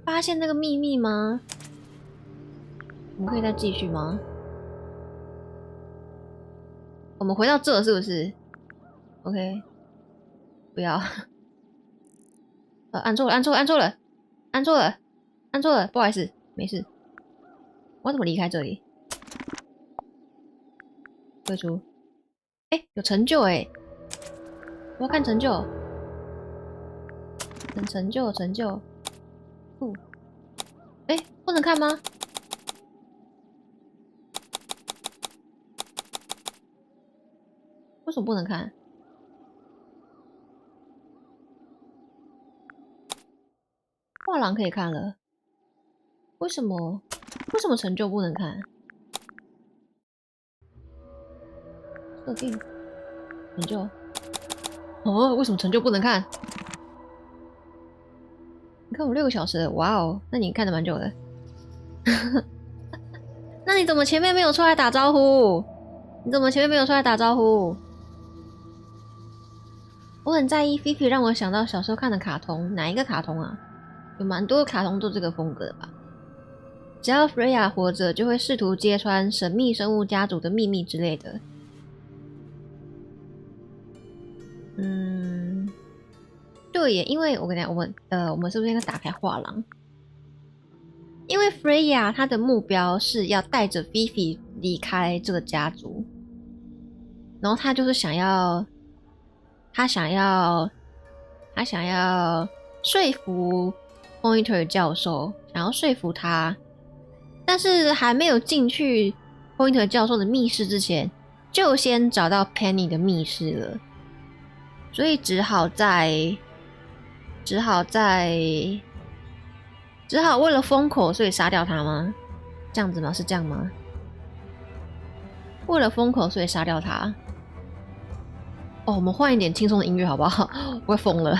发现那个秘密吗？我们可以再继续吗？我们回到这是不是 ？OK， 不要，按错了，不好意思，没事。我要怎么离开这里？退出。有成就我要看成就。成就。不能看吗？为什么不能看？画廊可以看了，为什么成就不能看？设定成就为什么成就不能看？你看我6个小时了，哇哦，那你看得蛮久的。那你怎么前面没有出来打招呼？我很在意 Fifi 让我想到小时候看的卡通，哪一个卡通啊？有蛮多卡通都这个风格的吧。只要 Freya 活着，就会试图揭穿神秘生物家族的秘密之类的。对耶，因为我跟你讲，我们是不是应该打开画廊？因为 Freya 她的目标是要带着 Fifi 离开这个家族，然后她就是想要说服 Pointer 教授，想要说服他，但是还没有进去 Pointer 教授的密室之前，就先找到 Penny 的密室了，所以只好为了封口，所以杀掉他吗？这样子吗？是这样吗？为了封口，所以杀掉他。我们换一点轻松的音乐好不好？我快疯了，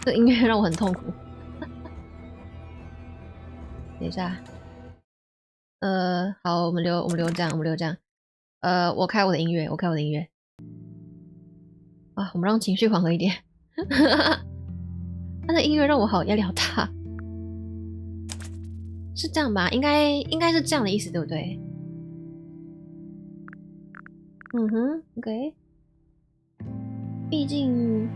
这音乐让我很痛苦。等一下，好，我们留这样，我开我的音乐，啊，我们让情绪缓和一点。他的音乐让我好压力好大。是这样吧？应该是这样的意思，对不对？OK。毕竟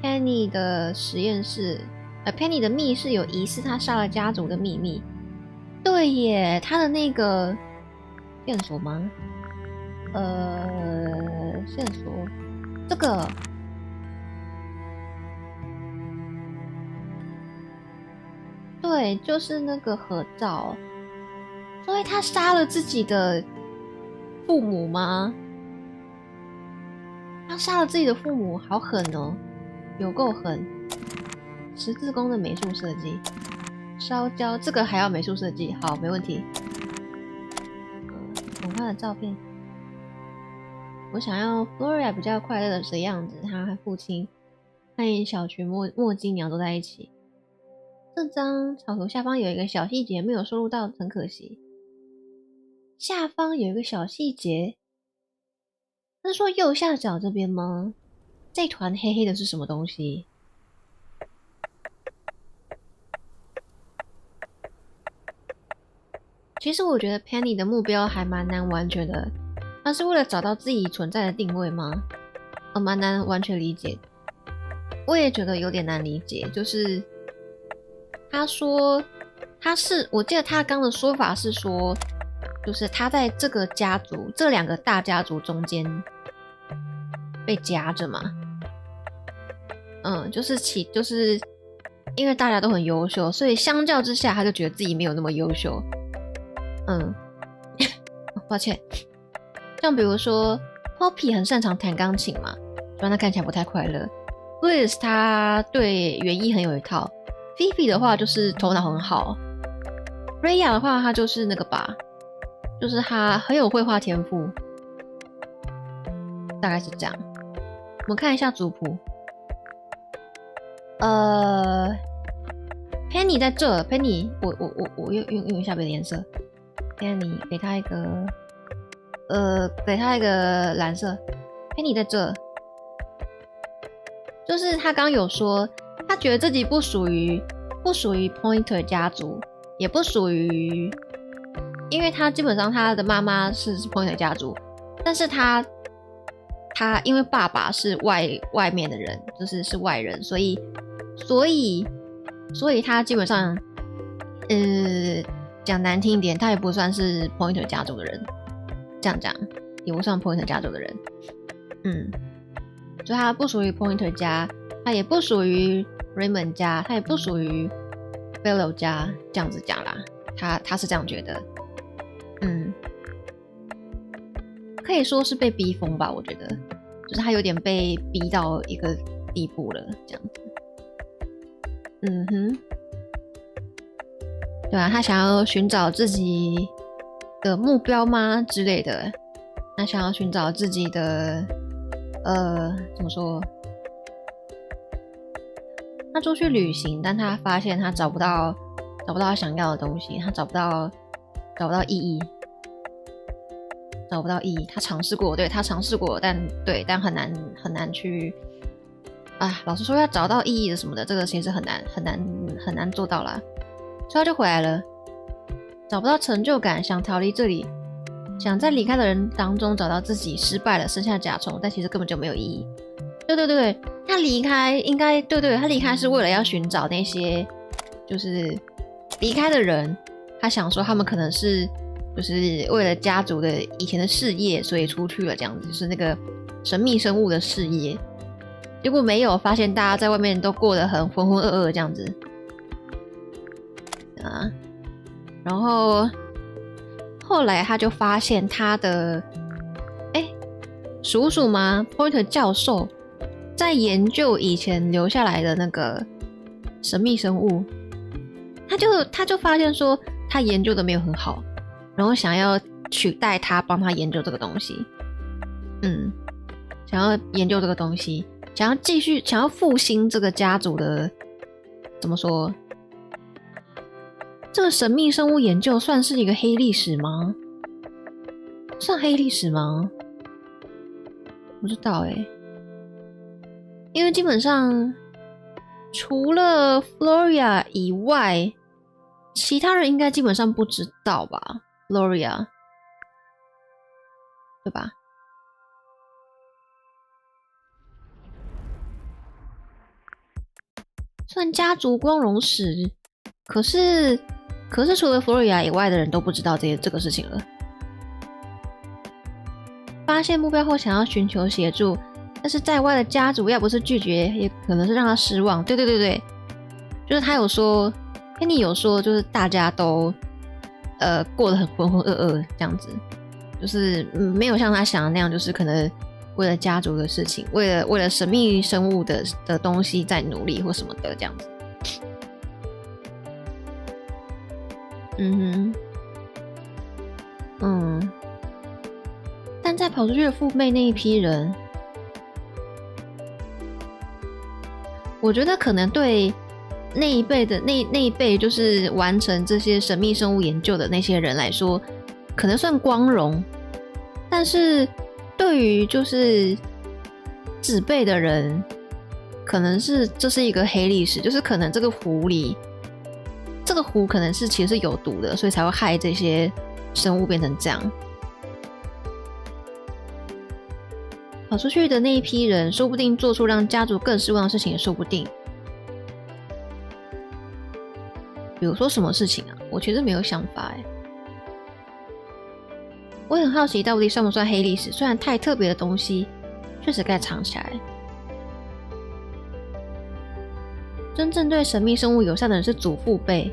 Penny 的实验室，Penny 的密室有疑似他杀了家族的秘密。对耶，他的那个线索吗？线索这个。对，就是那个合照，所以他杀了自己的父母吗？他杀了自己的父母，好狠哦，有够狠！十字弓的美术设计，烧焦这个还要美术设计，好，没问题。童话的照片，我想要 Flora 比较快乐的样子，她和父亲和小群墨镜鸟都在一起。这张草图下方有一个小细节没有收录到，很可惜。下方有一个小细节，是说右下角这边吗？这团黑黑的是什么东西？其实我觉得 Penny 的目标还蛮难完全的，他是为了找到自己存在的定位吗？蛮难完全理解。我也觉得有点难理解，就是他说我记得他刚的说法是说，就是他在这个家族，这两个大家族中间被夹着嘛。就是因为大家都很优秀，所以相较之下，他就觉得自己没有那么优秀。抱歉。像比如说 Poppy 很擅长弹钢琴嘛，虽然他看起来不太快乐。Liz 他对园艺很有一套。Fifi 的话就是头脑很好。Freya 的话，他就是那个吧，就是他很有绘画天赋，大概是这样。我们看一下族谱。Penny 在这 ，Penny， 我用一下别的颜色。Penny 给他一个蓝色。Penny 在这，就是他刚有说，他觉得自己不属于 Pointer 家族，也不属于，因为他基本上他的妈妈是 Pointer 家族，但是他因为爸爸是外面的人，就是外人，所以他基本上讲难听一点，他也不算是 Pointer 家族的人，这样讲也不算 Pointer 家族的人。所以他不属于 Pointer 家，他也不属于 Raymond 家，他也不属于 Bello 家，这样子讲啦，他是这样觉得，可以说是被逼疯吧，我觉得，就是他有点被逼到一个地步了，这样子，对啊，他想要寻找自己的目标吗之类的，他想要寻找自己的怎么说？他出去旅行，但他发现他找不到他想要的东西，他找不到意义，他尝试过，但很难去，老实说要找到意义的什么的，这个其实很难做到啦。所以他就回来了，找不到成就感，想逃离这里，想在离开的人当中找到自己，失败了，剩下甲虫，但其实根本就没有意义。对，他离开应该他离开是为了要寻找那些就是离开的人，他想说他们可能是就是为了家族的以前的事业，所以出去了这样子，就是那个神秘生物的事业，结果没有发现大家在外面都过得很浑浑噩噩这样子啊，然后后来他就发现他的叔叔吗 Pointer 教授在研究以前留下来的那个神秘生物，他就发现说他研究的没有很好，然后想要取代他帮他研究这个东西，想要研究这个东西，想要复兴这个家族的，怎么说？这个神秘生物研究算是一个黑历史吗？算黑历史吗？不知道因为基本上除了 Floria 以外，其他人应该基本上不知道吧 ？Floria， 对吧？算家族光荣史，可是除了 Floria 以外的人都不知道这个事情了。发现目标后想要寻求协助，但是在外的家族要不是拒绝，也可能是让他失望。对，就是他有说 Penny 有说，就是大家都过得很浑浑噩噩这样子，就是没有像他想的那样，就是可能为了家族的事情，为了神秘生物的东西在努力或什么的这样子。但在跑出去的父辈那一批人，我觉得可能对那一辈就是完成这些神秘生物研究的那些人来说，可能算光荣，但是对于就是子辈的人，可能是这是一个黑历史，就是可能这个湖可能是其实是有毒的，所以才会害这些生物变成这样。跑出去的那一批人，说不定做出让家族更失望的事情，也说不定。比如说什么事情啊？我其实没有想法我很好奇，到底算不算黑历史？虽然太特别的东西，确实该藏起来。真正对神秘生物友善的人是祖父辈。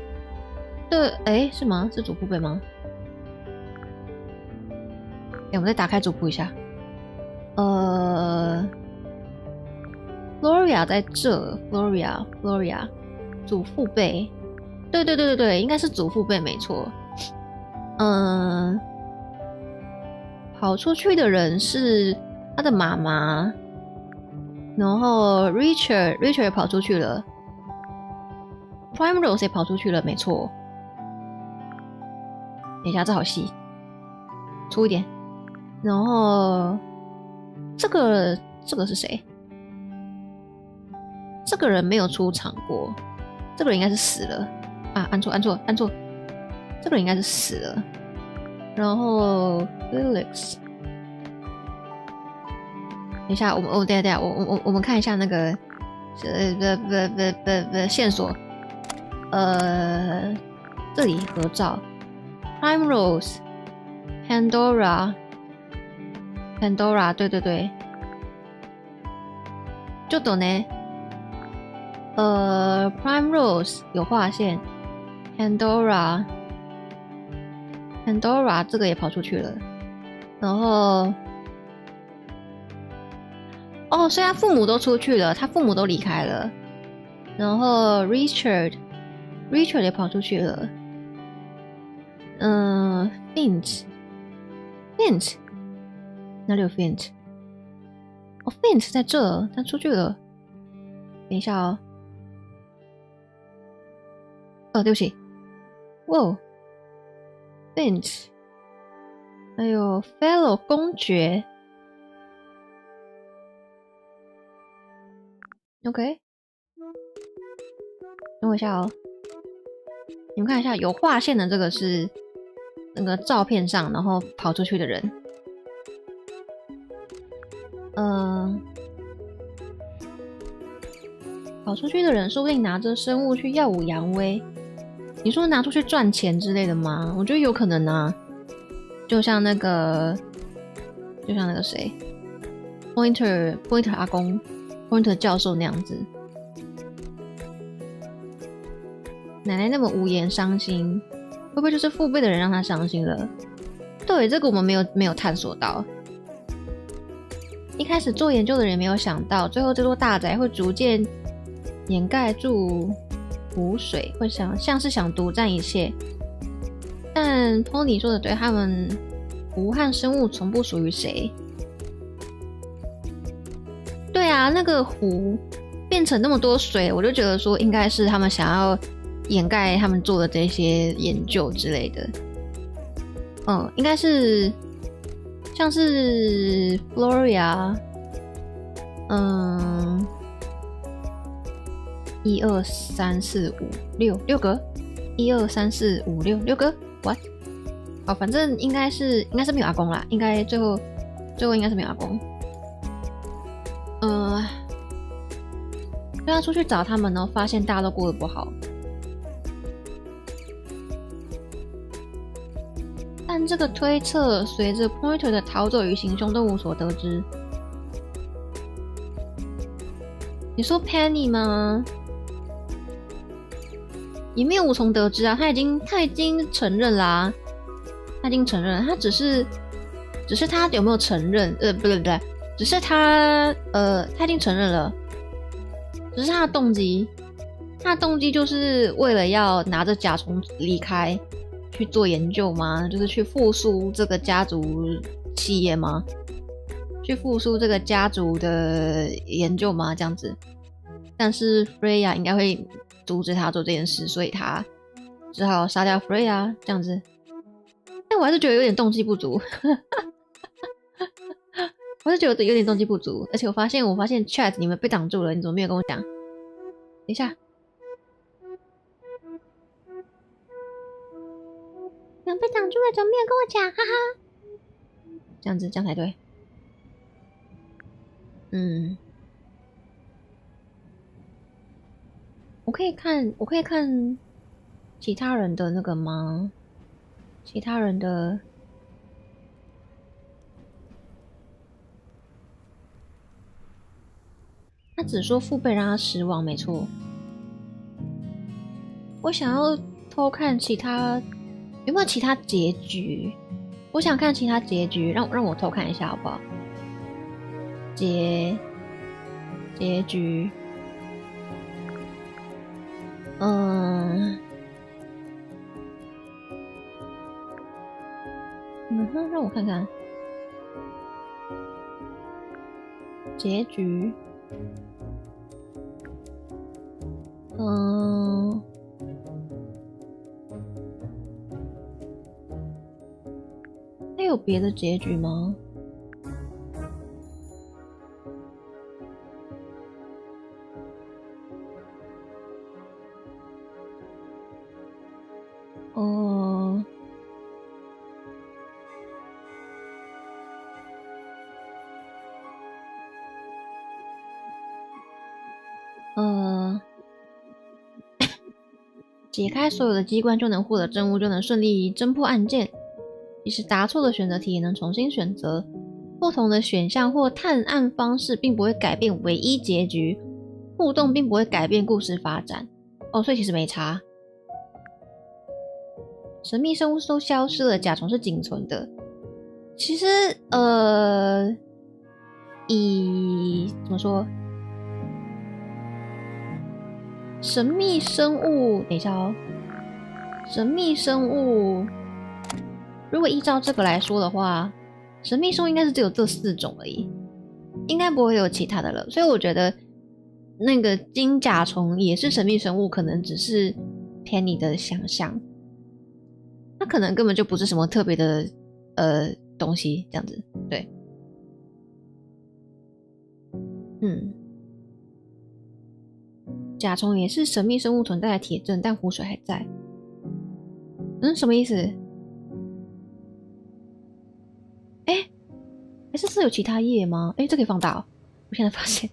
对，是吗？是祖父辈吗？我们再打开族谱一下。Floria 在这 ，Floria 祖父辈，对，应该是祖父辈没错。跑出去的人是他的妈妈，然后 Richard 也跑出去了 ，Primrose 也跑出去了，没错。等一下，这好细，粗一点。然后这个是谁？这个人没有出场过，这个人应该是死了啊！按错，这个人应该是死了。然后 Felix， 等一下，等一下，我们看一下那个线索。这里合照 ，Primrose， Pandora， 对，就懂呢。Prime Rose 有划线 ，Pandora 这个也跑出去了，然后所以他父母都出去了，他父母都离开了，然后 Richard 也跑出去了，Finch 哪里有 Finch？ Finch 在这，他出去了。等一下哦。对不起。哇 ，Finch， 还有 Fellow 公爵。OK， 等我一下哦。你们看一下，有划线的这个是那个照片上，然后跑出去的人。跑出去的人说不定拿着生物去耀武扬威。你说拿出去赚钱之类的吗？我觉得有可能啊。就像那个谁 ，Pointer 阿公 ，Pointer 教授那样子。奶奶那么无言伤心，会不会就是父辈的人让她伤心了？对，这个我们没有探索到。一开始做研究的人没有想到，最后这座大宅会逐渐掩盖住湖水，会像是想独占一切。但 Pony 说的对，他们湖和生物从不属于谁。对啊，那个湖变成那么多水，我就觉得说应该是他们想要掩盖他们做的这些研究之类的。应该是像是 Floria， 1、2、3、4、5、6个，1、2、3、4、5、6个 ，what？ 好，反正应该是没有阿公啦，应该最后应该是没有阿公。就他出去找他们，然后发现大家都过得不好。但这个推测随着 Pointer 的逃走与行凶都无所得知。你说 Penny 吗？也没有无从得知啊，他已经承认啦，他已经承认了，他只是他有没有承认？不对，只是他已经承认了，只是他的动机就是为了要拿着甲虫离开。去做研究吗？就是去复苏这个家族企业吗？去复苏这个家族的研究吗？这样子。但是 Freya 应该会阻止他做这件事，所以他只好杀掉 Freya 这样子。但我还是觉得有点动机不足。我是觉得有点动机不足，而且我发现 chat 你们被挡住了，你怎么没有跟我讲？等一下。你们被挡住了，怎么没有跟我讲？哈哈，这样才对。我可以看其他人的那个吗？其他人的，他只说父辈让他失望，没错。我想要偷看其他。有没有其他结局？我想看其他结局，让我偷看一下好不好？结局，让我看看结局，有别的结局吗？解开所有的机关就能获得证物，就能顺利侦破案件。即使答错的选择题也能重新选择，不同的选项或探案方式并不会改变唯一结局。互动并不会改变故事发展。哦，所以其实没差。神秘生物都消失了，甲虫是仅存的。其实怎么说？神秘生物，等一下哦。神秘生物，如果依照这个来说的话，神秘生物应该是只有这4种而已，应该不会有其他的了。所以我觉得那个金甲虫也是神秘生物，可能只是偏你的想象，它可能根本就不是什么特别的东西，这样子，对，甲虫也是神秘生物存在的铁证，但湖水还在。什么意思？还是有其他页吗？这可以放大哦，我现在发现。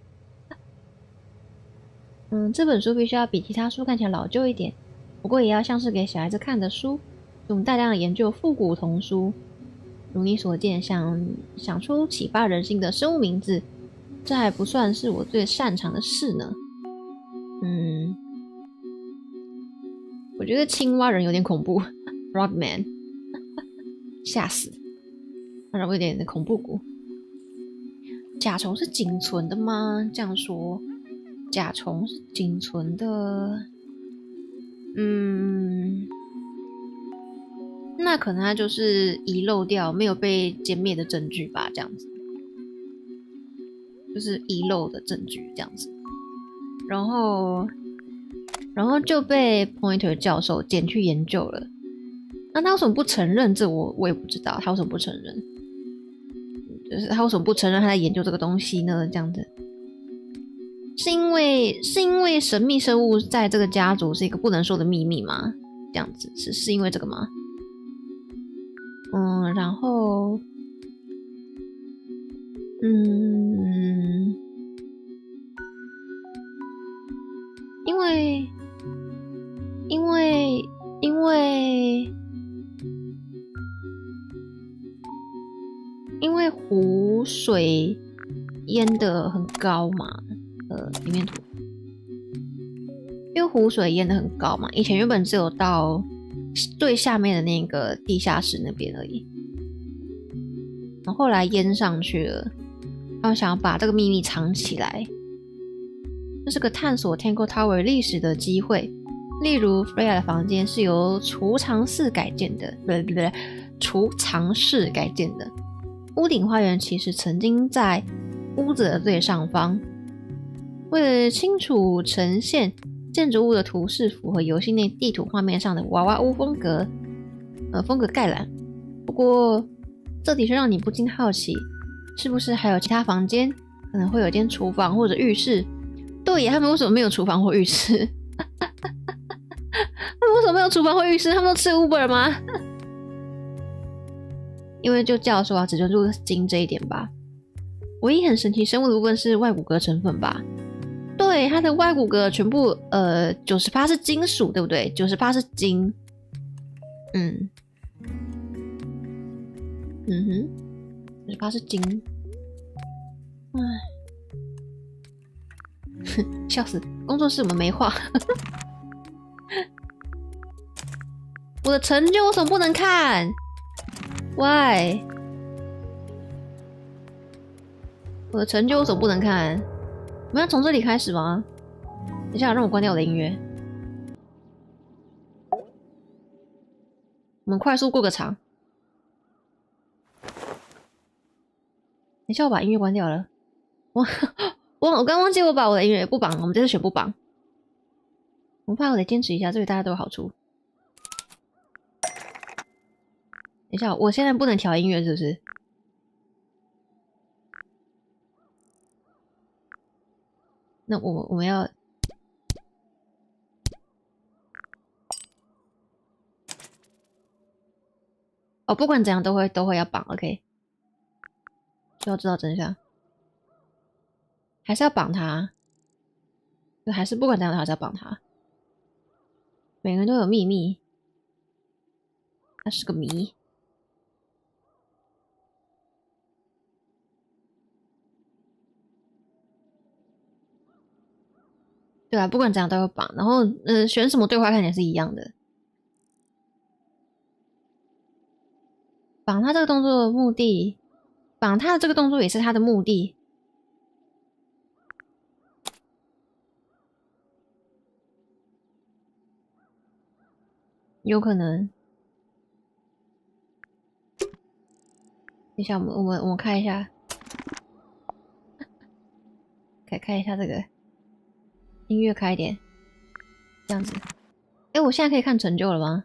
这本书必须要比其他书看起来老旧一点，不过也要像是给小孩子看的书。我们大量的研究复古童书，如你所见，想出启发人心的生物名字，这还不算是我最擅长的事呢。我觉得青蛙人有点恐怖，Frogman， 吓死，让我有点恐怖谷。甲虫是仅存的吗？这样说，甲虫是仅存的，那可能它就是遗漏掉没有被歼灭的证据吧，这样子，就是遗漏的证据这样子，然后就被 Pointer 教授捡去研究了。那他为什么不承认？这我也不知道，他为什么不承认？就是他为什么不承认他在研究这个东西呢？这样子，是因为神秘生物在这个家族是一个不能说的秘密吗？这样子是因为这个吗？然后，因为湖水淹得很高嘛，里面图，因为湖水淹得很高嘛，以前原本只有到最下面的那个地下室那边而已，然后后来淹上去了，他们想要把这个秘密藏起来，这是个探索 Tangle Tower 历史的机会。例如 Freya 的房间是由储藏室改建的，储藏室改建的。屋顶花园其实曾经在屋子的最上方。为了清楚呈现建筑物的图示符合游戏内地图画面上的娃娃屋风格概览。不过这的确让你不禁好奇，是不是还有其他房间？可能会有间厨房或者浴室。对耶，他们为什么没有厨房或浴室？他们为什么没有厨房或浴室？他们都吃 Uber 吗？因为就教授只专注金这一点吧。唯一很神奇生物的部分是外骨骼成分吧？对，它的外骨骼全部90%是金属，对不对？90%是金。90%是金。笑死！工作室我们没画。我的成就为什么不能看 ？Why？ 我的成就为什么不能看？我们要从这里开始吗？等一下，让我关掉我的音乐。我们快速过个场。等一下，我把音乐关掉了。我刚忘记我把我的音乐不绑，我们这次选不绑。我怕我得坚持一下，这对大家都有好处。等一下，我现在不能调音乐，是不是？那我们要不管怎样都会要绑 ，OK？ 就要知道真相，还是要绑他，就还是不管怎样还是要绑他。每个人都有秘密，他是个谜。对啊，不管怎样都有绑，然后选什么对话看起来是一样的。绑他这个动作的目的，绑他的这个动作也是他的目的。有可能。等一下，我们看一下，看一下这个音乐开一点，这样子。哎，我现在可以看成就了吗？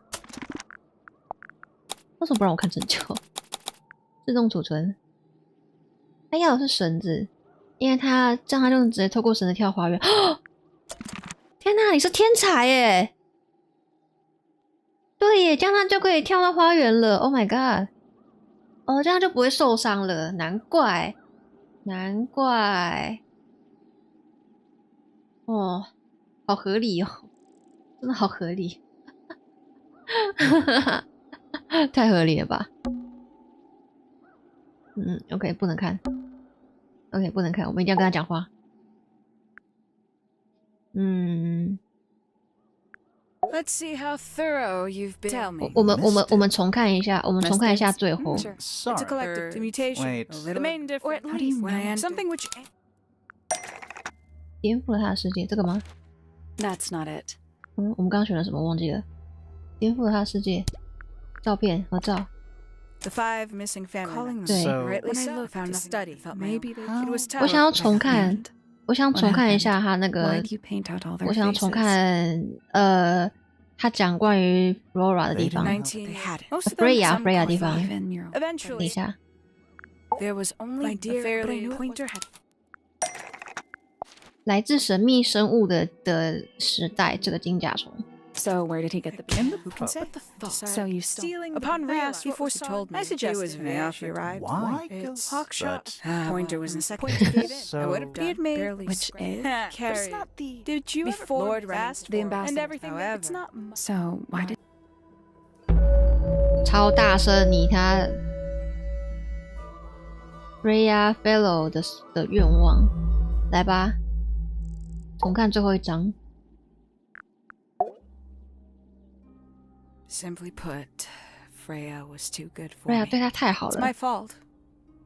为什么不让我看成就？自动储存。他要的是绳子，因为他这样他就直接透过绳子跳花园。天哪，你是天才耶！对耶，这样他就可以跳到花园了。Oh my god！ 哦，这样就不会受伤了，难怪。哦，好合理哦，真的好合理。太合理了吧？OK， 不能看。OK， 不能看，我们一定要跟他讲话。Let's see how thorough you've been. Tell me. 我们重看一下，最后。It's a collective mutation. Wait. The main difference. Or at least something which 颠覆了他的世界，这个吗 That's not it. 我们刚刚选了什么忘记了？颠覆了他的世界，照片合照。The 5 missing family. 对。Or at least I found a study. Maybe it was. 我想要重看，一下他那个。我想要重看他讲关于 Flora 的地方 ，Freya 地方。等一下。There was only a fairly pointer had. 来自神秘生物的时代，这个金甲虫。So where did he get the pin? Who can say? What the fuck? So you stealing? Upon re-ask, you forced told me. I suggested it after you arrived. Why? It's Hawkshot. Pointer was in second. So I would have done. Barely. Which is? Carrie. It's not the. Did you before Lord asked the ambassador and everything? However. It's not. So why did? 超大声，他 Freya Fellow 的愿望，来吧，重看最后一章。Simply put, Freya was too good for Freya me. 对他太好 It's 了 my，fault.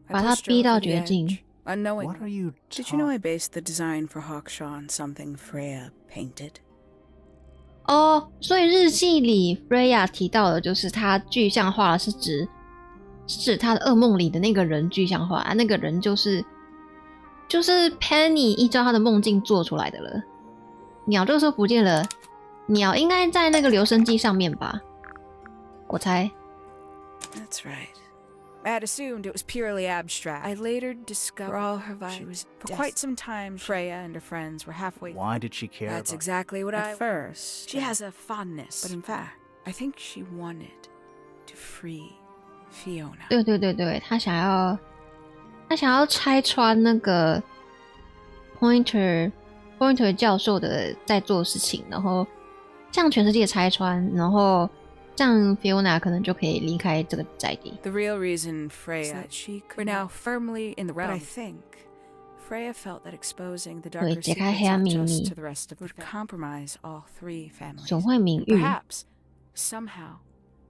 把他逼到绝境。what Unknowingly. are you? Did you know I based the design for Hawkshaw on something Freya painted? 哦，所以日记里 Freya 提到的就是他具象化了，是指他的噩梦里的那个人具象化啊，那个人就是 Penny 依照他的梦境做出来的了。鸟这个时候不见了，鸟应该在那个留声机上面吧？我猜。That's right. I had assumed it was purely abstract. I later discovered for all her violence, she was for quite some time. Freya and her friends were halfway. Why did she care? That's about exactly what At first, she has a fondness, but in fact, I think she wanted to free Fiona. 对，他想要拆穿那个 Pointer 教授的在做的事情，然后向全世界拆穿，然后这样 Fiona 可能就可以离开这个宅地。 The real reason Freya that she were now firmly in the realm. But I think Freya felt that exposing the darker secrets not just to the rest of would compromise all 3 families. 损坏名誉， Perhaps somehow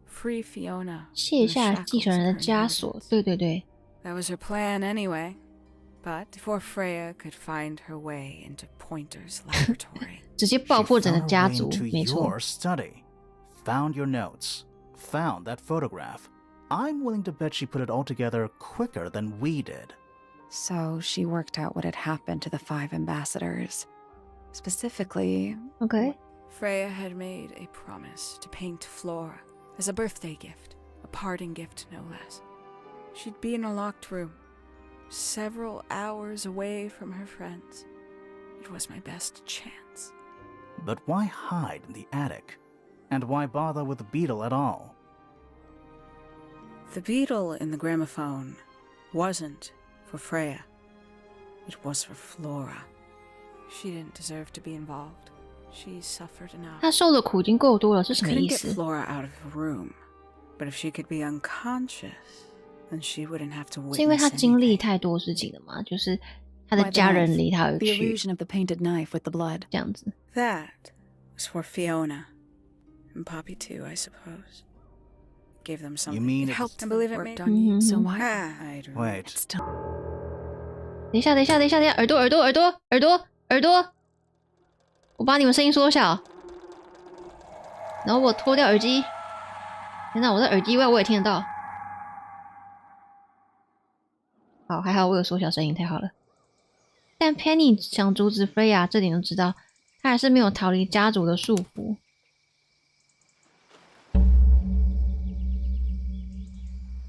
free Fiona. 卸下继承人的枷锁。对。That was her plan anyway. But before Freya could find her way into Pointer's laboratory, 直接爆破整个家族， She found her way into 没错。 your study, found your notes, found that photograph. I'm willing to bet she put it all together quicker than we did. So she worked out what had happened to the 5 ambassadors. Specifically, OK， Freya had made a promise to paint Flora as a birthday gift, a parting gift no less. She'd be in a locked room, several hours away from her friends. It was my best chance. But why hide in the attic? And why bother with the beetle at all? The beetle in the gramophone wasn't for Freya. It was for Flora. She didn't deserve to be involved. She suffered enough. 他受的苦已经够多了，是什么 Couldn't 意 get 思？ Flora out of the room. But if she could be unconscious, then she wouldn't have to witness 是因为他经历 anything. 太多事情了嘛？就是他的家人离他而 the 去， illusion of the painted knife with the blood. 这样子。That was for Fiona. And Poppy too, I suppose. Gave them something. You mean It helped I believe it worked made on you, so why? I don't know. Wait. It's still 等一下，耳朵，我把你们声音缩小，然后我脱掉耳机。天哪，我的耳机外我也听得到。好，还好我有缩小声音，太好了。但 Penny 想阻止 Freya， 这点都知道，她还是没有逃离家族的束缚。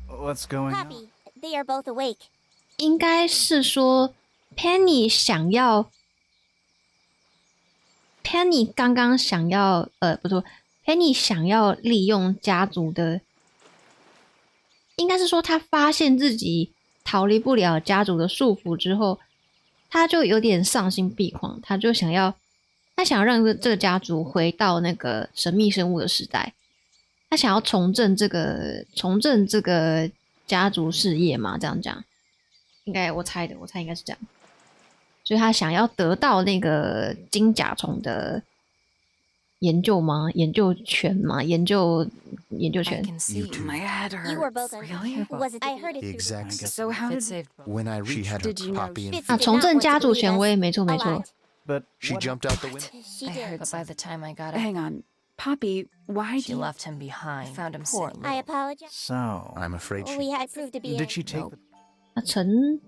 What's going on? Poppy, they are both awake. 应该是说 Penny 刚刚想要不是 Penny 想要利用家族的，应该是说她发现自己逃离不了家族的束缚之后，她就有点丧心病狂，她想要让这个家族回到那个神秘生物的时代，她想要重振这个家族事业嘛，这样讲。应该我猜应该是这样，所以他想要得到那个金甲虫的研究吗？研究权吗？研究权。 You two. My head You were hurts. both Really? Was it? I heard it through the Exact. So how It did saved both. When I She reached had her did you know Poppy and Fitz 啊， did 重 not 振 want 家 to 族 believe 权 us 威，没错 a 没错。 lot. But she what- jumped out the window? She I heard, did. but by the time I got it, Hang on. Poppy, why she did left him behind. I found him Poor sick. I little. apologize. So, I'm afraid We she. had proved to be. did she take No. the...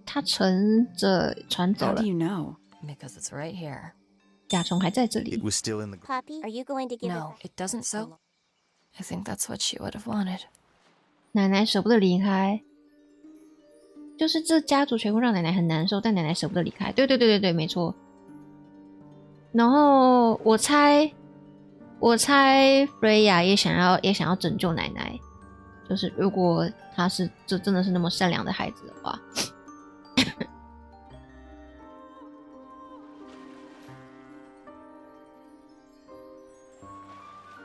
他乘着船走 How 了 do，you know? Because it's right here. 甲虫还在这 It 里。 was still in the. Poppy, are you going to give No, it? it doesn't so. I think that's what she would have wanted. 奶奶舍不得离开，就是这家族权会让奶奶很难受，但奶奶舍不得离开。对，没错。然后我猜 Freya 也想要拯救奶奶，就是如果她是这真的是那么善良的孩子的话。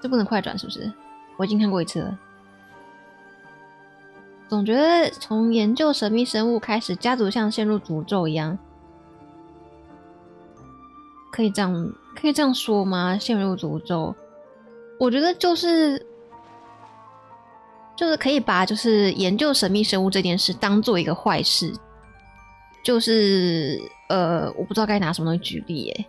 这不能快转是不是？我已经看过一次了。总觉得从研究神秘生物开始，家族像陷入诅咒一样，可以这样说吗？陷入诅咒，我觉得就是可以把就是研究神秘生物这件事当做一个坏事，就是我不知道该拿什么东西举例耶。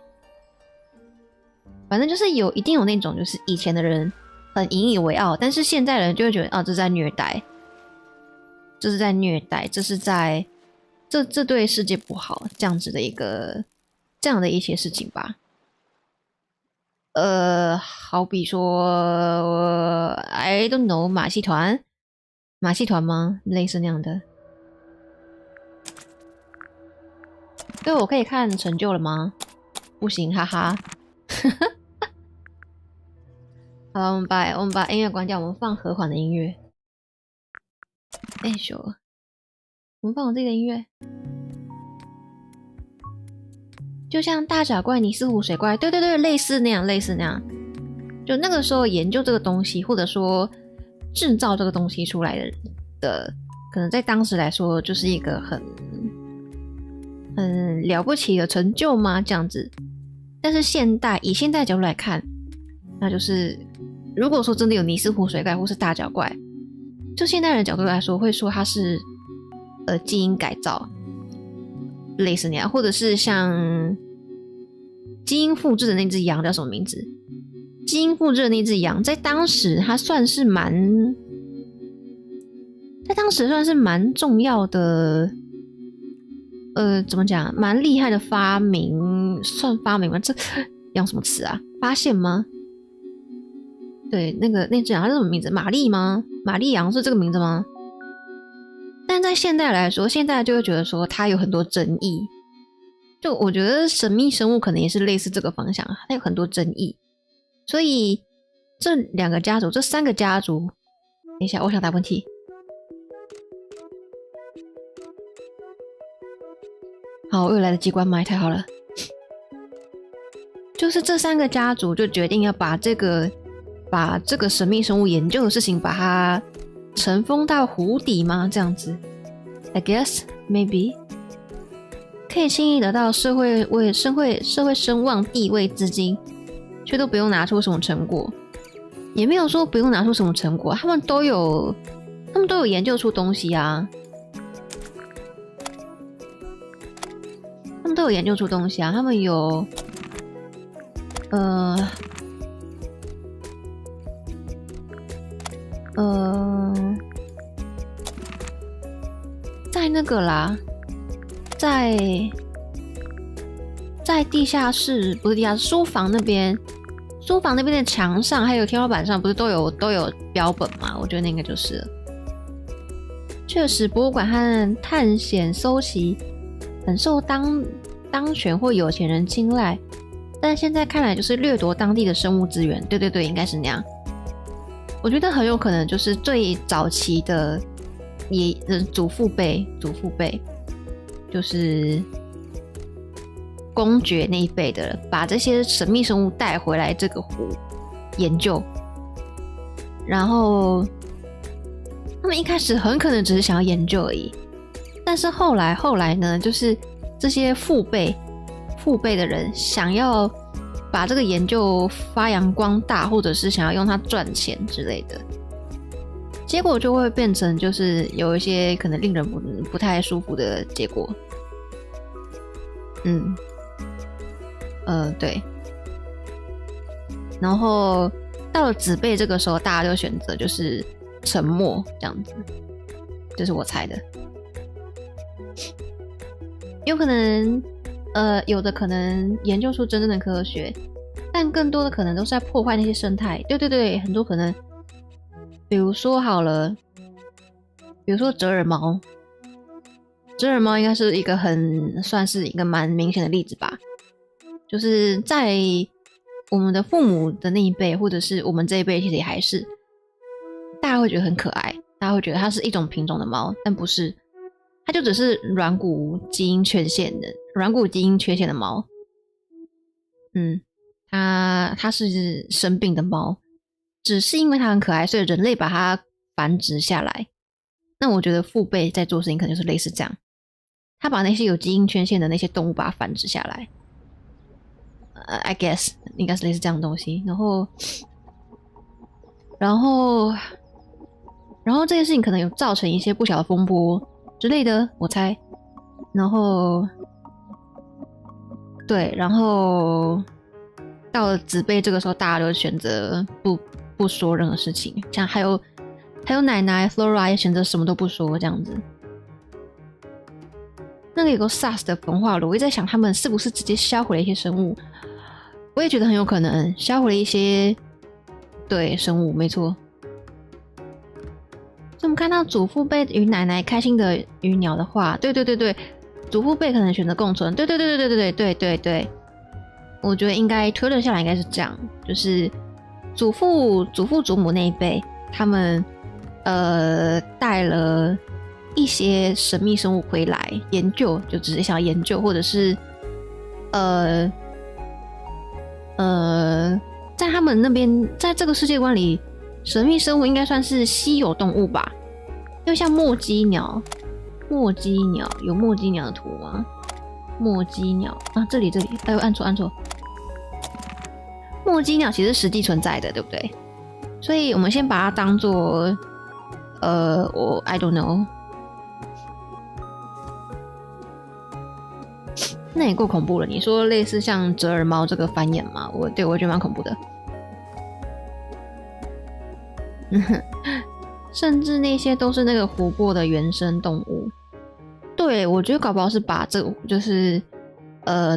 反正就是一定有那种就是以前的人很引以为傲，但是现在人就会觉得啊，这是在虐待，这是在这对世界不好，这样的一些事情吧。好比说I don't know 马戏团吗？类似那样的。对，我可以看成就了吗？不行，哈哈。好了，我们把音乐关掉，我们放和缓的音乐。我们放我这个音乐，就像大脚怪、尼斯湖水怪，对，类似那样。就那个时候研究这个东西，或者说制造这个东西出来的，可能在当时来说就是一个很了不起的成就吗？这样子。但是以现代角度来看，那就是如果说真的有尼斯湖水怪或是大脚怪，就现代人的角度来说，会说它是基因改造，类似那样，或者是像基因复制的那只羊叫什么名字？基因复制的那只羊，在当时它算是蛮重要的，怎么讲？蛮厉害的发明，算发明吗？这用什么词啊？发现吗？对，那只羊它是什么名字？玛丽吗？玛丽羊是这个名字吗？但在现代来说，现在就会觉得说它有很多争议。就我觉得神秘生物可能也是类似这个方向，它有很多争议。所以这3个家族，等一下，我想答问题。好，我又来得及关麦，太好了。就是这3个家族就决定要把这个神秘生物研究的事情，把它尘封到湖底吗？这样子 ，I guess maybe 可以轻易得到社会声望、地位、资金，却都不用拿出什么成果，也没有说不用拿出什么成果，他们都有研究出东西啊，他们有在那个啦，在地下室，不是地下室，书房那边的墙上还有天花板上不是都有标本吗？我觉得那应该就是了。确实，博物馆和探险搜奇很受当权或有钱人青睐，但现在看来就是掠夺当地的生物资源。对，应该是那样。我觉得很有可能就是最早期的祖父辈，就是公爵那一辈的人，把这些神秘生物带回来这个湖研究，然后他们一开始很可能只是想要研究而已，但是后来呢，就是这些父辈的人想要把这个研究发扬光大，或者是想要用它赚钱之类的，结果就会变成就是有一些可能令人不太舒服的结果。对。然后到了子辈这个时候，大家就选择就是沉默这样子，这是我猜的。有可能有的可能研究出真正的科学，但更多的可能都是在破坏那些生态。对，很多可能，比如说折耳猫应该是一个算是一个蛮明显的例子吧。就是在我们的父母的那一辈，或者是我们这一辈，其实也还是大家会觉得很可爱，大家会觉得它是一种品种的猫，但不是，它就只是软骨基因缺陷的猫。它是生病的猫，只是因为它很可爱，所以人类把它繁殖下来。那我觉得父辈在做事情可能就是类似这样，他把那些有基因缺陷的那些动物把它繁殖下来。I guess 应该是类似这样的东西。然后这件事情可能有造成一些不小的风波之类的，我猜。然后到了子辈这个时候，大家就选择不说任何事情，像还有奶奶 Flora 也选择什么都不说这样子。那个有个 SARS 的焚化炉，我一直在想他们是不是直接销毁了一些生物，我也觉得很有可能销毁了一些生物，没错。所以我们看到祖父辈与奶奶开心的鱼鸟的话，对，祖父辈可能选择共存，对，我觉得应该推论下来应该是这样，就是祖父祖母那一辈，他们带了一些神秘生物回来研究，就只是想要研究，或者是在他们那边，在这个世界观里，神秘生物应该算是稀有动物吧？就像墨姬鸟有墨姬鸟的图吗？墨姬鸟啊，这里，哎呦，按错。墨姬鸟其实实际存在的，对不对？所以我们先把它当作I don't know。那也够恐怖了。你说类似像折耳猫这个繁衍吗？我觉得蛮恐怖的。甚至那些都是那个湖泊的原生动物。对，我觉得搞不好是把这个就是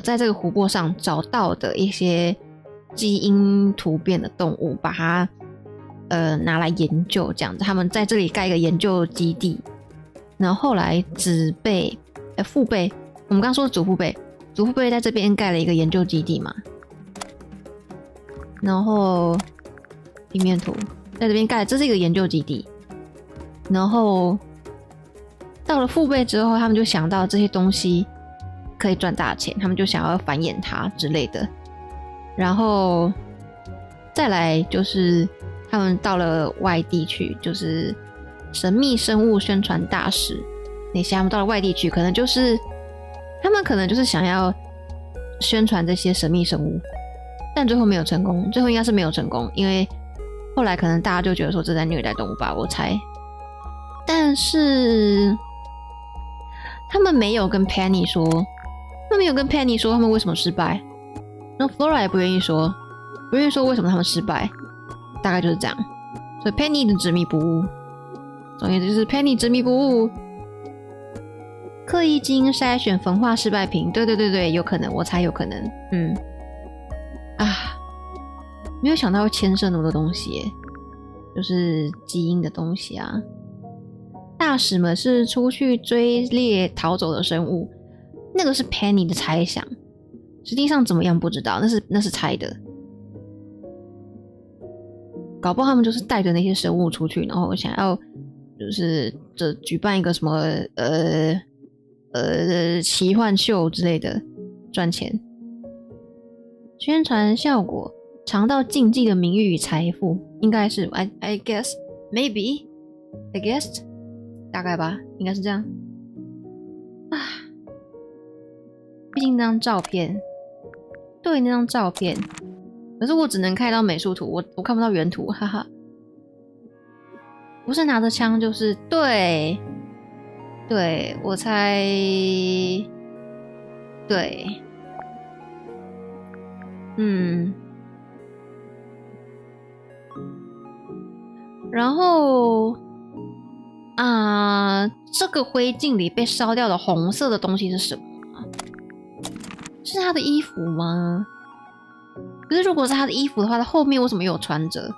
在这个湖泊上找到的一些基因突变的动物，把它拿来研究这样子。他们在这里盖一个研究基地，然后后来子辈父辈，我们刚说的祖父辈在这边盖了一个研究基地嘛，然后平面图在这边盖，这是一个研究基地。然后到了父辈之后，他们就想到这些东西可以赚大钱，他们就想要繁衍它之类的。然后再来就是他们到了外地去，就是神秘生物宣传大使那些，他们到了外地去，他们可能就是想要宣传这些神秘生物，但最后没有成功，最后应该是没有成功，因为后来可能大家就觉得说这在虐待动物吧，我猜。但是他们没有跟 Penny 说，他们为什么失败，然后 Flora 也不愿意说为什么他们失败，大概就是这样。所以 Penny 的执迷不悟，总而言之就是 Penny 执迷不悟，刻意基因筛选焚化失败品，对，有可能，我猜有可能，没有想到会牵涉那么多东西耶，就是基因的东西啊。大使们是出去追猎逃走的生物，那个是 Penny 的猜想，实际上怎么样不知道，那是猜的。搞不好他们就是带着那些生物出去，然后想要就是举办一个什么奇幻秀之类的赚钱，宣传效果，尝到禁忌的名誉与财富，应该是 I guess maybe I guess 大概吧，应该是这样啊。毕竟那张照片，对，那张照片，可是我只能看到美术图，我看不到原图，哈哈。不是拿着枪就是对，我猜对，然后这个灰烬里被烧掉的红色的东西是什么啊？是他的衣服吗？可是如果是他的衣服的话，他后面为什么又有穿着？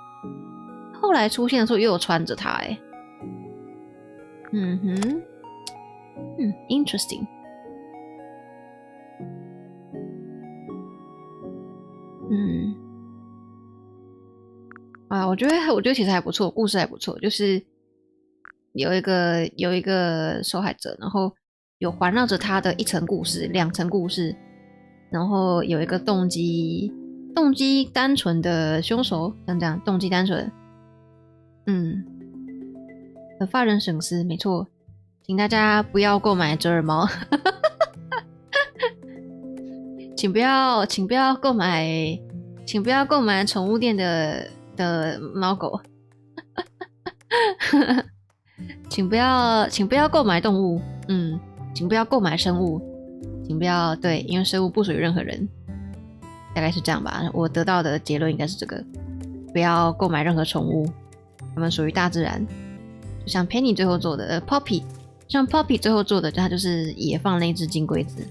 后来出现的时候又有穿着它interesting。我觉得其实还不错，故事还不错，就是有一个受害者，然后有环绕着他的一层故事、两层故事，然后有一个动机单纯的凶手，像这样动机单纯。发人省思，没错，请大家不要购买折耳猫，请不要购买宠物店的猫狗，请不要购买动物，请不要购买生物，请不要对，因为生物不属于任何人，大概是这样吧。我得到的结论应该是这个，不要购买任何宠物，它们属于大自然。就像 Penny 最后做的Poppy 像 Poppy 最后做的，它就是也放那只金龟子，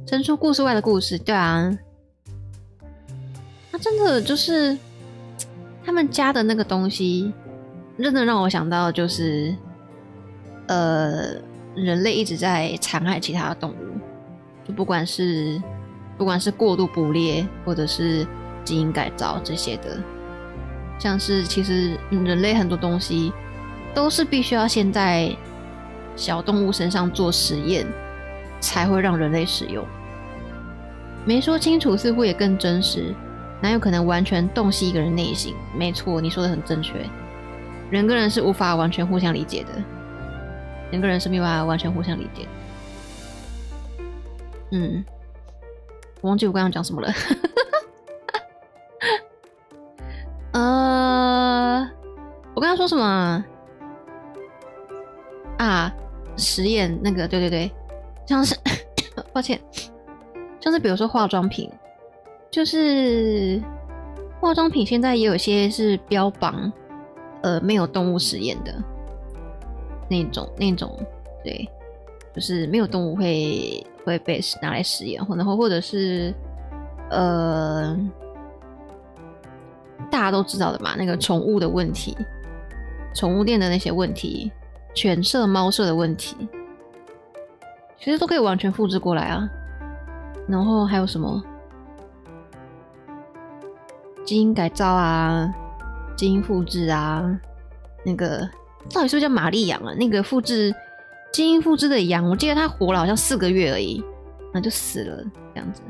生出故事外的故事。对啊，它真的就是他们家的那个东西，真的让我想到就是人类一直在残害其他的动物，就不管是过度捕猎或者是基因改造这些的。像是其实人类很多东西都是必须要先在小动物身上做实验才会让人类使用，没说清楚似乎也更真实，哪有可能完全洞悉一个人内心？没错，你说的很正确，人跟人是无法完全互相理解的，人跟人是没有办法完全互相理解的。我忘记我刚刚讲什么了。我刚刚说什么啊？实验那个，对，像是抱歉，像是比如说化妆品，就是化妆品现在也有些是标榜没有动物实验的那种，对，就是没有动物会被拿来实验，或者是大家都知道的嘛，那个宠物的问题，宠物店的那些问题，犬舍、猫舍的问题，其实都可以完全复制过来啊。然后还有什么基因改造啊、基因复制啊，那个到底是不是叫玛丽羊啊？那个基因复制的羊，我记得它活了好像4个月而已，那就死了，这样子。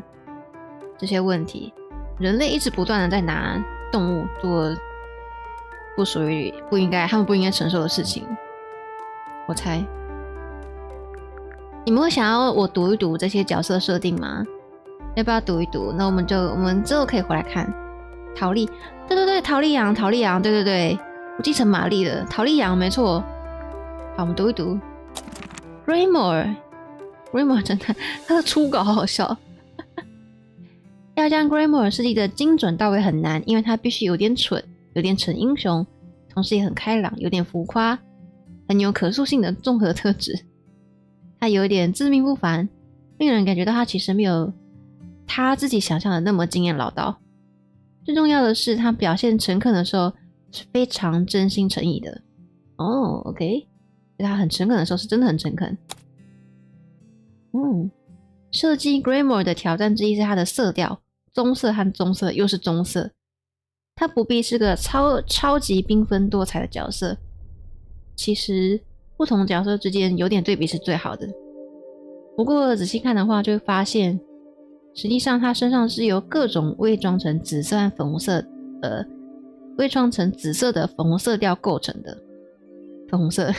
这些问题，人类一直不断的在拿动物做他们不应该承受的事情。我猜你们会想要我读一读这些角色设定吗？要不要读一读？那我们之后可以回来看。陶丽，对，陶丽阳，对，我继承玛丽的陶丽阳，没错。好，我们读一读。Graymore 侦探，他的初稿好好笑。要将 Graymore 设计的精准到位很难，因为他必须有点蠢，有点蠢英雄，同时也很开朗，有点浮夸，很有可塑性的综合特质。他有一点自命不凡，令人感觉到他其实没有他自己想象的那么经验老道。最重要的是，他表现诚恳的时候是非常真心诚意的。哦 ，OK， 他很诚恳的时候是真的很诚恳。设计 Graymore 的挑战之一是它的色调，棕色和棕色又是棕色。它不必是个超级缤纷多彩的角色，其实不同角色之间有点对比是最好的。不过仔细看的话，就会发现，实际上它身上是由各种伪装成紫色和粉红色的粉红色调构成的。粉红色，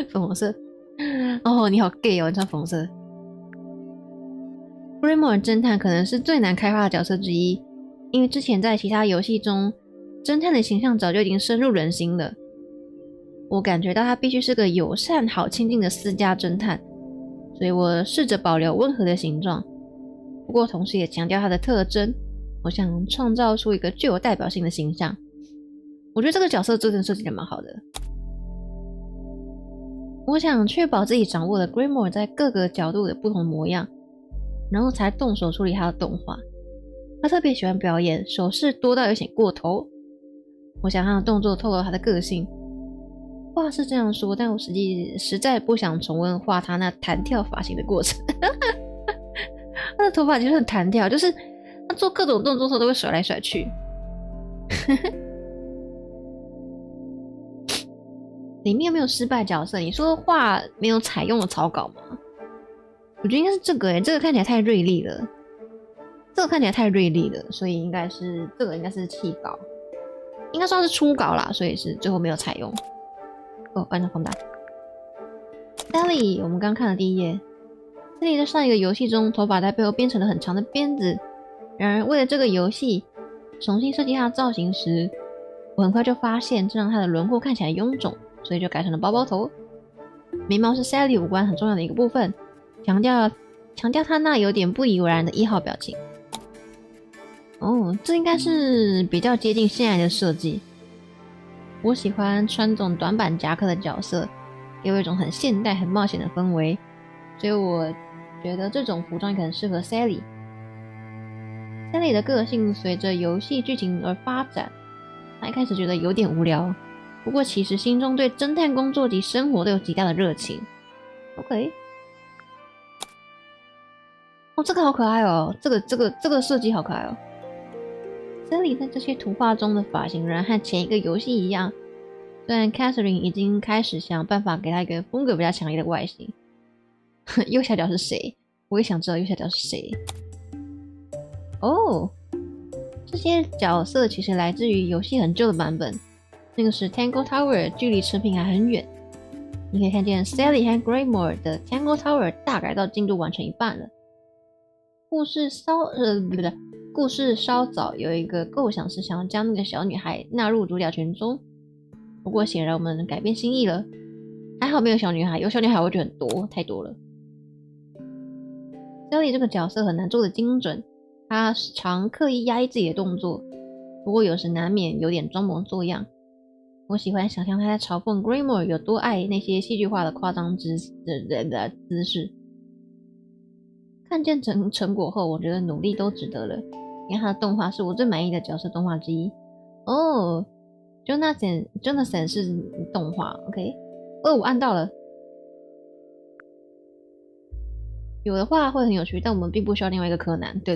粉红色。哦，你好 gay 哦，你穿粉红色。Graymore 侦探可能是最难开发的角色之一，因为之前在其他游戏中，侦探的形象早就已经深入人心了。我感觉到他必须是个友善、好亲近的私家侦探，所以我试着保留温和的形状，不过同时也强调他的特征。我想创造出一个具有代表性的形象。我觉得这个角色真的设计的蛮好的。我想确保自己掌握了 Graymore 在各个角度的不同模样，然后才动手处理他的动画。他特别喜欢表演，手势多到有点过头。我想他的动作透露他的个性。话是这样说，但我实在不想重温画他那弹跳发型的过程。他的头发就是很弹跳，就是他做各种动作的时候都会甩来甩去。里面有没有失败角色？你说画没有采用的草稿吗？我觉得应该是这个这个看起来太锐利了，所以应该是这个应该是弃稿，应该算是初稿啦，所以是最后没有采用。哦，按照放大。Sally， 我们刚看的第一页。Sally 在上一个游戏中，头发在背后编成了很长的辫子。然而，为了这个游戏重新设计她的造型时，我很快就发现，这让她的轮廓看起来臃肿。所以就改成了包包头。眉毛是 Sally 五官很重要的一个部分，强调她那有点不以为然的1号表情。哦，这应该是比较接近现在的设计。我喜欢穿这种短版夹克的角色，给我一种很现代、很冒险的氛围，所以我觉得这种服装也很适合 Sally。Sally 的个性随着游戏剧情而发展，她一开始觉得有点无聊。不过其实心中对侦探工作及生活都有极大的热情。OK， 哦，这个好可爱哦，这个设计好可爱哦。Sally 在这些图画中的发型仍然和前一个游戏一样，虽然 Catherine 已经开始想办法给她一个风格比较强烈的外形。右下角是谁？我也想知道右下角是谁。哦，这些角色其实来自于游戏很旧的版本。那个是 Tangle Tower， 距离成品还很远。你可以看见 Sally 和 Graymore 的 Tangle Tower 大改造进度完成一半了。故事稍早有一个构想是想要将那个小女孩纳入主角群中，不过显然我们改变心意了。还好没有小女孩，有小女孩我觉得很多，太多了。Sally 这个角色很难做的精准，她常刻意压抑自己的动作，不过有时难免有点装模作样。我喜欢想象他在嘲讽 Graymore 有多爱那些戏剧化的夸张姿势。看见成果后，我觉得努力都值得了。因为他的动画是我最满意的角色动画之一。哦 ，Jonathan 是动画 ，OK。我按到了。有的话会很有趣，但我们并不需要另外一个柯南。对，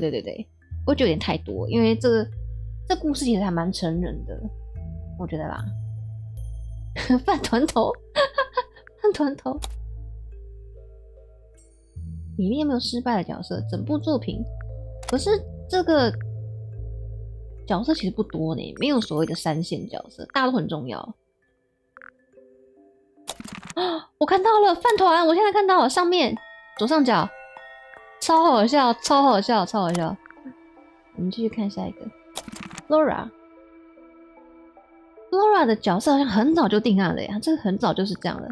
我觉得有点太多，因为这故事其实还蛮成人的，我觉得啦。饭团头，饭团头，里面有没有失败的角色？整部作品，可是这个角色其实不多呢，没有所谓的3线角色，大家都很重要。我看到了饭团，我现在看到了上面左上角超好笑，超好笑，超好笑。我们继续看下一个 ，Flora 的角色好像很早就定案了呀，这个很早就是这样了。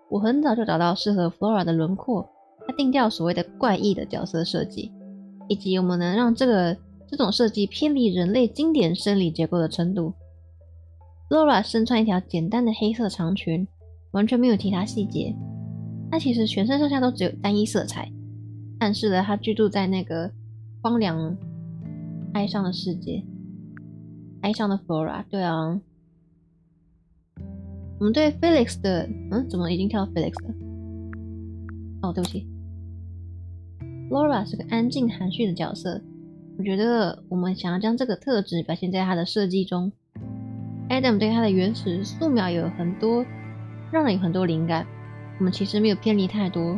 我很早就找到适合 Flora 的轮廓，它定调所谓的怪异的角色设计，以及我们能让这种设计偏离人类经典生理结构的程度。Flora 身穿一条简单的黑色长裙，完全没有其他细节。她其实全身上下都只有单一色彩，暗示了她居住在那个荒凉、哀伤的世界。哀伤的 Flora， 对啊。我们对 Felix 的，怎么已经跳到 Felix 了？哦，对不起。Flora 是个安静含蓄的角色，我觉得我们想要将这个特质表现在她的设计中。Adam 对她的原始素描让人有很多灵感，我们其实没有偏离太多。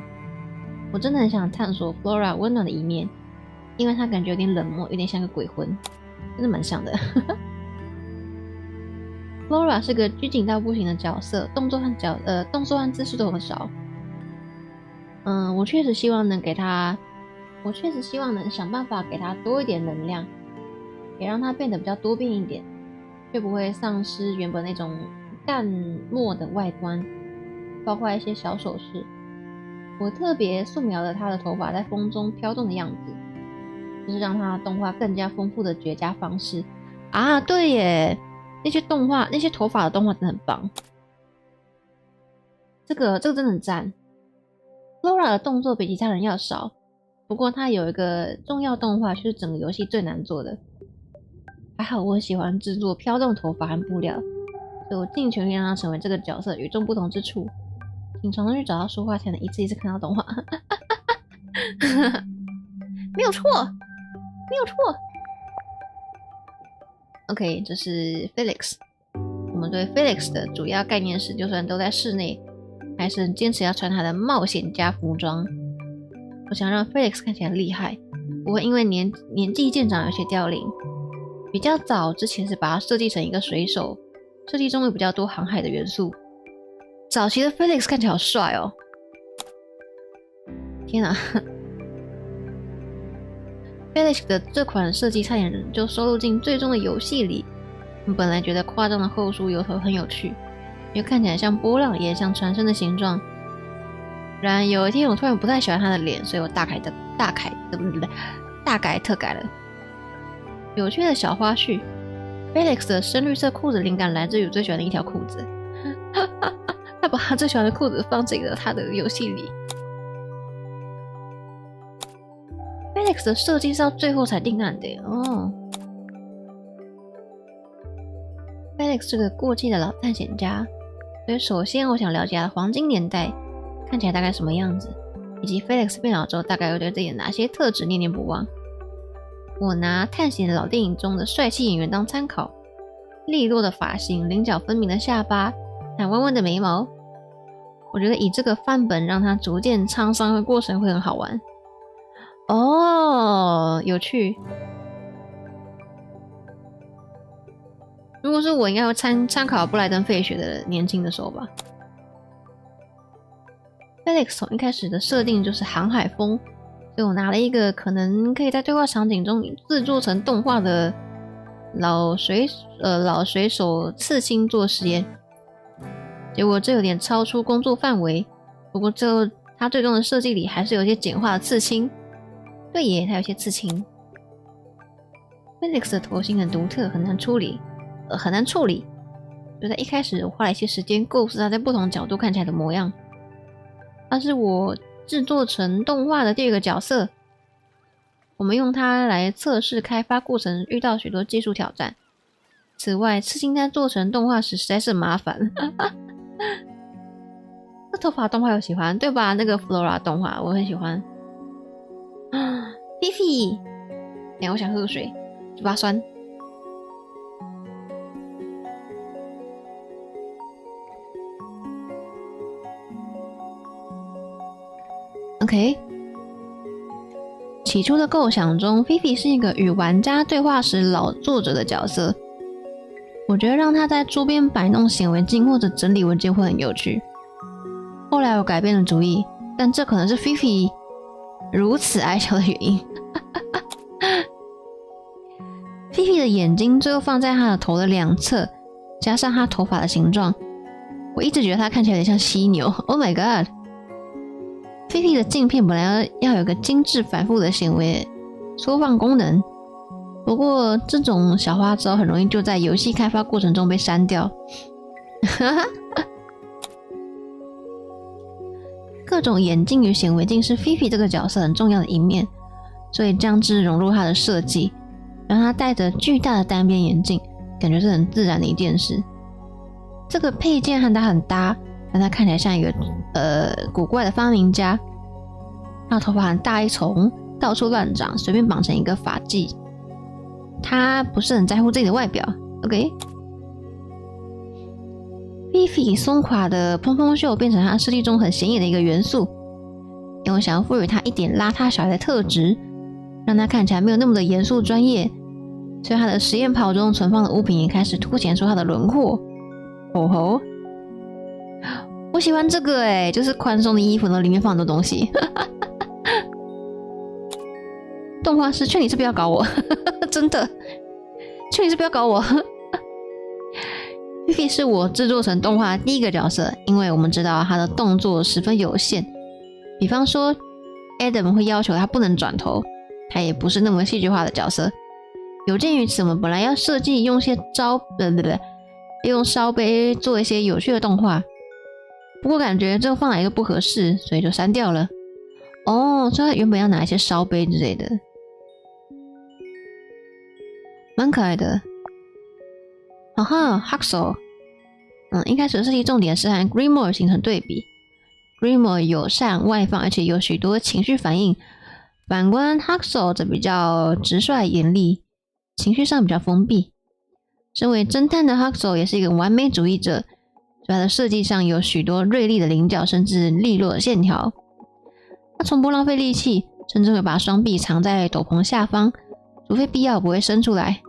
我真的很想探索 Flora 温暖的一面，因为她感觉有点冷漠，有点像个鬼魂，真的蛮像的。Flora 是个拘谨到不行的角色，动作和姿势都很少。我确实希望能想办法给她多一点能量，也让她变得比较多变一点，却不会丧失原本那种淡漠的外观，包括一些小首饰。我特别素描了她的头发在风中飘动的样子，就是让她动画更加丰富的绝佳方式啊！对耶，那些头发的动画真的很棒，这个真的很赞。Flora 的动作比其他人要少，不过她有一个重要动画，就是整个游戏最难做的。还好我很喜欢制作飘动头发和布料，所以我尽全力让它成为这个角色与众不同之处。请常常去找到说话，才能一次一次看到动画。没有错，没有错。OK， 这是 Felix。我们对 Felix 的主要概念是，就算都在室内，还是坚持要穿他的冒险家服装。我想让 Felix 看起来厉害，不会因为年纪渐长有些凋零。比较早之前是把它设计成一个水手，设计中有比较多航海的元素。早期的 Felix 看起来好帅哦！天哪！Felix 的这款设计差点就收录进最终的游戏里。我本来觉得夸张的后梳油头很有趣，因为看起来像波浪，也像船身的形状。然有一天我突然不太喜欢他的脸，所以我大改特改了。有趣的小花絮 ，Felix 的深绿色裤子灵感来自于我最喜欢的一条裤子。他把他最喜欢的裤子放进了他的游戏里。Felix 的设计是到最后才定案的哦。Felix 是个过气的老探险家，所以首先我想了解他的黄金年代看起来大概什么样子，以及 Felix 变老之后大概有对自己的哪些特质念念不忘。我拿探险老电影中的帅气演员当参考，利落的发型，棱角分明的下巴，和弯弯的眉毛。我觉得以这个范本让他逐渐沧桑的过程会很好玩。哦，有趣。如果是我，应该会参考布莱登·费雪的年轻的时候吧。Felix 从一开始的设定就是航海风，所以我拿了一个可能可以在对话场景中制作成动画的老水手刺青做实验。结果这有点超出工作范围，不过最后他最终的设计里还是有一些简化的刺青。对耶，他有一些刺青。Felix 的头型很独特，很难处理，就在一开始我花了一些时间构思他在不同角度看起来的模样。他是我制作成动画的第二个角色，我们用它来测试开发过程，遇到许多技术挑战。此外，刺青在做成动画时实在是很麻烦。这头发动画我喜欢，对吧？那个 Flora 动画我很喜欢。屁屁，我想喝个水，嘴巴酸。OK， 起初的构想中，菲菲是一个与玩家对话时老作者的角色。我觉得让他在桌边摆弄显微镜或者整理文件会很有趣。后来我改变了主意，但这可能是菲菲如此矮小的原因。菲菲的眼睛最后放在她的头的两侧，加上她头发的形状，我一直觉得她看起来有点像犀牛。Oh my god！ 菲菲的镜片本来要有个精致反复的显微缩放功能，不过这种小花招很容易就在游戏开发过程中被删掉。各种眼镜与显微镜是菲菲这个角色很重要的一面，所以将之融入她的设计，让她戴着巨大的单边眼镜，感觉是很自然的一件事。这个配件和她很搭，让她看起来像一个古怪的发明家。她头发很大一丛，到处乱长，随便绑成一个发髻。她不是很在乎自己的外表 ，OK？ 菲菲松垮的蓬蓬袖变成她设计中很显眼的一个元素，因为我想要赋予她一点邋遢小孩的特质，让她看起来没有那么的严肃专业，所以她的实验袍中存放的物品也开始凸显出她的轮廓。哦吼，我喜欢这个就是宽松的衣服，然后里面放很多东西。动画师，劝你是不要搞我，真的，劝你是不要搞我。菲菲是我制作成动画的第一个角色，因为我们知道他的动作十分有限，比方说 Adam 会要求他不能转头，他也不是那么戏剧化的角色。有鉴于此，我们本来要设计用些用烧杯做一些有趣的动画，不过感觉这放哪一个不合适，所以就删掉了。哦，所以他原本要拿一些烧杯之类的，蛮可爱的。哈哈 Hacksaw， 一开始的设计重点是和 Grimoire 形成对比。Grimoire 友善外放，而且有许多情绪反应，反观 Hacksaw 则比较直率严厉，情绪上比较封闭。身为侦探的 Hacksaw 也是一个完美主义者，所以他的设计上有许多锐利的棱角，甚至利落的线条。他从不浪费力气，甚至会把双臂藏在斗篷下方，除非必要不会伸出来。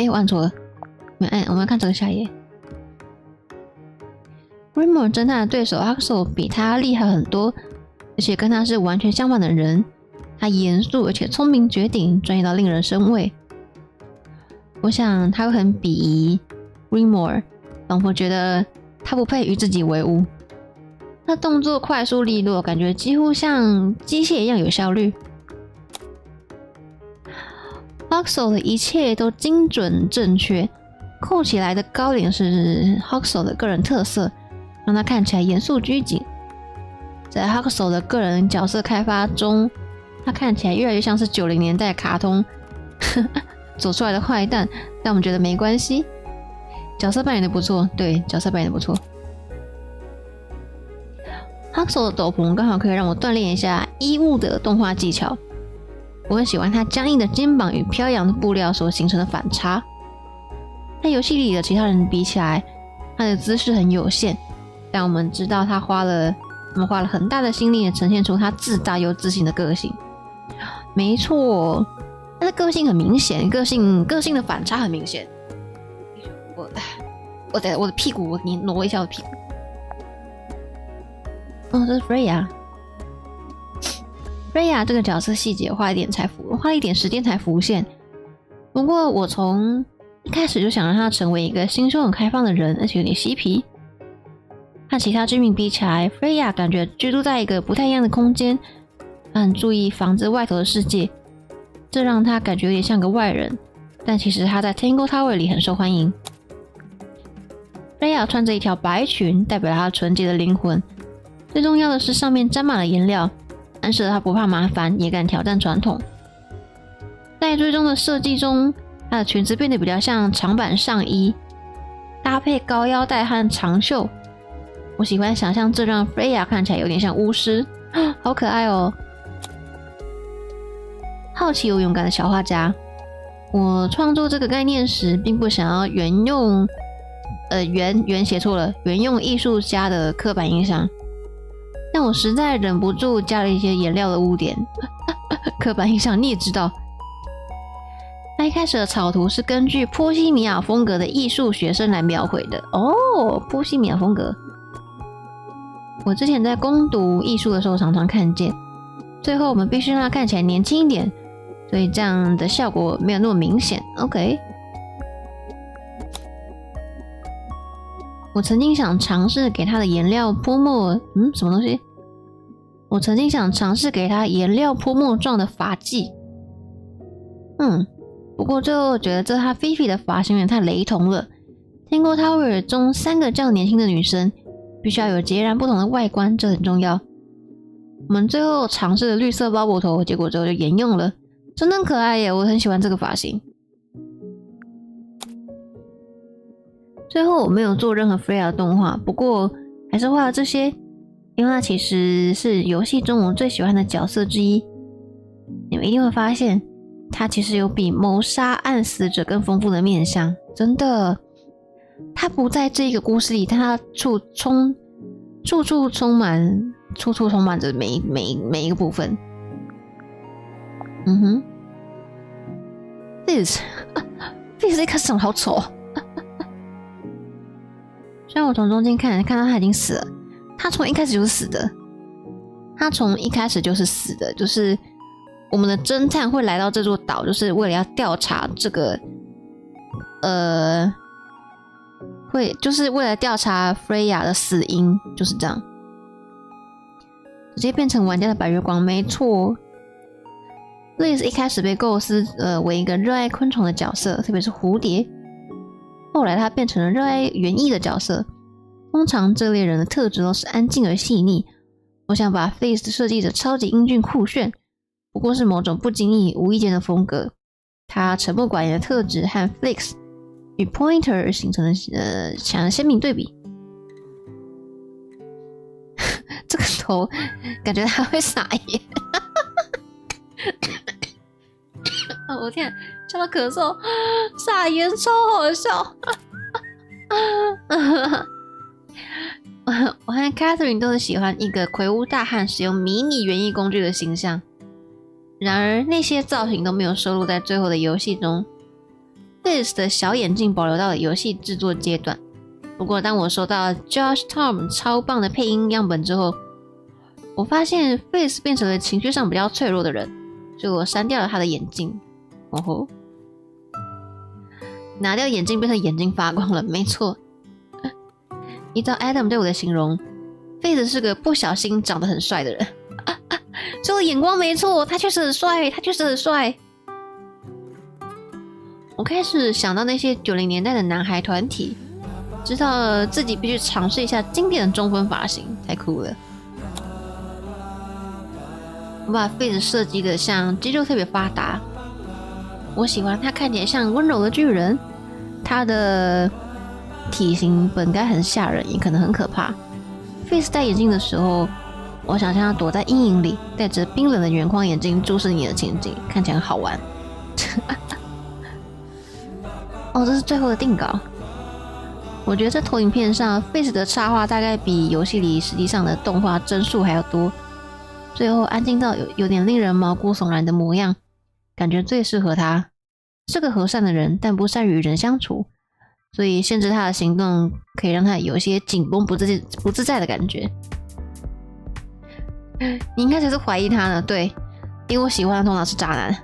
我按错了，我们要看这个下页。Grimoire 侦探的对手 Hacksaw 比他厉害很多，而且跟他是完全相反的人。他严肃而且聪明绝顶，专业到令人生畏。我想他会很鄙夷 Grimoire， 仿佛觉得他不配与自己为伍。他动作快速利落，感觉几乎像机械一样有效率。Hacksaw 的一切都精准正确，扣起来的高领是 Hacksaw 的个人特色，让他看起来严肃拘谨。在 Hacksaw 的个人角色开发中，他看起来越来越像是90年代卡通走出来的坏蛋，但我们觉得没关系。角色扮演的不错，对，角色扮演的不错。Hacksaw 的斗篷刚好可以让我锻炼一下衣物的动画技巧。我很喜欢他僵硬的肩膀与飘扬的布料所形成的反差。和游戏里的其他人比起来，他的姿势很有限，但我们知道我们花了很大的心力呈现出他自大又自信的个性。没错，他的个性很明显，个性的反差很明显。我的屁股，你挪一下我的屁股。这是 Freya。Freya 这个角色细节花了一点时间才浮现。不过我从一开始就想让他成为一个心胸很开放的人，而且有点嬉皮。和其他居民比起来 ，Freya 感觉居住在一个不太一样的空间，他很注意房子外头的世界，这让他感觉有点像个外人。但其实他在 Tangle Tower 里很受欢迎。Freya 穿着一条白裙，代表了他纯洁的灵魂。最重要的是上面沾满了颜料，暗示了他不怕麻烦，也敢挑战传统。在最终的设计中，她的裙子变得比较像长版上衣，搭配高腰带和长袖。我喜欢想象这让 Freya 看起来有点像巫师，好可爱哦！好奇又勇敢的小画家。我创作这个概念时，并不想要沿用写错了，沿用艺术家的刻板印象。但我实在忍不住加了一些颜料的污点。刻板印象你也知道。那一开始的草图是根据波西米亚风格的艺术学生来描绘的。哦，波西米亚风格。我之前在攻读艺术的时候常常看见。最后我们必须让它看起来年轻一点，所以这样的效果没有那么明显。OK， 我曾经想尝试给它的颜料泼墨，什么东西？我曾经想尝试给它颜料泼墨状的发髻，不过最后觉得这和菲菲的发型有点太雷同了。Tangle Tower 中3个这样年轻的女生，必须要有截然不同的外观，这很重要。我们最后尝试了绿色包脖头，结果之后就沿用了，真的很可爱耶！我很喜欢这个发型。最后我没有做任何 Freya 的动画，不过还是画了这些，因为它其实是游戏中我最喜欢的角色之一。你们一定会发现，它其实有比谋杀暗死者更丰富的面向，真的。它不在这一个故事里，但它处处充满着每一个部分。This 一开始长得好丑。虽然我从中间看到他已经死了，他从一开始就是死的。就是我们的侦探会来到这座岛，就是为了要调查这个，就是为了调查 Freya 的死因，就是这样。直接变成玩家的白月光，没错。Liz 一开始被构思为一个热爱昆虫的角色，特别是蝴蝶。后来他变成了热爱园艺的角色。通常这类人的特质都是安静而细腻。我想把 Face 设计的超级英俊酷炫，不过是某种不经意无意间的风格。他沉默寡言的特质和 Flix 与 Pointer 形成了鲜明对比。这个头感觉他会撒盐。我天，笑到咳嗽，撒盐超好笑。我和 Catherine 都是喜欢一个魁梧大汉使用迷你园艺工具的形象，然而那些造型都没有收录在最后的游戏中。Liz 的小眼镜保留到了游戏制作阶段，不过当我收到 Josh Tom 超棒的配音样本之后，我发现 Face 变成了情绪上比较脆弱的人，所以我删掉了他的眼镜。拿掉眼镜变成眼睛发光了，没错。依照 Adam 对我的形容， Face 是个不小心长得很帅的人。所以我眼光没错，他确实很帅。我开始想到那些90年代的男孩团体，知道自己必须尝试一下经典的中分发型，太酷了。我把 Face 设计的像肌肉特别发达，我喜欢他看起来像温柔的巨人。他的体型本该很吓人，也可能很可怕。Face 戴眼镜的时候，我想象他躲在阴影里，戴着冰冷的圆框眼镜注视你的情景，看起来很好玩。这是最后的定稿。我觉得这投影片上 Face 的插画大概比游戏里实际上的动画帧数还要多。最后安静到有点令人毛骨悚然的模样，感觉最适合他。是个和善的人，但不善与人相处，所以限制他的行动可以让他有一些紧绷不自在的感觉。你应该才是怀疑他呢，对，因为我喜欢的通常是渣男。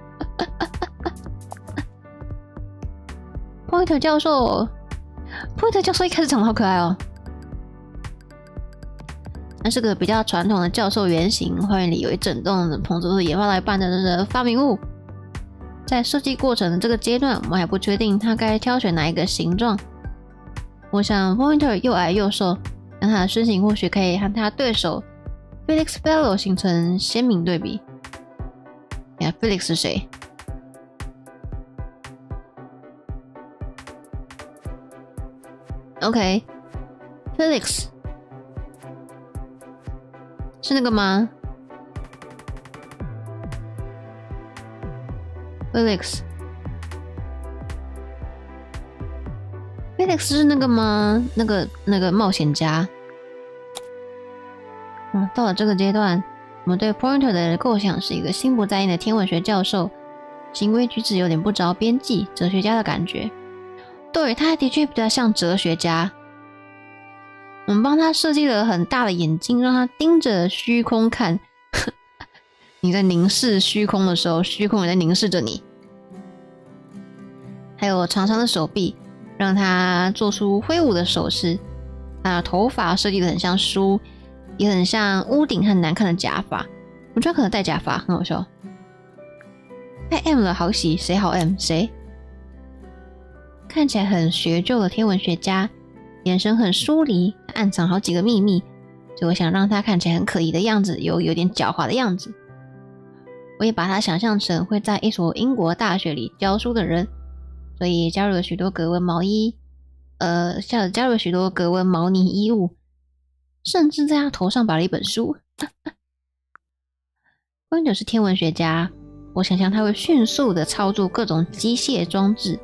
Pointer 教授一开始长得好可爱哦。那是个比较传统的教授原型，花园里有一整栋的棚子都是研发到一半的发明物。在设计过程的这个阶段，我还不确定他该挑选哪一个形状。我想 Pointer 又矮又瘦，但他的身形或许可以和他对手 Felix Fellow 形成鲜明对比。Felix 是谁？OK， Felix 是那个吗？Felix 是那个吗？那个冒险家。到了这个阶段，我们对 Pointer 的构想是一个心不在焉的天文学教授，行为举止有点不着边际，哲学家的感觉。对，他的确比较像哲学家。我们帮他设计了很大的眼睛，让他盯着虚空看。你在凝视虚空的时候，虚空也在凝视着你。还有长长的手臂，让他做出挥舞的手势。他的头发设计的很像书，也很像屋顶和难看的假发。我觉得可能戴假发很好笑。太 M 了，好喜，谁好 M 谁？看起来很学究的天文学家，眼神很疏离，暗藏好几个秘密，所以我想让他看起来很可疑的样子，有点狡猾的样子。我也把他想象成会在一所英国大学里教书的人，所以加入了许多格纹毛衣，加入了许多格纹毛呢衣物，甚至在他头上摆了一本书。温者是天文学家，我想象他会迅速的操作各种机械装置，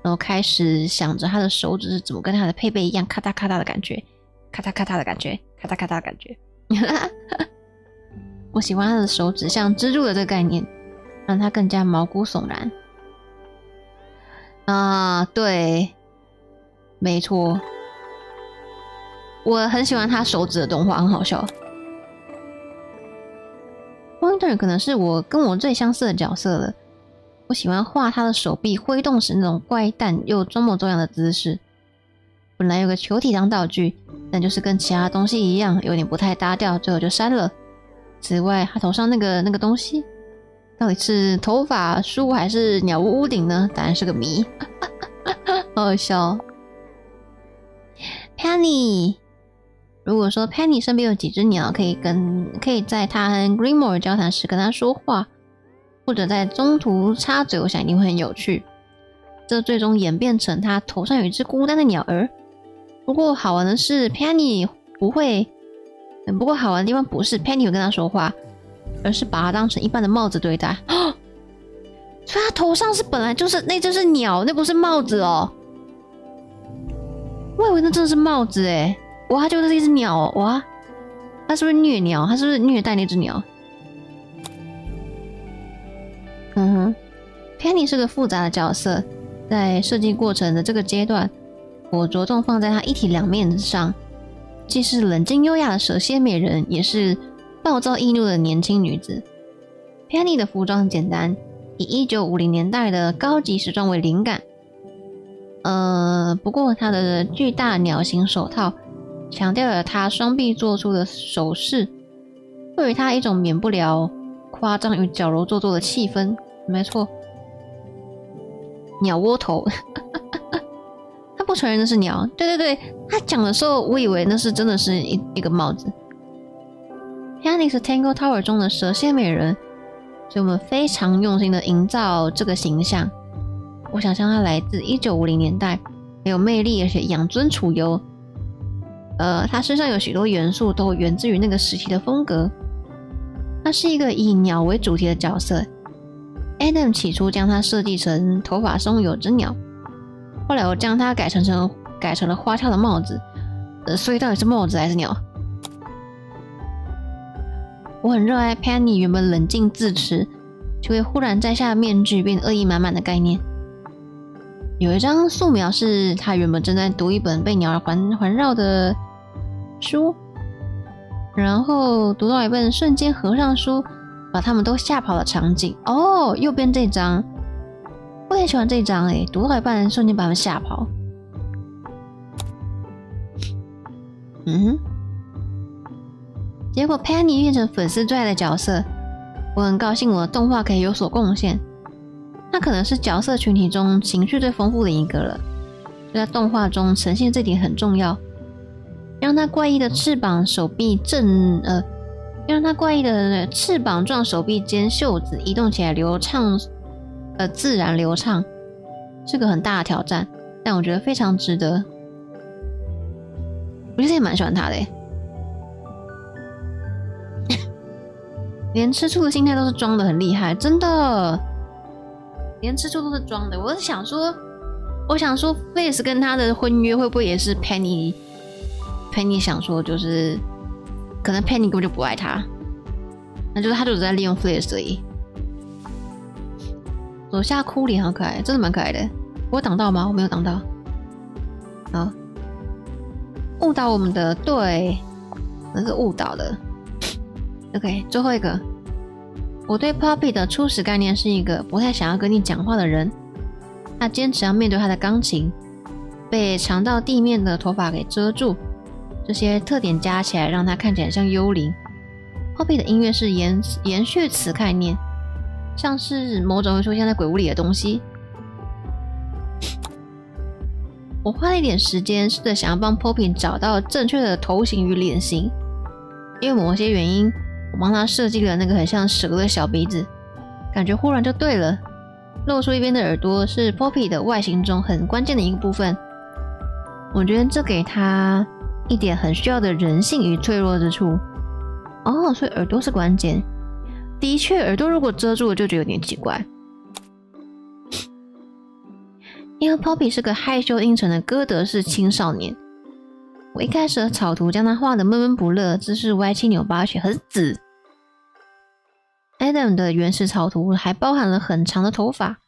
然后开始想着他的手指是怎么跟他的配备一样，咔嗒咔嗒的感觉，咔嗒咔嗒的感觉，咔嗒咔嗒的感觉。我喜欢他的手指像蜘蛛的这个概念，让他更加毛骨悚然。啊，对，没错，我很喜欢他手指的动画，很好笑。Wonder 可能是跟我最相似的角色了。我喜欢画他的手臂挥动时那种怪诞又装模作样的姿势。本来有个球体当道具，但就是跟其他东西一样，有点不太搭调，最后就删了。此外，他头上那个东西，到底是头发梳还是鸟屋屋顶呢？当然是个谜，好好笑。Penny， 如果说 Penny 身边有几只鸟，可以在他和 Grimoire 交谈时跟他说话，或者在中途插嘴，我想一定会很有趣。这最终演变成他头上有一只孤单的鸟儿。不过好玩的是 Penny 不会，不过好玩的地方不是 Penny 会跟他说话，而是把它当成一般的帽子对待。所以他头上是本来就是那就是鸟，那不是帽子哦。我以为那真的是帽子诶，哇，他就是一只鸟哦，哇，他是不是虐鸟？他是不是虐待那只鸟？Penny 是个复杂的角色，在设计过程的这个阶段，我着重放在她一体两面之上，既是冷静优雅的蛇蝎美人，也是暴躁易怒的年轻女子。Penny 的服装很简单，以1950年代的高级时装为灵感。不过她的巨大鸟形手套强调了她双臂做出的手势，赋予她一种免不了夸张与矫揉做作的气氛。没错，鸟窝头。他不承认那是鸟，对，他讲的时候我以为那是真的是一个帽子。Penny 是 Tangle Tower 中的蛇蝎美人，所以我们非常用心的营造这个形象。我想象它来自1950年代，很有魅力，而且养尊处优。它身上有许多元素都源自于那个时期的风格。它是一个以鸟为主题的角色。Adam 起初将它设计成头发松有只鸟，后来我将它改成了花俏的帽子。所以到底是帽子还是鸟？我很热爱 Penny 原本冷静自持，却会忽然摘下面具并恶意满满的概念。有一张素描是他原本正在读一本被鸟儿环绕的书，然后读到一半瞬间合上书，把他们都吓跑的场景。哦，右边这张我也喜欢这张诶，读到一半瞬间把他们吓跑。结果 Penny 变成粉丝最爱的角色，我很高兴我的动画可以有所贡献。他可能是角色群体中情绪最丰富的一个了，就在动画中呈现这点很重要。让他怪异的翅膀状手臂间袖子移动起来流畅，自然流畅，是个很大的挑战，但我觉得非常值得。我其实也蛮喜欢他的耶。连吃醋的心态都是装的很厉害，真的，连吃醋都是装的。我想说 Face 跟他的婚约会不会也是 Penny 想说，就是可能 Penny根本就不爱他，那就是他就只在利用 Face 而已。左下哭脸好可爱，真的蛮可爱的。我有挡到吗？我没有挡到。好，误导我们的，对，那是误导的。OK， 最后一个，我对 Poppy 的初始概念是一个不太想要跟你讲话的人。他坚持要面对他的钢琴，被长到地面的头发给遮住，这些特点加起来让他看起来像幽灵。Poppy 的音乐是延续此概念，像是某种会出现在鬼屋里的东西。我花了一点时间，试着想要帮 Poppy 找到正确的头型与脸型，因为某些原因，我帮他设计了那个很像蛇的小鼻子，感觉忽然就对了。露出一边的耳朵是 Poppy 的外形中很关键的一个部分，我觉得这给他一点很需要的人性与脆弱之处。哦，所以耳朵是关键。的确，耳朵如果遮住了就觉得有点奇怪。因为 Poppy 是个害羞阴沉的哥德式青少年，我一开始的草图将他画得闷闷不乐，姿势歪七扭八，且很紫。Adam 的原始草图还包含了很长的头发，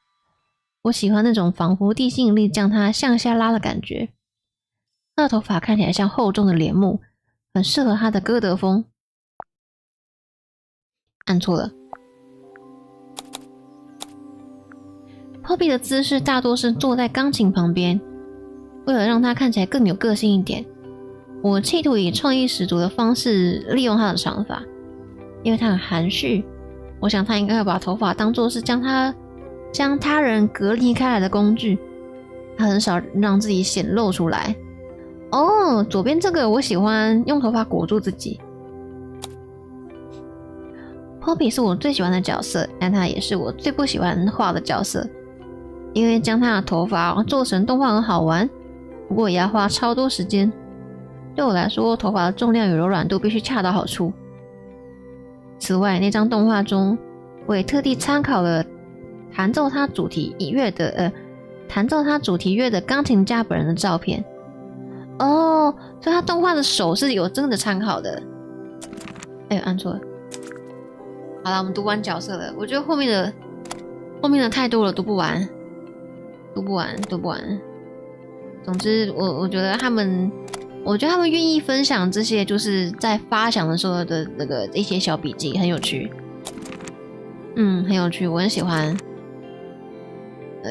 我喜欢那种仿佛地心引力将他向下拉的感觉。他的头发看起来像厚重的帘幕，很适合他的哥德风。按错了。Poppy 的姿势大多是坐在钢琴旁边，为了让他看起来更有个性一点，我企图以创意十足的方式利用他的长发，因为他很含蓄，我想他应该会把头发当作是将他人隔离开来的工具，他很少让自己显露出来。哦，左边这个我喜欢用头发裹住自己。Poppy 是我最喜欢的角色，但他也是我最不喜欢画的角色，因为将他的头发做成动画很好玩，不过也要花超多时间。对我来说，头发的重量与柔软度必须恰到好处。此外，那张动画中，我也特地参考了弹奏他主题乐的钢琴家本人的照片。哦，所以他动画的手是有真的参考的。哎，按错了。好了，我们读完角色了。我觉得后面的太多了，读不完。总之，我觉得他们愿意分享这些，就是在发想的时候的那个一些小笔记，很有趣。很有趣，我很喜欢。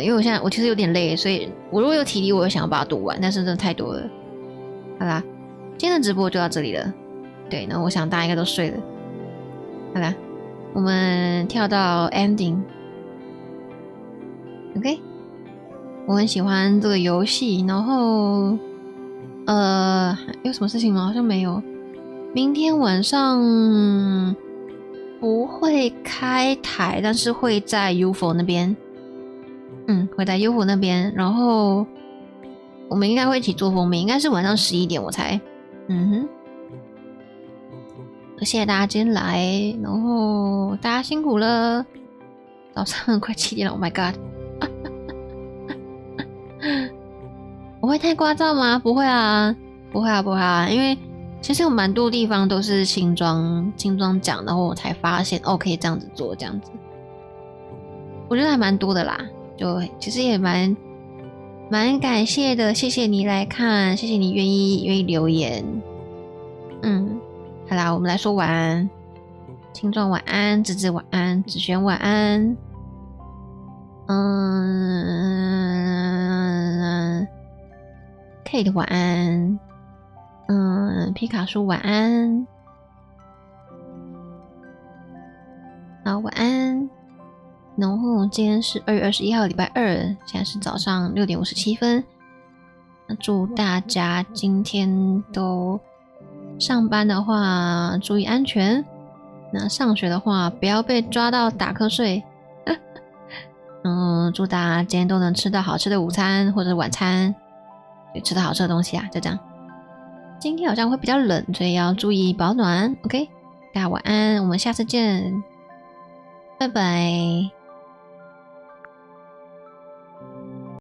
因为我其实有点累，所以我如果有体力，我也想要把它读完，但是真的太多了。好啦，今天的直播就到这里了。对，那我想大家应该都睡了。好啦，我们跳到 ending。OK， 我很喜欢这个游戏，然后有什么事情吗？好像没有。明天晚上不会开台，但是会在 UFO 那边。会在 UFO 那边，然后我们应该会一起做封面，应该是晚上11点我猜。谢谢大家今天来，然后大家辛苦了。早上快7点了 ，Oh my god！ 我会太聒噪吗？不会啊，因为其实有蛮多地方都是轻装讲，然后我才发现可以这样子做，这样子，我觉得还蛮多的啦。就其实也蛮感谢的，谢谢你来看，谢谢你愿意留言。好啦，我们来说晚安。青壮晚安，芝芝晚安，子璇晚安。Kate 晚安。皮卡叔晚安。好，晚安。然后今天是2月21号，礼拜二，现在是早上6点57分。那祝大家今天都上班的话注意安全，那上学的话不要被抓到打瞌睡。祝大家今天都能吃到好吃的午餐或者晚餐，吃到好吃的东西啊，就这样。今天好像会比较冷，所以要注意保暖。OK， 大家晚安，我们下次见，拜拜。